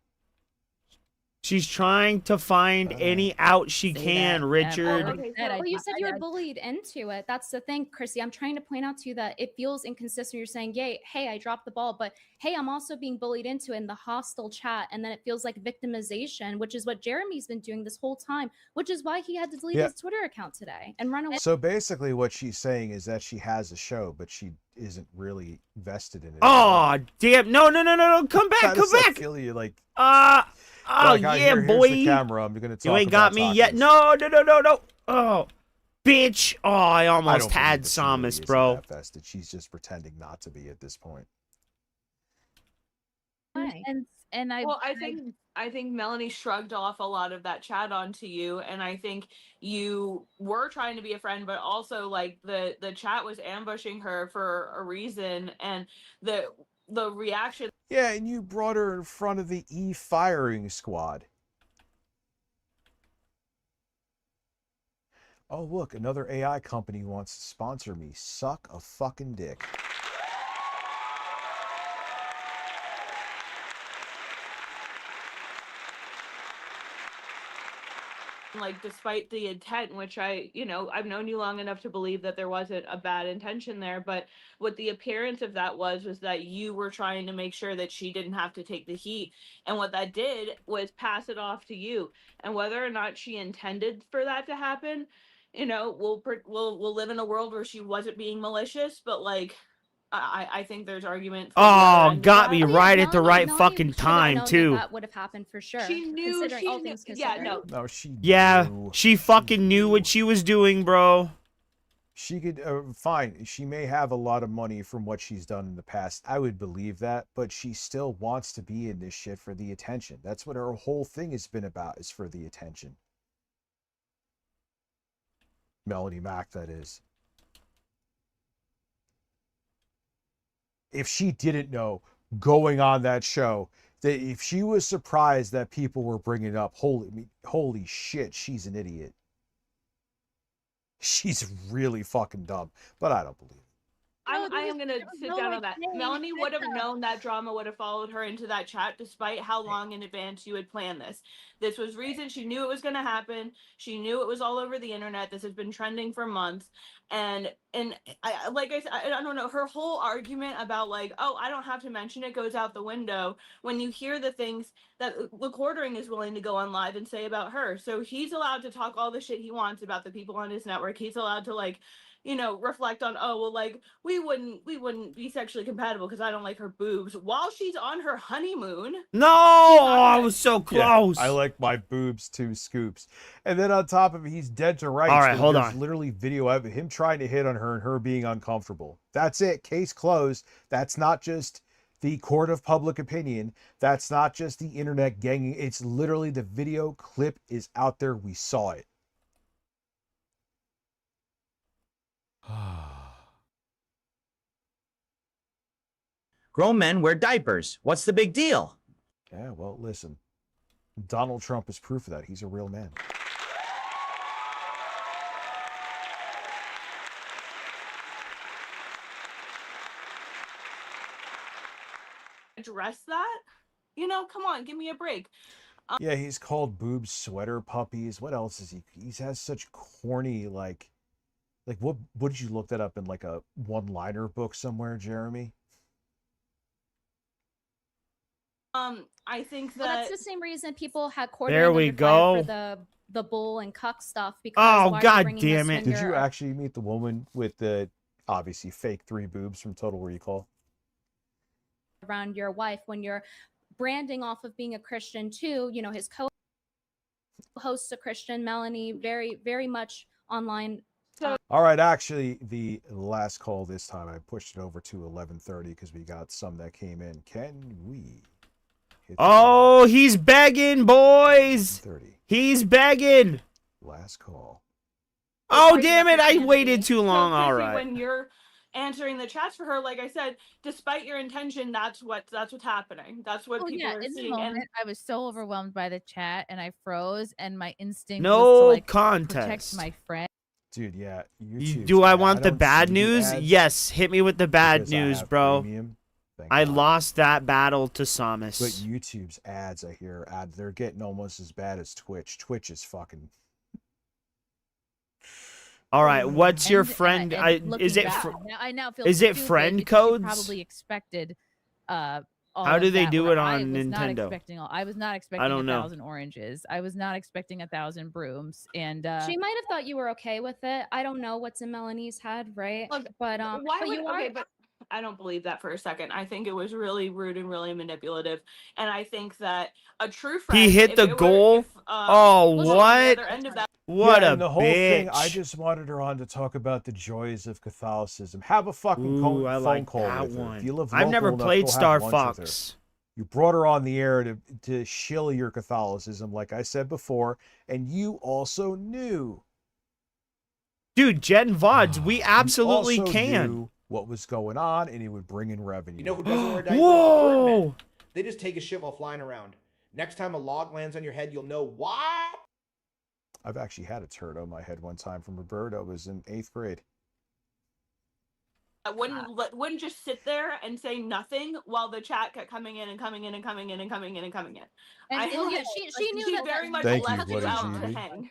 She's trying to find any out she can, Richard. Okay, well, you said you were bullied into it. That's the thing, Chrissy. I'm trying to point out to you that it feels inconsistent. You're saying, "Yay, hey, I dropped the ball," but hey, I'm also being bullied into it in the hostile chat, and then it feels like victimization, which is what Jeremy's been doing this whole time, which is why he had to delete Yeah. his Twitter account today and run away. So basically, what she's saying is that she has a show, but she isn't really vested in it. Oh, damn. No. Come back, How come does that back. feel? You like, Oh, like, yeah, here's boy. the camera. I'm gonna talk You ain't got about me tacos. yet. No. Oh, bitch. Oh, I I almost don't had believe that she really Samus, isn't bro. that vested. She's just pretending not to be at this point. And I well, I think Melanie shrugged off a lot of that chat onto you, and I think you were trying to be a friend, but also like the chat was ambushing her for a reason, and the reaction. Yeah, and you brought her in front of the firing squad. Oh, look, another AI company wants to sponsor me. Suck a fucking dick. Like, despite the intent, which I've known you long enough to believe that there wasn't a bad intention there, but what the appearance of that was that you were trying to make sure that she didn't have to take the heat, and what that did was pass it off to you. And whether or not she intended for that to happen, we'll live in a world where she wasn't being malicious, but like, I think there's argument for the other Oh, end of got that. me right at the right fucking time too. That would have happened for sure. She knew. Considering all things Yeah, considered. no. No, she Yeah, knew. she fucking knew what she was doing, bro. She could, fine, she may have a lot of money from what she's done in the past. I would believe that, but she still wants to be in this shit for the attention. That's what her whole thing has been about, is for the attention. Melanie Mac, that is. If she didn't know going on that show, that if she was surprised that people were bringing up, holy shit, she's an idiot. She's really fucking dumb, but I don't believe it. I am going to sit down on that. Melanie would have known that drama would have followed her into that chat, despite how long in advance you had planned this. This was reason. She knew it was going to happen. She knew it was all over the internet. This has been trending for months. And like I said, I don't know, her whole argument about like, oh, I don't have to mention it, goes out the window when you hear the things that Quartering is willing to go on live and say about her. So he's allowed to talk all the shit he wants about the people on his network. He's allowed to like, reflect on, oh, well, like, we wouldn't be sexually compatible because I don't like her boobs, while she's on her honeymoon. No, I was so close. Yeah, I like my boobs 2 scoops. And then on top of it, he's dead to rights. All right, hold There's on. literally video of him trying to hit on her and her being uncomfortable. That's it. Case closed. That's not just the court of public opinion. That's not just the internet ganging. It's literally the video clip is out there. We saw it. Grown men wear diapers. What's the big deal? Yeah, well, listen. Donald Trump is proof of that. He's a real man. Address that? Come on, give me a break. Yeah, he's called boobs sweater puppies. What else is he? He has such corny, like what did you look that up in like a one-liner book somewhere, Jeremy? I think that Well, that's the same reason people had Quartering There we under fire go. for the bull and cuck stuff. Because Oh, why are you God bringing damn this it. when Did you you're actually meet the woman with the obviously fake 3 boobs from Total Recall? around your wife when you're branding off of being a Christian too? His co-hosts a Christian, Melanie, very, very much online. All right, actually, the last call this time, I pushed it over to 11:30 because we got some that came in. Can we hit the Oh, he's begging, boys. 30? He's begging. Last call. Oh, damn it. I waited too So, long. All Chrissy, right. when you're answering the chats for her, like I said, despite your intention, that's what's happening. That's what people are in the seeing. moment, I was so overwhelmed by the chat and I froze, and my instinct was No to like contest. protect my friend. Dude, yeah. YouTube's Do I bad. want the don't bad see news? ads Yes, hit me with the bad because I news, have bro. premium. Thank I God. lost that battle to But Samus. YouTube's ads, I hear, they're getting almost as bad as Twitch. Twitch is fucking. All right, what's your And friend? looking Is it? back, Fr- I now feel is it stupid friend because codes? you probably expected. All How do of they that, do where it on I was not Nintendo? expecting I was not expecting don't know. 1,000 oranges. I was not expecting 1,000 brooms. And She might have thought you were okay with it. I don't know what's in Melanie's head, right? Look, but why but would you are. okay, but I don't believe that for a second. I think it was really rude and really manipulative, and I think that a true friend. He hit if the it were- goal. if, Oh, was on the what? other end of that- What Yeah, a and the whole bitch. thing, I just wanted her on to talk about the joys of Catholicism. Have a fucking Ooh, I phone like call that with her. one. If you live I've local never enough, played go have Star lunch with her. Fox. You brought her on the air to shill your Catholicism, like I said before, and you also knew. Dude, Gen VODs, we You absolutely also can. knew what was going on, and it would bring in revenue. You know who doesn't wear diapers? Whoa! Birdmen. They just take a shit while flying around. Next time a log lands on your head, you'll know why. I've actually had a turd on my head one time from a bird. I was in 8th grade. I wouldn't just sit there and say nothing while the chat kept coming in and coming in and coming in and coming in and coming in. And I Ilya, like, she knew she that very much Thank you, left you buddy out to GB. hang.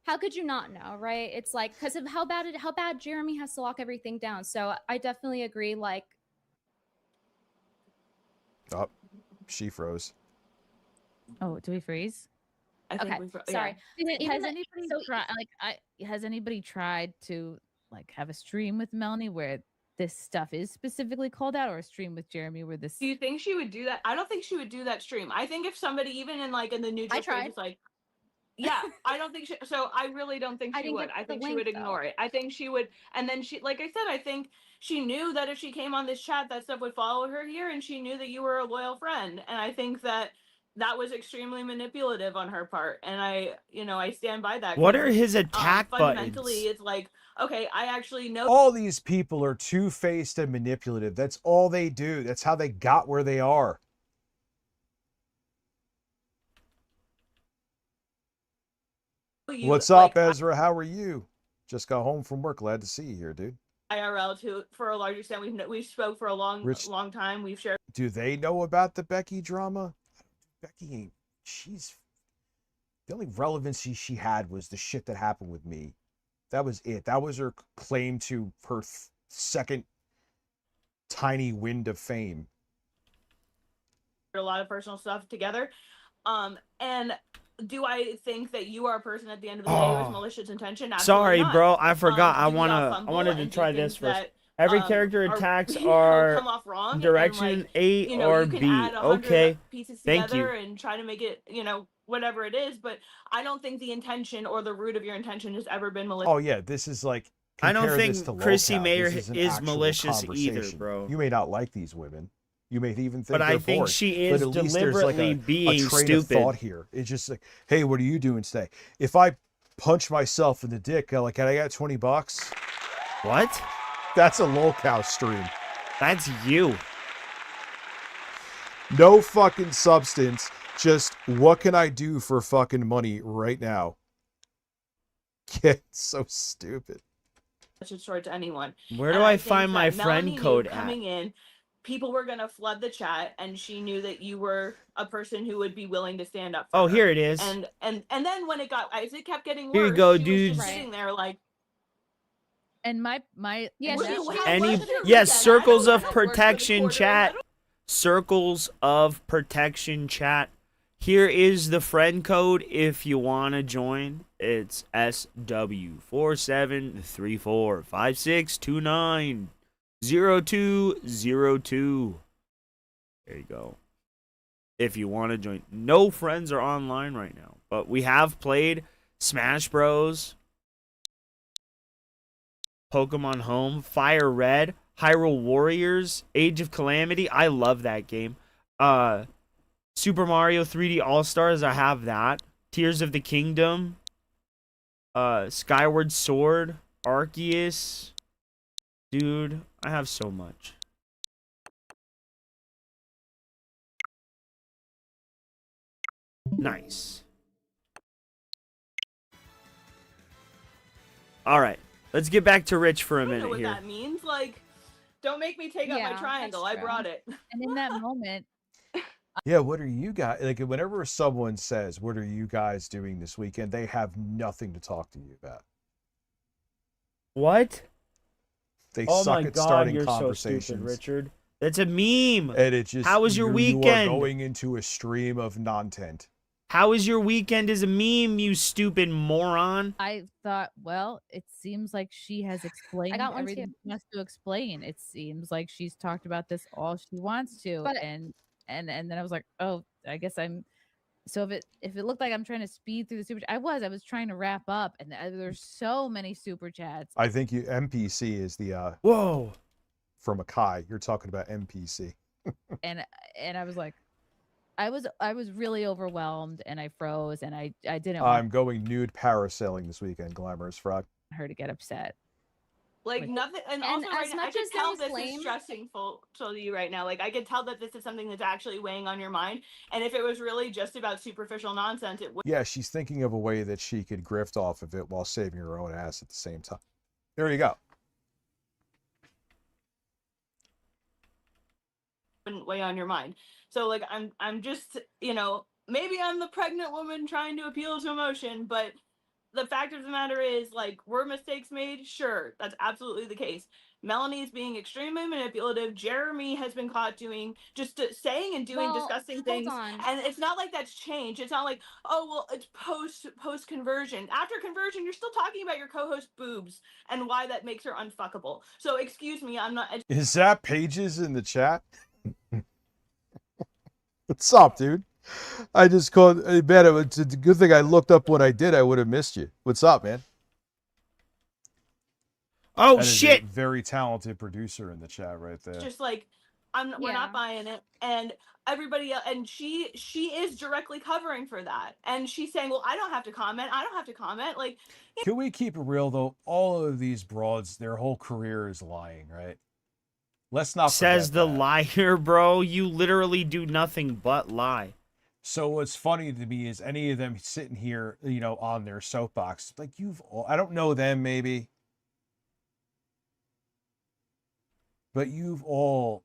How could you not know, right? It's like because of how bad Jeremy has to lock everything down. So I definitely agree. Like, Oh, she froze. Oh, do we freeze? I think okay, yeah. sorry. Has anybody tried? Has anybody tried to like have a stream with Melanie where this stuff is specifically called out, or a stream with Jeremy where this? Do you think she would do that? I don't think she would do that stream. I think if somebody, even in the neutral space, is like, yeah, I don't think she. So I really don't think she would. I think she would ignore it. I think she would, and then she, like I said, I think she knew that if she came on this chat, that stuff would follow her here, and she knew that you were a loyal friend, and I think that was extremely manipulative on her part, and I stand by that. What are his attack fundamentally, buttons? it's like, okay, I actually know. All these people are two-faced and manipulative. That's all they do. That's how they got where they are. What's up, Ezra? How are you? Just got home from work. Glad to see you here, dude. IRL too, for a large extent. We've spoke for a long time. We've shared. Do they know about the Becky drama? Becky ain't. She's the only relevancy she had was the shit that happened with me. That was it. That was her claim to her second tiny wind of fame. A lot of personal stuff together, and do I think that you are a person at the end of the day with malicious intention? Absolutely Sorry, not. bro. I forgot. Do we all fumble, wanted to and do try things this first. that, Every character attacks are come off wrong, direction and, like, A or you can B. add 100 Okay. pieces Thank together you. and try to make it, whatever it is. But I don't think the intention or the root of your intention has ever been malicious. Oh yeah, this is like. I don't compare think this to Chrissy Lolcow. Mayer This an is actual malicious either, conversation. bro. You may not like these women. You may even think But I they're think boring, she but is at least there's like deliberately a being train stupid. of thought here. It's just like, hey, what are you doing today? If I punch myself in the dick, like, can I get $20? What? That's a Lolcow stream. That's you. No fucking substance. Just what can I do for fucking money right now? Yeah, it's so stupid. Story to anyone. Where do And I think find my that friend Melanie knew code at? coming in, people were gonna flood the chat, and she knew that you were a person who would be willing to stand up for Oh, her. here it is. And then when as it kept getting worse, Here you go, she dudes. was just sitting there like, And my Yeah, Yes, circles of protection chat. Circles of protection chat. Here is the friend code if you want to join. It's SW473456290202. There you go. If you want to join. No friends are online right now, but we have played Smash Bros, Pokemon Home, Fire Red, Hyrule Warriors, Age of Calamity. I love that game. Super Mario 3D All-Stars, I have that. Tears of the Kingdom, Skyward Sword, Arceus. Dude, I have so much. Nice. All right, let's get back to Rich for a I don't know minute what here. that means. Like, don't make me take out my Yeah, triangle. that's I brought true. it. And in that moment, Yeah, what are you guys like? Whenever someone says, "What are you guys doing this weekend?" they have nothing to talk to you about. What? They Oh suck my at God, starting you're so conversations. stupid, Richard. That's a meme. And it just How was your You weekend? are going into a stream of non-tent. How is your weekend as a meme, you stupid moron? I thought, well, it seems like she has explained got one everything too. she wants to explain. It seems like she's talked about this all she wants to. But- and then I was like, oh, I guess I'm. So if it looked like I'm trying to speed through the super, I was trying to wrap up, and there's so many super chats. I think MPC is the Whoa. from Akai. You're talking about MPC. and I was like, I was really overwhelmed, and I froze, and I didn't want I'm going nude parasailing this weekend, Glamorous Frog. her to get upset. Like nothing, and also as right now, I much can as tell there's this is blame, stressing to you right now. Like I can tell that this is something that's actually weighing on your mind. And if it was really just about superficial nonsense, it would. Yeah, she's thinking of a way that she could grift off of it while saving her own ass at the same time. There you go. Wouldn't weigh on your mind. So like I'm just, you know, maybe I'm the pregnant woman trying to appeal to emotion, but the fact of the matter is, like, were mistakes made? Sure, that's absolutely the case. Melanie's being extremely manipulative. Jeremy has been caught doing saying and doing well, disgusting hold things, on. and it's not like that's changed. It's not like, oh well, it's post conversion. After conversion, you're still talking about your co-host boobs and why that makes her unfuckable. So excuse me, I'm not. Is that Pages in the chat? What's up, dude? I just called. I bet it's a good thing I looked up when I did. I would have missed you. What's up, man? Oh that shit! Is a very talented producer in the chat right there. Just like we're not buying it, and everybody else, and she is directly covering for that, and she's saying, well, I don't have to comment, like. Can we keep it real though? All of these broads, their whole career is lying, right? Let's not Says forget the that. liar, bro. You literally do nothing but lie. So what's funny to me is any of them sitting here, you know, on their soapbox, like I don't know them maybe, but you've all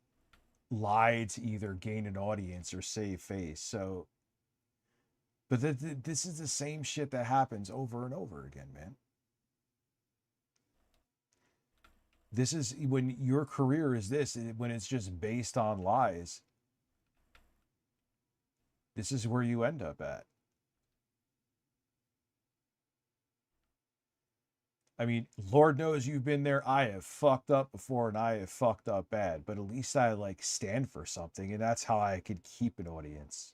lied to either gain an audience or save face. So, but this is the same shit that happens over and over again, man. This is when your career is this, when it's just based on lies. This is where you end up at. I mean, Lord knows you've been there. I have fucked up before and I have fucked up bad, but at least I like stand for something, and that's how I could keep an audience.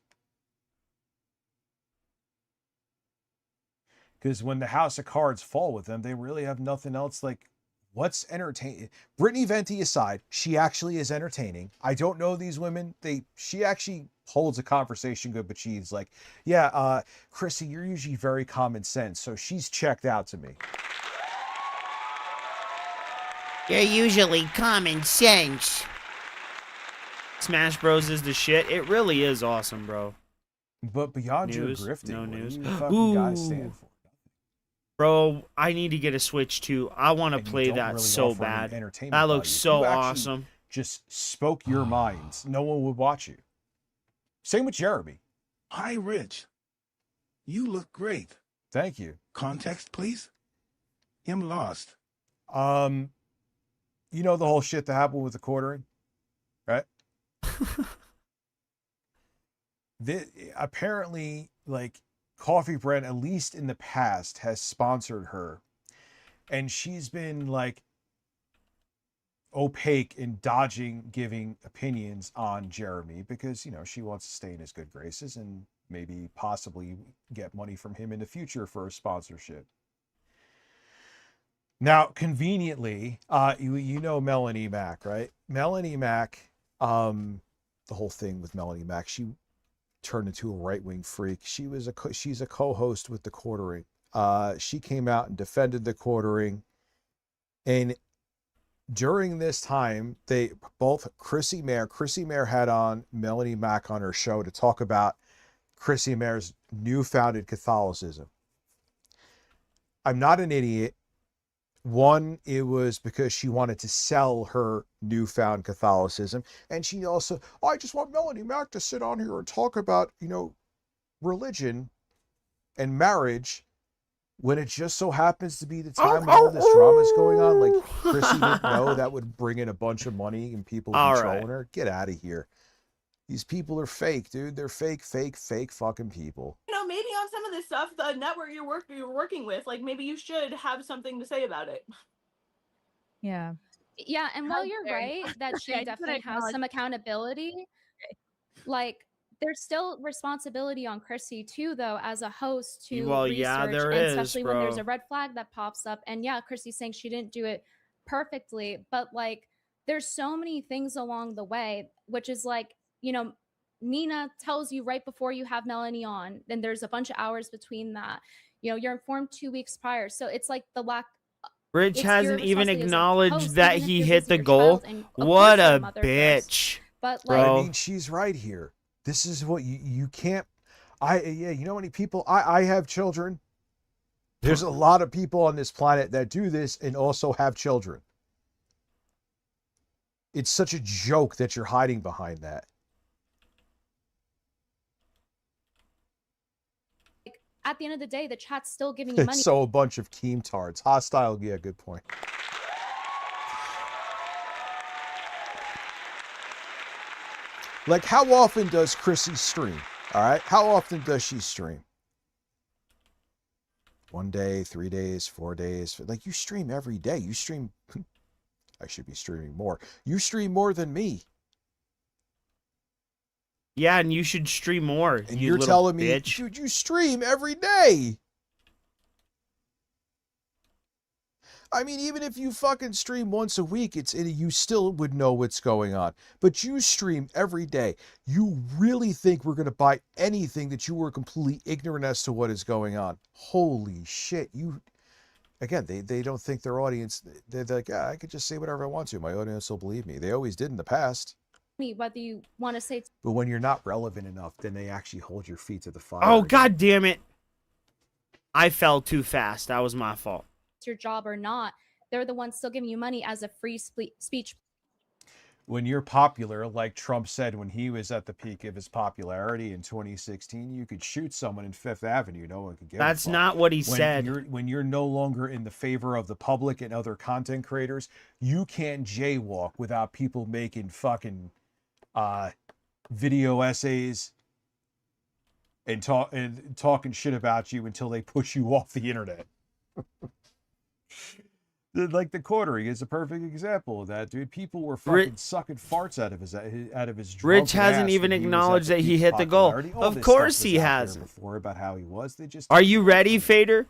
Because when the house of cards fall with them, they really have nothing else. Like, what's entertaining? Brittany Venti aside, she actually is entertaining. I don't know these women. She actually holds a conversation good, but she's like, yeah, Chrissy, you're usually very common sense. So she's checked out to me. You're usually common sense. Smash Bros is the shit. It really is awesome, bro. But beyond news, your grifting, no what news. do you fucking guys stand for? Bro, I need to get a Switch too. I want to play that really so offer any bad. entertainment That looks value. so If you actually awesome. Just spoke your minds, no one would watch you. Same with Jeremy. Hi, Rich. You look great. Thank you. Context, please. I'm lost. You know the whole shit that happened with the quartering, right? Apparently, like, Coffee Bread, at least in the past, has sponsored her, and she's been like opaque in dodging giving opinions on Jeremy because, you know, she wants to stay in his good graces and maybe possibly get money from him in the future for a sponsorship. Now, conveniently, you know Melanie Mack, right? Melanie Mack, the whole thing with Melanie Mack, she turned into a right-wing freak. She's a co-host with the Quartering. She came out and defended the Quartering, and during this time, they both Chrissy Mayer had on Melanie Mack on her show to talk about Chrissy Mayer's newfounded Catholicism. I'm not an idiot. One, it was because she wanted to sell her newfound Catholicism. And she also, I just want Melanie Mack to sit on here and talk about, you know, religion and marriage when it just so happens to be the time when all this drama is going on. Like, Chrissy didn't know that would bring in a bunch of money and people would be trolling her. Get out of here. These people are fake, dude. They're fake fucking people. You know, maybe on some of this stuff, the network you're working with, like, maybe you should have something to say about it. Yeah. Yeah, and while you're right that she I just wanna definitely has acknowledge- some accountability, like there's still responsibility on Chrissy too, though, as a host to Well, research, yeah, there and is, especially when there's bro. a red flag that pops up. And yeah, Chrissy's saying she didn't do it perfectly, but like there's so many things along the way, which is like, you know, Nina tells you right before you have Melanie on, then there's a bunch of hours between that. You know, you're informed 2 weeks prior. So it's like the lack Rich It's your hasn't even responsibility as a acknowledged host, that even if he you're hit raising the your goal. child, and of What course you're a mother first. bitch. But I like, Bro. mean, she's right here. This is what you can't. Yeah, you know how many people I have children. There's a lot of people on this planet that do this and also have children. It's such a joke that you're hiding behind that. at the end of the day, the chat's still giving you money. It's so a bunch of keemtards. Hostile, yeah, good point. Like, how often does Chrissy stream? All right, how often does she stream? 1 day, 3 days, 4 days. Like, you stream every day. You stream. I should be streaming more. You stream more than me. Yeah, and you should stream more. And you you're little telling me, bitch. dude, you stream every day. I mean, even if you fucking stream once a week, you still would know what's going on. But you stream every day. You really think we're going to buy anything that you were completely ignorant as to what is going on? Holy shit. Again, they don't think their audience, they're like, yeah, I could just say whatever I want to. My audience will believe me. They always did in the past. Whether you want to say it's But when you're not relevant enough, then they actually hold your feet to the fire. Oh, again. god damn it. I fell too fast. That was my fault. your job or not, they're the ones still giving you money as a free speech. When you're popular, like Trump said when he was at the peak of his popularity in 2016, you could shoot someone in Fifth Avenue. No one could give a That's fuck. not what he said. When you're no longer in the favor of the public and other content creators, you can't jaywalk without people making fucking video essays and talking shit about you until they push you off the internet. Like the quartering is a perfect example of that, dude. People were fucking sucking farts out of his Rich drunken hasn't ass even when he was at acknowledged the that he peak hit the goal. popularity. All Of this course stuff was he out there hasn't. before about how he was. They just Are you ready, Fader?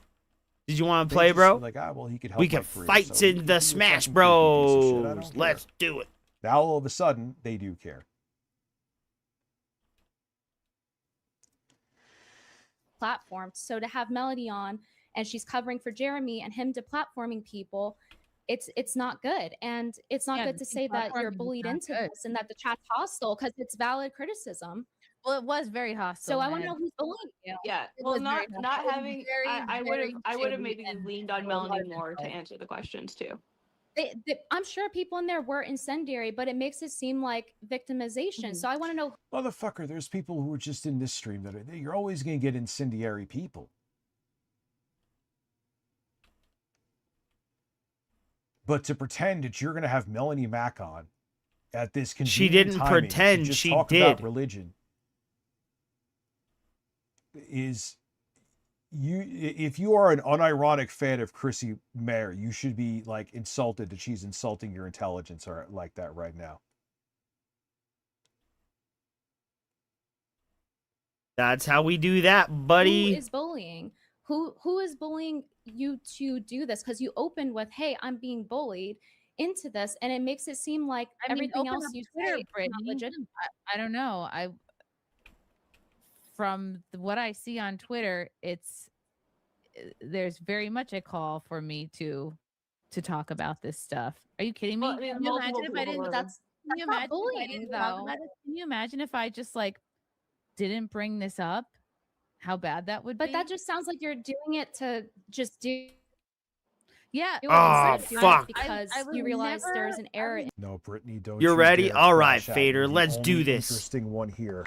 Did you want to play, bro? Like, well, he could help We my can career, fight so he in can the do a Smash fucking creepy piece of shit. I Bros. don't Let's care. do it. Now all of a sudden they do care. Platform. So to have Melody on and she's covering for Jeremy and him deplatforming people, it's not good. And it's not good to say that you're bullied into this and that the chat's hostile, because it's valid criticism. Well, it was very hostile. So I want to know who's bullying you. Yeah. It Well, was very not hostile. It was having. very, I very would have shitty maybe and leaned on well Melanie done. more to answer the questions too. I'm sure people in there were incendiary, but it makes it seem like victimization. So I want to know. Motherfucker, there's people who are just in this stream that you're always going to get incendiary people. But to pretend that you're going to have Melanie Mack on at this convenient She didn't timing to pretend, just she talk did. about religion is if you are an unironic fan of Chrissy Mayer, you should be like insulted that she's insulting your intelligence or like that right now. That's how we do that, buddy. Who is bullying? Who is bullying you to do this? Because you opened with, "Hey, I'm being bullied into this," and it makes it seem like everything else you say is not legitimate. I don't know. From what I see on Twitter, there's very much a call for me to talk about this stuff. Are you kidding me? Well, I mean, Can you multiple imagine if I people didn't? were. Can you not imagine if I bullying, didn't talk though. about it? Can you imagine if I just like didn't bring this up? How bad that would be. But that just sounds like you're doing it to just do. Yeah. do it Oh, instead of doing it fuck. Because I would you realize never- there's an error. No, Brittany, don't. You're you ready? dare All right, crash out. Fader, You're the let's do only this. Interesting one here.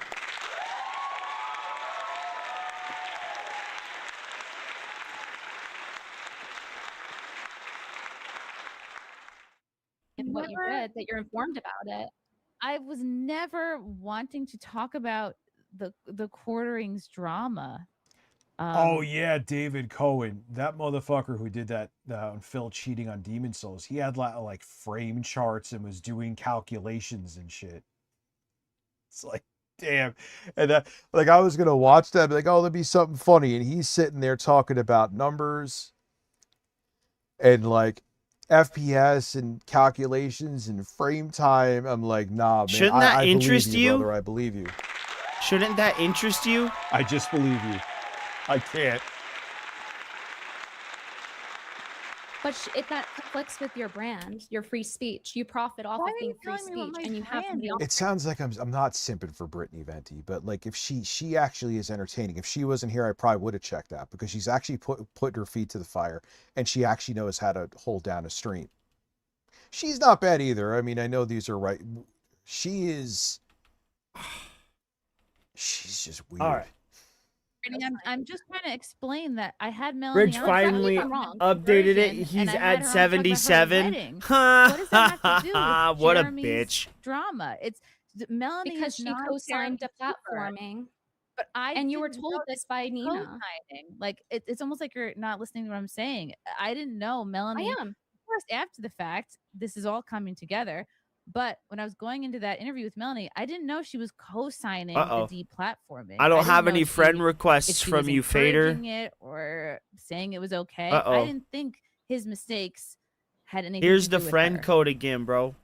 in what you did, that you're informed about it. I was never wanting to talk about the quarterings drama. Oh yeah, David Cohen, that motherfucker who did that on Phil cheating on Demon Souls. He had like frame charts and was doing calculations and shit. It's like, damn. And like I was gonna watch that, be like, oh, there'll be something funny, and he's sitting there talking about numbers and like FPS and calculations and frame time. I'm like, nah, man. Shouldn't that I believe interest you? brother? I believe you. Shouldn't that interest you? I just believe you. I can't. But that conflicts with your brand, your free speech. You profit off Why of are being you free telling me what speech, my and you have brand the is? It sounds like I'm not simping for Brittany Venti, but like if she actually is entertaining. If she wasn't here, I probably would have checked that because she's actually put her feet to the fire and she actually knows how to hold down a stream. She's not bad either. I mean, I know these are right. She's just weird. All right. I'm just trying to explain that I had Melanie Rich on finally updated it. He's at 77. What does that have to do with What a Jeremy's bitch. drama? It's Melanie because is she not co-signed Jeremy's deplatforming. But and you were didn't told know this by Nina. co-signing. Like it's almost like you're not listening to what I'm saying. I didn't know Melanie. I am. Of course, after the fact, this is all coming together. But when I was going into that interview with Melanie, I didn't know she was co-signing Uh-oh. the deplatforming. I don't didn't have know any if friend she requests from was you, Fader. encouraging it or saying it was okay. Uh-oh. I didn't think his mistakes had anything Here's to the do with friend her. code again, bro.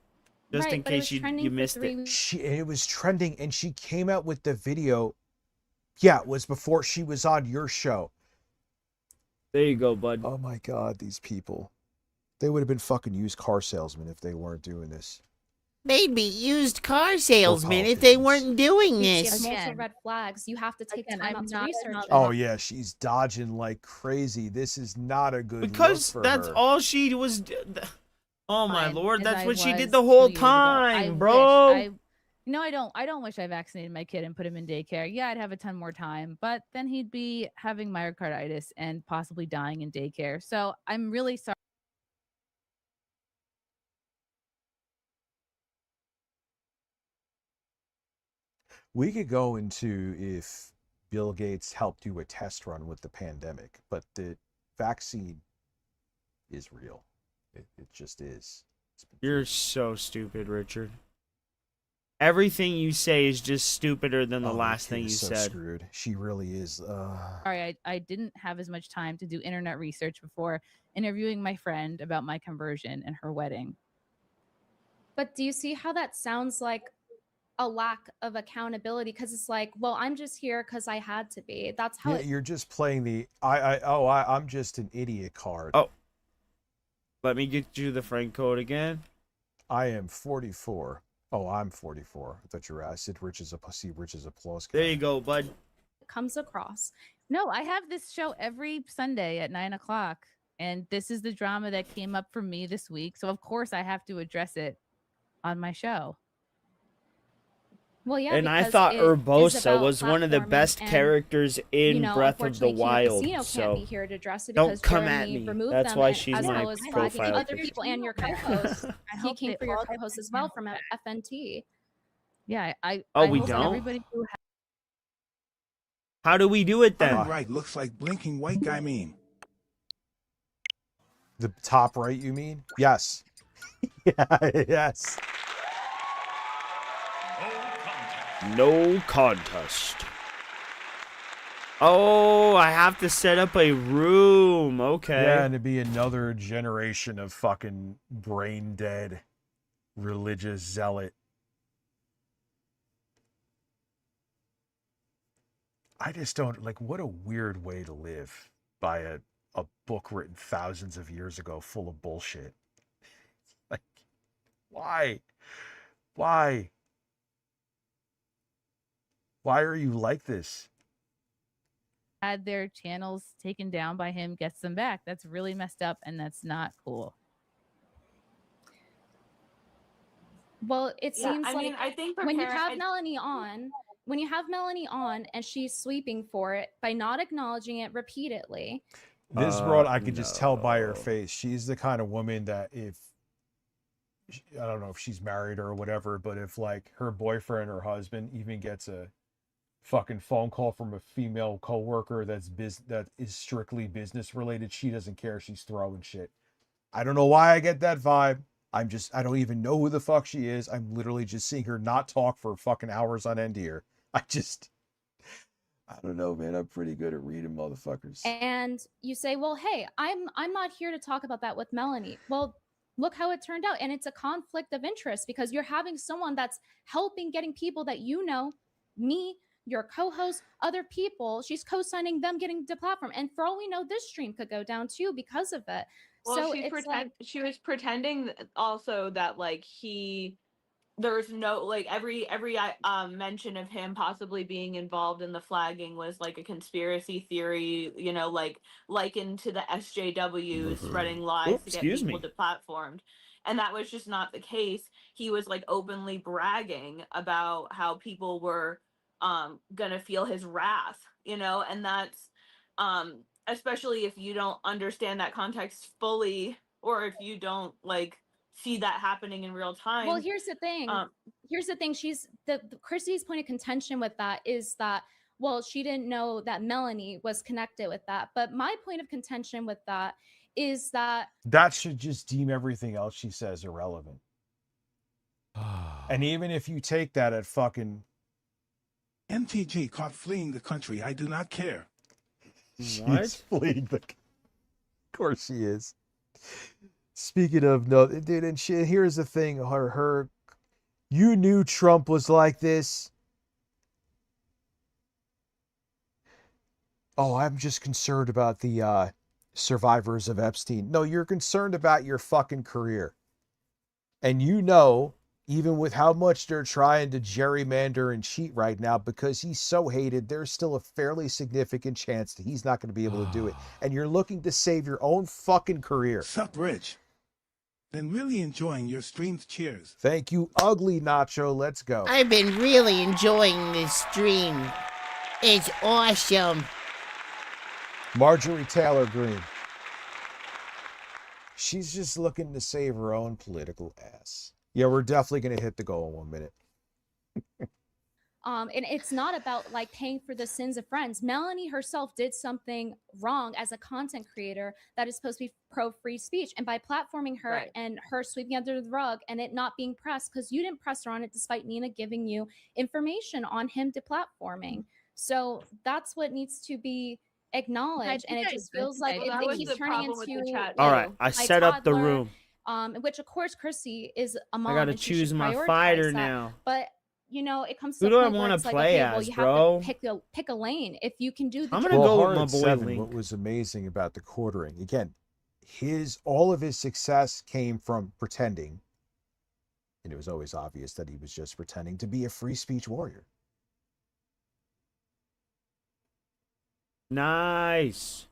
Just Right, in but it was case trending you for missed 3 it. weeks. It was trending and she came out with the video. Yeah, it was before she was on your show. There you go, bud. Oh my God, these people. They would have been fucking used car salesmen if they weren't doing this. They'd be used car salesmen if they weren't doing She this. has multiple red flags. You have to take time out to research. Oh yeah, she's dodging like crazy. This is not a good Because look for that's her. all she was. Oh my Fine, lord, as that's I what she was did the whole 2 years ago. I time, wish bro. No, I don't wish I vaccinated my kid and put him in daycare. Yeah, I'd have a ton more time, but then he'd be having myocarditis and possibly dying in daycare. So I'm really sorry. We could go into if Bill Gates helped do a test run with the pandemic, but the vaccine is real. It just is. You're so stupid, Richard. Everything you say is just stupider than the last thing you so said. Screwed. She really is. Sorry, I didn't have as much time to do internet research before interviewing my friend about my conversion and her wedding. But do you see how that sounds like a lack of accountability? Because it's like, well, I'm just here because I had to be. That's how Yeah, it. you're just playing the I'm just an idiot card. Oh, let me get you the friend code again. I am 44. Oh, I'm 44. I thought you were. I said Rich is a pussy. Rich is applause. There you go, bud. Comes across. No, I have this show every Sunday at 9:00, and this is the drama that came up for me this week. So of course I have to address it on my show. Well, yeah, And I because thought it is Urbosa about was one of the platforming best and, characters in you know, Breath of the unfortunately, Kino Wild. Casino So can't be here to address it don't because come at Jeremy me. removed That's them why and she's as my well as flagging profile other picture. people and your co-host. He hope came they for your all co-host as well from FNT. Yeah, Oh, I we hope don't? everybody who How do we do it then? Bottom right looks like blinking white guy meme. The top right, you mean? Yes. Yeah, yes. No contest. Oh, I have to set up a room. Okay. Yeah, and it'd be another generation of fucking brain dead religious zealot. I just don't like what a weird way to live by a book written thousands of years ago full of bullshit. Like, why? Why? Why are you like this? had their channels taken down by him gets them back. That's really messed up, and that's not cool. Well, it Yeah, seems I like mean, I think for when you parents- have Melanie on, and she's sweeping for it by not acknowledging it repeatedly. This broad, I could just tell by her face. She's the kind of woman that if, I don't know if she's married or whatever, but if like her boyfriend or husband even gets a fucking phone call from a female coworker that is strictly business related, she doesn't care. She's throwing shit. I don't know why I get that vibe. I don't even know who the fuck she is. I'm literally just seeing her not talk for fucking hours on end here. I don't know, man. I'm pretty good at reading motherfuckers. And you say, well, hey, I'm not here to talk about that with Melanie. Well, look how it turned out. And it's a conflict of interest because you're having someone that's helping getting people that you know, me, your co-host, other people. She's co-signing them getting deplatformed. And for all we know, this stream could go down too because of it. Well, So she it's like, she was pretending also that like there's no like every mention of him possibly being involved in the flagging was like a conspiracy theory, you know, like likened to the SJWs spreading lies to get Excuse people me. deplatformed. And that was just not the case. He was like openly bragging about how people were gonna feel his wrath, you know, and that's especially if you don't understand that context fully, or if you don't like see that happening in real time. well, here's the thing. Here's the thing. She's the Chrissy's point of contention with that is that, well, she didn't know that Melanie was connected with that. But my point of contention with that is that That should just deem everything else she says irrelevant. And even if you take that at fucking MTG caught fleeing the country. I do not care. She's fleeing the. Of course she is. Speaking of no, dude, and she, here's the thing: her, you knew Trump was like this. Oh, I'm just concerned about the survivors of Epstein. No, you're concerned about your fucking career, and you know. Even with how much they're trying to gerrymander and cheat right now, because he's so hated, there's still a fairly significant chance that he's not going to be able to do it. And you're looking to save your own fucking career. Sup, Rich? Been really enjoying your streams. Cheers. Thank you, Ugly Nacho. Let's go. I've been really enjoying this stream. It's awesome. Marjorie Taylor Greene. She's just looking to save her own political ass. Yeah, we're definitely going to hit the goal in 1 minute. and it's not about like paying for the sins of friends. Melanie herself did something wrong as a content creator that is supposed to be pro free speech, and by platforming her and her sweeping under the rug and it not being pressed because you didn't press her on it despite Nina giving you information on him deplatforming. So that's what needs to be acknowledged, and it just feels like it keeps turning into All right, I set up the room. Which of course Chrissy is a mom. I gotta and she choose should my prioritize fighter that. now. But you know, it comes to Who the do I point where wanna it's like, play okay, well, as, you bro? have to pick a lane. If you can do the I'm job. gonna go with Hard my at boy 7, Link. what was amazing about the quartering, again, all of his success came from pretending, and it was always obvious that he was just pretending to be a free speech warrior. Nice.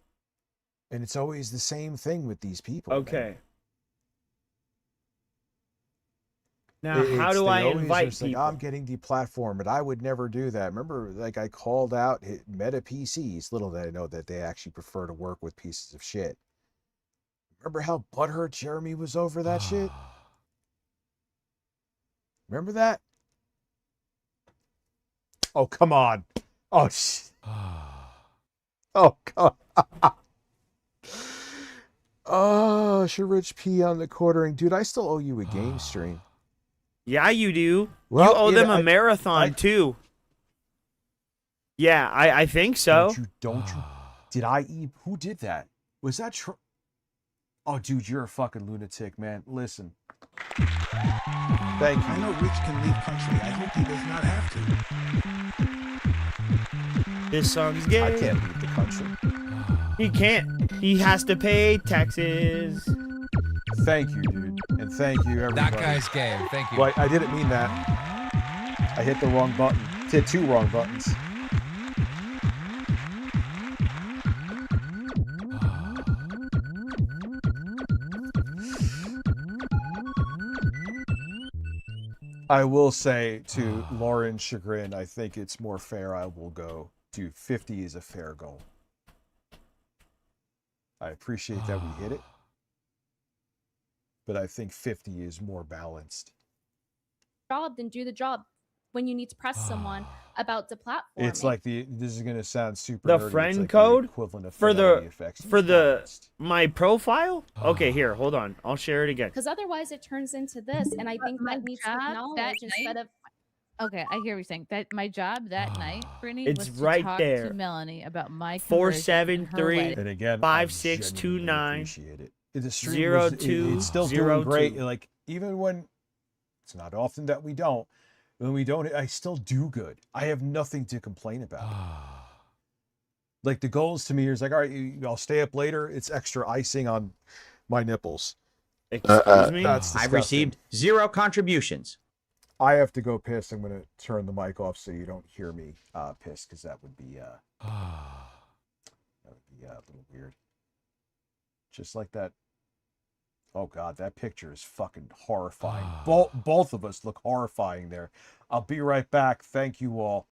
And it's always the same thing with these people. Okay. Man. Now, how do I always invite just like, people? I'm getting deplatformed, and I would never do that. Remember, like I called out Meta PCs. Little did I know that they actually prefer to work with pieces of shit. Remember how butthurt Jeremy was over that shit? Remember that? Oh, come on. Oh, oh, God. Oh, should Rich P on the quartering. Dude, I still owe you a game stream. Yeah, you do. Well, you owe you them know, a marathon too. Yeah, I think so. Don't you? Did I eat? Who did that? Was that Oh, dude, you're a fucking lunatic, man. Listen. Thank you. I know Rich can leave country. I hope he does not have to. This song's gay. I can't leave the country. He can't. He has to pay taxes. Thank you, dude. And thank you, everybody. That guy's gay. Thank you. Well, I didn't mean that. I hit the wrong button. Hit 2 wrong buttons. I will say to Lauren's chagrin, I think it's more fair. I will go to 50 is a fair goal. I appreciate that we hit it, but I think 50 is more balanced. Job, then do the job when you need to press someone about deplatforming. It's like this is gonna sound super. The nerdy. It's friend like the code equivalent of for fidelity the effects. my profile. Okay, here, hold on. I'll share it again. Because otherwise it turns into this, and I think that needs to acknowledge instead of. Okay, I hear what you're saying. That my job that night, Brittany, It's was to right talk there. to Melanie about my 473 And again, 5629 The stream 02 it's still doing great. Like even when it's not often that we don't. When we don't, I still do good. I have nothing to complain about. Like the goals to me is like, all right, I'll stay up later. It's extra icing on my nipples. Excuse me? That's I've disgusting. received 0 contributions. I have to go piss. I'm gonna turn the mic off so you don't hear me piss, because that would be a little weird. Just like that. Oh god, that picture is fucking horrifying. Both of us look horrifying there. I'll be right back. Thank you all.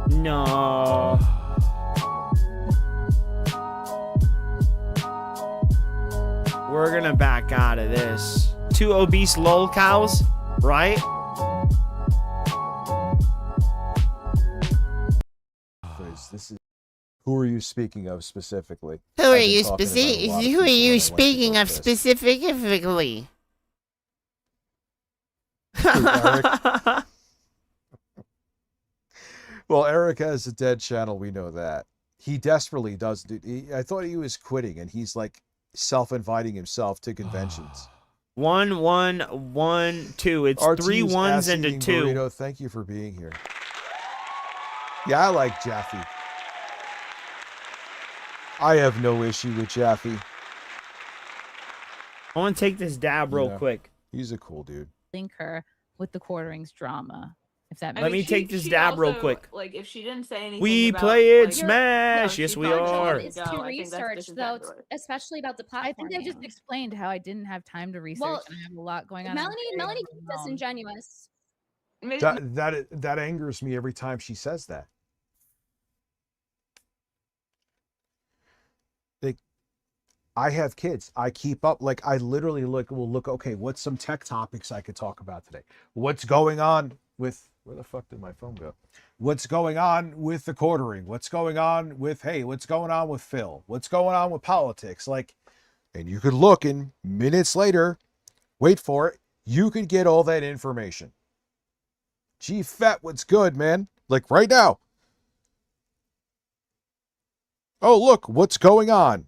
No. We're gonna back out of this. 2 obese lol cows, right? This is. Who are you speaking of specifically? Who are you speaking of specifically? Well, Eric has a dead channel. We know that. He desperately does. I thought he was quitting, and he's like self-inviting himself to conventions. 1, 1, 1, 2. It's RT's 3 ones and a ass-eating 2. burrito, thank you for being here. Yeah, I like Jaffe. I have no issue with Jaffe. I want to take this dab real quick. He's a cool dude. Link her with the quarterings drama. If that Let me take this dab real quick. Like, if she didn't say anything, We about, play it like, Smash. Yes, we are. Is to research though, especially about the platform. I think I just explained how I didn't have time to research. Well, and I have a lot going on. Melanie can be disingenuous. That angers me every time she says that. Like, I have kids. I keep up. Like, I literally will look. Okay, what's some tech topics I could talk about today? What's going on with? Where the fuck did my phone go? What's going on with the quartering? What's going on with? Hey, what's going on with Phil? What's going on with politics? Like, and you could look, and minutes later, wait for it. You could get all that information. Gee, Fett, what's good, man? Like right now. Oh, look, what's going on?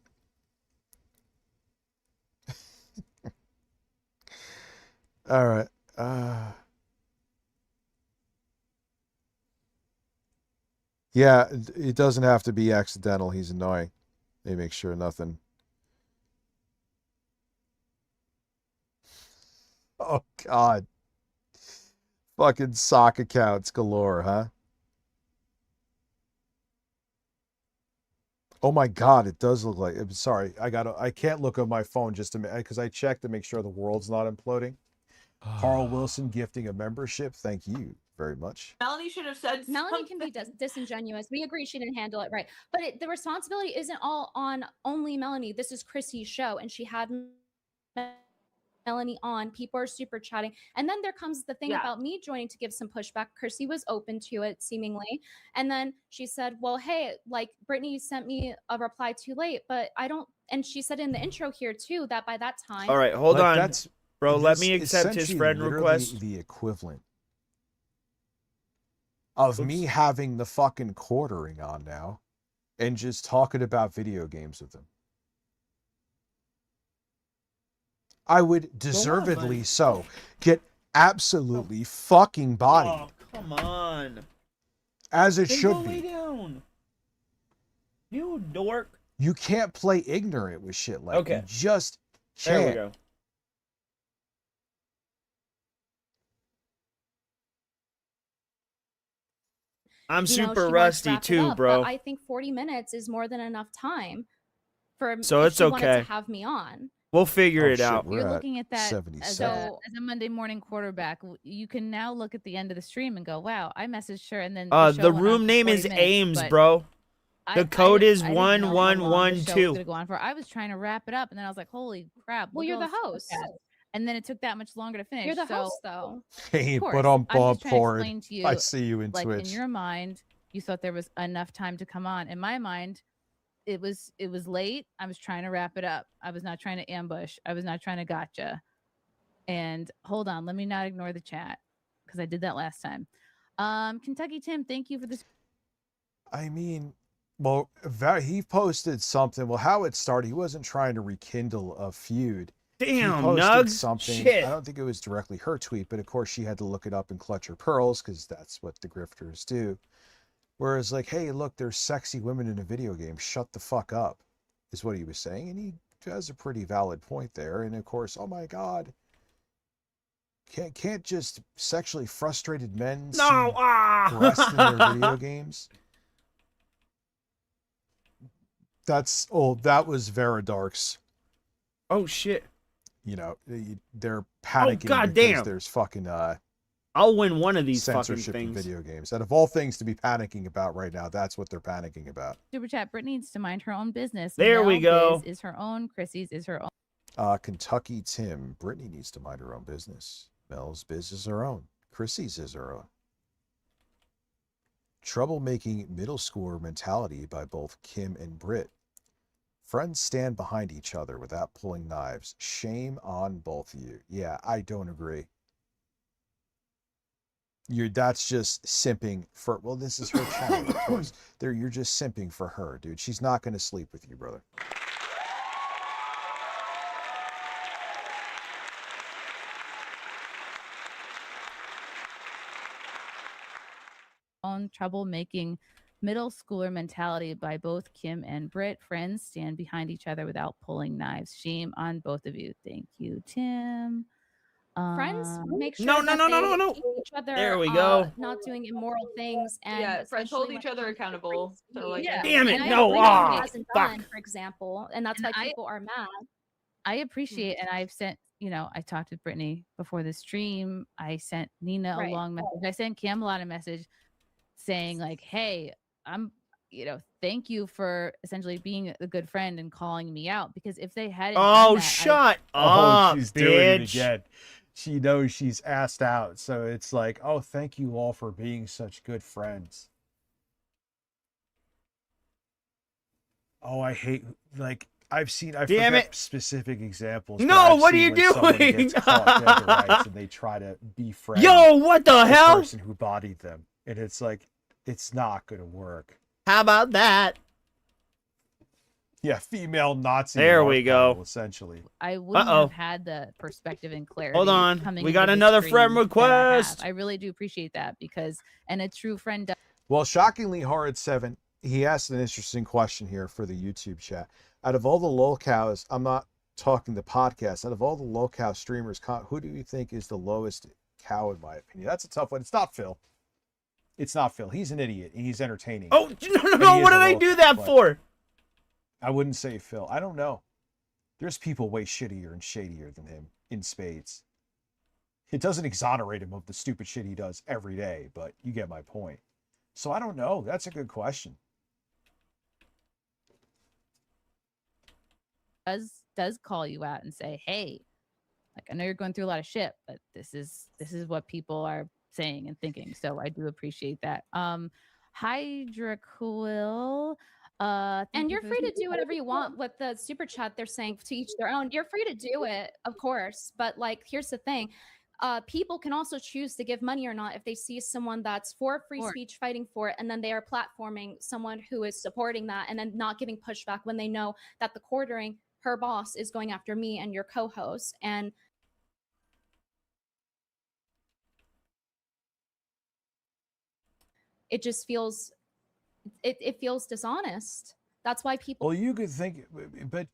All right. Yeah, it doesn't have to be accidental. He's annoying. They make sure nothing. Oh, God. Fucking sock accounts galore, huh? Oh my God, it does look like. I'm sorry, I can't look on my phone just to because I checked to make sure the world's not imploding. Carl Wilson gifting a membership. Thank you very much. Melanie should have said. Melanie can be disingenuous. We agree she didn't handle it right, but the responsibility isn't all on only Melanie. This is Chrissy's show, and she had Melanie on. People are super chatting, and then there comes the thing about me joining to give some pushback. Chrissy was open to it seemingly, and then she said, well, hey, like Brittany sent me a reply too late, but I don't, and she said in the intro here too that by that time. All right, hold on, bro. Let me accept his friend request. The equivalent of me having the fucking quartering on now and just talking about video games with them. I would deservedly so get absolutely fucking bodied. Oh, come on. As it Then should go be. lay down. You dork. You can't play ignorant with shit like Okay. you just There we can't. go. I'm you know, super she wants to rusty wrap it too, up, bro. but I think 40 minutes is more than enough time for So if it's she wanted okay. to have me on. We'll figure it out. You're looking at that as 77. as a Monday morning quarterback. You can now look at the end of the stream and go, "Wow, I messaged her." And then The show went on room for name 40 is minutes, Ames, but bro. I The code is didn't know how long the show was 1112. gonna go on for. I was trying to wrap it up, and then I was like, "Holy crap!" Well, look you're at the all this host. stuff. And then it took that much longer to finish. You're the so, host, though. Hey, of course, but on I'm Bob just trying to Ford, explain to you, I see you in like Twitch. in your mind, you thought there was enough time to come on. In my mind, it was late. I was trying to wrap it up. I was not trying to ambush. I was not trying to gotcha. And hold on, let me not ignore the chat because I did that last time. Kentucky Tim, thank you for this. I mean, well, he posted something. Well, how it started, he wasn't trying to rekindle a feud. Damn, posted Nugs. something. Shit. I don't think it was directly her tweet, but of course she had to look it up and clutch her pearls because that's what the grifters do. Whereas like, hey, look, there's sexy women in a video game. Shut the fuck up, is what he was saying, and he has a pretty valid point there. And of course, oh my God, can't just sexually frustrated men see breasts in their video games? That was Veridark's. Oh shit. You know, they're panicking God because damn. there's fucking I'll win one of these fucking censorship in things. video games. Out of all things to be panicking about right now, that's what they're panicking about. Super chat. Brittany needs to mind her own business. There we go. Biz is her own. Chrissy's is her own. Kentucky Tim. Brittany needs to mind her own business. Mel's biz is her own. Chrissy's is her own. Troublemaking middle schooler mentality by both Kim and Britt. Friends stand behind each other without pulling knives. Shame on both of you. Yeah, I don't agree. That's just simping for, well, this is her channel, of course. You're just simping for her, dude. She's not going to sleep with you, brother. Own troublemaking middle schooler mentality by both Kim and Britt. Friends stand behind each other without pulling knives. Shame on both of you. Thank you, Tim. Friends make sure No. that they keep each other, There we go. not doing immoral things, and Yeah, friends hold especially each when other accountable. So like, yeah. Damn it, And I no, agree that ah, it hasn't fuck. done, for example, and that's why people are mad. I appreciate, and I've sent, I talked with Brittany before the stream. I sent Nina a long message. I sent Camelot a message saying like, hey, I'm, thank you for essentially being a good friend and calling me out, because if they hadn't done that, shut Oh, up, she's doing it bitch. again. She knows she's asked out. So it's like, oh, thank you all for being such good friends. Oh, I hate, like, I've Damn forget it. specific examples. No, but I've what are seen you when someone doing? gets caught dead to rights and they try to befriend Yo, what the hell? person who bodied them. And it's like, it's not going to work. How about that? Yeah, female Nazi. There art we go. model, essentially. I wouldn't Uh-oh. have had the perspective and clarity. Hold on. coming We into got this another stream friend that I have. request. I really do appreciate that, because, and a true friend does. Well, shockingly, Horrid7, he asked an interesting question here for the YouTube chat. Out of all the lolcows, I'm not talking the podcast, out of all the lolcow streamers, who do you think is the lowest cow, in my opinion? That's a tough one. It's not Phil. It's not Phil. He's an idiot, and he's entertaining. Oh, no, what did I do that for? I wouldn't say Phil. I don't know. There's people way shittier and shadier than him in spades. It doesn't exonerate him of the stupid shit he does every day, but you get my point. So I don't know. That's a good question. Does call you out and say, hey, like, I know you're going through a lot of shit, but this is what people are saying and thinking. So I do appreciate that. Hydra Quill. And you're free to do whatever you want with the super chat. They're saying to each their own. You're free to do it, of course. But like, here's the thing. People can also choose to give money or not if they see someone that's for free speech fighting for it, and then they are platforming someone who is supporting that and then not giving pushback when they know that the quartering, her boss, is going after me and your co-host. And it just feels it feels dishonest. That's why people. Well, you could think, but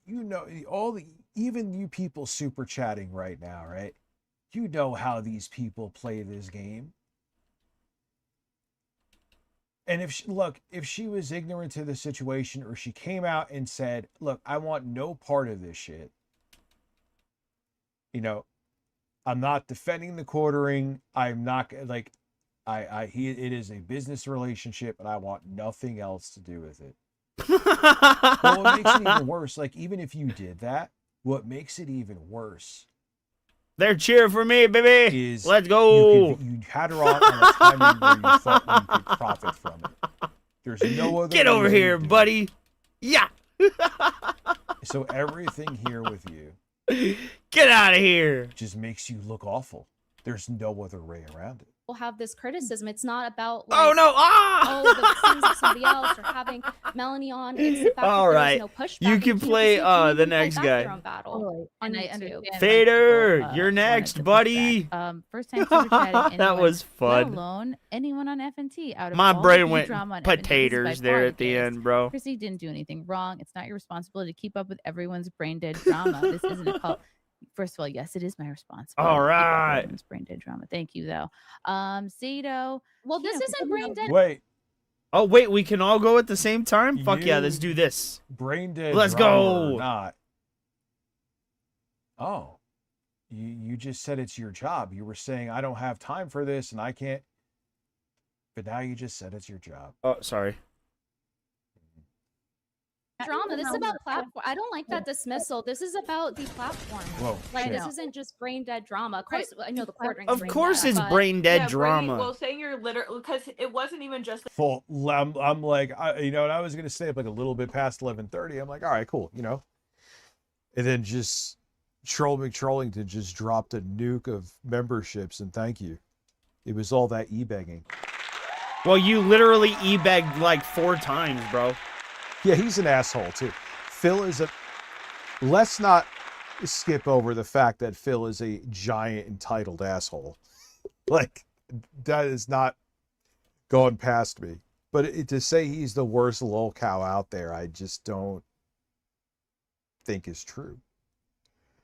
even you people super chatting right now, right? You know how these people play this game. And if she was ignorant to the situation, or she came out and said, look, I want no part of this shit. I'm not defending the quartering. I'm not like, it is a business relationship and I want nothing else to do with it. Well, what makes it even worse, like, even if you did that, what makes it even worse, they're cheering for me, baby. Let's go. You had her on a timing where you thought you could profit from it. There's no other Get over way here, to do buddy. Yeah. So everything here with you, get out of here, just makes you look awful. There's no other way around it. have this criticism. It's not about Oh, like, no. Ah! oh, the scenes of somebody else or having Melanie on. It's the fact All that right. there was no pushback. You and can Kino play Castillo couldn't the even fight next back their guy. own battle Totally. on And I YouTube. understand why Fader, people, you're wanted next, to push buddy. back. First time super chatting That anyone, was let fun. alone anyone on FNT. Out of My all brain the went drama on FNT, this is by potatoes there far at the gayest. end, bro. Chrissy didn't do anything wrong. It's not your responsibility to keep up with everyone's brain dead drama. This isn't a cult. First of all, yes, it is my responsibility. All to keep up with right. everyone's brain dead drama. Thank you, though. Zato. Well, this isn't brain dead. Wait, Oh, wait, we can all go at the same time? Fuck yeah, let's do this. brain dead Let's drama go. or not. Oh, you just said it's your job. You were saying I don't have time for this and I can't. But now you just said it's your job. Oh, sorry. Drama. This is about platform. I don't like that dismissal. This is about deplatforming. Whoa, Like shit. this isn't just brain dead drama. Of course, I know the quartering. Of course it's brain dead drama. Well, saying you're literal because it wasn't even just. Full. I'm like, and I was gonna stay up like a little bit past 11:30. I'm like, all right, cool, and then just Trollington just dropped a nuke of memberships, and thank you. It was all that e-begging. Well, you literally e-begged like 4 times, bro. Yeah, he's an asshole too. Phil is a. Let's not skip over the fact that Phil is a giant entitled asshole. Like, that is not going past me. But to say he's the worst lol cow out there, I just don't think is true.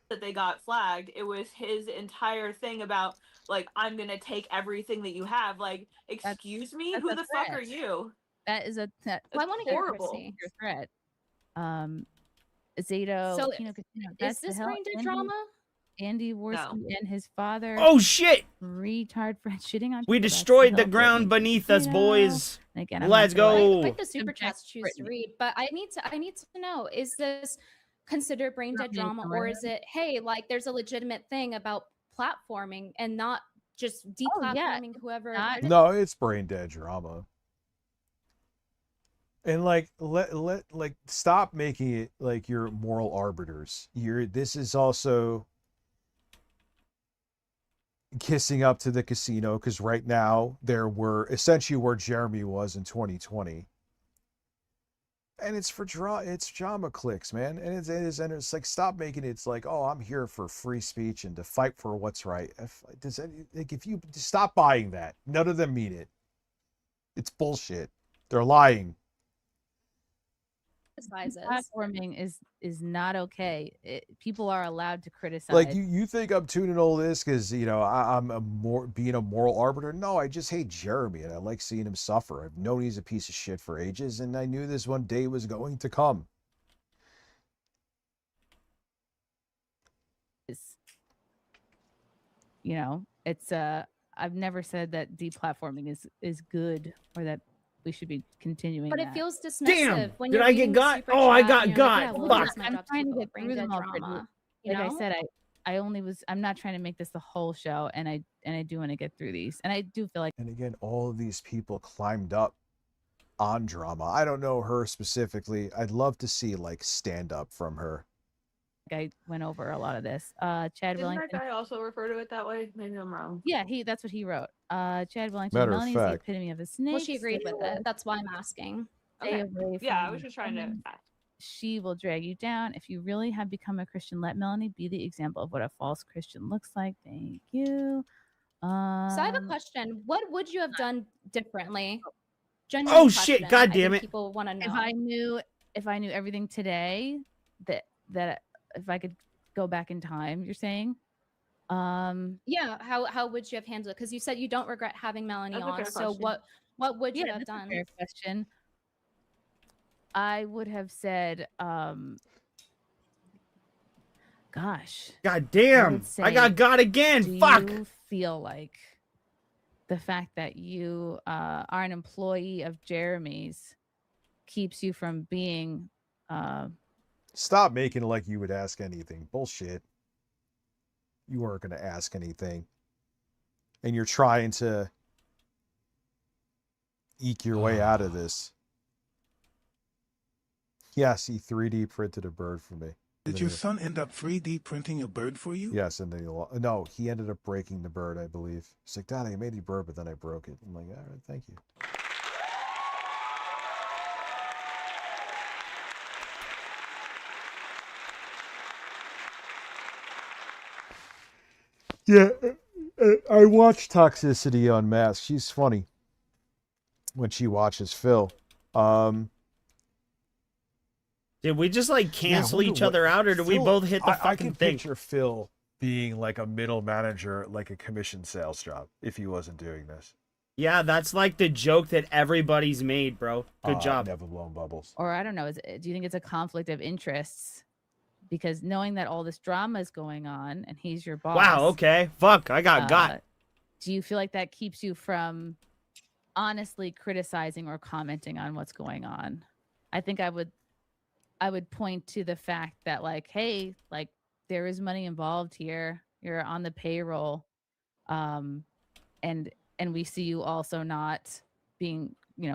That they got flagged. It was his entire thing about like I'm gonna take everything that you have. Like, excuse me, that's who a the fuck are threat. you? That is a Well, I want to hear horrible. Chrissy. your threat. Zato. So Kino Castillo, is that's the this hell brain dead Andy- drama? Andy Worski and his father. Oh, shit. Retard friend shitting on. We people, that's destroyed the hell ground Brittany beneath us, Castillo. boys. And again, I'm Let's not gonna, go. Like the super object chats choose to Brittany. read, but I need to know: is this considered brain dead drama, or is it hey, like there's a legitimate thing about platforming and not just deplatforming whoever? No, it's brain dead drama. And like let stop making it like you're moral arbiters. This is also kissing up to the casino, because right now we're essentially where Jeremy was in 2020. And it's for it's drama clicks, man. And it's like, stop making it. It's like, oh, I'm here for free speech and to fight for what's right. If you stop buying that, none of them mean it. It's bullshit. They're lying. Platforming is not okay. People are allowed to criticize. Like you think I'm tuning all this because I'm being a moral arbiter? No, I just hate Jeremy and I like seeing him suffer. I've known he's a piece of shit for ages, and I knew this one day was going to come. It's I've never said that deplatforming is good or that we should be continuing. But that. it feels dismissive Damn, when did you're I get reading the got? super Oh, I chat got and you're got. like, yeah, well, Fuck. it's my I'm job to trying to talk get about brain through dead them all. Brittany. drama. Like I said, I'm not trying to make this the whole show, and I do want to get through these, and I do feel like. And again, all of these people climbed up on drama. I don't know her specifically. I'd love to see like stand up from her. I went over a lot of this. Chad Didn't Wellington. that guy also refer to it that way? Maybe I'm wrong. Yeah, that's what he wrote. Chad Wellington. Matter of Melanie's the fact. epitome of a snake. Well, she agreed Stay with away- it. That's why I'm asking. Stay Okay. away Yeah, I from was just trying to. women. She will drag you down. If you really have become a Christian, let Melanie be the example of what a false Christian looks like. Thank you. So I have a question. What would you have done differently? Oh, shit, Question. God I damn think it. People want to know. If I knew everything today, that if I could go back in time, you're saying? Yeah. How would you have handled it? Because you said you don't regret having Melanie That's a on. fair So question. what would you have that's a done? fair question. I would have said, gosh. God damn. would I say, got again. Do Fuck. you feel like the fact that you are an employee of Jeremy's keeps you from being Stop making it like you would ask anything. Bullshit. You weren't going to ask anything. And you're trying to eke your way out of this. Yes, he 3D printed a bird for me. Did your son end up 3D printing a bird for you? Yes, and no, he ended up breaking the bird, I believe. He's like, Dad, I made the bird, but then I broke it. I'm like, all right, thank you. Yeah, I watch Toxicity Unmasked. She's funny when she watches Phil. Did we just like cancel each other out, or did we Phil, both hit the I fucking can thing? picture Phil being like a middle manager, like a commission sales job, if he wasn't doing this. Yeah, that's like the joke that everybody's made, bro. Good job. Never blown bubbles. Or I don't know, do you think it's a conflict of interests? Because knowing that all this drama is going on and he's your boss. Wow, okay. Fuck, I got. Do you feel like that keeps you from honestly criticizing or commenting on what's going on? I think I would point to the fact that like, hey, like there is money involved here. You're on the payroll. And we see you also not being,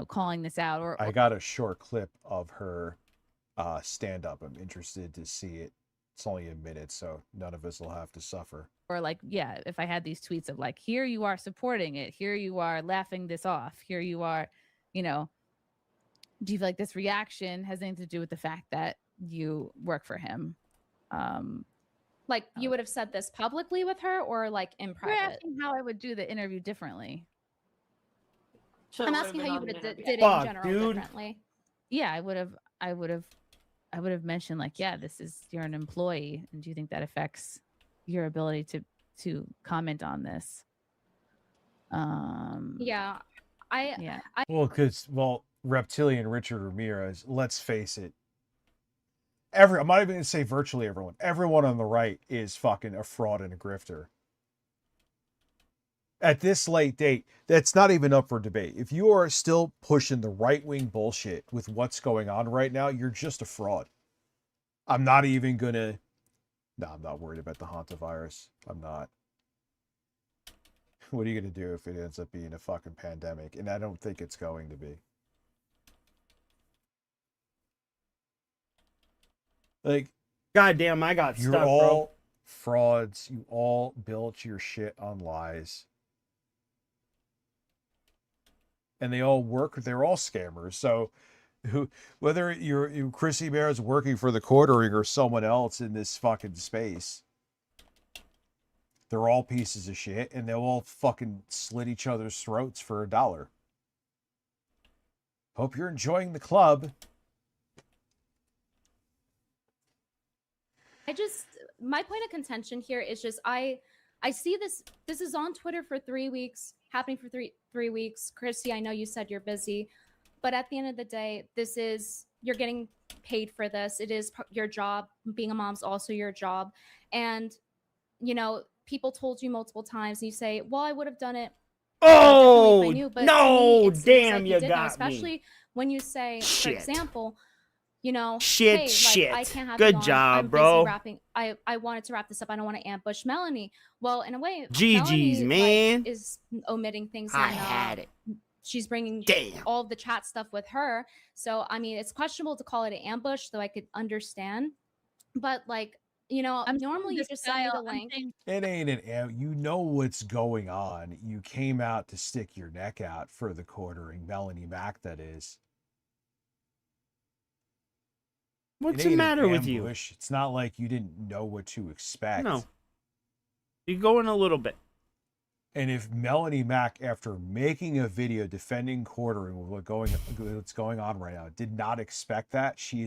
calling this out. Or I got a short clip of her stand-up. I'm interested to see it. It's only a minute, so none of us will have to suffer. Or like, yeah, if I had these tweets of like, here you are supporting it, here you are laughing this off, here you are, do you feel like this reaction has anything to do with the fact that you work for him? Like you would have said this publicly with her or like in You're private? asking how I would do the interview differently. I'm asking how you would have did it in Fuck, general dude. differently. Yeah, I would have mentioned like, yeah, you're an employee, and do you think that affects your ability to comment on this? Yeah, Well, Reptilian Richard Ramirez, let's face it. I'm not even going to say virtually everyone. Everyone on the right is fucking a fraud and a grifter. At this late date, that's not even up for debate. If you are still pushing the right-wing bullshit with what's going on right now, you're just a fraud. I'm not even going to... No, I'm not worried about the hantavirus. I'm not. What are you going to do if it ends up being a fucking pandemic? And I don't think it's going to be. Like, goddamn, I got you're stuck, all bro. frauds. You all built your shit on lies. And they all work, they're all scammers. So whether you're Chrissy Bear is working for the quartering or someone else in this fucking space, they're all pieces of shit, and they'll all fucking slit each other's throats for $1. Hope you're enjoying the club. My point of contention here is just I see this is on Twitter for 3 weeks, happening for three weeks. Chrissy, I know you said you're busy, but at the end of the day, you're getting paid for this. It is your job. Being a mom's also your job. And, people told you multiple times and you say, well, I would have done it. Oh, if I knew, but no, to me, damn, like you didn't know, got especially me. when you say, Shit. for example, Shit, hey, shit. Like, I can't have Good you on. job, I'm busy bro. Wrapping. I wanted to wrap this up. I don't want to ambush Melanie. Well, in a way, GG's, Melanie, man. like, is omitting things. I and, had it. She's bringing Damn. all of the chat stuff with her. So, I mean, it's questionable to call it an ambush, though I could understand. But, like, normally you just send me the link. It ain't you know what's going on. You came out to stick your neck out for the quartering. Melanie Mack, that is. What's It the ain't an matter with you? ambush. It's not like you didn't know what to expect. No. You go in a little bit. And if Melanie Mack, after making a video defending quartering with what's going on right now, did not expect that, she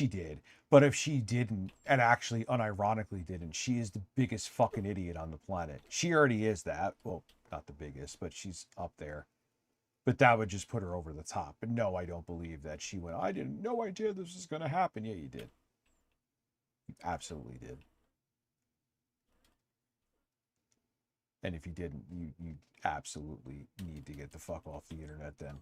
did. But if she didn't, and actually unironically didn't, she is the biggest fucking idiot on the planet. She already is that. Well, not the biggest, but she's up there. But that would just put her over the top. But no, I don't believe that she went, I didn't no idea this was going to happen. Yeah, you did. You absolutely did. And if you didn't, you absolutely need to get the fuck off the internet then.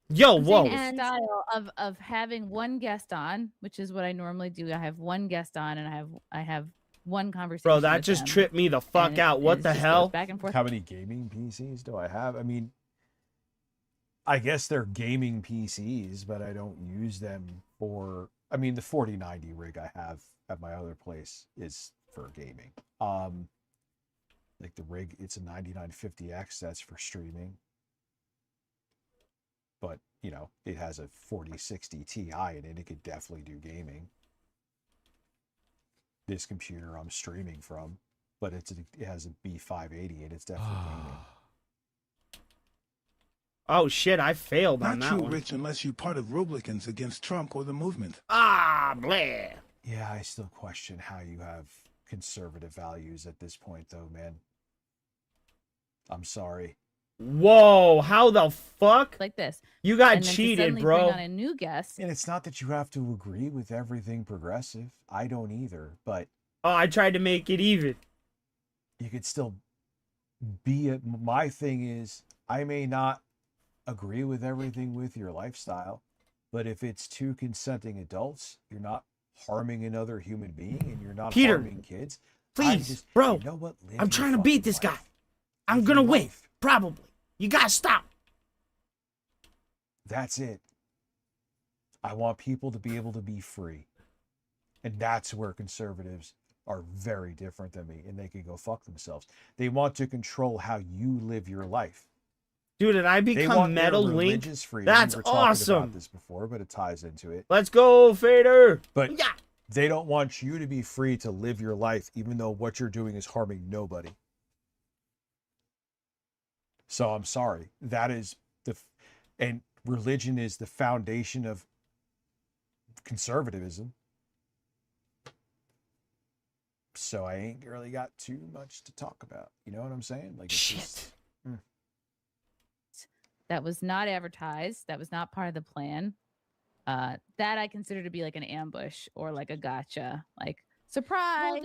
Yo, whoa. Style of having one guest on, which is what I normally do. I have one guest on, and I have one conversation. Bro, that with just them, tripped me the fuck and out. What the just goes hell? back and forth. How many gaming PCs do I have? I mean, I guess they're gaming PCs, but I don't use them for. I mean, the 4090 rig I have at my other place is for gaming. Like the rig, it's a 9950X. That's for streaming. But you know, it has a 4060 Ti in it. It could definitely do gaming. This computer I'm streaming from, but it has a B580 and it's definitely gaming. Oh shit, I failed on Not that you, one. Rich, unless you're part of Republicans against Trump or the movement. Ah, bleh. Yeah, I still question how you have conservative values at this point, though, man. I'm sorry. Whoa, how the fuck? Like this. You got And then to cheated, suddenly bro. Bring on a new guest. And it's not that you have to agree with everything progressive. I don't either, but Oh, I tried to make it even. you could still be a, my thing is, I may not agree with everything with your lifestyle, but if it's two consenting adults, you're not harming another human being and you're not Peter, harming kids. Please, bro. You know what? Live I'm your trying to beat fucking this life. guy. I'm gonna win. Probably. You gotta stop. That's it. I want people to be able to be free. And that's where conservatives are very different than me, and they can go fuck themselves. They want to control how you live your life. Dude, did I They become want their Metal Link? religious freedom. That's We were talking awesome. about this before, but it ties into it. Let's go, Fader. But they don't want you to be free to live your life, even though what you're doing is harming nobody. So I'm sorry. That is and religion is the foundation of conservatism. So I ain't really got too much to talk about. You know what I'm saying? Like, it's just, That was not advertised. That was not part of the plan. That I consider to be like an ambush or like a gotcha. Like, surprise.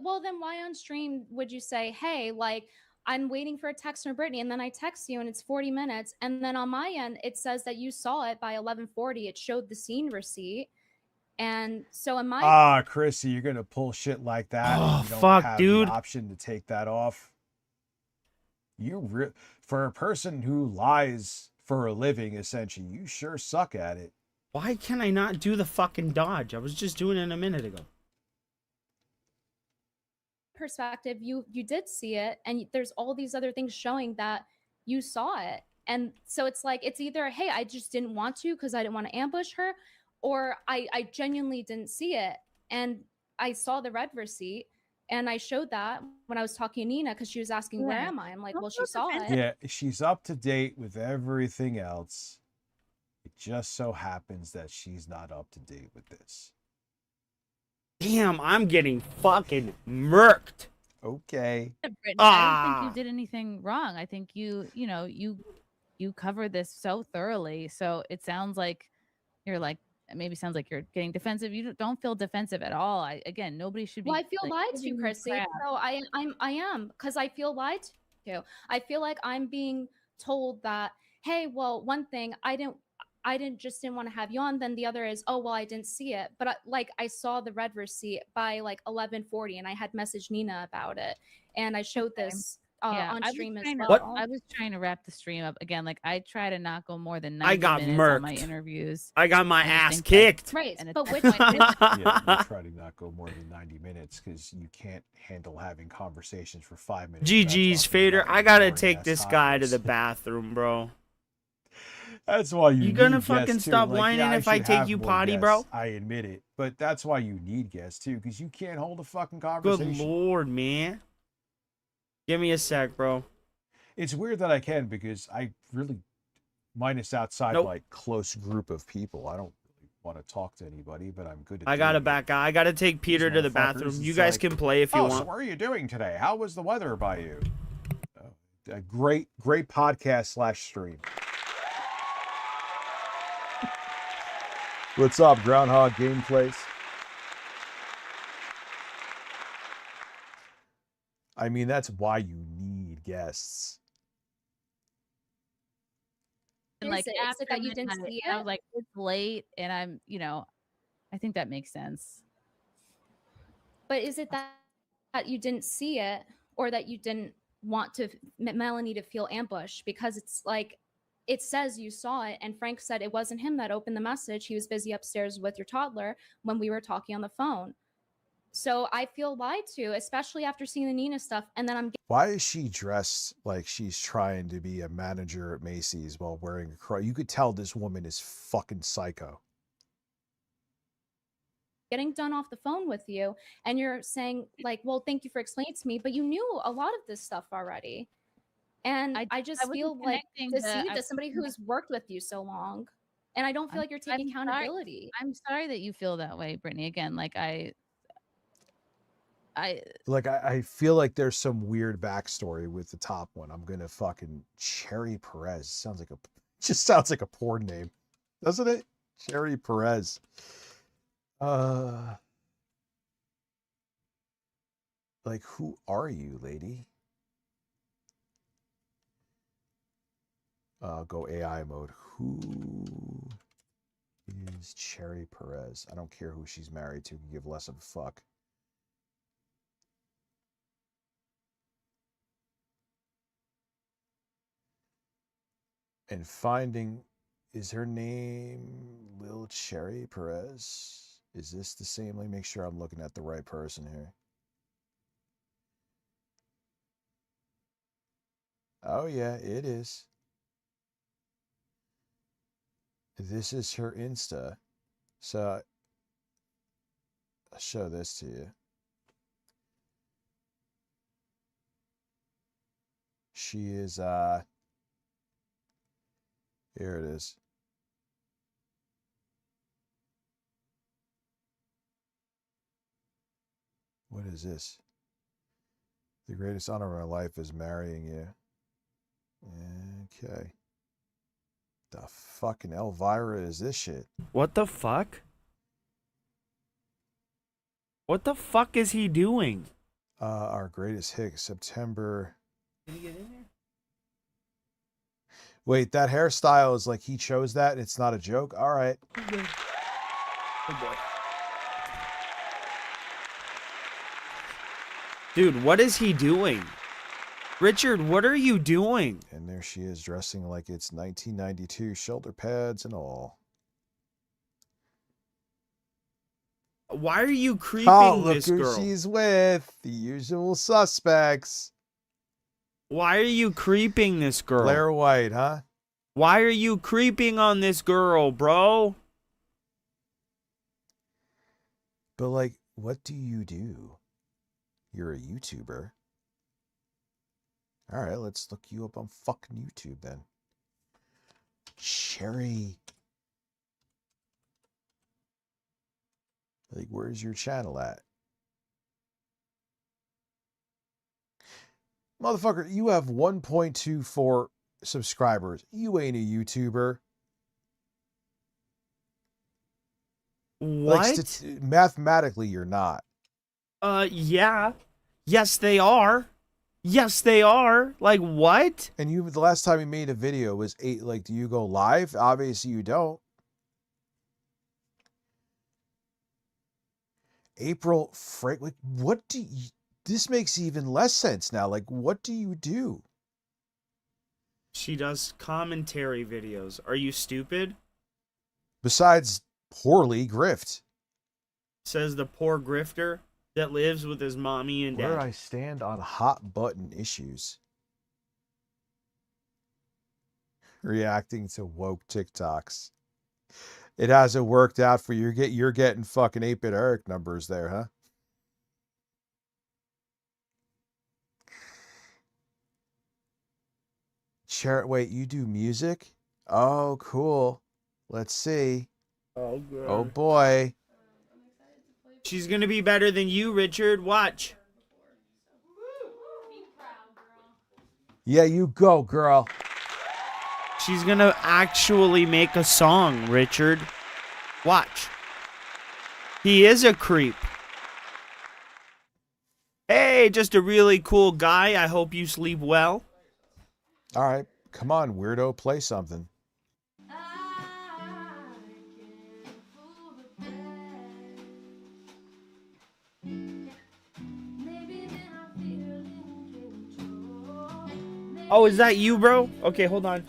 Well, then why on stream would you say, hey, like, I'm waiting for a text from Brittany, and then I text you and it's 40 minutes. And then on my end, it says that you saw it by 11:40. It showed the scene receipt. And so in my Chrissy, you're gonna pull shit like that. Oh, and you don't fuck, have dude. the option to take that off. For a person who lies for a living, essentially, you sure suck at it. Why can I not do the fucking dodge? I was just doing it a minute ago. perspective, you did see it, and there's all these other things showing that you saw it. And so it's like, it's either, hey, I just didn't want to because I didn't want to ambush her, or I genuinely didn't see it. And I saw the red receipt, and I showed that when I was talking to Nina because she was asking, where am I? I'm like, well, she saw it. Yeah, she's up to date with everything else. It just so happens that she's not up to date with this. Damn, I'm getting fucking murked. Okay. I don't think you did anything wrong. I think you covered this so thoroughly. So it sounds like you're like, maybe sounds like you're getting defensive. You don't feel defensive at all. Again, nobody should be. Well, I feel like, lied to, giving you Chrissy. crap. So I am, because I feel lied to. I feel like I'm being told that, hey, well, one thing I didn't want to have you on. Then the other is, oh, well, I didn't see it, but I saw the red receipt by like 11:40, and I had messaged Nina about it, and I showed this on stream as well. I was trying to wrap the stream up again. Like, I try to not go more than 90 I got minutes on my murked. interviews. I got my And I ass think kicked. Right, and but at which that point, Yeah, you try to not go more than 90 minutes because you can't handle having conversations for 5 minutes. without GG's, talking Fader. about I gotta boring take ass this guy to topics. the bathroom, bro. That's why you gonna need fucking guests, too. stop Like, whining yeah, if I should take have you more potty, bro? guests, I admit it, but that's why you need guests too, because you can't hold a fucking Good conversation. lord, man. Give me a sec, bro. It's weird that I can, because I really, minus outside Nope. like close group of people, I don't really want to talk to anybody, but I'm good at I gotta doing it. back out. I gotta take Peter to the Motherfuckers, bathroom. You it's guys like, can play if you oh, so want. what are you doing today? How was the weather by you? A great podcast / stream. What's up, Groundhog Gameplays? I mean, that's why you need guests. And like Is it after that you didn't midnight, see I it? was like, it's late, and I'm, I think that makes sense. But is it that you didn't see it, or that you didn't want to Melanie to feel ambushed? Because it's like, it says you saw it, and Frank said it wasn't him that opened the message. He was busy upstairs with your toddler when we were talking on the phone. So I feel lied to, especially after seeing the Nina stuff. And then I'm Why is she dressed like she's trying to be a manager at Macy's while wearing a crow? You could tell this woman is fucking psycho. getting done off the phone with you, and you're saying like, well, thank you for explaining it to me, but you knew a lot of this stuff already. And I just wasn't feel like connecting deceived the- as somebody who's worked with you so long. And I don't feel like you're taking accountability. I'm sorry that you feel that way, Brittany. Again, like I Like I feel like there's some weird backstory with the top one. I'm gonna fucking Cherry Perez. Just sounds like a porn name, doesn't it? Cherry Perez. Like, who are you, lady? Go AI mode. Who is Cherry Perez? I don't care who she's married to. Can give less of a fuck. And finding, is her name Lil Cherry Perez? Is this the same? Let me make sure I'm looking at the right person here. Oh yeah, it is. This is her Insta. So I'll show this to you. She is here it is. What is this? The greatest honor of my life is marrying you. Okay. The fucking Elvira is this shit? What the fuck? What the fuck is he doing? Our greatest hit, September. Did he get in there? Wait, that hairstyle is like he chose that and it's not a joke? All right. Oh boy. Dude, what is he doing? Richard, what are you doing? And there she is dressing like it's 1992, shoulder pads and all. Why are you creeping Oh, look this who girl? she's with. The usual suspects. Why are you creeping this girl? Blair White, huh? Why are you creeping on this girl, bro? But like, what do you do? You're a YouTuber. All right, let's look you up on fucking YouTube then. Cherry. Like, where's your channel at? Motherfucker, you have 1.24 subscribers. You ain't a YouTuber. What? Like, mathematically, you're not. Yeah. Yes, they are. Yes, they are. Like, what? And you, the last time you made a video was like, do you go live? Obviously, you don't. April Frank, like, what do you, this makes even less sense now. Like, what do you do? She does commentary videos. Are you stupid? Besides poorly grift. Says the poor grifter that lives with his mommy and dad. Where I stand on hot button issues. Reacting to woke TikToks. It hasn't worked out for you. You're getting fucking 8-bit Eric numbers there, huh? Wait, you do music? Oh, cool. Let's see. Oh, God. Oh, boy. She's gonna be better than you, Richard. Watch. Yeah, you go, girl. She's gonna actually make a song, Richard. Watch. He is a creep. Hey, just a really cool guy. I hope you sleep well. All right. Come on, weirdo. Play something. Oh, is that you, bro? Okay, hold on.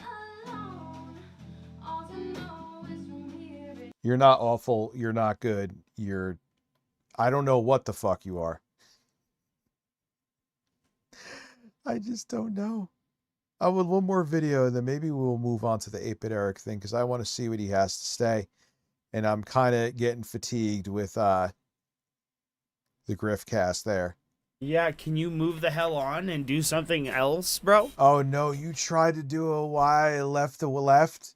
You're not awful. You're not good. I don't know what the fuck you are. I just don't know. I would one more video, and then maybe we'll move on to the 8-Bit Eric thing, because I want to see what he has to say. And I'm kind of getting fatigued with the Griff cast there. Yeah, can you move the hell on and do something else, bro? Oh no, you tried to do a Y left to left.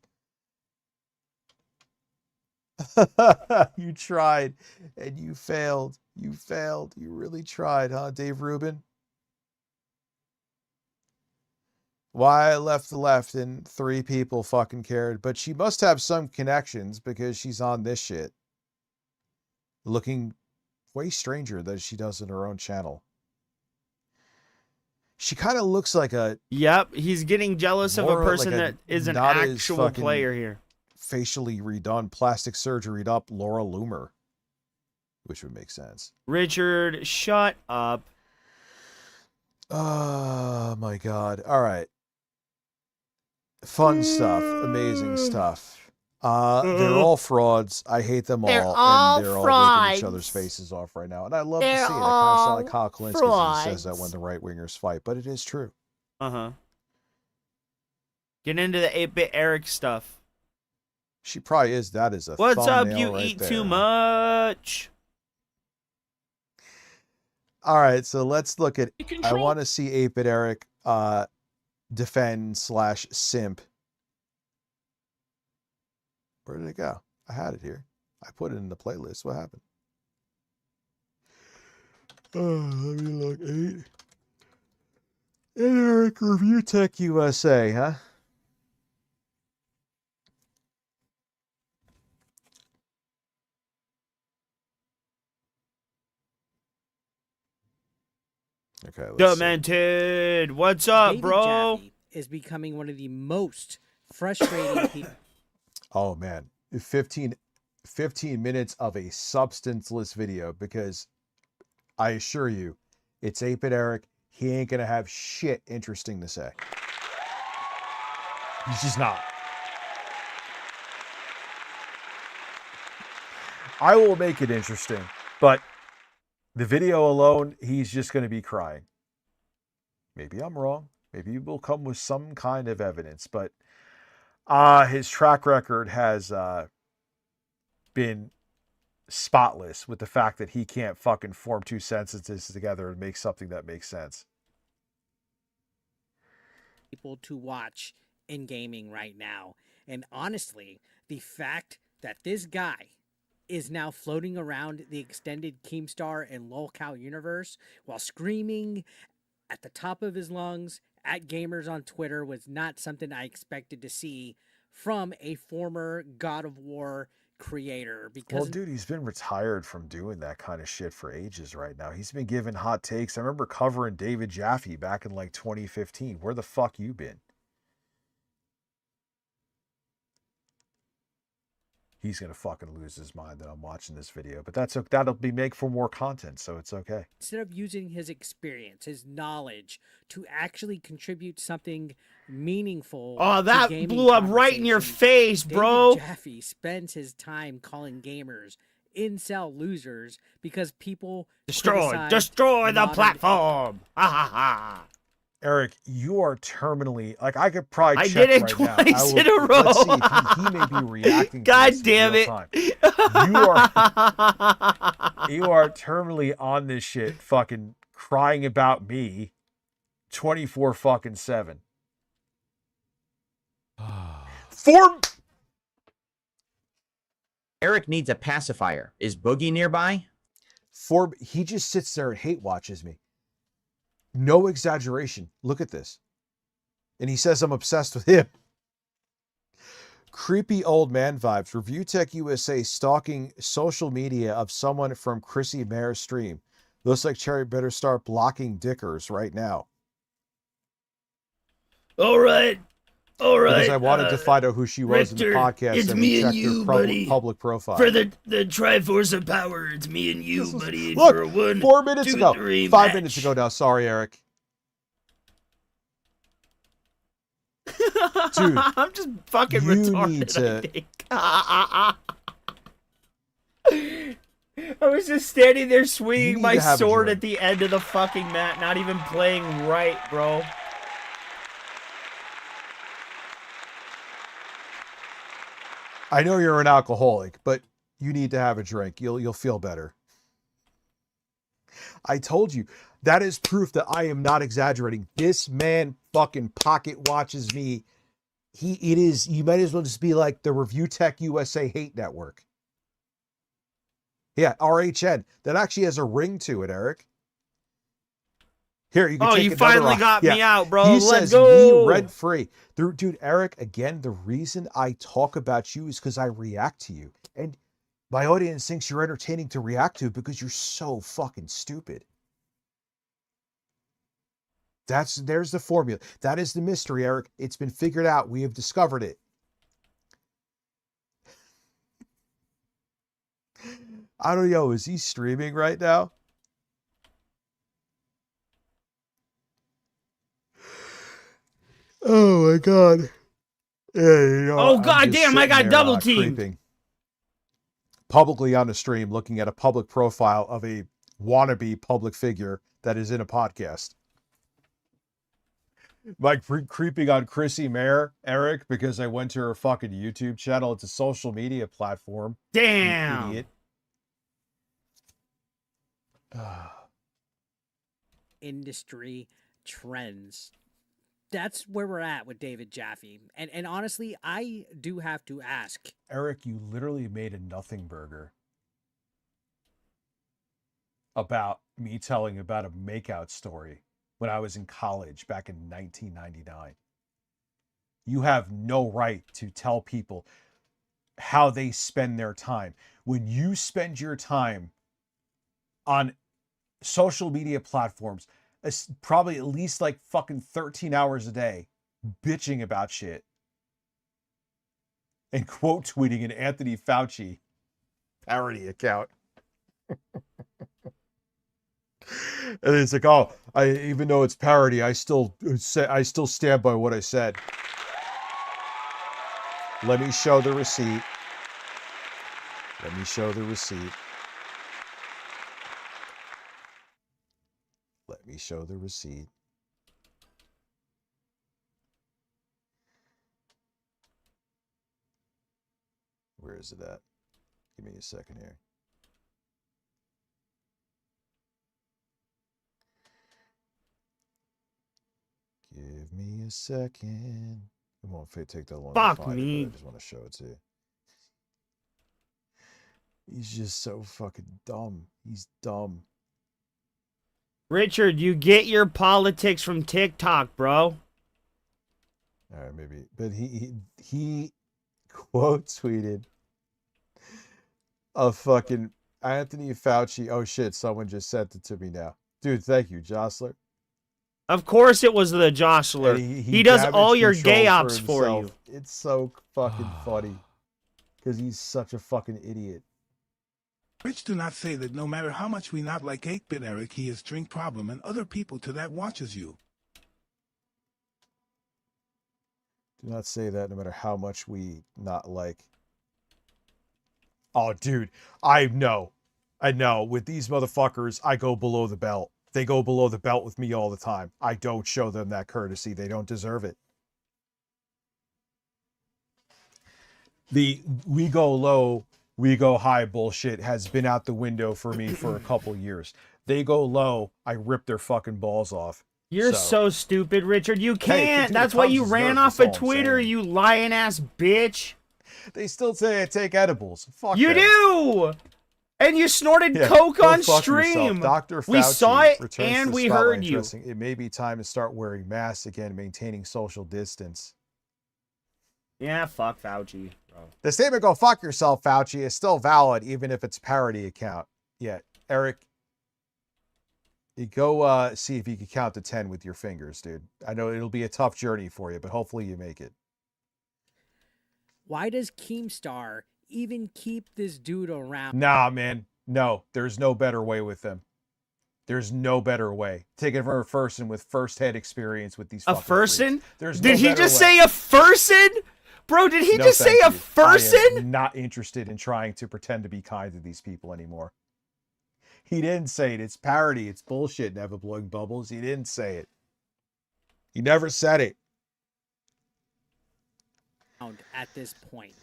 You tried and you failed. You failed. You really tried, huh, Dave Rubin? Why I left the left and 3 people fucking cared, but she must have some connections because she's on this shit. Looking way stranger than she does in her own channel. She kind of looks like a... Yep, he's getting jealous of a person that is an actual player here. Facially redone, plastic surgeryed up Laura Loomer. Which would make sense. Richard, shut up. Oh my god. All right. Fun stuff. Amazing stuff. They're all frauds. I hate them all. They're all and they're all frauds. ripping each other's faces off right now. And I love They're to see it. I kind of sound like all Kyle Kalinske when he says that frauds. when the right-wingers fight. But it is true. Uh-huh. Get into the 8-Bit Eric stuff. She probably is. That is a What's up, thumbnail you right eat there. too much? All right, so let's look at... I want to see 8-Bit Eric defend/simp. Where did it go? I had it here. I put it in the playlist. What happened? Oh, let me look. 8. Eric Review Tech USA, huh? Okay, let's see. Demented. What's up, David bro? Jaffe is becoming one of the most frustrating people. Oh man, 15 minutes of a substanceless video, because I assure you, it's 8-Bit Eric. He ain't gonna have shit interesting to say. He's just not. I will make it interesting, but the video alone, he's just going to be crying. Maybe I'm wrong. Maybe he will come with some kind of evidence, but his track record has been spotless with the fact that he can't fucking form 2 sentences together and make something that makes sense. People to watch in gaming right now. And honestly, the fact that this guy is now floating around the extended Keemstar and lolcow universe while screaming at the top of his lungs at gamers on Twitter was not something I expected to see from a former God of War creator. Because Well, dude, he's been retired from doing that kind of shit for ages right now. He's been giving hot takes. I remember covering David Jaffe back in like 2015. Where the fuck you been? He's gonna fucking lose his mind that I'm watching this video, but that'll be make for more content, so it's okay. instead of using his experience, his knowledge to actually contribute something meaningful. Oh, to that gaming blew up right in your conversation, face, bro. David Jaffe spends his time calling gamers incel losers because people Destroy criticize the modern- platform. Ha ha ha. Eric, you are terminally like I could probably. I check did it right twice now. in a Let's see row. if he may be reacting. God to this in damn real it. time. You are terminally on this shit, fucking crying about me, 24/7. Eric needs a pacifier. Is Boogie nearby? He just sits there and hate watches me. No exaggeration. Look at this. And he says I'm obsessed with him. Creepy old man vibes. Review Tech USA stalking social media of someone from Chrissy Mayer's stream. Looks like Cherry better start blocking dickers right now. All right. Because I wanted to find out who she was in the podcast. It's and me we and checked you, her buddy. public profile. For the Triforce of Power, it's me and you, buddy. Look, for a 1, 4 minutes 2, ago. 3 5 match. minutes ago now. Sorry, Eric. Dude, I'm just fucking you retarded. need to- I think. was just standing there swinging need my to have a sword drink. at the end of the fucking mat, not even playing right, bro. I know you're an alcoholic, but you need to have a drink. You'll feel better. I told you, that is proof that I am not exaggerating. This man fucking pocket watches me. You might as well just be like the Review Tech USA Hate Network. Yeah, RHN. That actually has a ring to it, Eric. Here, you can Oh, take you another finally rock. got Yeah. me out, bro. He Let's says go. me rent free. Dude, Eric, again, the reason I talk about you is because I react to you. And my audience thinks you're entertaining to react to because you're so fucking stupid. There's the formula. That is the mystery, Eric. It's been figured out. We have discovered it. I don't know. Is he streaming right now? Oh my god. Yeah, Oh, I'm god just damn, I sitting got there, double teamed. creeping. Publicly on the stream, looking at a public profile of a wannabe public figure that is in a podcast. Like creeping on Chrissy Mayer, Eric, because I went to her fucking YouTube channel. It's a social media platform. You Damn. idiot. Industry trends. That's where we're at with David Jaffe. And honestly, I do have to ask. Eric, you literally made a nothing burger about me telling about a makeout story when I was in college back in 1999. You have no right to tell people how they spend their time. When you spend your time on social media platforms, probably at least like fucking 13 hours a day, bitching about shit and quote tweeting an Anthony Fauci parody account. And it's like, oh, even though it's parody, I still stand by what I said. Let me show the receipt. Let me show the receipt. Let me show the receipt. Where is it at? Give me a second here. Give me a second. It won't take that long. Fuck to find me. It, but I just want to show it to you. He's just so fucking dumb. He's dumb. Richard, you get your politics from TikTok, bro. All right, maybe. But he quote tweeted a fucking Anthony Fauci. Oh shit, someone just sent it to me now. Dude, thank you, Jostler. Of course it was the jostler. And He does damage all your control gay ops for you. himself. It's so fucking funny. Because he's such a fucking idiot. Rich do not say that no matter how much we not like 8-Bit Eric, he is drink problem and other people to that watches you. Do not say that no matter how much we not like. Oh, dude. I know. With these motherfuckers, I go below the belt. They go below the belt with me all the time. I don't show them that courtesy. They don't deserve it. The we go low, we go high bullshit has been out the window for me for a couple years. They go low, I rip their fucking balls off. You're so stupid, Richard. You can't. continue That's to why come you to ran Zerg, off that's of all I'm Twitter, saying. you lying ass bitch. They still say I take edibles. Fuck You them. do. And you snorted Yeah, coke go on fuck stream. yourself. Dr. Fauci We saw it returns to and the we spotlight heard you. addressing, it may be time to start wearing masks again, maintaining social distance. Yeah, fuck Fauci, bro. The statement "go fuck yourself, Fauci" is still valid even if it's a parody account. Yeah, Eric, you go see if you can count to 10 with your fingers, dude. I know it'll be a tough journey for you, but hopefully you make it. Why does Keemstar even keep this dude around? Nah, man. No, there's no better way with them. There's no better way. Take it from a person with first-hand experience with these A fucking person? freaks. There's Did no he better just way. say a person? Bro, did he No, just say thank a you. person? I am not interested in trying to pretend to be kind to these people anymore. He didn't say it. It's parody. It's bullshit. Never blowing bubbles. He didn't say it. He never said it. At this point,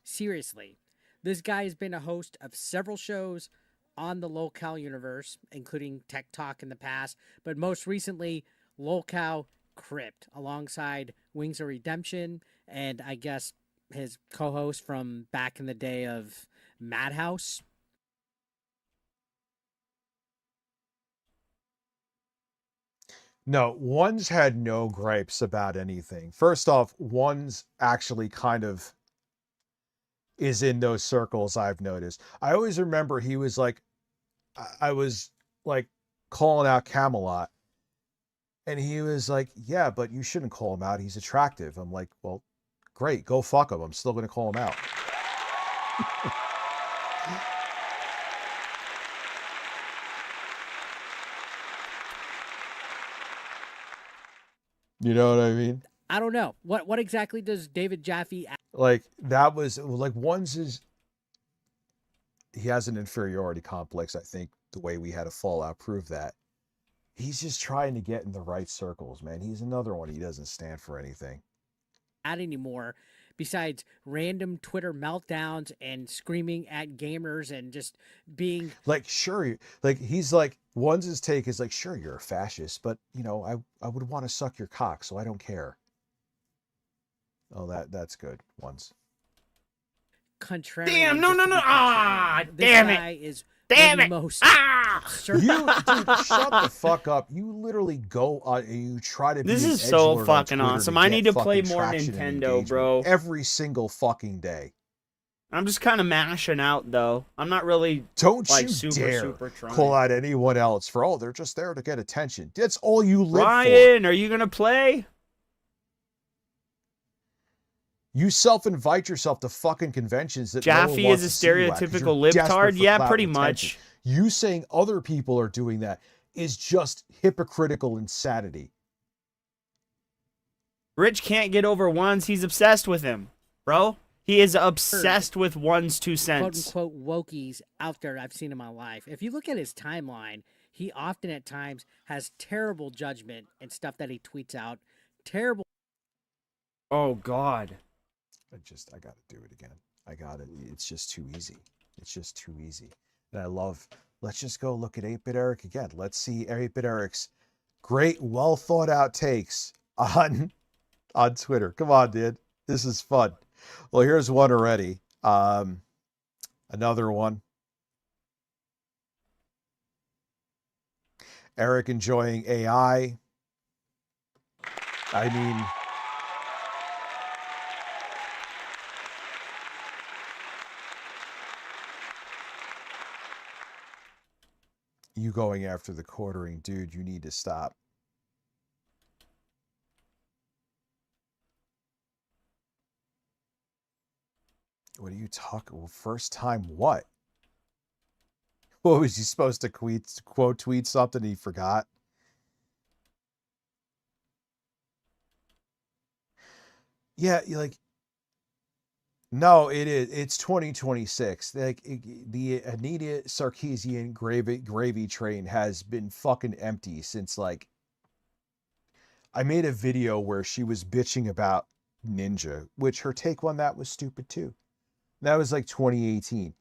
seriously, this guy has been a host of several shows on the Lolcow universe, including Tech Talk in the past, but most recently, Lolcow Crypt, alongside Wings of Redemption, and I guess his co-host from back in the day of Madhouse. No, One's had no gripes about anything. First off, One's actually kind of is in those circles, I've noticed. I always remember he was like, I was like calling out Camelot, and he was like, yeah, but you shouldn't call him out. He's attractive. I'm like, well, great, go fuck him. I'm still going to call him out. You know what I mean? I don't know. What exactly does David Jaffe... Like, that was, like, One's is... He has an inferiority complex, I think, the way we had a Fallout proved that. He's just trying to get in the right circles, man. He's another one. He doesn't stand for anything. Not anymore, besides random Twitter meltdowns and screaming at gamers and just being... Like, sure, like, he's like, One's take is like, sure, you're a fascist, but, you know, I would want to suck your cock, so I don't care. Oh, that's good. One's. Contrarian. Damn, no. Ah, damn it. Guy is Damn the it. most You, dude, shut the fuck up. You literally go and you try to be This an is so edgelord on fucking Twitter awesome. to I get need to play fucking more traction and Nintendo, engagement bro. every single fucking day. I'm just kind of mashing out, though. I'm not really Don't like you super, dare super trying. call out anyone else for, oh, they're just there to get attention. That's all you live for. Ryan, are you going to play? You self-invite yourself to fucking conventions that Jaffe no one wants is a to see you at 'cause stereotypical you're desperate libtard? for Yeah, clout pretty and attention. much. You saying other people are doing that is just hypocritical insanity. Rich can't get over Ones. He's obsessed with him, bro. He is obsessed with One's 2 cents. quote-unquote wokies out there I've seen in my life. If you look at his timeline, he often at times has terrible judgment and stuff that he tweets out. Terrible. Oh, God. I got to do it again. I got it. It's just too easy. It's just too easy. And I love, let's just go look at 8-Bit Eric again. Let's see 8-Bit Eric's great, well thought out takes on Twitter. Come on, dude. This is fun. Well, here's one already. Another one. Eric enjoying AI. I mean, you going after the quartering, dude, you need to stop. What are you talking? Well, first time what? What was he supposed to quote tweet something he forgot? Yeah, like, no, it is. It's 2026. Like, the Anita Sarkeesian gravy train has been fucking empty since, like, I made a video where she was bitching about Ninja, which her take on that was stupid too. That was like 2018.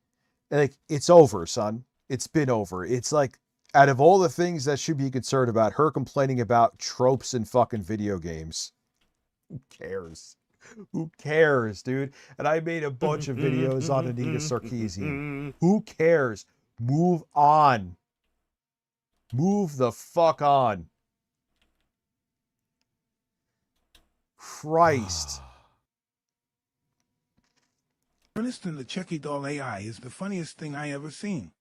Like, it's over, son. It's been over. It's like, out of all the things that should be concerned about, her complaining about tropes in fucking video games. Who cares? Who cares, dude? And I made a bunch of videos on Anita Sarkeesian. Who cares? Move on. Move the fuck on. Christ. Ernest and the Chucky doll AI is the funniest thing I ever seen.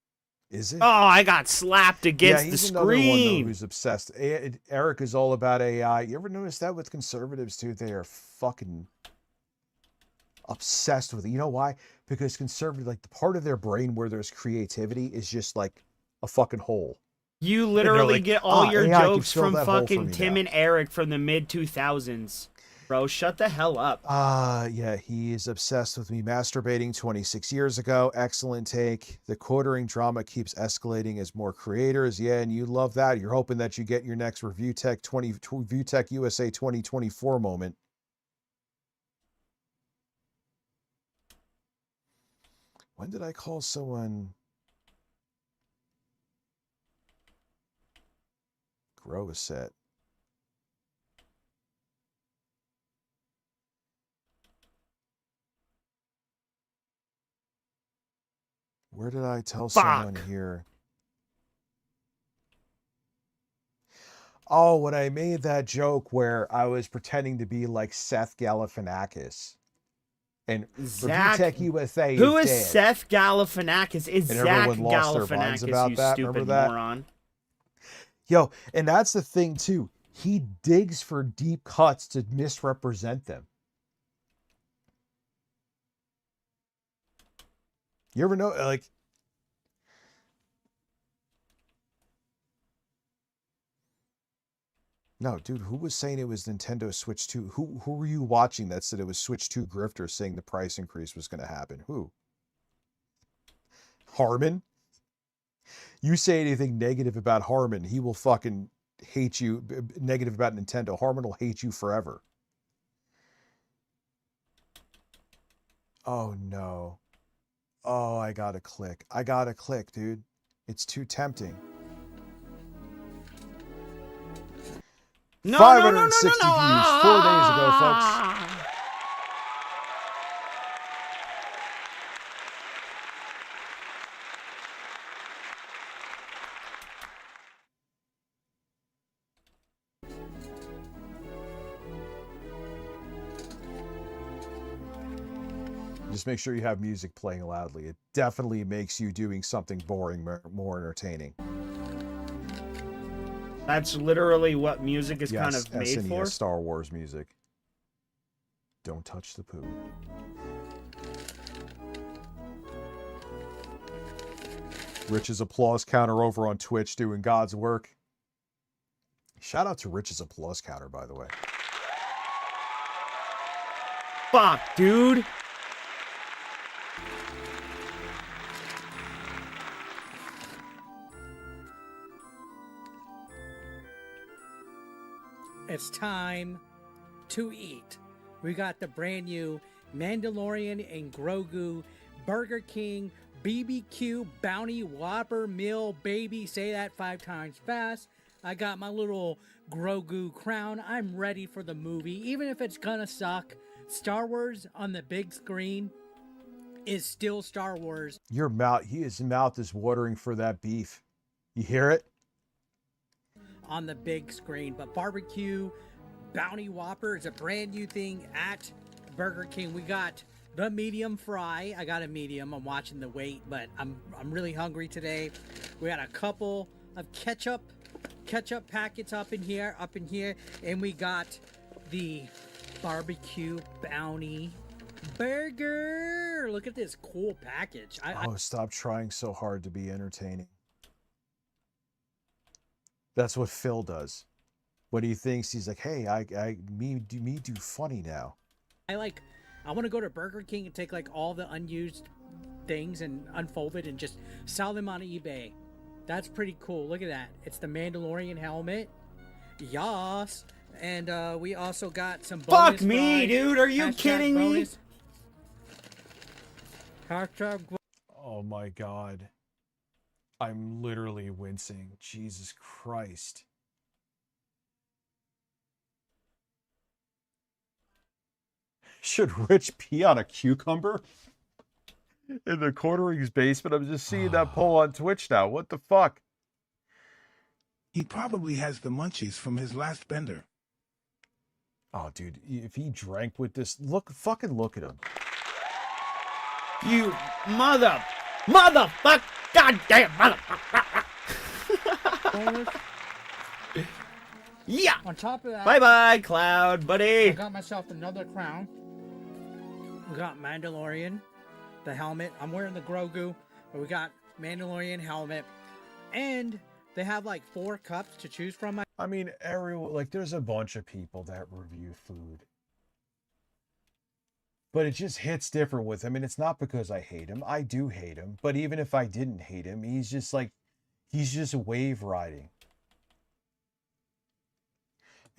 Is it? Oh, I got slapped against the he's another one, though, screen. who's obsessed. Eric is all about AI. You ever notice that with conservatives too? They are fucking obsessed with it. You know why? Because conservative, like, the part of their brain where there's creativity is just like a fucking hole. You And they're literally like, get all your AI can jokes fill from that hole for fucking me Tim now. and Eric from the mid 2000s. Bro, shut the hell up. Yeah, he is obsessed with me masturbating 26 years ago. Excellent take. The quartering drama keeps escalating as more creators. Yeah, and you love that. You're hoping that you get your next Review Tech USA 2024 moment. When did I call someone grow a set? Where did I tell someone here? Oh, when I made that joke where I was pretending to be like Seth Galifianakis. And Review Tech USA Who is dead. Seth Galifianakis? Is And Zach everyone lost their minds Galifianakis, about you that. stupid Remember that? moron? Yo, and that's the thing too. He digs for deep cuts to misrepresent them. You ever know, like, no, dude, who was saying it was Nintendo Switch 2? Who were you watching that said it was Switch 2 grifters saying the price increase was going to happen? Who? Harmon? You say anything negative about Harmon, he will fucking hate you. Negative about Nintendo, Harmon will hate you forever. Oh, no. Oh, I gotta click. I gotta click, dude. It's too tempting. No, 560 views 4 days ago, folks. Just make sure you have music playing loudly. It definitely makes you doing something boring more entertaining. That's literally what music is kind of made SNES for. Star Wars music. Don't touch the poo. Rich's applause counter over on Twitch doing God's work. Shout out to Rich's applause counter, by the way. Fuck, dude. It's time to eat. We got the brand new Mandalorian and Grogu Burger King BBQ Bounty Whopper Meal, baby. Say that 5 times fast. I got my little Grogu crown. I'm ready for the movie, even if it's gonna suck. Star Wars on the big screen is still Star Wars. Your mouth, his mouth is watering for that beef. You hear it? On the big screen, but barbecue Bounty Whopper is a brand new thing at Burger King. We got the medium fry. I got a medium. I'm watching the weight, but I'm really hungry today. We got a couple of ketchup packets up in here, and we got the barbecue Bounty burger. Look at this cool package. Stop trying so hard to be entertaining. That's what Phil does. When he thinks he's like, hey, me do funny now. I want to go to Burger King and take like all the unused things and unfold it and just sell them on eBay. That's pretty cool. Look at that. It's the Mandalorian helmet. Yas. And we also got some bonus Fuck me, fries. dude. Are you kidding me? Oh my God. I'm literally wincing. Jesus Christ. Should Rich pee on a cucumber? In the Quartering's basement? I'm just seeing that poll on Twitch now. What the fuck? He probably has the munchies from his last bender. Oh, dude, if he drank with this, fucking look at him. You motherfucker, goddamn motherfucker. Yeah. On top of that, Bye, Cloud, buddy. I got myself another crown. We got Mandalorian, the helmet. I'm wearing the Grogu, but we got Mandalorian helmet, and they have like 4 cups to choose from. I mean, everyone, like, there's a bunch of people that review food. But it just hits different with him, and it's not because I hate him. I do hate him, but even if I didn't hate him, he's just like, he's just wave riding.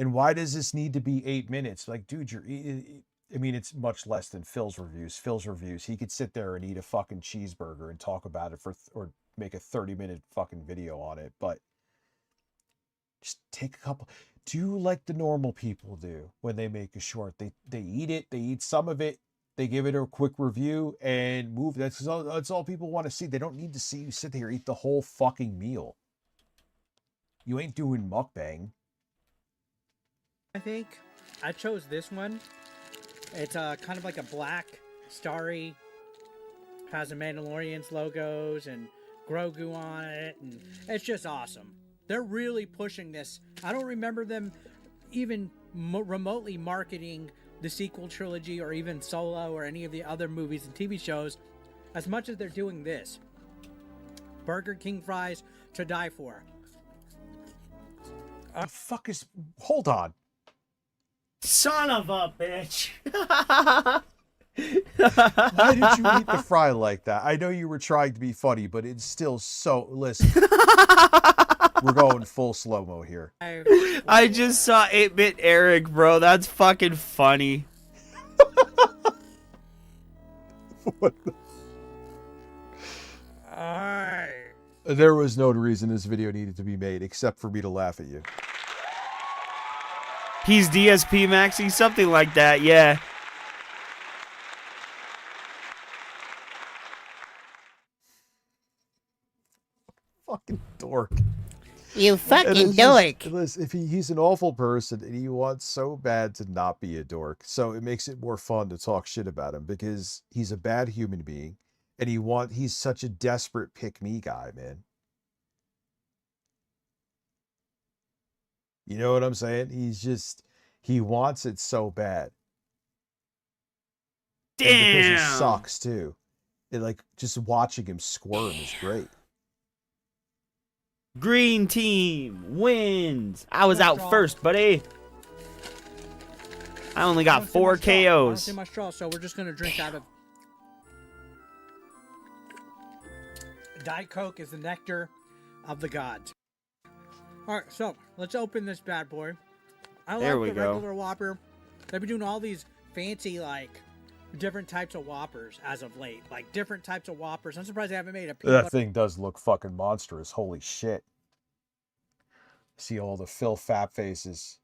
And why does this need to be 8 minutes? Like, dude, I mean, it's much less than Phil's reviews. Phil's reviews, he could sit there and eat a fucking cheeseburger and talk about it or make a 30-minute fucking video on it. But just take a couple. Do like the normal people do when they make a short. They eat it. They eat some of it. They give it a quick review and move. That's all people want to see. They don't need to see you sit there eat the whole fucking meal. You ain't doing mukbang. I think I chose this one. It's kind of like a black, starry, has the Mandalorian's logos and Grogu on it, and it's just awesome. They're really pushing this. I don't remember them even remotely marketing the sequel trilogy or even Solo or any of the other movies and TV shows as much as they're doing this. Burger King fries to die for. Fuck is... Hold on. Son of a bitch. Why did you eat the fry like that? I know you were trying to be funny, but it's still so... Listen. We're going full slow-mo here. I just saw 8-Bit Eric, bro. That's fucking funny. What the... There was no reason this video needed to be made except for me to laugh at you. He's DSP maxing, something like that, yeah. Fucking dork. You fucking And it's dork. just- listen, if he's an awful person and he wants so bad to not be a dork, so it makes it more fun to talk shit about him because he's a bad human being and he's such a desperate pick-me guy, man. You know what I'm saying? He wants it so bad. And because he Damn. sucks too. Like just watching him squirm is great. Green team wins. I was out first, buddy. I only got 4 I don't KOs. see my straw, so we're just gonna drink out of. Diet Coke is the nectar of the gods. All right, so let's open this bad boy. I There like we the go. regular Whopper. They've been doing all these fancy, like, different types of Whoppers as of late. Like, different types of Whoppers. I'm surprised they haven't made a peanut That butter- thing does look fucking monstrous. Holy shit. See all the Phil Fap faces.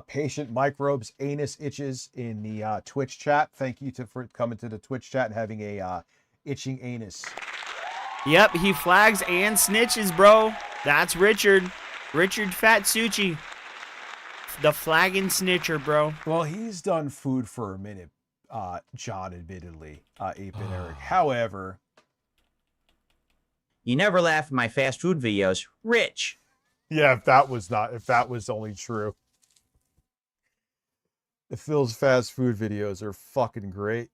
Patient microbes, anus itches in the Twitch chat. Thank you for coming to the Twitch chat and having a itching anus. Yep, he flags and snitches, bro. That's Richard. Richard Fatsucci. The flagging snitcher, bro. Well, he's done food for a minute, John, admittedly, 8-Bit Eric. However... You never laugh at my fast food videos. Rich. Yeah, if that was only true. Phil's fast food videos are fucking great.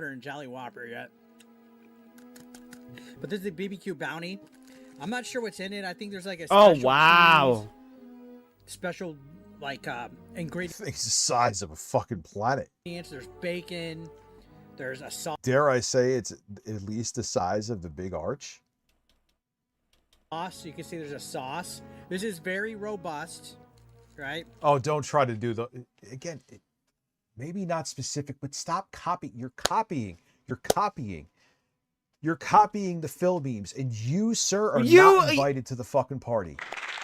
and Jolly Whopper yet. But this is the BBQ Bounty. I'm not sure what's in it. I think there's like a Oh, special wow. special like ingredient. It's the size of a fucking planet. There's bacon. There's a sauce. Dare I say it's at least the size of the big arch? You can see there's a sauce. This is very robust, right? Oh, don't try to do the... Again, maybe not specific, but stop copying. You're copying. You're copying. You're copying the Phil memes, and you, sir, are not invited to the fucking party.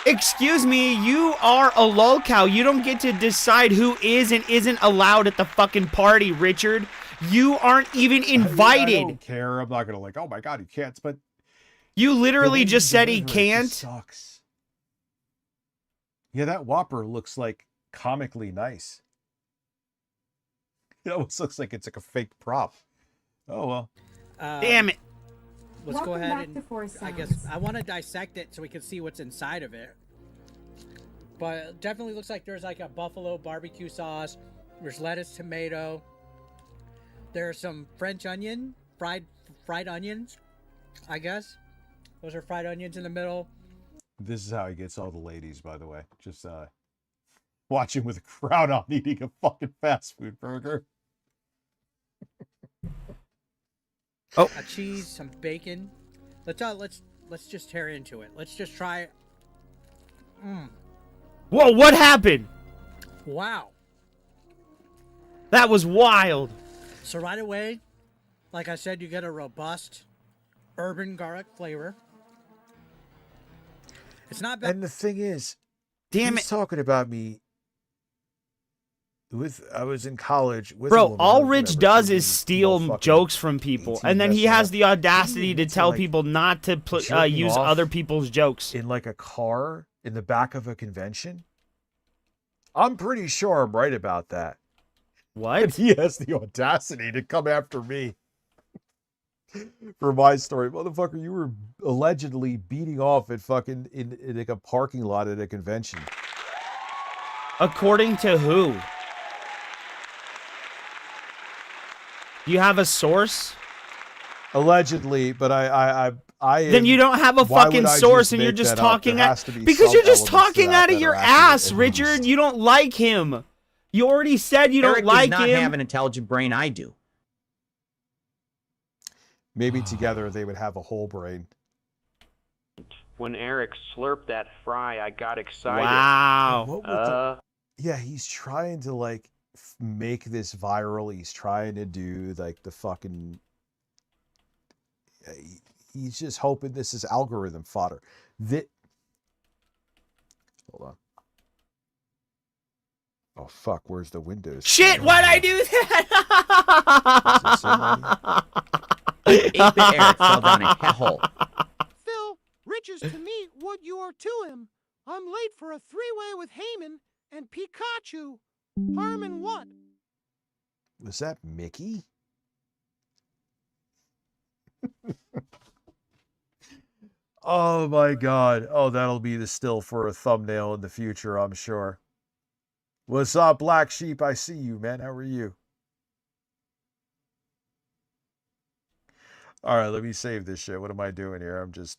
Excuse me, you are a lolcow. You don't get to decide who is and isn't allowed at the fucking party, Richard. You aren't even invited. I don't care. I'm not gonna like, oh my god, you can't. But you literally the way just said he deliver it just can't. Sucks. Yeah, that Whopper looks like comically nice. It almost looks like it's like a fake prop. Oh well. Damn it. Let's go ahead and I guess I want to dissect it so we can see what's inside of it. But it definitely looks like there's like a buffalo barbecue sauce. There's lettuce, tomato. There's some French onion, fried onions, I guess. Those are fried onions in the middle. This is how he gets all the ladies, by the way. Just Watching with a crowd on eating a fucking fast food burger. Oh, a cheese, some bacon. Let's just tear into it. Let's just try. Whoa, what happened? Wow. That was wild. So right away, like I said, you get a robust urban garlic flavor. It's not bad. And the thing is, damn he's talking about me. I was in college with a Bro, woman all or Rich whatever, does she is was steal fucking jokes from people, 18, and then he messing has up. the audacity to Into, tell like, people not to jerking use off other people's jokes. in like a car in the back of a convention. I'm pretty sure I'm right about that. What? And he has the audacity to come after me for my story. Motherfucker, you were allegedly beating off at fucking in like a parking lot at a convention. According to who? You have a source? Allegedly, but I Then you don't have a why would fucking I source just and you're make just that up? talking There at has to be because some you're just elements to talking that out of that your are accurate, ass, at Richard. least. You don't like him. You already said you don't Eric like does not him. have an intelligent brain. I do. Maybe together they would have a whole brain. When Eric slurped that fry, I got excited. Wow. What would yeah, he's trying to like make this viral. He's trying to do like the fucking. He's just hoping this is algorithm fodder. Hold on. Oh fuck! Where's the Windows? Shit! Why'd I do that? 8-bit Eric fell down a hole. Phil, Rich is to me what you are to him. I'm late for a three-way with Heyman and Pikachu. Harmon what? Was that Mickey? Oh my god. Oh, that'll be the still for a thumbnail in the future, I'm sure. What's up, Black Sheep? I see you, man. How are you? All right, let me save this shit. What am I doing here? I'm just...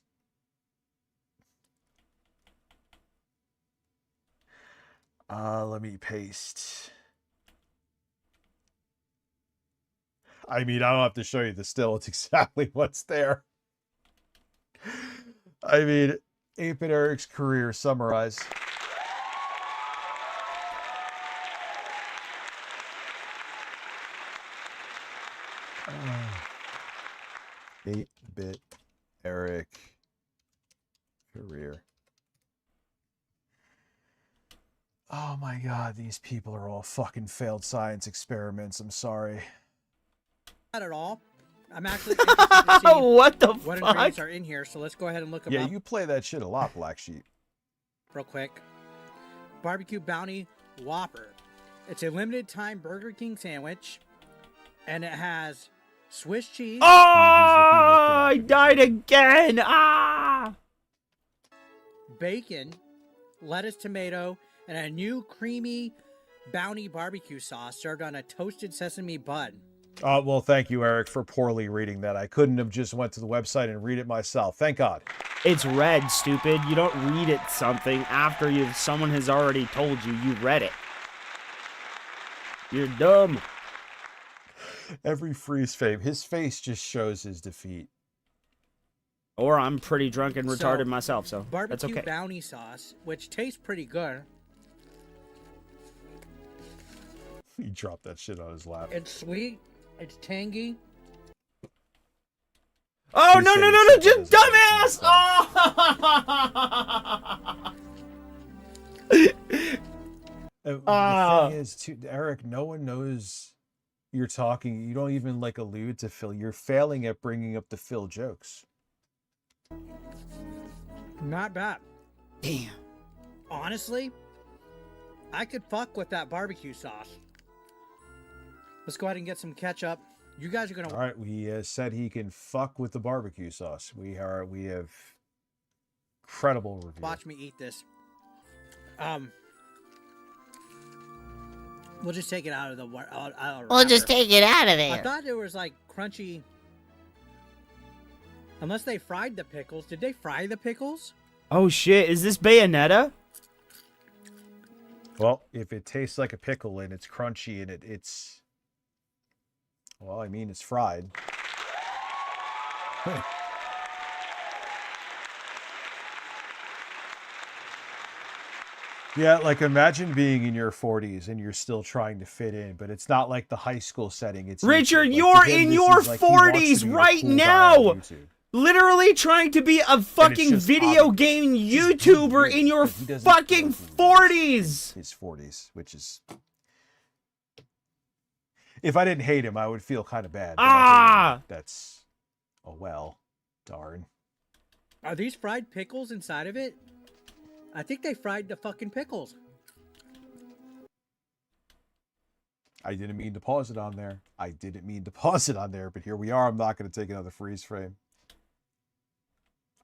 let me paste. I mean, I don't have to show you the still. It's exactly what's there. I mean, 8-bit Eric's career summarized. Uh, 8-bit Eric career. Oh my god, these people are all fucking failed science experiments. I'm sorry. Not at all. I'm actually interested to see what the what fuck? ingredients are in here. So let's go ahead and look them Yeah, up you play that shit a lot, Black Sheep. real quick. Barbecue Bounty Whopper. It's a limited time Burger King sandwich, and it has Swiss cheese. Oh, I died again. Ah. Bacon, lettuce, tomato, and a new creamy Bounty barbecue sauce served on a toasted sesame bun. Well, thank you, Eric, for poorly reading that. I couldn't have just went to the website and read it myself. Thank God. It's read, stupid. You don't read it something after someone has already told you you read it. You're dumb. Every freeze frame, his face just shows his defeat. Or I'm pretty drunk and retarded So, myself, so that's Barbecue okay. Bounty sauce, which tastes pretty good. He dropped that shit on his lap. It's sweet. It's tangy. Oh, no, no, no, no, just dumbass! The thing is, too, Eric, no one knows you're talking. You don't even like allude to Phil. You're failing at bringing up the Phil jokes. Not bad. Damn. Honestly, I could fuck with that barbecue sauce. Let's go ahead and get some ketchup. You guys are gonna. All right, we said he can fuck with the barbecue sauce. We have credible review. Watch me eat this. We'll just take it out of the. We'll just take it out of I there. thought it was like crunchy. Unless they fried the pickles. Did they fry the pickles? Oh shit, is this Bayonetta? Well, if it tastes like a pickle and it's crunchy and it's well, I mean, it's fried. Yeah, like imagine being in your 40s and you're still trying to fit in, but it's not like the high school setting. It's Richard, YouTube. Like, you're to him, in this your is like he wants to 40s be the right cool guy on now. YouTube. Literally trying to be a fucking just video hobby. game Just YouTuber being in your but he doesn't fucking know who he is 40s. in his 40s, which is... If I didn't hate him, I would feel kind of bad. But I hate him. That's... Oh, well. Darn. Are these fried pickles inside of it? I think they fried the fucking pickles. I didn't mean to pause it on there. I didn't mean to pause it on there, but here we are. I'm not going to take another freeze frame.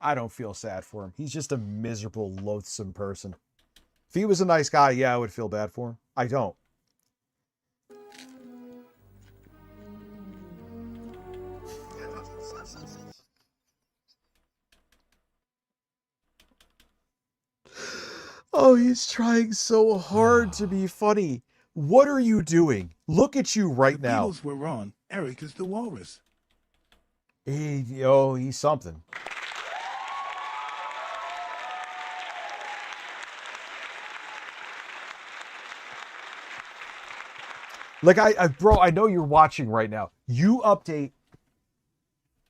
I don't feel sad for him. He's just a miserable, loathsome person. If he was a nice guy, yeah, I would feel bad for him. I don't. Oh, he's trying so hard to be funny. What are you doing? Look at you right The now. Beatles were wrong. Eric is the walrus. He's something. Like, bro, I know you're watching right now. You update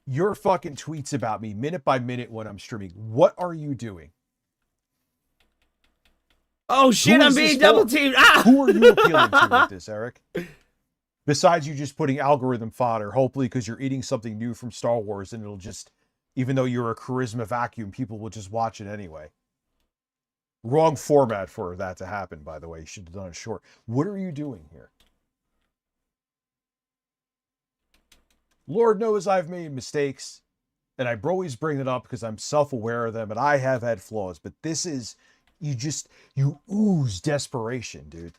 your fucking tweets about me minute by minute when I'm streaming. What are you doing? Oh shit, I'm being double teamed. Ah! Who are you appealing to with this, Eric? Besides you just putting algorithm fodder, hopefully because you're eating something new from Star Wars and it'll just, even though you're a charisma vacuum, people will just watch it anyway. Wrong format for that to happen, by the way. You should have done it short. What are you doing here? Lord knows I've made mistakes, and I always bring it up because I'm self-aware of them, and I have had flaws, but this is, you ooze desperation, dude.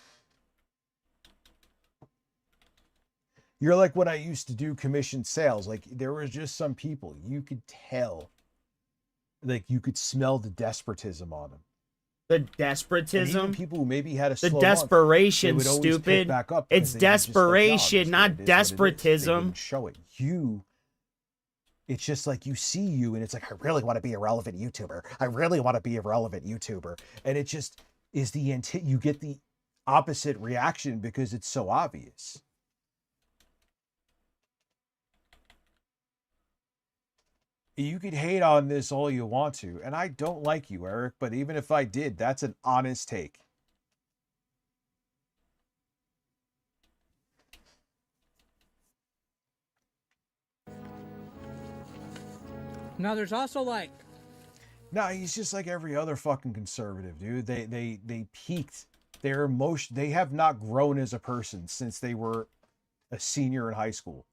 You're like when I used to do commissioned sales. Like, there was just some people, you could tell, like, you could smell the desperatism on them. The And despotism? even people who maybe had a The slow desperation, month, they would always pick stupid. back up It's because they were just like, "No, desperation, this is not what it is, what it is." They despotism. didn't show it. It's just like you see you and it's like, I really want to be a relevant YouTuber. I really want to be a relevant YouTuber. And it just is you get the opposite reaction because it's so obvious. You could hate on this all you want to, and I don't like you, Eric, but even if I did, that's an honest take. Now there's also like... No, he's just like every other fucking conservative, dude. They peaked. They have not grown as a person since they were a senior in high school.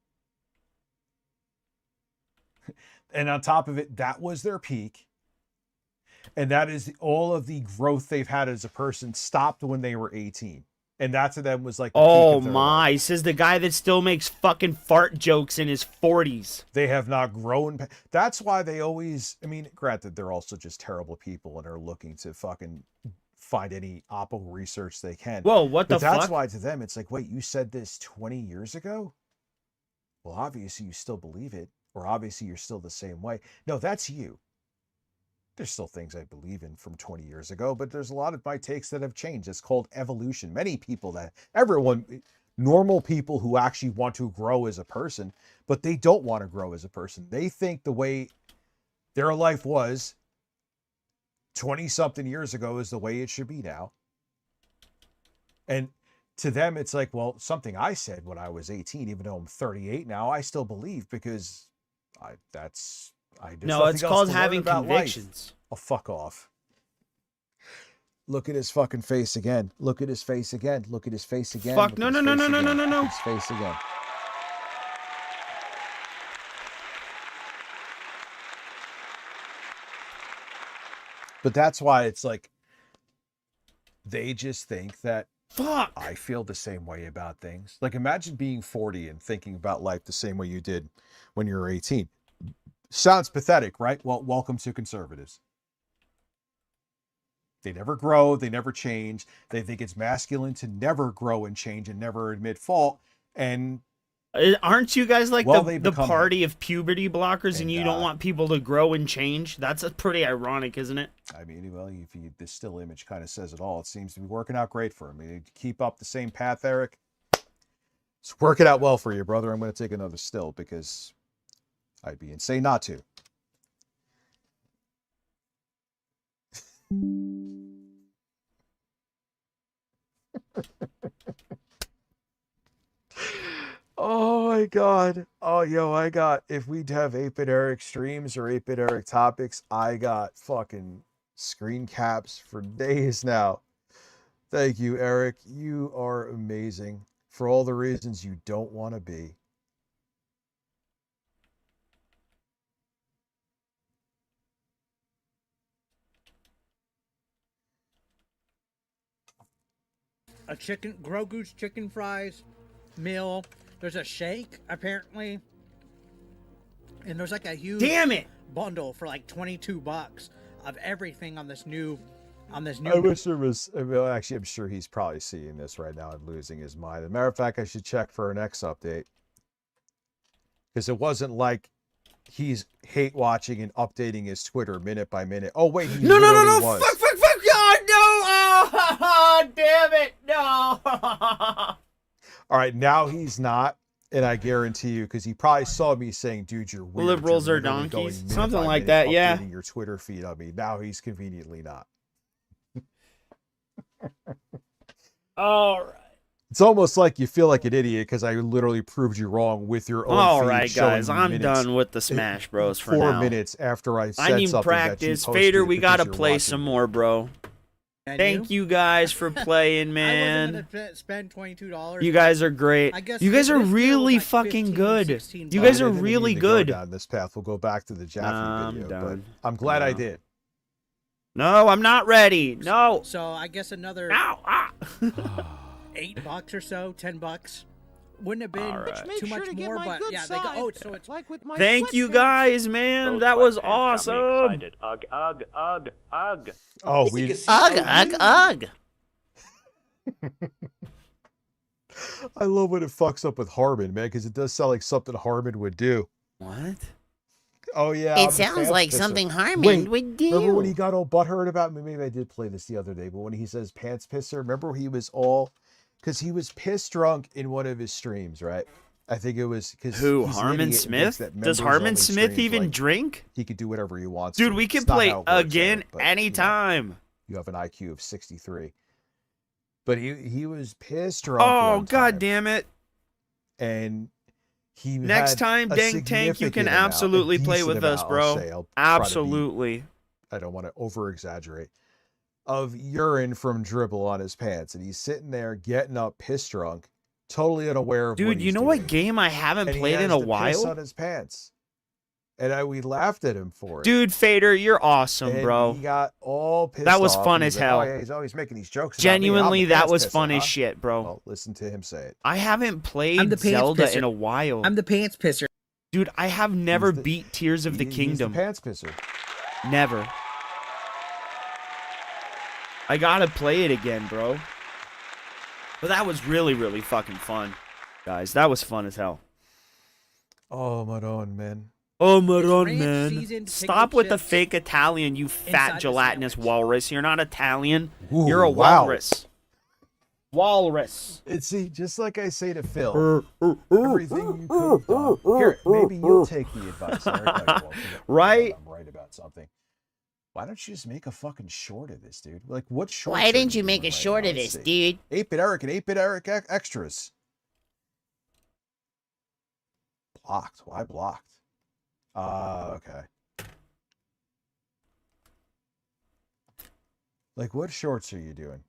And on top of it, that was their peak. And that is all of the growth they've had as a person stopped when they were 18. And that to them was like the peak Oh of their life. my, says the guy that still makes fucking fart jokes in his 40s. They have not grown. That's why they always, I mean, granted, they're also just terrible people and are looking to fucking find any oppo research they can. Whoa, what the But that's fuck? why to them, it's like, wait, you said this 20 years ago? Well, obviously you still believe it, or obviously you're still the same way. No, that's you. There's still things I believe in from 20 years ago, but there's a lot of my takes that have changed. It's called evolution. Many people normal people who actually want to grow as a person, but they don't want to grow as a person. They think the way their life was 20-something years ago is the way it should be now. And to them, it's like, well, something I said when I was 18, even though I'm 38 now, I still believe because No, it's called having convictions. Oh, fuck off. Look at his fucking face again. Look at his face again. Look at his face again. Fuck, no. Look at his face again. But that's why it's like, they just think that fuck, I feel the same way about things. Like, imagine being 40 and thinking about life the same way you did when you were 18. Sounds pathetic, right? Well, welcome to conservatives. They never grow, they never change. They think it's masculine to never grow and change and never admit fault. And aren't you guys like well, they the become party of puberty blockers, and you don't want people to grow and change? That's pretty ironic, isn't it? I mean, well, if you, this still image kind of says it all. It seems to be working out great for him. You keep up the same path, Eric. It's working out well for you, brother. I'm going to take another still because I'd be insane not to. Oh my god. Oh, yo, I got, if we'd have 8-Bit Eric streams or 8-Bit Eric topics, I got fucking screen caps for days now. Thank you, Eric. You are amazing for all the reasons you don't want to be. A chicken, Grogu's chicken fries meal. There's a shake apparently, and there's like a huge bundle for like $22 of everything on this new. I wish there was. Well, actually, I'm sure he's probably seeing this right now and losing his mind. As a matter of fact, I should check for an X update because it wasn't like he's hate watching and updating his Twitter minute by minute. Oh wait, he no, was. fuck, God, no, oh, damn it, no. All right, now he's not, and I guarantee you, because he probably saw me saying, "Dude, you're weird." Liberals You're are literally going donkeys, minute something by like minute that, yeah. updating your Twitter feed on me. Now he's conveniently not. All right. It's almost like you feel like an idiot because I literally proved you wrong with your own. All feed right, showing guys, you I'm minutes, done with the Smash Bros. For 4 now. minutes after I said I need something practice. that you Fader, posted we because gotta you're play watching some me. more, bro. And Thank you guys for playing, man. I wasn't gonna spend $22. You guys are great. I guess You guys are this bill was really like fucking 15, good. 16 You I guys mean, are I didn't really mean to go good. down this path. We'll go back to the Jaffe I'm video, done. but I'm glad I No. did. No, I'm not ready. No. So I guess another $8 or so, $10 wouldn't have been right. too much more, but yeah, they go. Oh, so it's like with my Thank you guys, man. That was awesome. Ugh, ugh, ugh, ugh. Oh, we. Ugh. I love when it fucks up with Harmon, man, because it does sound like something Harmon would do. What? Oh yeah, It I'm a sounds pants like pisser. something Harmon Wait, would do. Remember when he got all butthurt about me? Maybe I did play this the other day, but when he says pants pisser, remember he was all, because he was piss drunk in one of his streams, right? I think it was because Who, Harmon Smith? Does Harmon Smith even drink? He could do whatever he wants. Dude, to. we It's can not play how it works, again Eric, but, anytime. You have an IQ of 63. But he was pissed drunk. Oh, one god time, damn it. and he Next had time, a Dank Tank, you can significant amount, a absolutely play decent with us, amount, bro. I'll say. I'll try to be- Absolutely. I don't want to over exaggerate, of urine from dribble on his pants, and he's sitting there getting up piss drunk, totally unaware of what Dude, he's you know doing. what game I haven't And he played in has a the piss while? on his pants, and we laughed at him for it. Dude, Fader, you're awesome, And bro. he got all pissed That was off. fun He's as like, hell. "Oh, yeah, he's always making these jokes about me. Genuinely, I'm the that pants was pisser, fun as huh?" shit, bro. Well, listen to him say it. I haven't I'm played the pants Zelda pisser. in a while. I'm the pants pisser. Dude, I have never the- beat Tears of the He's Kingdom. the pants pisser. Never. I gotta play it again, bro. But that was really, really fucking fun. Guys, that was fun as hell. Oh, Maron, man. Oh, Maron, ranch man. seasoned Stop pickled with the chips fake Italian, you inside fat the gelatinous sandwich. walrus. You're not Italian. Ooh, You're a wow. walrus. Walrus. And see, just like I say to Phil, everything you could have done. Here, maybe you'll take the advice, Eric. I won't, 'cause Right? I'm right about something. Why don't you just make a fucking short of this, dude? Like, what short? Why didn't you make a short of this, dude? 8-Bit Eric and 8-Bit Eric extras. Blocked. Why blocked? Okay. Like, what shorts are you doing?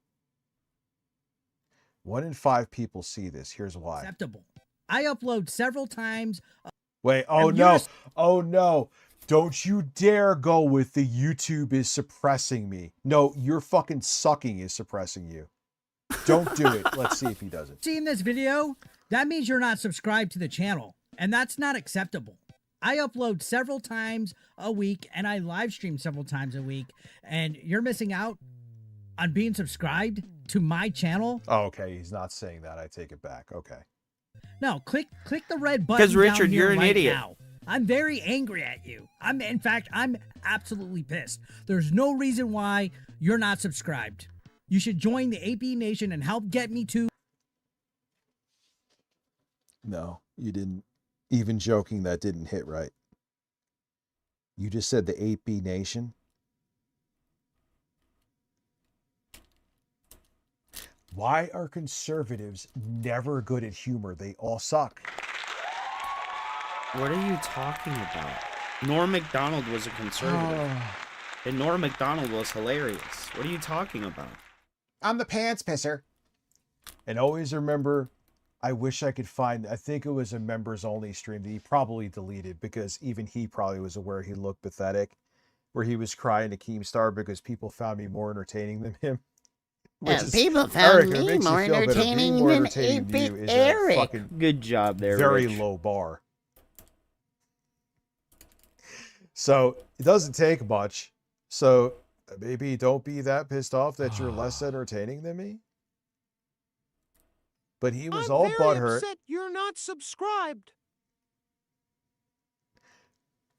1 in 5 people see this. Here's why. Acceptable. I upload several times. Wait, oh And you're no. s- Oh no. Don't you dare go with the YouTube is suppressing me. No, your fucking sucking is suppressing you. Don't do it. Let's see if he does it. Seeing this video, that means you're not subscribed to the channel, and that's not acceptable. I upload several times a week, and I live stream several times a week, and you're missing out on being subscribed to my channel? Oh, okay, he's not saying that. I take it back. Okay. No, click the red button. Because Richard, down here you're an right idiot. now. I'm very angry at you. In fact, I'm absolutely pissed. There's no reason why you're not subscribed. You should join the AP Nation and help get me to. No, you didn't. Even joking, that didn't hit right. You just said the AP Nation. Why are conservatives never good at humor? They all suck. What are you talking about? Norm Macdonald was a conservative. And Norm Macdonald was hilarious. What are you talking about? I'm the pants pisser. And always remember, I wish I could find, I think it was a members only stream that he probably deleted because even he probably was aware he looked pathetic, where he was crying to Keemstar because people found me more entertaining than him. People found me more entertaining than 8-bit Eric. Good job there, Very Rich. low bar. So it doesn't take much. So maybe don't be that pissed off that you're less entertaining than me. But he was all butthurt. Upset you're not subscribed.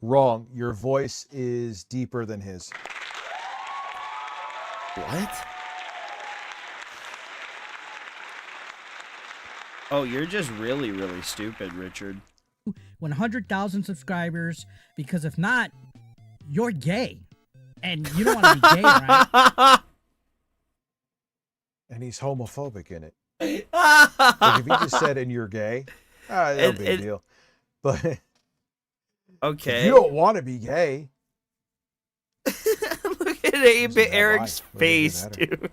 Wrong. Your voice is deeper than his. What? Oh, you're just really, really stupid, Richard. 100,000 subscribers, because if not, you're gay. And you don't want to be gay, right? And he's homophobic in it. Like if he just said, and you're gay, no big deal. But okay, if you don't want to be gay. Look at 8-bit Eric's face, dude.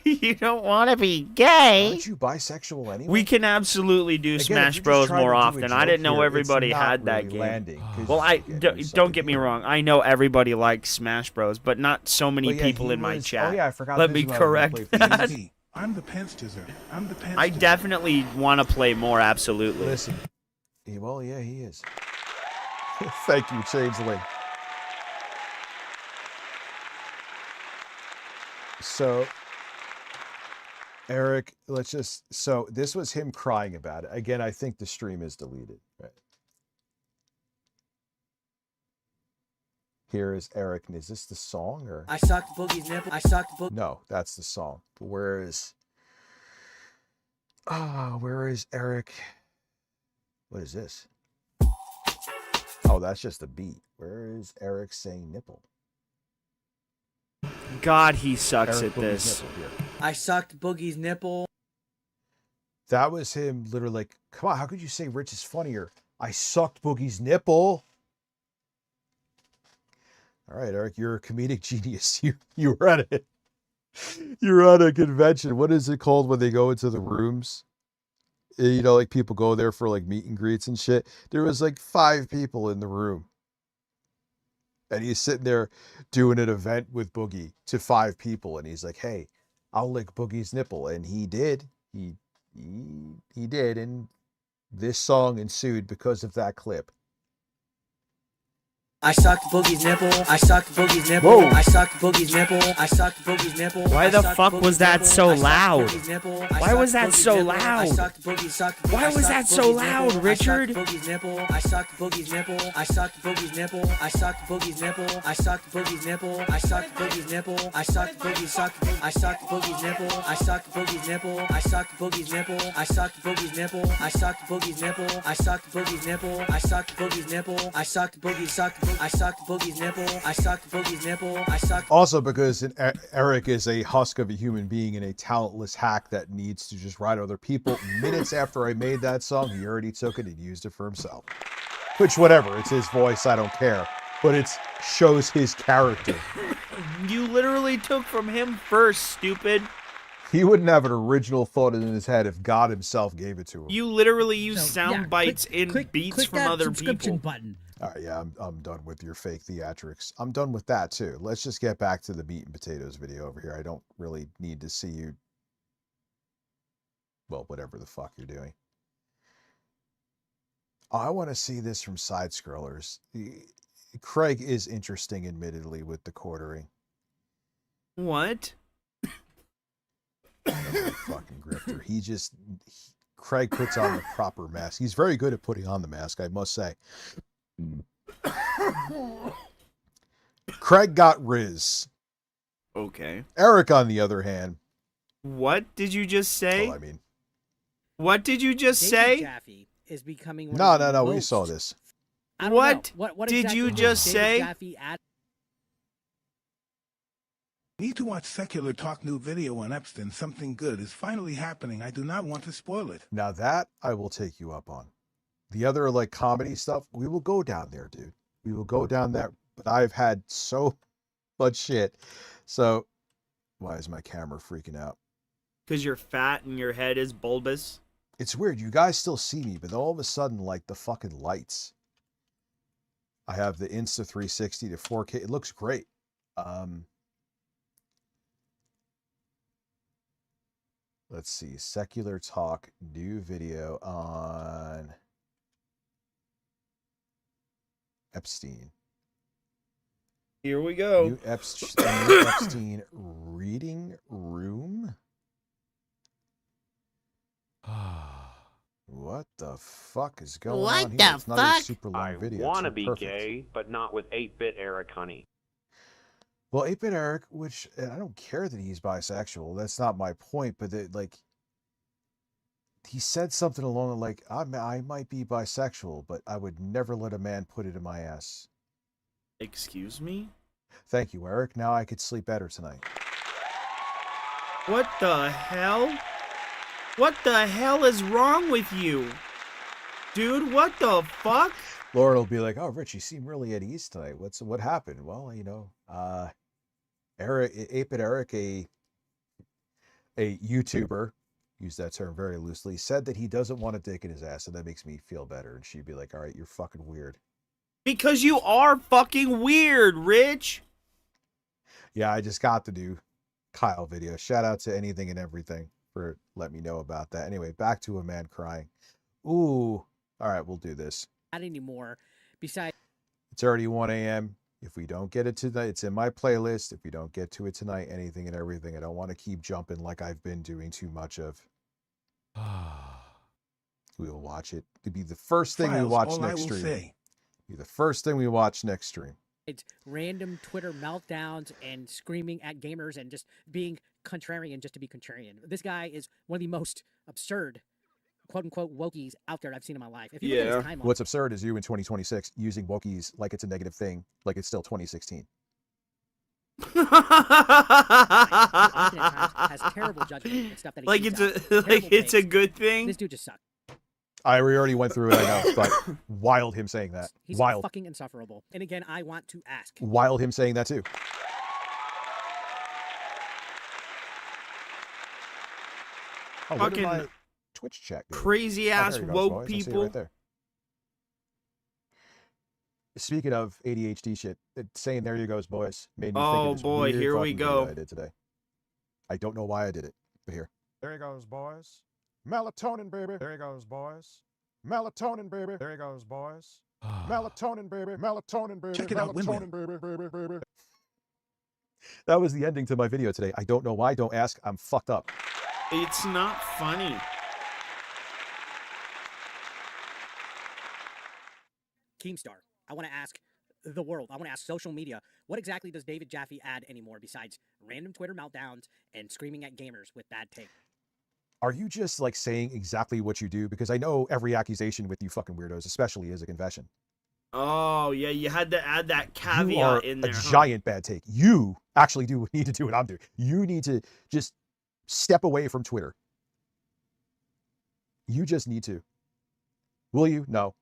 You don't want to be gay. Aren't you bisexual anyway? We can absolutely do Again, Smash if you're Bros just trying more to do a often. I joke didn't know here, everybody it's not had that really game. landing, 'cause Well, you don't get me wrong. I know everybody likes Smash Bros, but not so many But yeah, people he in my was- chat. oh yeah, I forgot Let this me is what I was correct gonna play for that. you. I'm the pants teaser. I'm the pants I teaser. definitely want to play more. Absolutely. Listen. Well, yeah, he is. Thank you, Changeling. So, Eric, so this was him crying about it. Again, I think the stream is deleted. Right. Here is Eric. And is this the song or? I sucked Boogie's nipple. I sucked Boogie. No, that's the song. But where is Eric? What is this? Oh, that's just a beat. Where is Eric saying nipple? God, he sucks Eric at this. Boogie's nipple here. I sucked Boogie's nipple. That was him literally like, come on, how could you say Rich is funnier? I sucked Boogie's nipple. All right, Eric, you're a comedic genius. You were at it. You were at a convention. What is it called when they go into the rooms? You know, like people go there for like meet and greets and shit. There was like 5 people in the room. And he's sitting there doing an event with Boogie to 5 people. And he's like, hey, I'll lick Boogie's nipple. And he did. He did. And this song ensued because of that clip. I sucked Boogie's nipple. I sucked Boogie's nipple. Whoa. I sucked Boogie's nipple. I sucked Boogie's nipple. Why I the sucked fuck Boogie's was that nipple. so I sucked loud? Boogie's nipple. I Why sucked was that Boogie's so nipple. I loud? sucked Boogie's sucked. Why I was sucked that so Boogie's loud, nipple. Richard? I sucked Boogie's nipple. I sucked Boogie's nipple. I sucked Boogie's nipple. I sucked Boogie's nipple. I sucked Boogie's nipple. I sucked Boogie's nipple. I sucked Boogie's sucked. I sucked Boogie's nipple. I sucked Boogie's nipple. I sucked Boogie's nipple. I sucked Boogie's nipple. I sucked Boogie's nipple. I sucked Boogie's nipple. I sucked Boogie's nipple. I sucked Boogie's sucked. I sucked Boogie's nipple. I sucked Boogie's nipple. I sucked. Also, because Eric is a husk of a human being and a talentless hack that needs to just ride other people. Minutes after I made that song, he already took it and used it for himself. Which, whatever, it's his voice, I don't care. But it shows his character. You literally took from him first, stupid. He wouldn't have an original thought in his head if God himself gave it to him. You literally use So, yeah, sound bites in beats click from that other subscription people. button. All right, yeah, I'm done with your fake theatrics. I'm done with that too. Let's just get back to the meat and potatoes video over here. I don't really need to see you. Well, whatever the fuck you're doing. I want to see this from side scrollers. Craig is interesting, admittedly, with the quartering. What? Fucking grifter. Craig puts on the proper mask. He's very good at putting on the mask, I must say. Craig got Riz. Okay. Eric, on the other hand. What did you just say? Well, I mean, what did you just David say? Jaffe is becoming one no, of the no, no. We most- saw this. I don't What, know. What did exactly you did just David say? Jaffe add? Need to watch Secular Talk new video on Epstein. Something good is finally happening. I do not want to spoil it. Now that I will take you up on. The other like comedy stuff, we will go down there, dude. We will go down there. But I've had so much shit. So why is my camera freaking out? Because you're fat and your head is bulbous. It's weird. You guys still see me, but all of a sudden, like the fucking lights. I have the Insta 360 to 4K. It looks great. Let's see. Secular Talk, new video on Epstein. Here we go. New Epstein reading room. What the fuck is going What on here? the It's not a fuck? super long I video. want to It's be perfect. gay, but not with 8-bit Eric Honey. Well, 8-Bit Eric, which I don't care that he's bisexual. That's not my point. But he said something along the like, I might be bisexual, but I would never let a man put it in my ass. Excuse me? Thank you, Eric. Now I could sleep better tonight. What the hell? What the hell is wrong with you? Dude, what the fuck? Lauren will be like, "Oh, Rich, you seem really at ease tonight. What happened?" Well, Eric, 8-Bit Eric, a YouTuber, use that term very loosely, said that he doesn't want a dick in his ass, and that makes me feel better. And she'd be like, "All right, you're fucking weird." Because you are fucking weird, Rich. Yeah, I just got to do Kyle video. Shout out to anything and everything for letting me know about that. Anyway, back to a man crying. Ooh, all right, we'll do this. Not anymore. Besides, It's already 1 a.m. If we don't get it tonight, it's in my playlist. If we don't get to it tonight, anything and everything, I don't want to keep jumping like I've been doing too much of. We'll watch it. It'll be the first thing we Files, watch all I next will stream. say. Be the first thing we watch next stream. it's random Twitter meltdowns and screaming at gamers and just being contrarian just to be contrarian. This guy is one of the most absurd, quote unquote, wokies out there I've seen in my life. If you look at his timeline, What's absurd is you in 2026 using wokies like it's a negative thing, like it's still 2016. has terrible judgment and stuff that he Like tweets it's out. it's a good thing. This dude just sucks. We already went through it, I know, but wild him saying that. He's Wild. fucking insufferable. And again, I want to ask. Wild him saying that too. Oh, what did Fucking my Twitch check do? crazy Oh, ass there it goes, woke boys. I see it people. right there. Speaking of ADHD shit, saying "there you goes, boys" made me think Oh of this boy, weird here we fucking video go. I did today. I don't know why I did it, but here. There he goes, boys. Melatonin, baby. There he goes, boys. Melatonin, baby. There he goes, boys. Melatonin, baby. Melatonin, baby. Check it out, Melatonin, baby. That was the ending to my video today. I don't know why. Don't ask. I'm fucked up. It's not funny. Keemstar, I want to ask the world, I want to ask social media, what exactly does David Jaffe add anymore besides random Twitter meltdowns and screaming at gamers with bad take? Are you just like saying exactly what you do? Because I know every accusation with you fucking weirdos, especially, is a confession. Oh yeah, you had to add that You are caveat in there. a huh? giant bad take. You actually need to do what I'm doing. You need to just step away from Twitter. You just need to. Will you? No.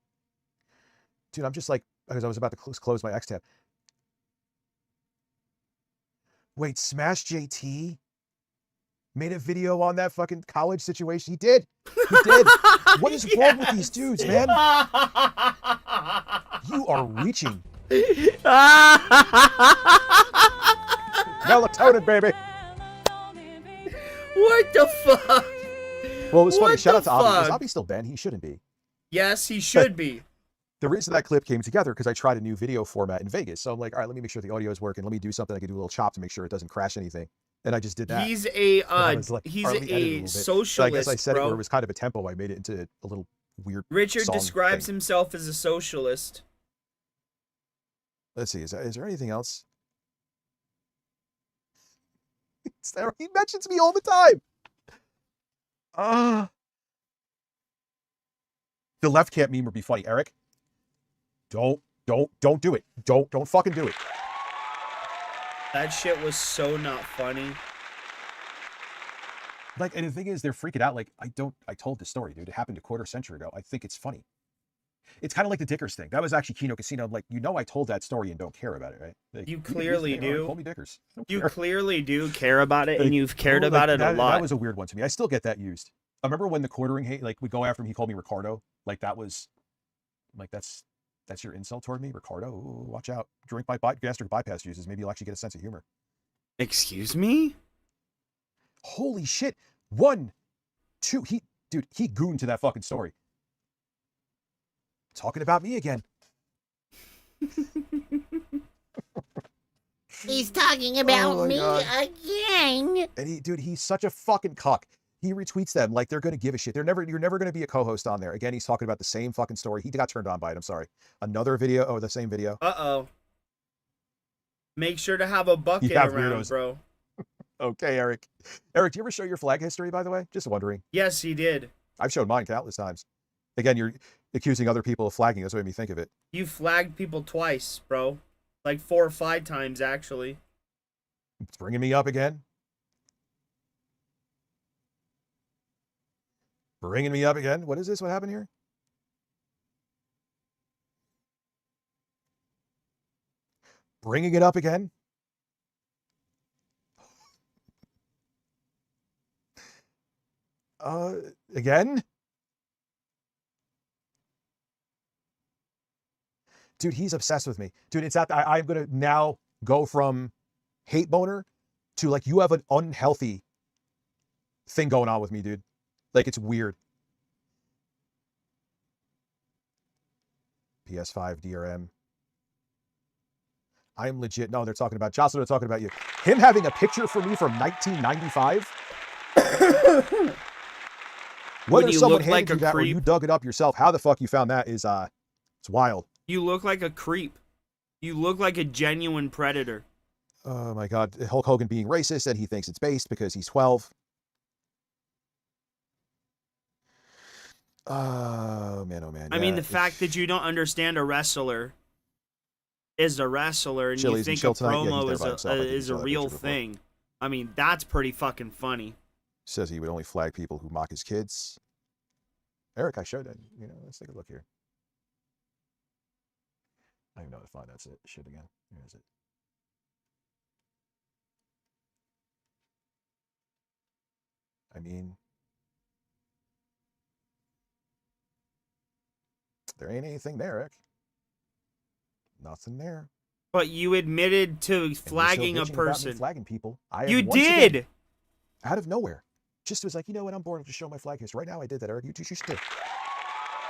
Dude, I'm just like, because I was about to close my X tab. Wait, Smash JT made a video on that fucking college situation? He did. He did. What is wrong with these dudes, man? You are reaching. Melatonin, baby. What the fuck? Well, it was funny. What Shout out the to Avi. Is fuck? Avi still banned? He shouldn't be. Yes, he should be. The reason that clip came together, because I tried a new video format in Vegas. So I'm like, all right, let me make sure the audio is working. Let me do something. I can do a little chop to make sure it doesn't crash anything. and I just did that. He's a And I was like, he's hardly edited a a little bit. So socialist, I guess I said it where bro. it was kind of a tempo. I made it into a little weird. Richard song describes thing. himself as a socialist. Let's see. Is there anything else? He mentions me all the time. The left can't meme or be funny, Eric. Don't do it. Don't fucking do it. That shit was so not funny. Like, and the thing is, they're freaking out. Like, I told the story, dude. It happened a quarter century ago. I think it's funny. It's kind of like the Dickers thing. That was actually Kino Casino. I'm like, I told that story and don't care about it, right? Like, You clearly do. Call me Dickers. You clearly do care about it, and you've cared about it a lot. That was a weird one to me. I still get that used. I remember when the quartering hate, like, we go after him. He called me Ricardo. Like, that was, like, that's your insult toward me, Ricardo. Ooh, watch out. Drink my gastric bypass juices. Maybe you'll actually get a sense of humor. Excuse me? Holy shit. 1, 2. He gooned to that fucking story. Talking about me again. He's talking about me God. again. And he's such a fucking cuck. He retweets them like they're going to give a shit. You're never going to be a co-host on there. Again, he's talking about the same fucking story. He got turned on by it. I'm sorry. Another video. Oh, the same video. Uh-oh. Make sure to have a bucket have around, weirdos. bro. Okay, Eric. Eric, do you ever show your flag history, by the way? Just wondering. Yes, he did. I've shown mine countless times. Again, you're accusing other people of flagging. That's what made me think of it. You flagged people twice, bro. Like 4 or 5 times, actually. It's bringing me up again. Bringing me up again. What is this? What happened here? Bringing it up again. Again? Dude, he's obsessed with me. Dude, it's that I'm going to now go from hate boner to like, you have an unhealthy thing going on with me, dude. Like, it's weird. PS5 DRM. I'm legit. No, they're talking about Jocelyn. They're talking about you. Him having a picture for me from 1995. Whether someone handed you that or you dug it up yourself, how the fuck you found that is it's wild. You look like a creep. You look like a genuine predator. Oh my God. Hulk Hogan being racist and he thinks it's based because he's 12. Oh man, oh man. I mean, the fact that you don't understand a wrestler is a wrestler and Chili's you and think a Chill tonight? Yeah, promo he's there by himself. I think is you a saw that real picture before. thing. I mean, that's pretty fucking funny. Says he would only flag people who mock his kids. Eric, I showed it. Let's take a look here. I don't even know how to find that shit again. Where is it? I mean, there ain't anything there, Eric. Nothing there. But you admitted to And flagging you're a still bitching about me person. flagging people. You once again, did. out of nowhere. Just was like, you know what? I'm bored. I'll just show my flag history. Right now, I did that, Eric. You should do.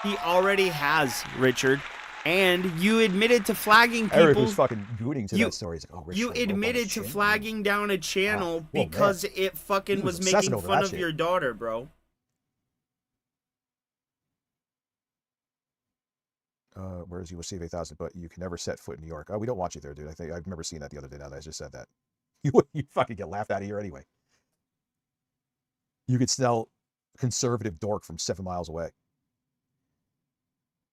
He already has, Richard. And you admitted to flagging people. Eric was fucking gooning to that story. He's like, oh, Rich, You rope on his admitted to shin? flagging down a channel well, because man. it fucking He was was obsessing making over fun that of shit. your daughter, bro. Whereas you will save 8,000, but you can never set foot in New York. Oh, we don't want you there, dude. I remember seeing that the other day. Now that I just said that, you fucking get laughed out of here anyway. You could smell conservative dork from 7 miles away.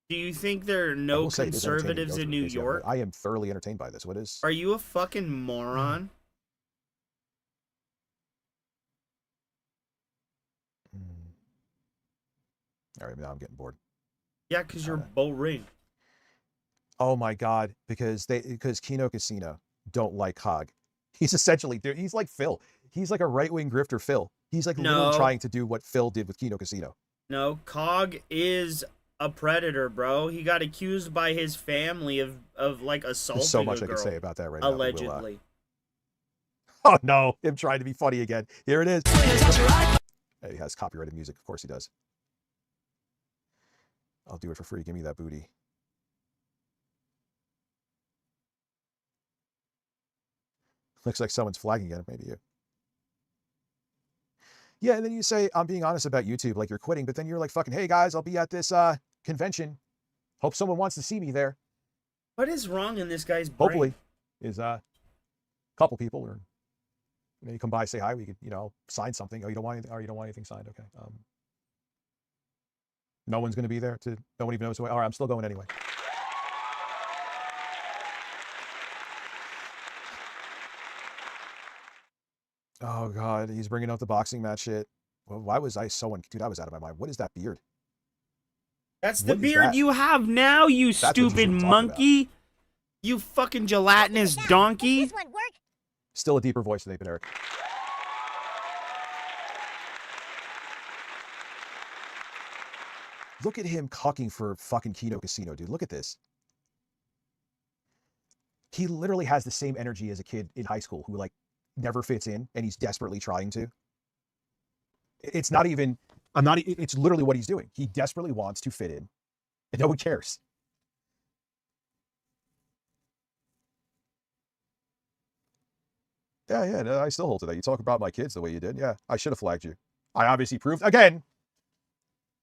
Do you think there are I no will say it is entertaining to conservatives go in through New this, yeah, York? I am thoroughly entertained by this. What is? Are you a fucking moron? All right, now I'm getting bored. Yeah, because you're boring. Oh my God, because Kino Casino don't like Hog. He's essentially, he's like Phil. He's like a right-wing grifter Phil. He's like literally No. trying to do what Phil did with Kino Casino. No, Cog is a predator, bro. He got accused by his family of like assaulting There's so much a I girl, can say about that right now. but we'll, allegedly. oh no, him trying to be funny again. Here it is. He has copyrighted music. Of course he does. I'll do it for free. Give me that booty. Looks like someone's flagging again. Maybe you. Yeah, and then you say, I'm being honest about YouTube, like you're quitting, but then you're like, fucking, hey guys, I'll be at this convention. Hope someone wants to see me there. What is wrong in this guy's brain? Hopefully, is a couple people, or you come by, say hi, we could, sign something. Oh, you don't want anything? Oh, you don't want anything signed? Okay. No one's going to be there. No one even knows. All right, I'm still going anyway. Oh God, he's bringing up the boxing match shit. Well, why was I so dude? I was out of my mind. What is that beard? That's the beard you have now, you stupid monkey. You fucking gelatinous donkey. Still a deeper voice than they've been, Eric. Look at him cucking for fucking Kino Casino, dude. Look at this. He literally has the same energy as a kid in high school who like never fits in and he's desperately trying to. It's not even, it's literally what he's doing. He desperately wants to fit in and no one cares. Yeah, no, I still hold to that. You talk about my kids the way you did. Yeah, I should have flagged you. I obviously proved again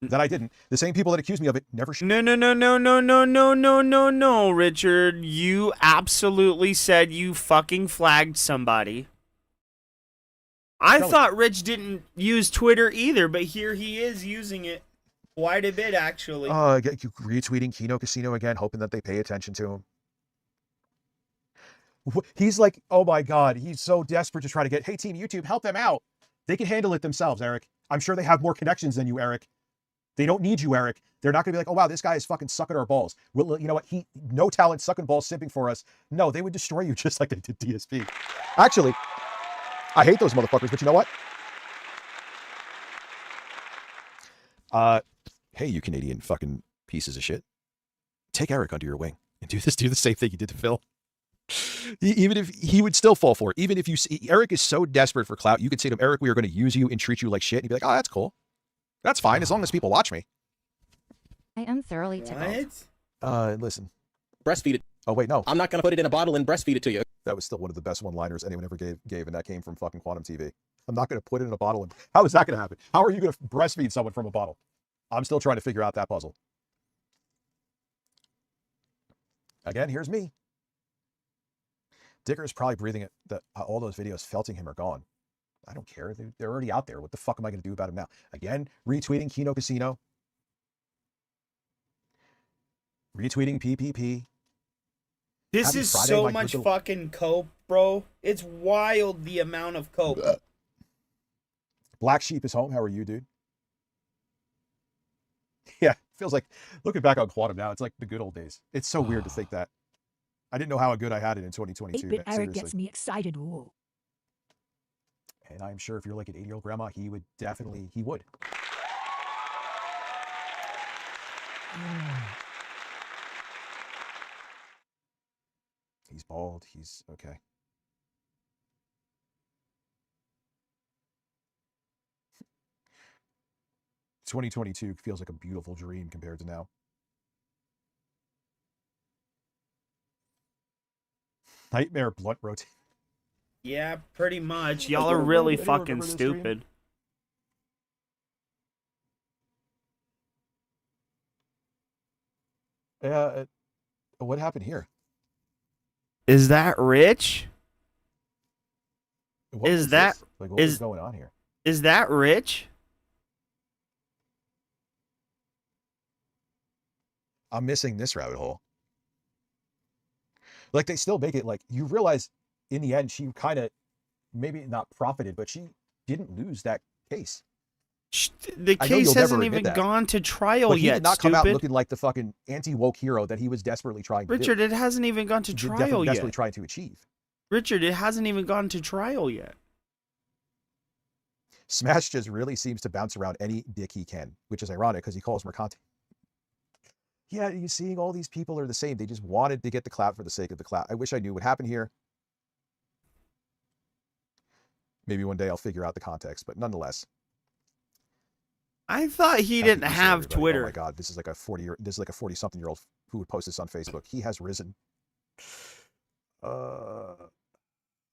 that I didn't. The same people that accused me of it never should. No, Richard. You absolutely said you fucking flagged somebody. I thought Rich didn't use Twitter either, but here he is using it quite a bit, actually. Retweeting Kino Casino again, hoping that they pay attention to him. He's like, oh my God, he's so desperate to try to get, hey, Team YouTube, help them out. They can handle it themselves, Eric. I'm sure they have more connections than you, Eric. They don't need you, Eric. They're not going to be like, oh, wow, this guy is fucking sucking our balls. Well, you know what? No talent, sucking balls, simping for us. No, they would destroy you just like they did DSP. Actually, I hate those motherfuckers, but you know what? Hey, you Canadian fucking pieces of shit. Take Eric under your wing and do the same thing you did to Phil. Even if he would still fall for it. Even if you see, Eric is so desperate for clout, you could say to him, Eric, we are going to use you and treat you like shit. And he'd be like, oh, that's cool. That's fine, as long as people watch me. I am thoroughly tickled. Listen. Breastfeed it. Oh, wait, no. I'm not going to put it in a bottle and breastfeed it to you. That was still one of the best one-liners anyone ever gave, and that came from fucking Quantum TV. I'm not going to put it in a bottle. And how is that going to happen? How are you going to breastfeed someone from a bottle? I'm still trying to figure out that puzzle. Again, here's me. Dicker is probably breathing it that all those videos felting him are gone. I don't care. They're already out there. What the fuck am I going to do about him now? Again, retweeting Kino Casino. Retweeting PPP. This is so much fucking cope, bro. It's wild the amount of cope. Black Sheep is home. How are you, dude? Yeah, feels like, looking back on Quantum now, it's like the good old days. It's so weird to think that. I didn't know how good I had it in 2022. 8-bit Eric gets me excited. Whoa. And I'm sure if you're like an 80-year-old grandma, he would. He's bald. He's okay. '22 feels like a beautiful dream compared to now. Nightmare blunt rotate. Yeah, pretty much. Y'all are really fucking stupid. What happened here? Is that Rich? What is that? Like, what is going on here? Is that Rich? I'm missing this rabbit hole. Like, they still make it like, you realize in the end, she kind of maybe not profited, but she didn't lose that case. The case hasn't even gone to trial yet. He did not come out stupid. looking like the fucking anti-woke hero that he was desperately trying to Richard, do. it hasn't even gone to trial yet. Desperately trying to achieve. Richard, it hasn't even gone to trial yet. Smash just really seems to bounce around any dick he can, which is ironic because he calls Mercante. Yeah, you're seeing all these people are the same. They just wanted to get the clout for the sake of the clout. I wish I knew what happened here. Maybe one day I'll figure out the context, but nonetheless. I thought he didn't have Twitter. Oh my God, this is like a 40-something-year-old who would post this on Facebook. He has risen.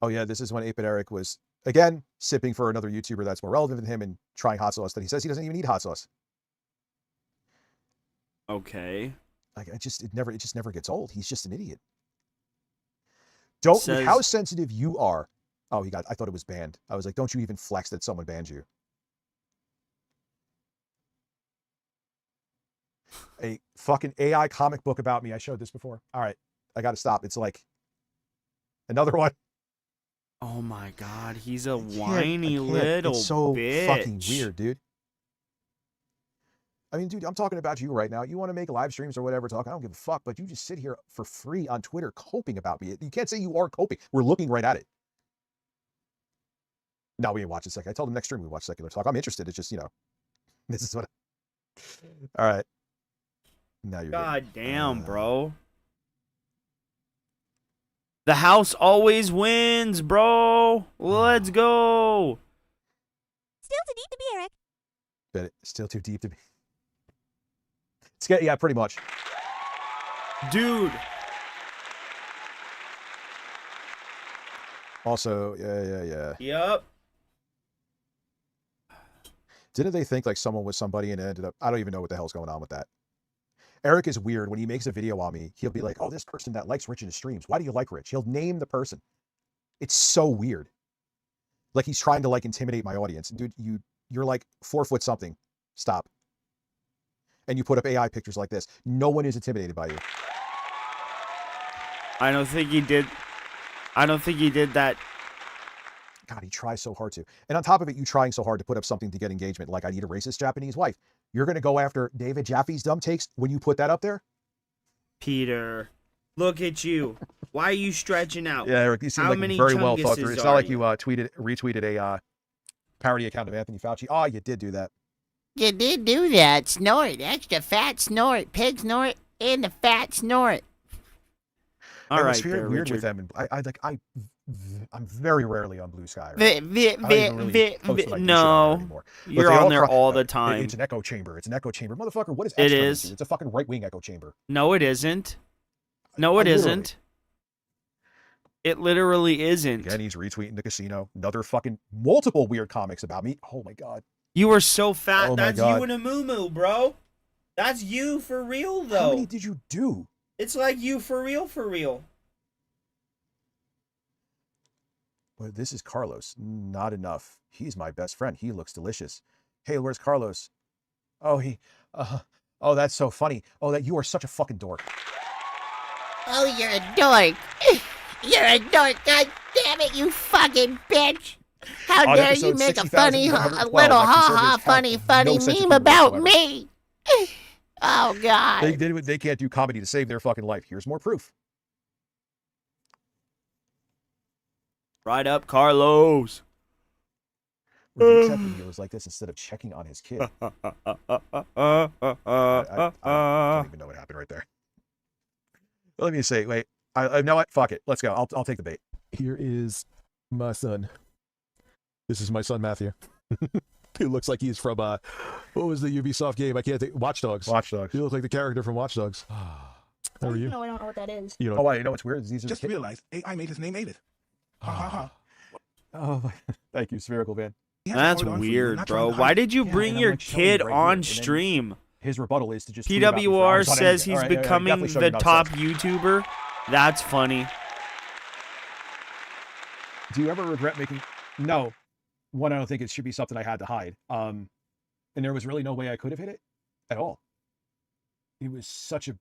Oh yeah, this is when 8-Bit Eric was again sipping for another YouTuber that's more relevant than him and trying hot sauce that he says he doesn't even need hot sauce. Okay. Like it just never gets old. He's just an idiot. Don't with Says- how sensitive you are. Oh, I thought it was banned. I was like, don't you even flex that someone banned you. A fucking AI comic book about me. I showed this before. All right, I got to stop. It's like another one. Oh my god, he's a I whiny can't. little It's so bitch. fucking weird, dude. I mean, dude, I'm talking about you right now. You want to make live streams or whatever, talk. I don't give a fuck, but you just sit here for free on Twitter coping about me. You can't say you are coping. We're looking right at it. No, we ain't watching Secular. I told him next stream we watch Secular Talk. I'm interested. It's just, this is what. All right. Now you're God damn, bro. The house always wins, bro. Let's go. Still too deep to be Eric. Bet it. Still too deep to be. Yeah, pretty much. Dude. Also, yeah. Yep. Didn't they think like someone was somebody and it ended up? I don't even know what the hell's going on with that. Eric is weird. When he makes a video on me, he'll be like, oh, this person that likes Rich in his streams. Why do you like Rich? He'll name the person. It's so weird. Like he's trying to like intimidate my audience. Dude, you're like 4 foot something. Stop. And you put up AI pictures like this. No one is intimidated by you. I don't think he did that. God, he tries so hard to. And on top of it, you trying so hard to put up something to get engagement. Like I need a racist Japanese wife. You're going to go after David Jaffe's dumb takes when you put that up there? Peter, look at you. Why are you stretching out? Yeah, Eric, you seem How like many very well thought through. chunguses It's not are like you retweeted a parody account of Anthony Fauci. Oh, you did do that. You did do that. Snort. Extra fat snort. Pig snort. And the fat snort. All It right, was very there, weird Richard. with them. I'm very rarely on Blue Sky. Right? I don't even really post when I do shit on No, there anymore. But you're they on there all the It's time. an echo chamber. It's an echo chamber. Motherfucker, what is It X turning is. into? It's a fucking right-wing echo chamber. No, it isn't. No, it isn't. It literally isn't. Again, he's retweeting the casino. Another fucking multiple weird comics about me. Oh my god. You are so fat. Oh my That's God. you in a moo bro. That's you for real, though. How many did you do? It's like you for real, for real. Well, this is Carlos. Not enough. He's my best friend. He looks delicious. Hey, where's Carlos? Oh, oh, that's so funny. Oh, that you are such a fucking dork. Oh, you're a dork. You're a dork. God damn it, you fucking bitch. How On dare you episode make a funny, 60,112, little that ha-ha conservatives have funny no sense of meme humor about whatsoever. me? Oh, God. They can't do comedy to save their fucking life. Here's more proof. Right up, Carlos. Review check videos like this instead of checking on his kid. I don't even know what happened right there. Let me say, wait. I know what? Fuck it. Let's go. I'll take the bait. Here is my son. This is my son Matthew. He looks like he's from what was the Ubisoft game? I can't think. Watch Dogs. Watch Dogs. He looks like the character from Watch Dogs. How are you? No, I don't know what that is. You know? Oh, you know what's weird? These are Just realized AI made his name Avid. Ha ha ha. Oh, thank you, Spherical Van. That's weird, bro. Why did you bring your kid on stream? His rebuttal is to just tweet about me for PWR hours on says end. he's All right, becoming definitely show the you top nonsense. YouTuber. That's funny. Do you ever regret making? No. One, I don't think it should be something I had to hide. And there was really no way I could have hit it at all. It was such a.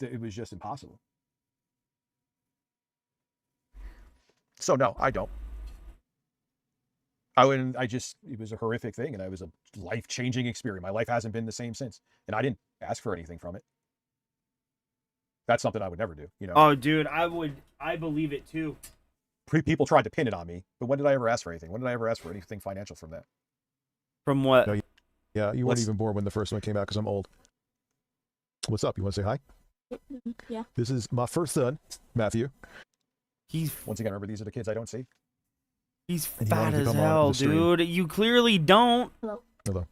It was just impossible. So no, I don't. I wouldn't. It was a horrific thing, and it was a life-changing experience. My life hasn't been the same since, and I didn't ask for anything from it. That's something I would never do. You know. Oh, dude, I believe it too. People tried to pin it on me, but when did I ever ask for anything? When did I ever ask for anything financial from that? From what? No, yeah, you weren't even born when the first one came out because I'm old. What's up? You want to say hi? Yeah. This is my first son, Matthew. He's once again, remember these are the kids I don't see. He's And you wanted fat to as come on hell, the stream. dude. You clearly don't. Hello. Hello.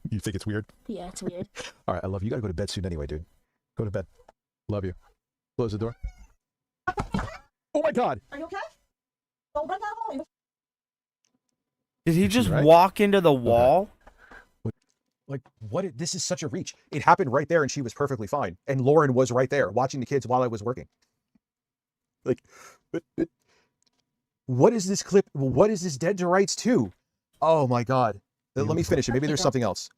You think it's weird? Yeah, it's weird. All right, I love you. You gotta go to bed soon anyway, dude. Go to bed. Love you. Close the door. Oh my God. Are you okay? Did he just right? walk into the wall? Like, this is such a reach. It happened right there and she was perfectly fine. And Lauren was right there watching the kids while I was working. Like, what is this clip? What is this dead to rights too? Oh my God. Let me finish it. Maybe there's something else.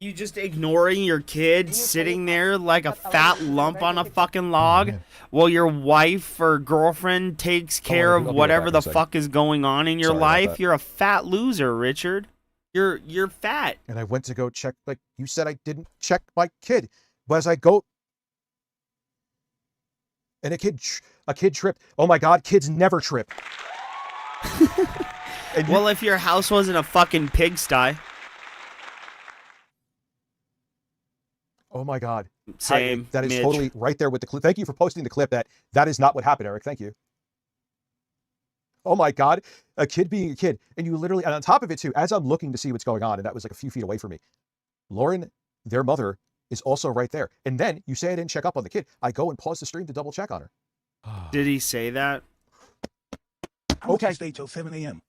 You just ignoring your kid sitting there like a fat lump on a fucking log while your wife or girlfriend takes care of whatever the fuck is going on in your life? You're a fat loser, Richard. You're fat. And I went to go check, like you said, I didn't check my kid. But as I go, and a kid tripped. Oh my God, kids never trip. Well, if your house wasn't a fucking pigsty. Oh my God. Same. That is Midge. totally right there with the clip. Thank you for posting the clip. That is not what happened, Eric. Thank you. Oh my God. A kid being a kid. And you literally, and on top of it too, as I'm looking to see what's going on, and that was like a few feet away from me, Lauren, their mother, is also right there. And then you say I didn't check up on the kid. I go and pause the stream to double check on her. Did he say that? Okay. Stay till 7 a.m.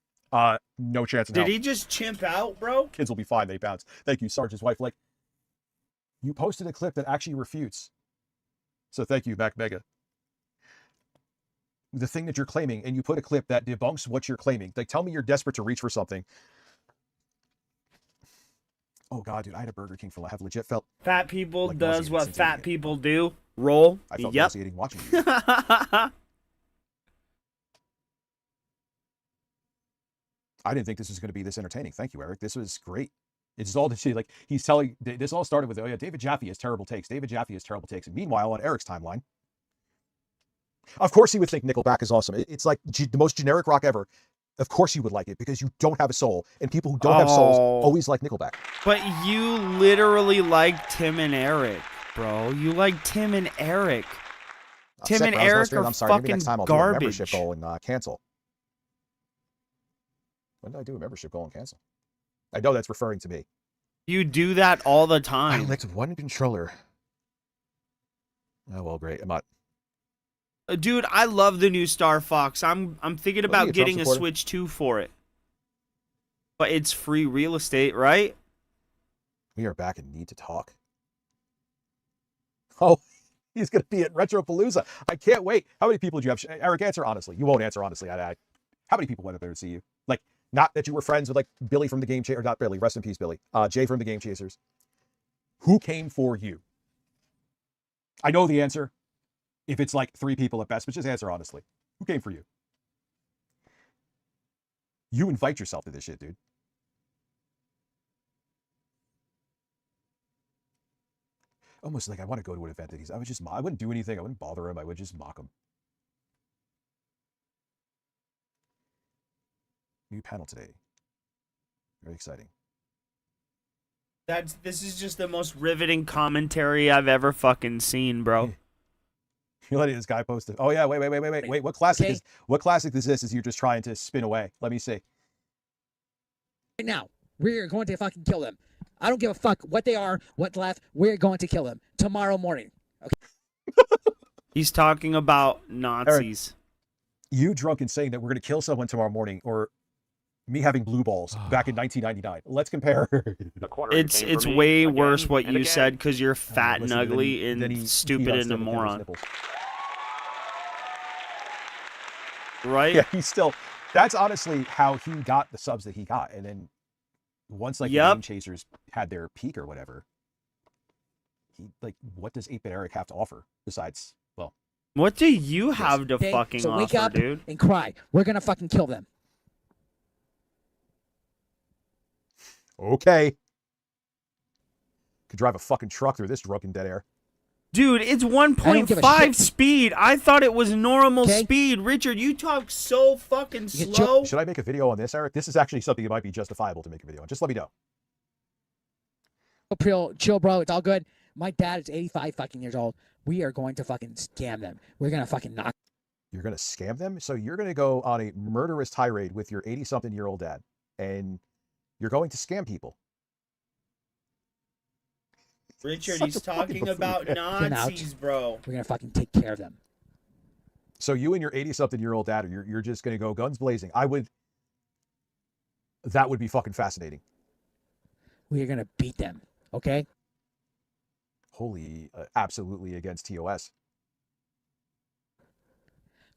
No chance in Did hell. he just chimp out, bro? Kids will be fine. They bounce. Thank you, Sarge's wife. Like, you posted a clip that actually refutes. So thank you, Mac Mega. The thing that you're claiming, and you put a clip that debunks what you're claiming. Like, tell me you're desperate to reach for something. Oh God, dude, I had a Burger King for I have legit felt. Fat people like does nauseated what since fat eating it. people do. Roll. I felt Yep. nauseating watching you. I didn't think this was going to be this entertaining. Thank you, Eric. This was great. It's all to see. Like, he's telling, this all started with, oh yeah, David Jaffe has terrible takes. David Jaffe has terrible takes. And meanwhile, on Eric's timeline, of course he would think Nickelback is awesome. It's like the most generic rock ever. Of course you would like it because you don't have a soul. And people who don't have souls always like Nickelback. But you literally like Tim and Eric, bro. You like Tim and Eric. Tim and Eric are I'm sorry. Maybe fucking next time I'll do a garbage. membership goal and cancel. When did I do a membership goal and cancel? I know that's referring to me. You do that all the I time. elect one controller. Oh well, great. I'm not. Dude, I love the new Star Fox. I'm thinking about a Trump getting a supporter? Switch 2 for it. But it's free real estate, right? We are back and need to talk. Oh, he's going to be at Retropalooza. I can't wait. How many people did you have? Eric, answer honestly. You won't answer honestly. How many people went up there to see you? Like, not that you were friends with like Billy from the Game Chasers, or not Billy, rest in peace, Billy. Jay from the Game Chasers. Who came for you? I know the answer. If it's like 3 people at best, but just answer honestly. Who came for you? You invite yourself to this shit, dude. Almost like I want to go to an event that I wouldn't do anything. I wouldn't bother him. I would just mock him. New panel today. Very exciting. This is just the most riveting commentary I've ever fucking seen, bro. You letting this guy post it. Oh yeah, wait. What classic is this? Is you're just trying to spin away? Let me see. Right now, we're going to fucking kill them. I don't give a fuck what they are, what's left. We're going to kill them tomorrow morning. Okay. He's talking about Nazis. Eric, you drunk and saying that we're going to kill someone tomorrow morning, or me having blue balls back in 1999. Let's compare. It's way worse what you said because you're fat and ugly and stupid and a moron. Right? Yeah, he's still. That's honestly how he got the subs that he got, and then once like the Game Chasers had their peak or whatever, what does 8-Bit Eric have to offer besides, well, what do you have to Okay, fucking so wake offer, up dude? and cry. We're gonna fucking kill them. Okay. Could drive a fucking truck through this drunken dead air. Dude, it's don't give a 1.5 shit. speed. I thought it was normal Okay. speed. Richard, you talk so fucking slow. Should I make a video on this, Eric? This is actually something that might be justifiable to make a video on. Just let me know. Chill, bro. It's all good. My dad is 85 fucking years old. We are going to fucking scam them. We're gonna fucking knock. You're going to scam them? So you're going to go on a murderous tirade with your 80-something-year-old dad, and you're going to scam people. Richard, Such he's a fucking talking buffoon. about Get out. Nazis, bro. We're gonna fucking take care of them. So you and your 80-something-year-old dad, you're just going to go guns blazing. That would be fucking fascinating. We are gonna beat them. Okay. Holy, absolutely against TOS.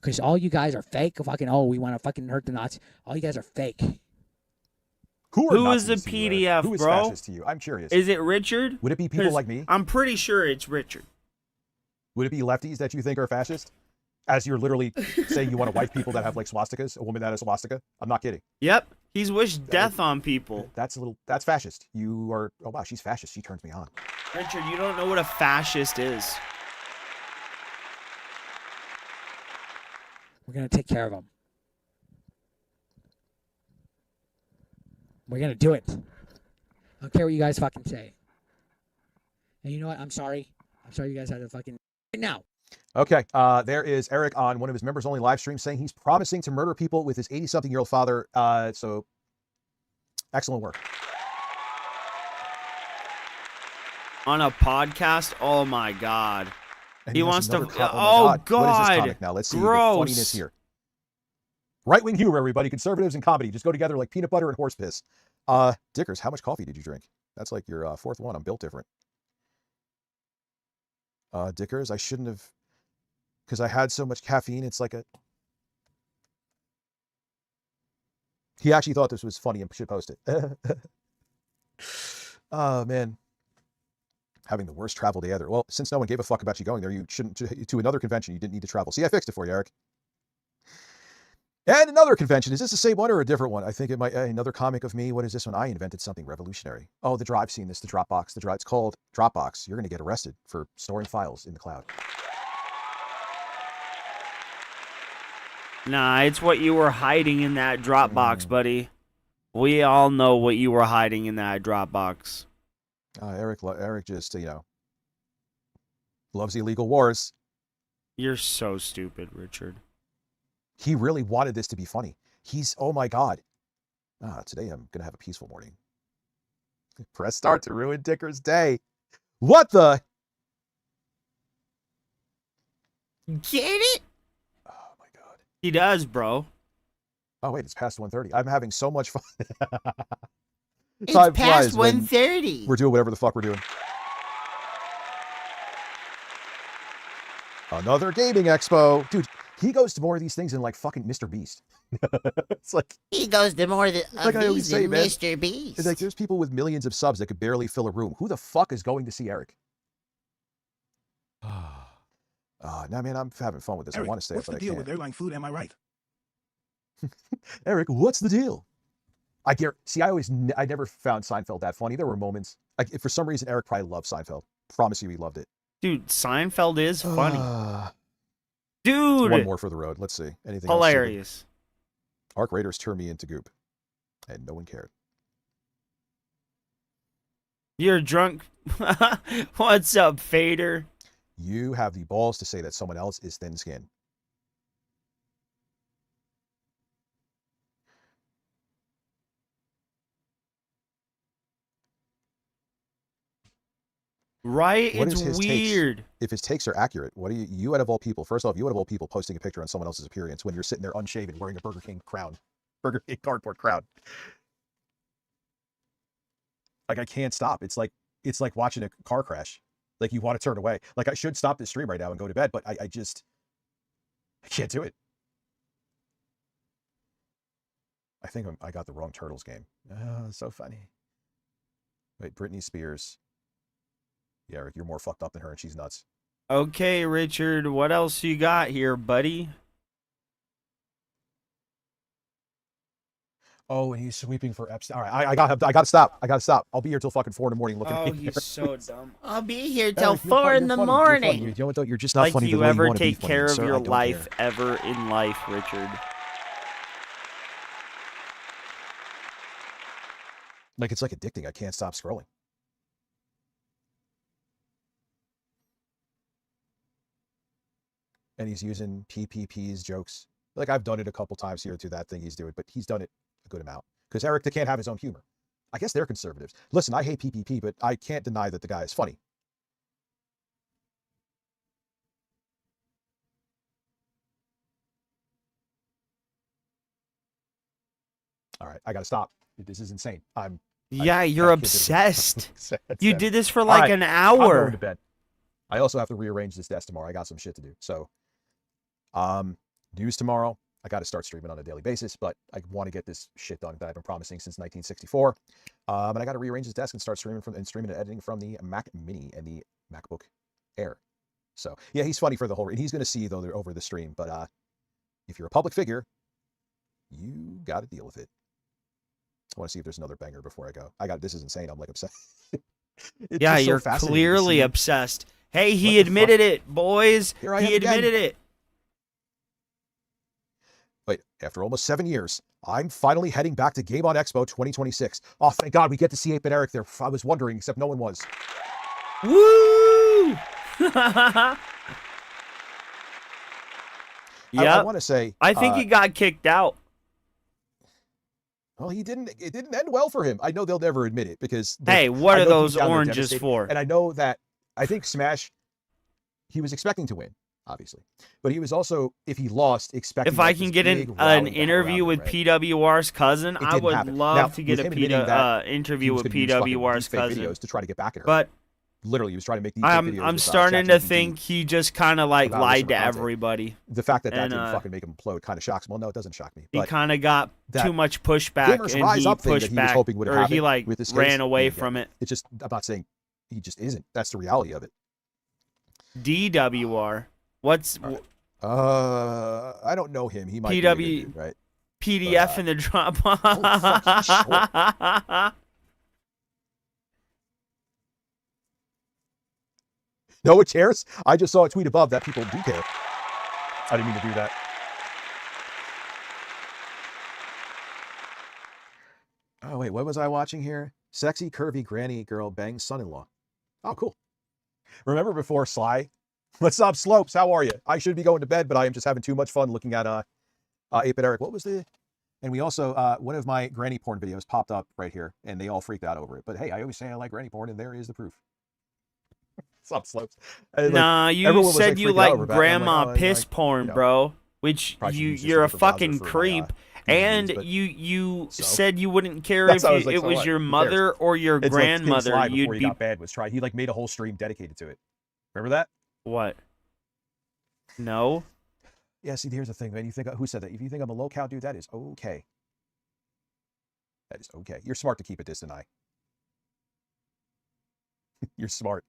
Because all you guys are fake. Fucking, oh, we want to fucking hurt the Nazis. All you guys are fake. Who is the PDF, Who is bro? fascist to you? I'm curious. Is it Richard? Would it be people 'Cause like me? I'm pretty sure it's Richard. Would it be lefties that you think are fascist? As you're literally saying you want to wife people that have like swastikas, a woman that has a swastika? I'm not kidding. Yep. He's wished death on people. That's fascist. You are, oh wow, she's fascist. She turns me on. Richard, you don't know what a fascist is. We're gonna take care of them. We're gonna do it. I don't care what you guys fucking say. And you know what? I'm sorry. I'm sorry you guys had to fucking right now. Okay, there is Eric on one of his members-only live streams saying he's promising to murder people with his 80-something-year-old father. So, excellent work. On a podcast? Oh my god. And He wants to. another Oh What is this god. comic now? Let's see the Gross. funniness here. Right-wing humor, everybody. Conservatives and comedy just go together like peanut butter and horse piss. Dickers, how much coffee did you drink? That's like your fourth one. I'm built different. Dickers, I shouldn't have, because I had so much caffeine. It's like a. He actually thought this was funny and should post it. Oh man, having the worst travel day ever. Well, since no one gave a fuck about you going there, you shouldn't to another convention. You didn't need to travel. See, I fixed it for you, Eric. And another convention. Is this the same one or a different one? I think it might. Another comic of me. What is this one? I invented something revolutionary. Oh, I've seen this. The Dropbox. It's called Dropbox. You're going to get arrested for storing files in the cloud. Nah, it's what you were hiding in that Dropbox, buddy. We all know what you were hiding in that Dropbox. Eric just, loves illegal wars. You're so stupid, Richard. He really wanted this to be funny. Oh my God. Today I'm going to have a peaceful morning. Press start to ruin Dicker's day. What the? Get it? He does, bro. Oh, wait, it's past 1:30. I'm having so much fun. It's Time past flies when 1:30. We're doing whatever the fuck we're doing. Another gaming expo. Dude, he goes to more of these things than like fucking Mr. Beast. It's like He goes to more of like I always these say, than man. Mr. Beast. It's like there's people with millions of subs that could barely fill a room. Who the fuck is going to see Eric? Nah, man, I'm having fun with this. Eric, I want to stay what's up, the but I deal can't. with airline food? Am I right? Eric, what's the deal? See, I never found Seinfeld that funny. There were moments. Like, for some reason, Eric probably loved Seinfeld. Promise you he loved it. Dude, Seinfeld is funny. Dude! One more for the road. Let's see. Anything Hilarious. else? Arc Raiders turned me into goop. And no one cared. You're drunk. What's up, Fader? You have the balls to say that someone else is thin-skinned. Right? What It's is his weird. Takes? If his takes are accurate, what are you out of all people? First off, you out of all people posting a picture on someone else's appearance when you're sitting there unshaven wearing a Burger King cardboard crown. Like, I can't stop. It's like watching a car crash. Like, you want to turn away. Like, I should stop this stream right now and go to bed, but I can't do it. I think I got the wrong Turtles game. Oh, so funny. Wait, Britney Spears. Yeah, Eric, you're more fucked up than her, and she's nuts. Okay, Richard, what else you got here, buddy? Oh, and he's sweeping for Epstein. All right, I gotta stop. I'll be here till fucking 4 in the morning looking at you. He's so dumb. I'll be here till Eric, 4 in the morning. You know what, though? You're just not Like funny the you way you ever want to be take funny, care of sir, I your don't life care. ever in life, Richard. Like, it's like addicting. I can't stop scrolling. And he's using PPP's jokes. Like, I've done it a couple times here through that thing he's doing, but he's done it a good amount. Because Eric, they can't have his own humor. I guess they're conservatives. Listen, I hate PPP, but I can't deny that the guy is funny. All right, I gotta stop. This is insane. Yeah, you're obsessed. You did this for All like right, an I'm hour. going to bed. I also have to rearrange this desk tomorrow. I got some shit to do. So, news tomorrow. I got to start streaming on a daily basis, but I want to get this shit done that I've been promising since 1964. And I got to rearrange this desk and start streaming and editing from the Mac Mini and the MacBook Air. So yeah, he's funny for the whole. And he's going to see though over the stream. But if you're a public figure, you got to deal with it. I want to see if there's another banger before I go. This is insane. I'm like obsessed. Yeah, you're clearly obsessed. Hey, he admitted it, boys. He admitted it. Wait, after almost 7 years, I'm finally heading back to Game On Expo 2026. Oh, thank God we get to see 8-Bit Eric there. I was wondering, except no one was. Woo! I want to say, I think he got kicked out. Well, he didn't. It didn't end well for him. I know they'll never admit it because. Hey, what are those oranges for? And I know that. I think Smash. He was expecting to win, obviously, but he was also, if he lost, expecting. If I can get an interview with PWR's cousin, I would love to get an interview with PWR's cousin. Videos to try to get back at her. But literally, he was trying to make these. I'm starting to think he just kind of like lied to everybody. The fact that didn't fucking make him implode kind of shocks me. Well, no, it doesn't shock me. He kind of got too much pushback, and he pushed back, or he like ran away from it. It's just, I'm not saying he just isn't. That's the reality of it. DWR. What's? I don't know him. He might PW be a good dude, right? PDF in the drop. No one cares. I just saw a tweet above that people do care. I didn't mean to do that. Oh wait, what was I watching here? Sexy curvy granny girl bangs son-in-law. Oh, cool. Remember before Sly? What's up, Slopes? How are you? I should be going to bed, but I am just having too much fun looking at 8-Bit Eric. What was the? And we also one of my granny porn videos popped up right here, and they all freaked out over it. But hey, I always say I like granny porn, and there is the proof. What's up, Slopes? Nah, you said you like grandma piss porn, bro. Which you're a fucking creep. And you said you wouldn't care if it was your mother or your grandmother. Before he got bad was trying. He like made a whole stream dedicated to it. Remember that? What? No. Yeah. See, here's the thing, man. You think who said that? If you think I'm a low cow dude, that is okay. That is okay. You're smart to keep a distant eye. You're smart.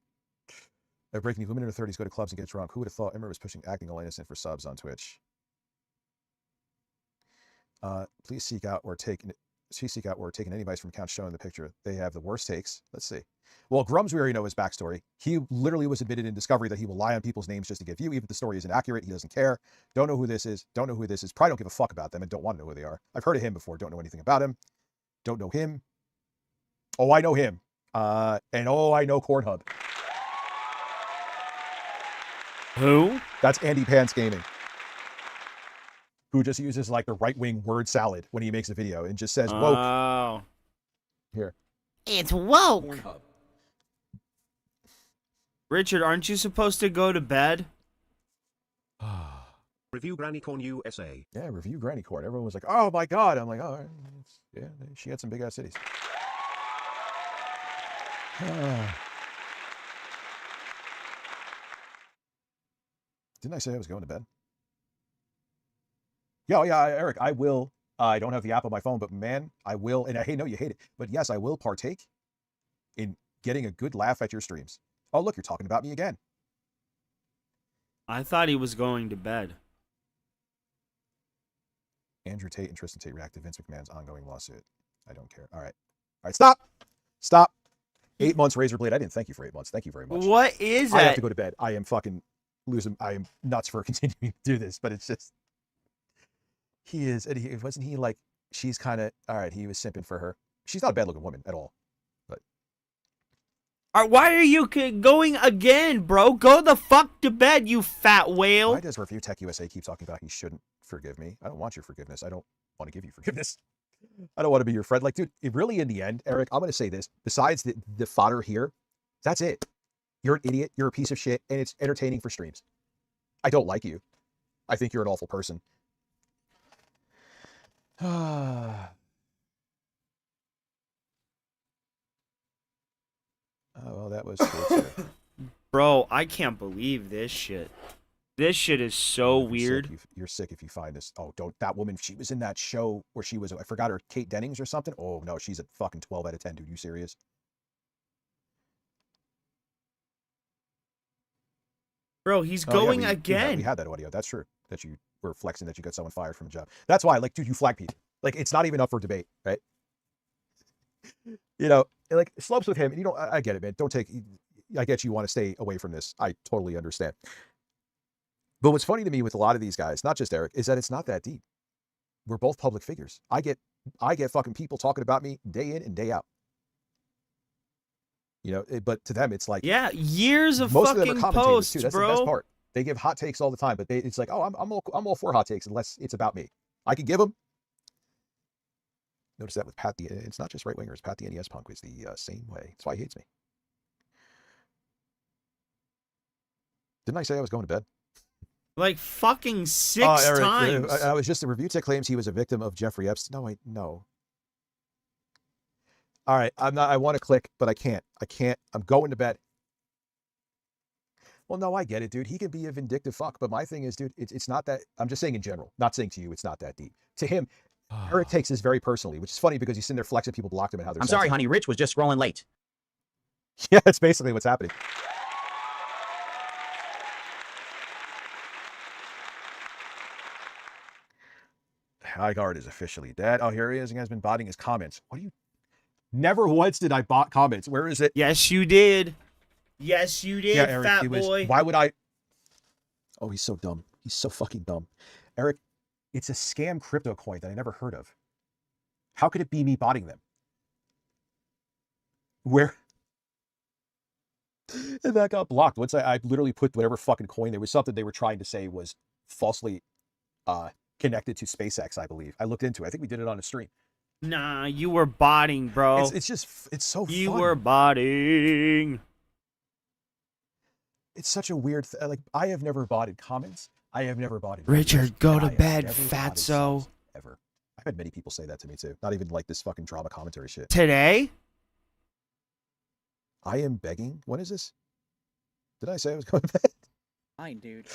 Breaking news: women in their 30s go to clubs and get drunk. Who would have thought Emma was pushing acting all innocent for subs on Twitch? Please seek out or take taking any advice from accounts showing the picture. They have the worst takes. Let's see. Well, Grums, we already know his backstory. He literally was admitted in Discovery that he will lie on people's names just to get view. Even if the story isn't accurate, he doesn't care. Don't know who this is. Don't know who this is. Probably don't give a fuck about them and don't want to know who they are. I've heard of him before. Don't know anything about him. Don't know him. Oh, I know him. And oh, I know Cornhub. Who? That's Andy Pants Gaming, who just uses like the right-wing word salad when he makes a video and just says woke. Oh. Here. It's woke. Richard, aren't you supposed to go to bed? Review Granny Corn USA. Yeah, review Granny Corn. Everyone was like, oh my God. I'm like, oh, yeah, she had some big ass cities. Didn't I say I was going to bed? Yeah, Eric, I will. I don't have the app on my phone, but man, I will. And I know you hate it, but yes, I will partake in getting a good laugh at your streams. Oh, look, you're talking about me again. I thought he was going to bed. Andrew Tate and Tristan Tate react to Vince McMahon's ongoing lawsuit. I don't care. All right, stop. 8 months Razor Blade. I didn't thank you for 8 months. Thank you very much. What is it? I have to go to bed. I am fucking losing. I am nuts for continuing to do this, but it's just. He is. Wasn't he like? She's kind of all right. He was simping for her. She's not a bad looking woman at all. But why are you going again, bro? Go the fuck to bed, you fat whale. Why does Review Tech USA keep talking about he shouldn't forgive me? I don't want your forgiveness. I don't want to give you forgiveness. I don't want to be your friend. Like, dude, it really, in the end, Eric, I'm going to say this. Besides the fodder here, that's it. You're an idiot. You're a piece of shit, and it's entertaining for streams. I don't like you. I think you're an awful person. well, that was true too. Bro, I can't believe this shit. This shit is so weird. You're sick if you find this. Oh, don't. That woman, she was in that show where she was, I forgot her, Kate Dennings or something. Oh, no, she's a fucking 12 out of 10, dude. You serious? Bro, he's Oh, yeah, going we again. had that audio. That's true. That you were flexing that you got someone fired from a job. That's why, like, dude, you flag people. Like, it's not even up for debate, right? You know, like, slopes with him, and you don't, I get it, man. Don't take, I get you want to stay away from this. I totally understand. But what's funny to me with a lot of these guys, not just Eric, is that it's not that deep. We're both public figures. I get fucking people talking about me day in and day out. You know, but to them, it's like, yeah, years of most of them fucking are commentators posts, too. That's bro. the best part. They give hot takes all the time, but it's like, oh, I'm all for hot takes unless it's about me. I can give them. Notice that with Pat the, it's not just right wingers. Pat the NES punk is the same way. That's why he hates me. Didn't I say I was going to bed? Like fucking six Eric, times. I was just, the review tech claims he was a victim of Jeffrey Epstein. No, no. All right, I want to click, but I can't. I'm going to bed. Well, no, I get it, dude. He can be a vindictive fuck, but my thing is, dude, it's not that. I'm just saying in general, not saying to you, it's not that deep. To him, Eric takes this very personally, which is funny because he's sitting there flexing people blocked him and how they're I'm sorry, sensitive. honey. Rich was just scrolling late. Yeah, that's basically what's happening. Highguard is officially dead. Oh, here he is. He has been botting his comments. What do you? Never once did I bot comments. Where is it? Yes, you did. Yes, you did, Yeah, Eric, fat it was, boy. why would I? Oh, he's so dumb. He's so fucking dumb. Eric, it's a scam crypto coin that I never heard of. How could it be me botting them? Where? And that got blocked. Once I literally put whatever fucking coin, there was something they were trying to say was falsely connected to SpaceX, I believe. I looked into it. I think we did it on a stream. Nah, you were botting, bro. It's just, it's so You fun. were botting. It's such a weird like, I have never botted comments. I have never botted Richard, videos, go and to I have bed, never fatso. botted subs, ever. I've had many people say that to me too. Not even like this fucking drama commentary shit. Today? I am begging. When is this? Did I say I was going to bed? Fine, dude.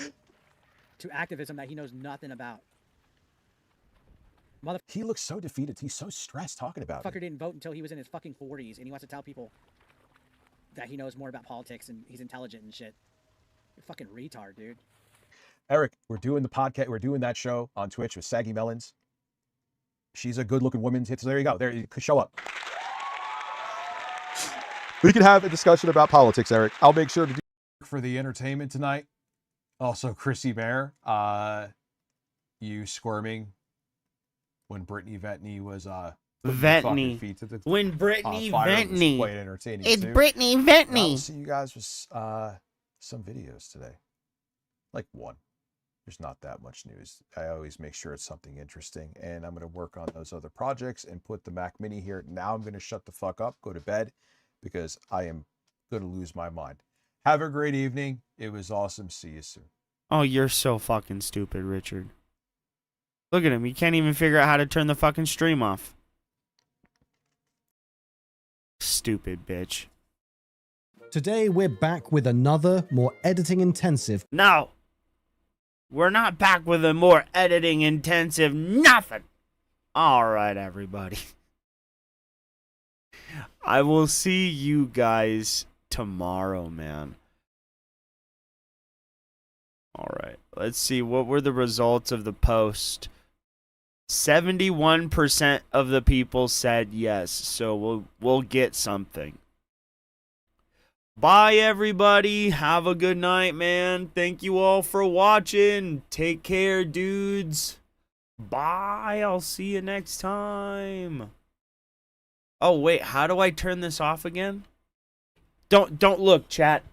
To activism that he knows nothing about. He looks so defeated. He's so stressed talking about it. Fucker didn't vote until he was in his fucking 40s, and he wants to tell people that he knows more about politics and he's intelligent and shit. You're a fucking retard, dude. Eric, we're doing the podcast. We're doing that show on Twitch with Saggy Melons. She's a good-looking woman. So there you go. There, you could show up. We can have a discussion about politics, Eric. I'll make sure to do for the entertainment tonight. Also, Chrissy Bear, you squirming when Brittany Ventney was Ventney. When Brittany Brittany Ventney. quite entertaining. It's too. Brittany I'll Ventney. see you guys with some videos today. Like one. There's not that much news. I always make sure it's something interesting, and I'm going to work on those other projects and put the Mac Mini here. Now I'm going to shut the fuck up, go to bed, because I am going to lose my mind. Have a great evening. It was awesome. See you soon. Oh, you're so fucking stupid, Richard. Look at him. He can't even figure out how to turn the fucking stream off. Stupid bitch. Today we're back with another, more editing intensive. No. We're not back with a more editing intensive nothing. All right, everybody. I will see you guys tomorrow, man. All right. Let's see. What were the results of the post? 71% of the people said yes, so we'll get something. Bye, everybody. Have a good night, man. Thank you all for watching. Take care, dudes. Bye. I'll see you next time. Oh, wait. How do I turn this off again? Don't look, chat.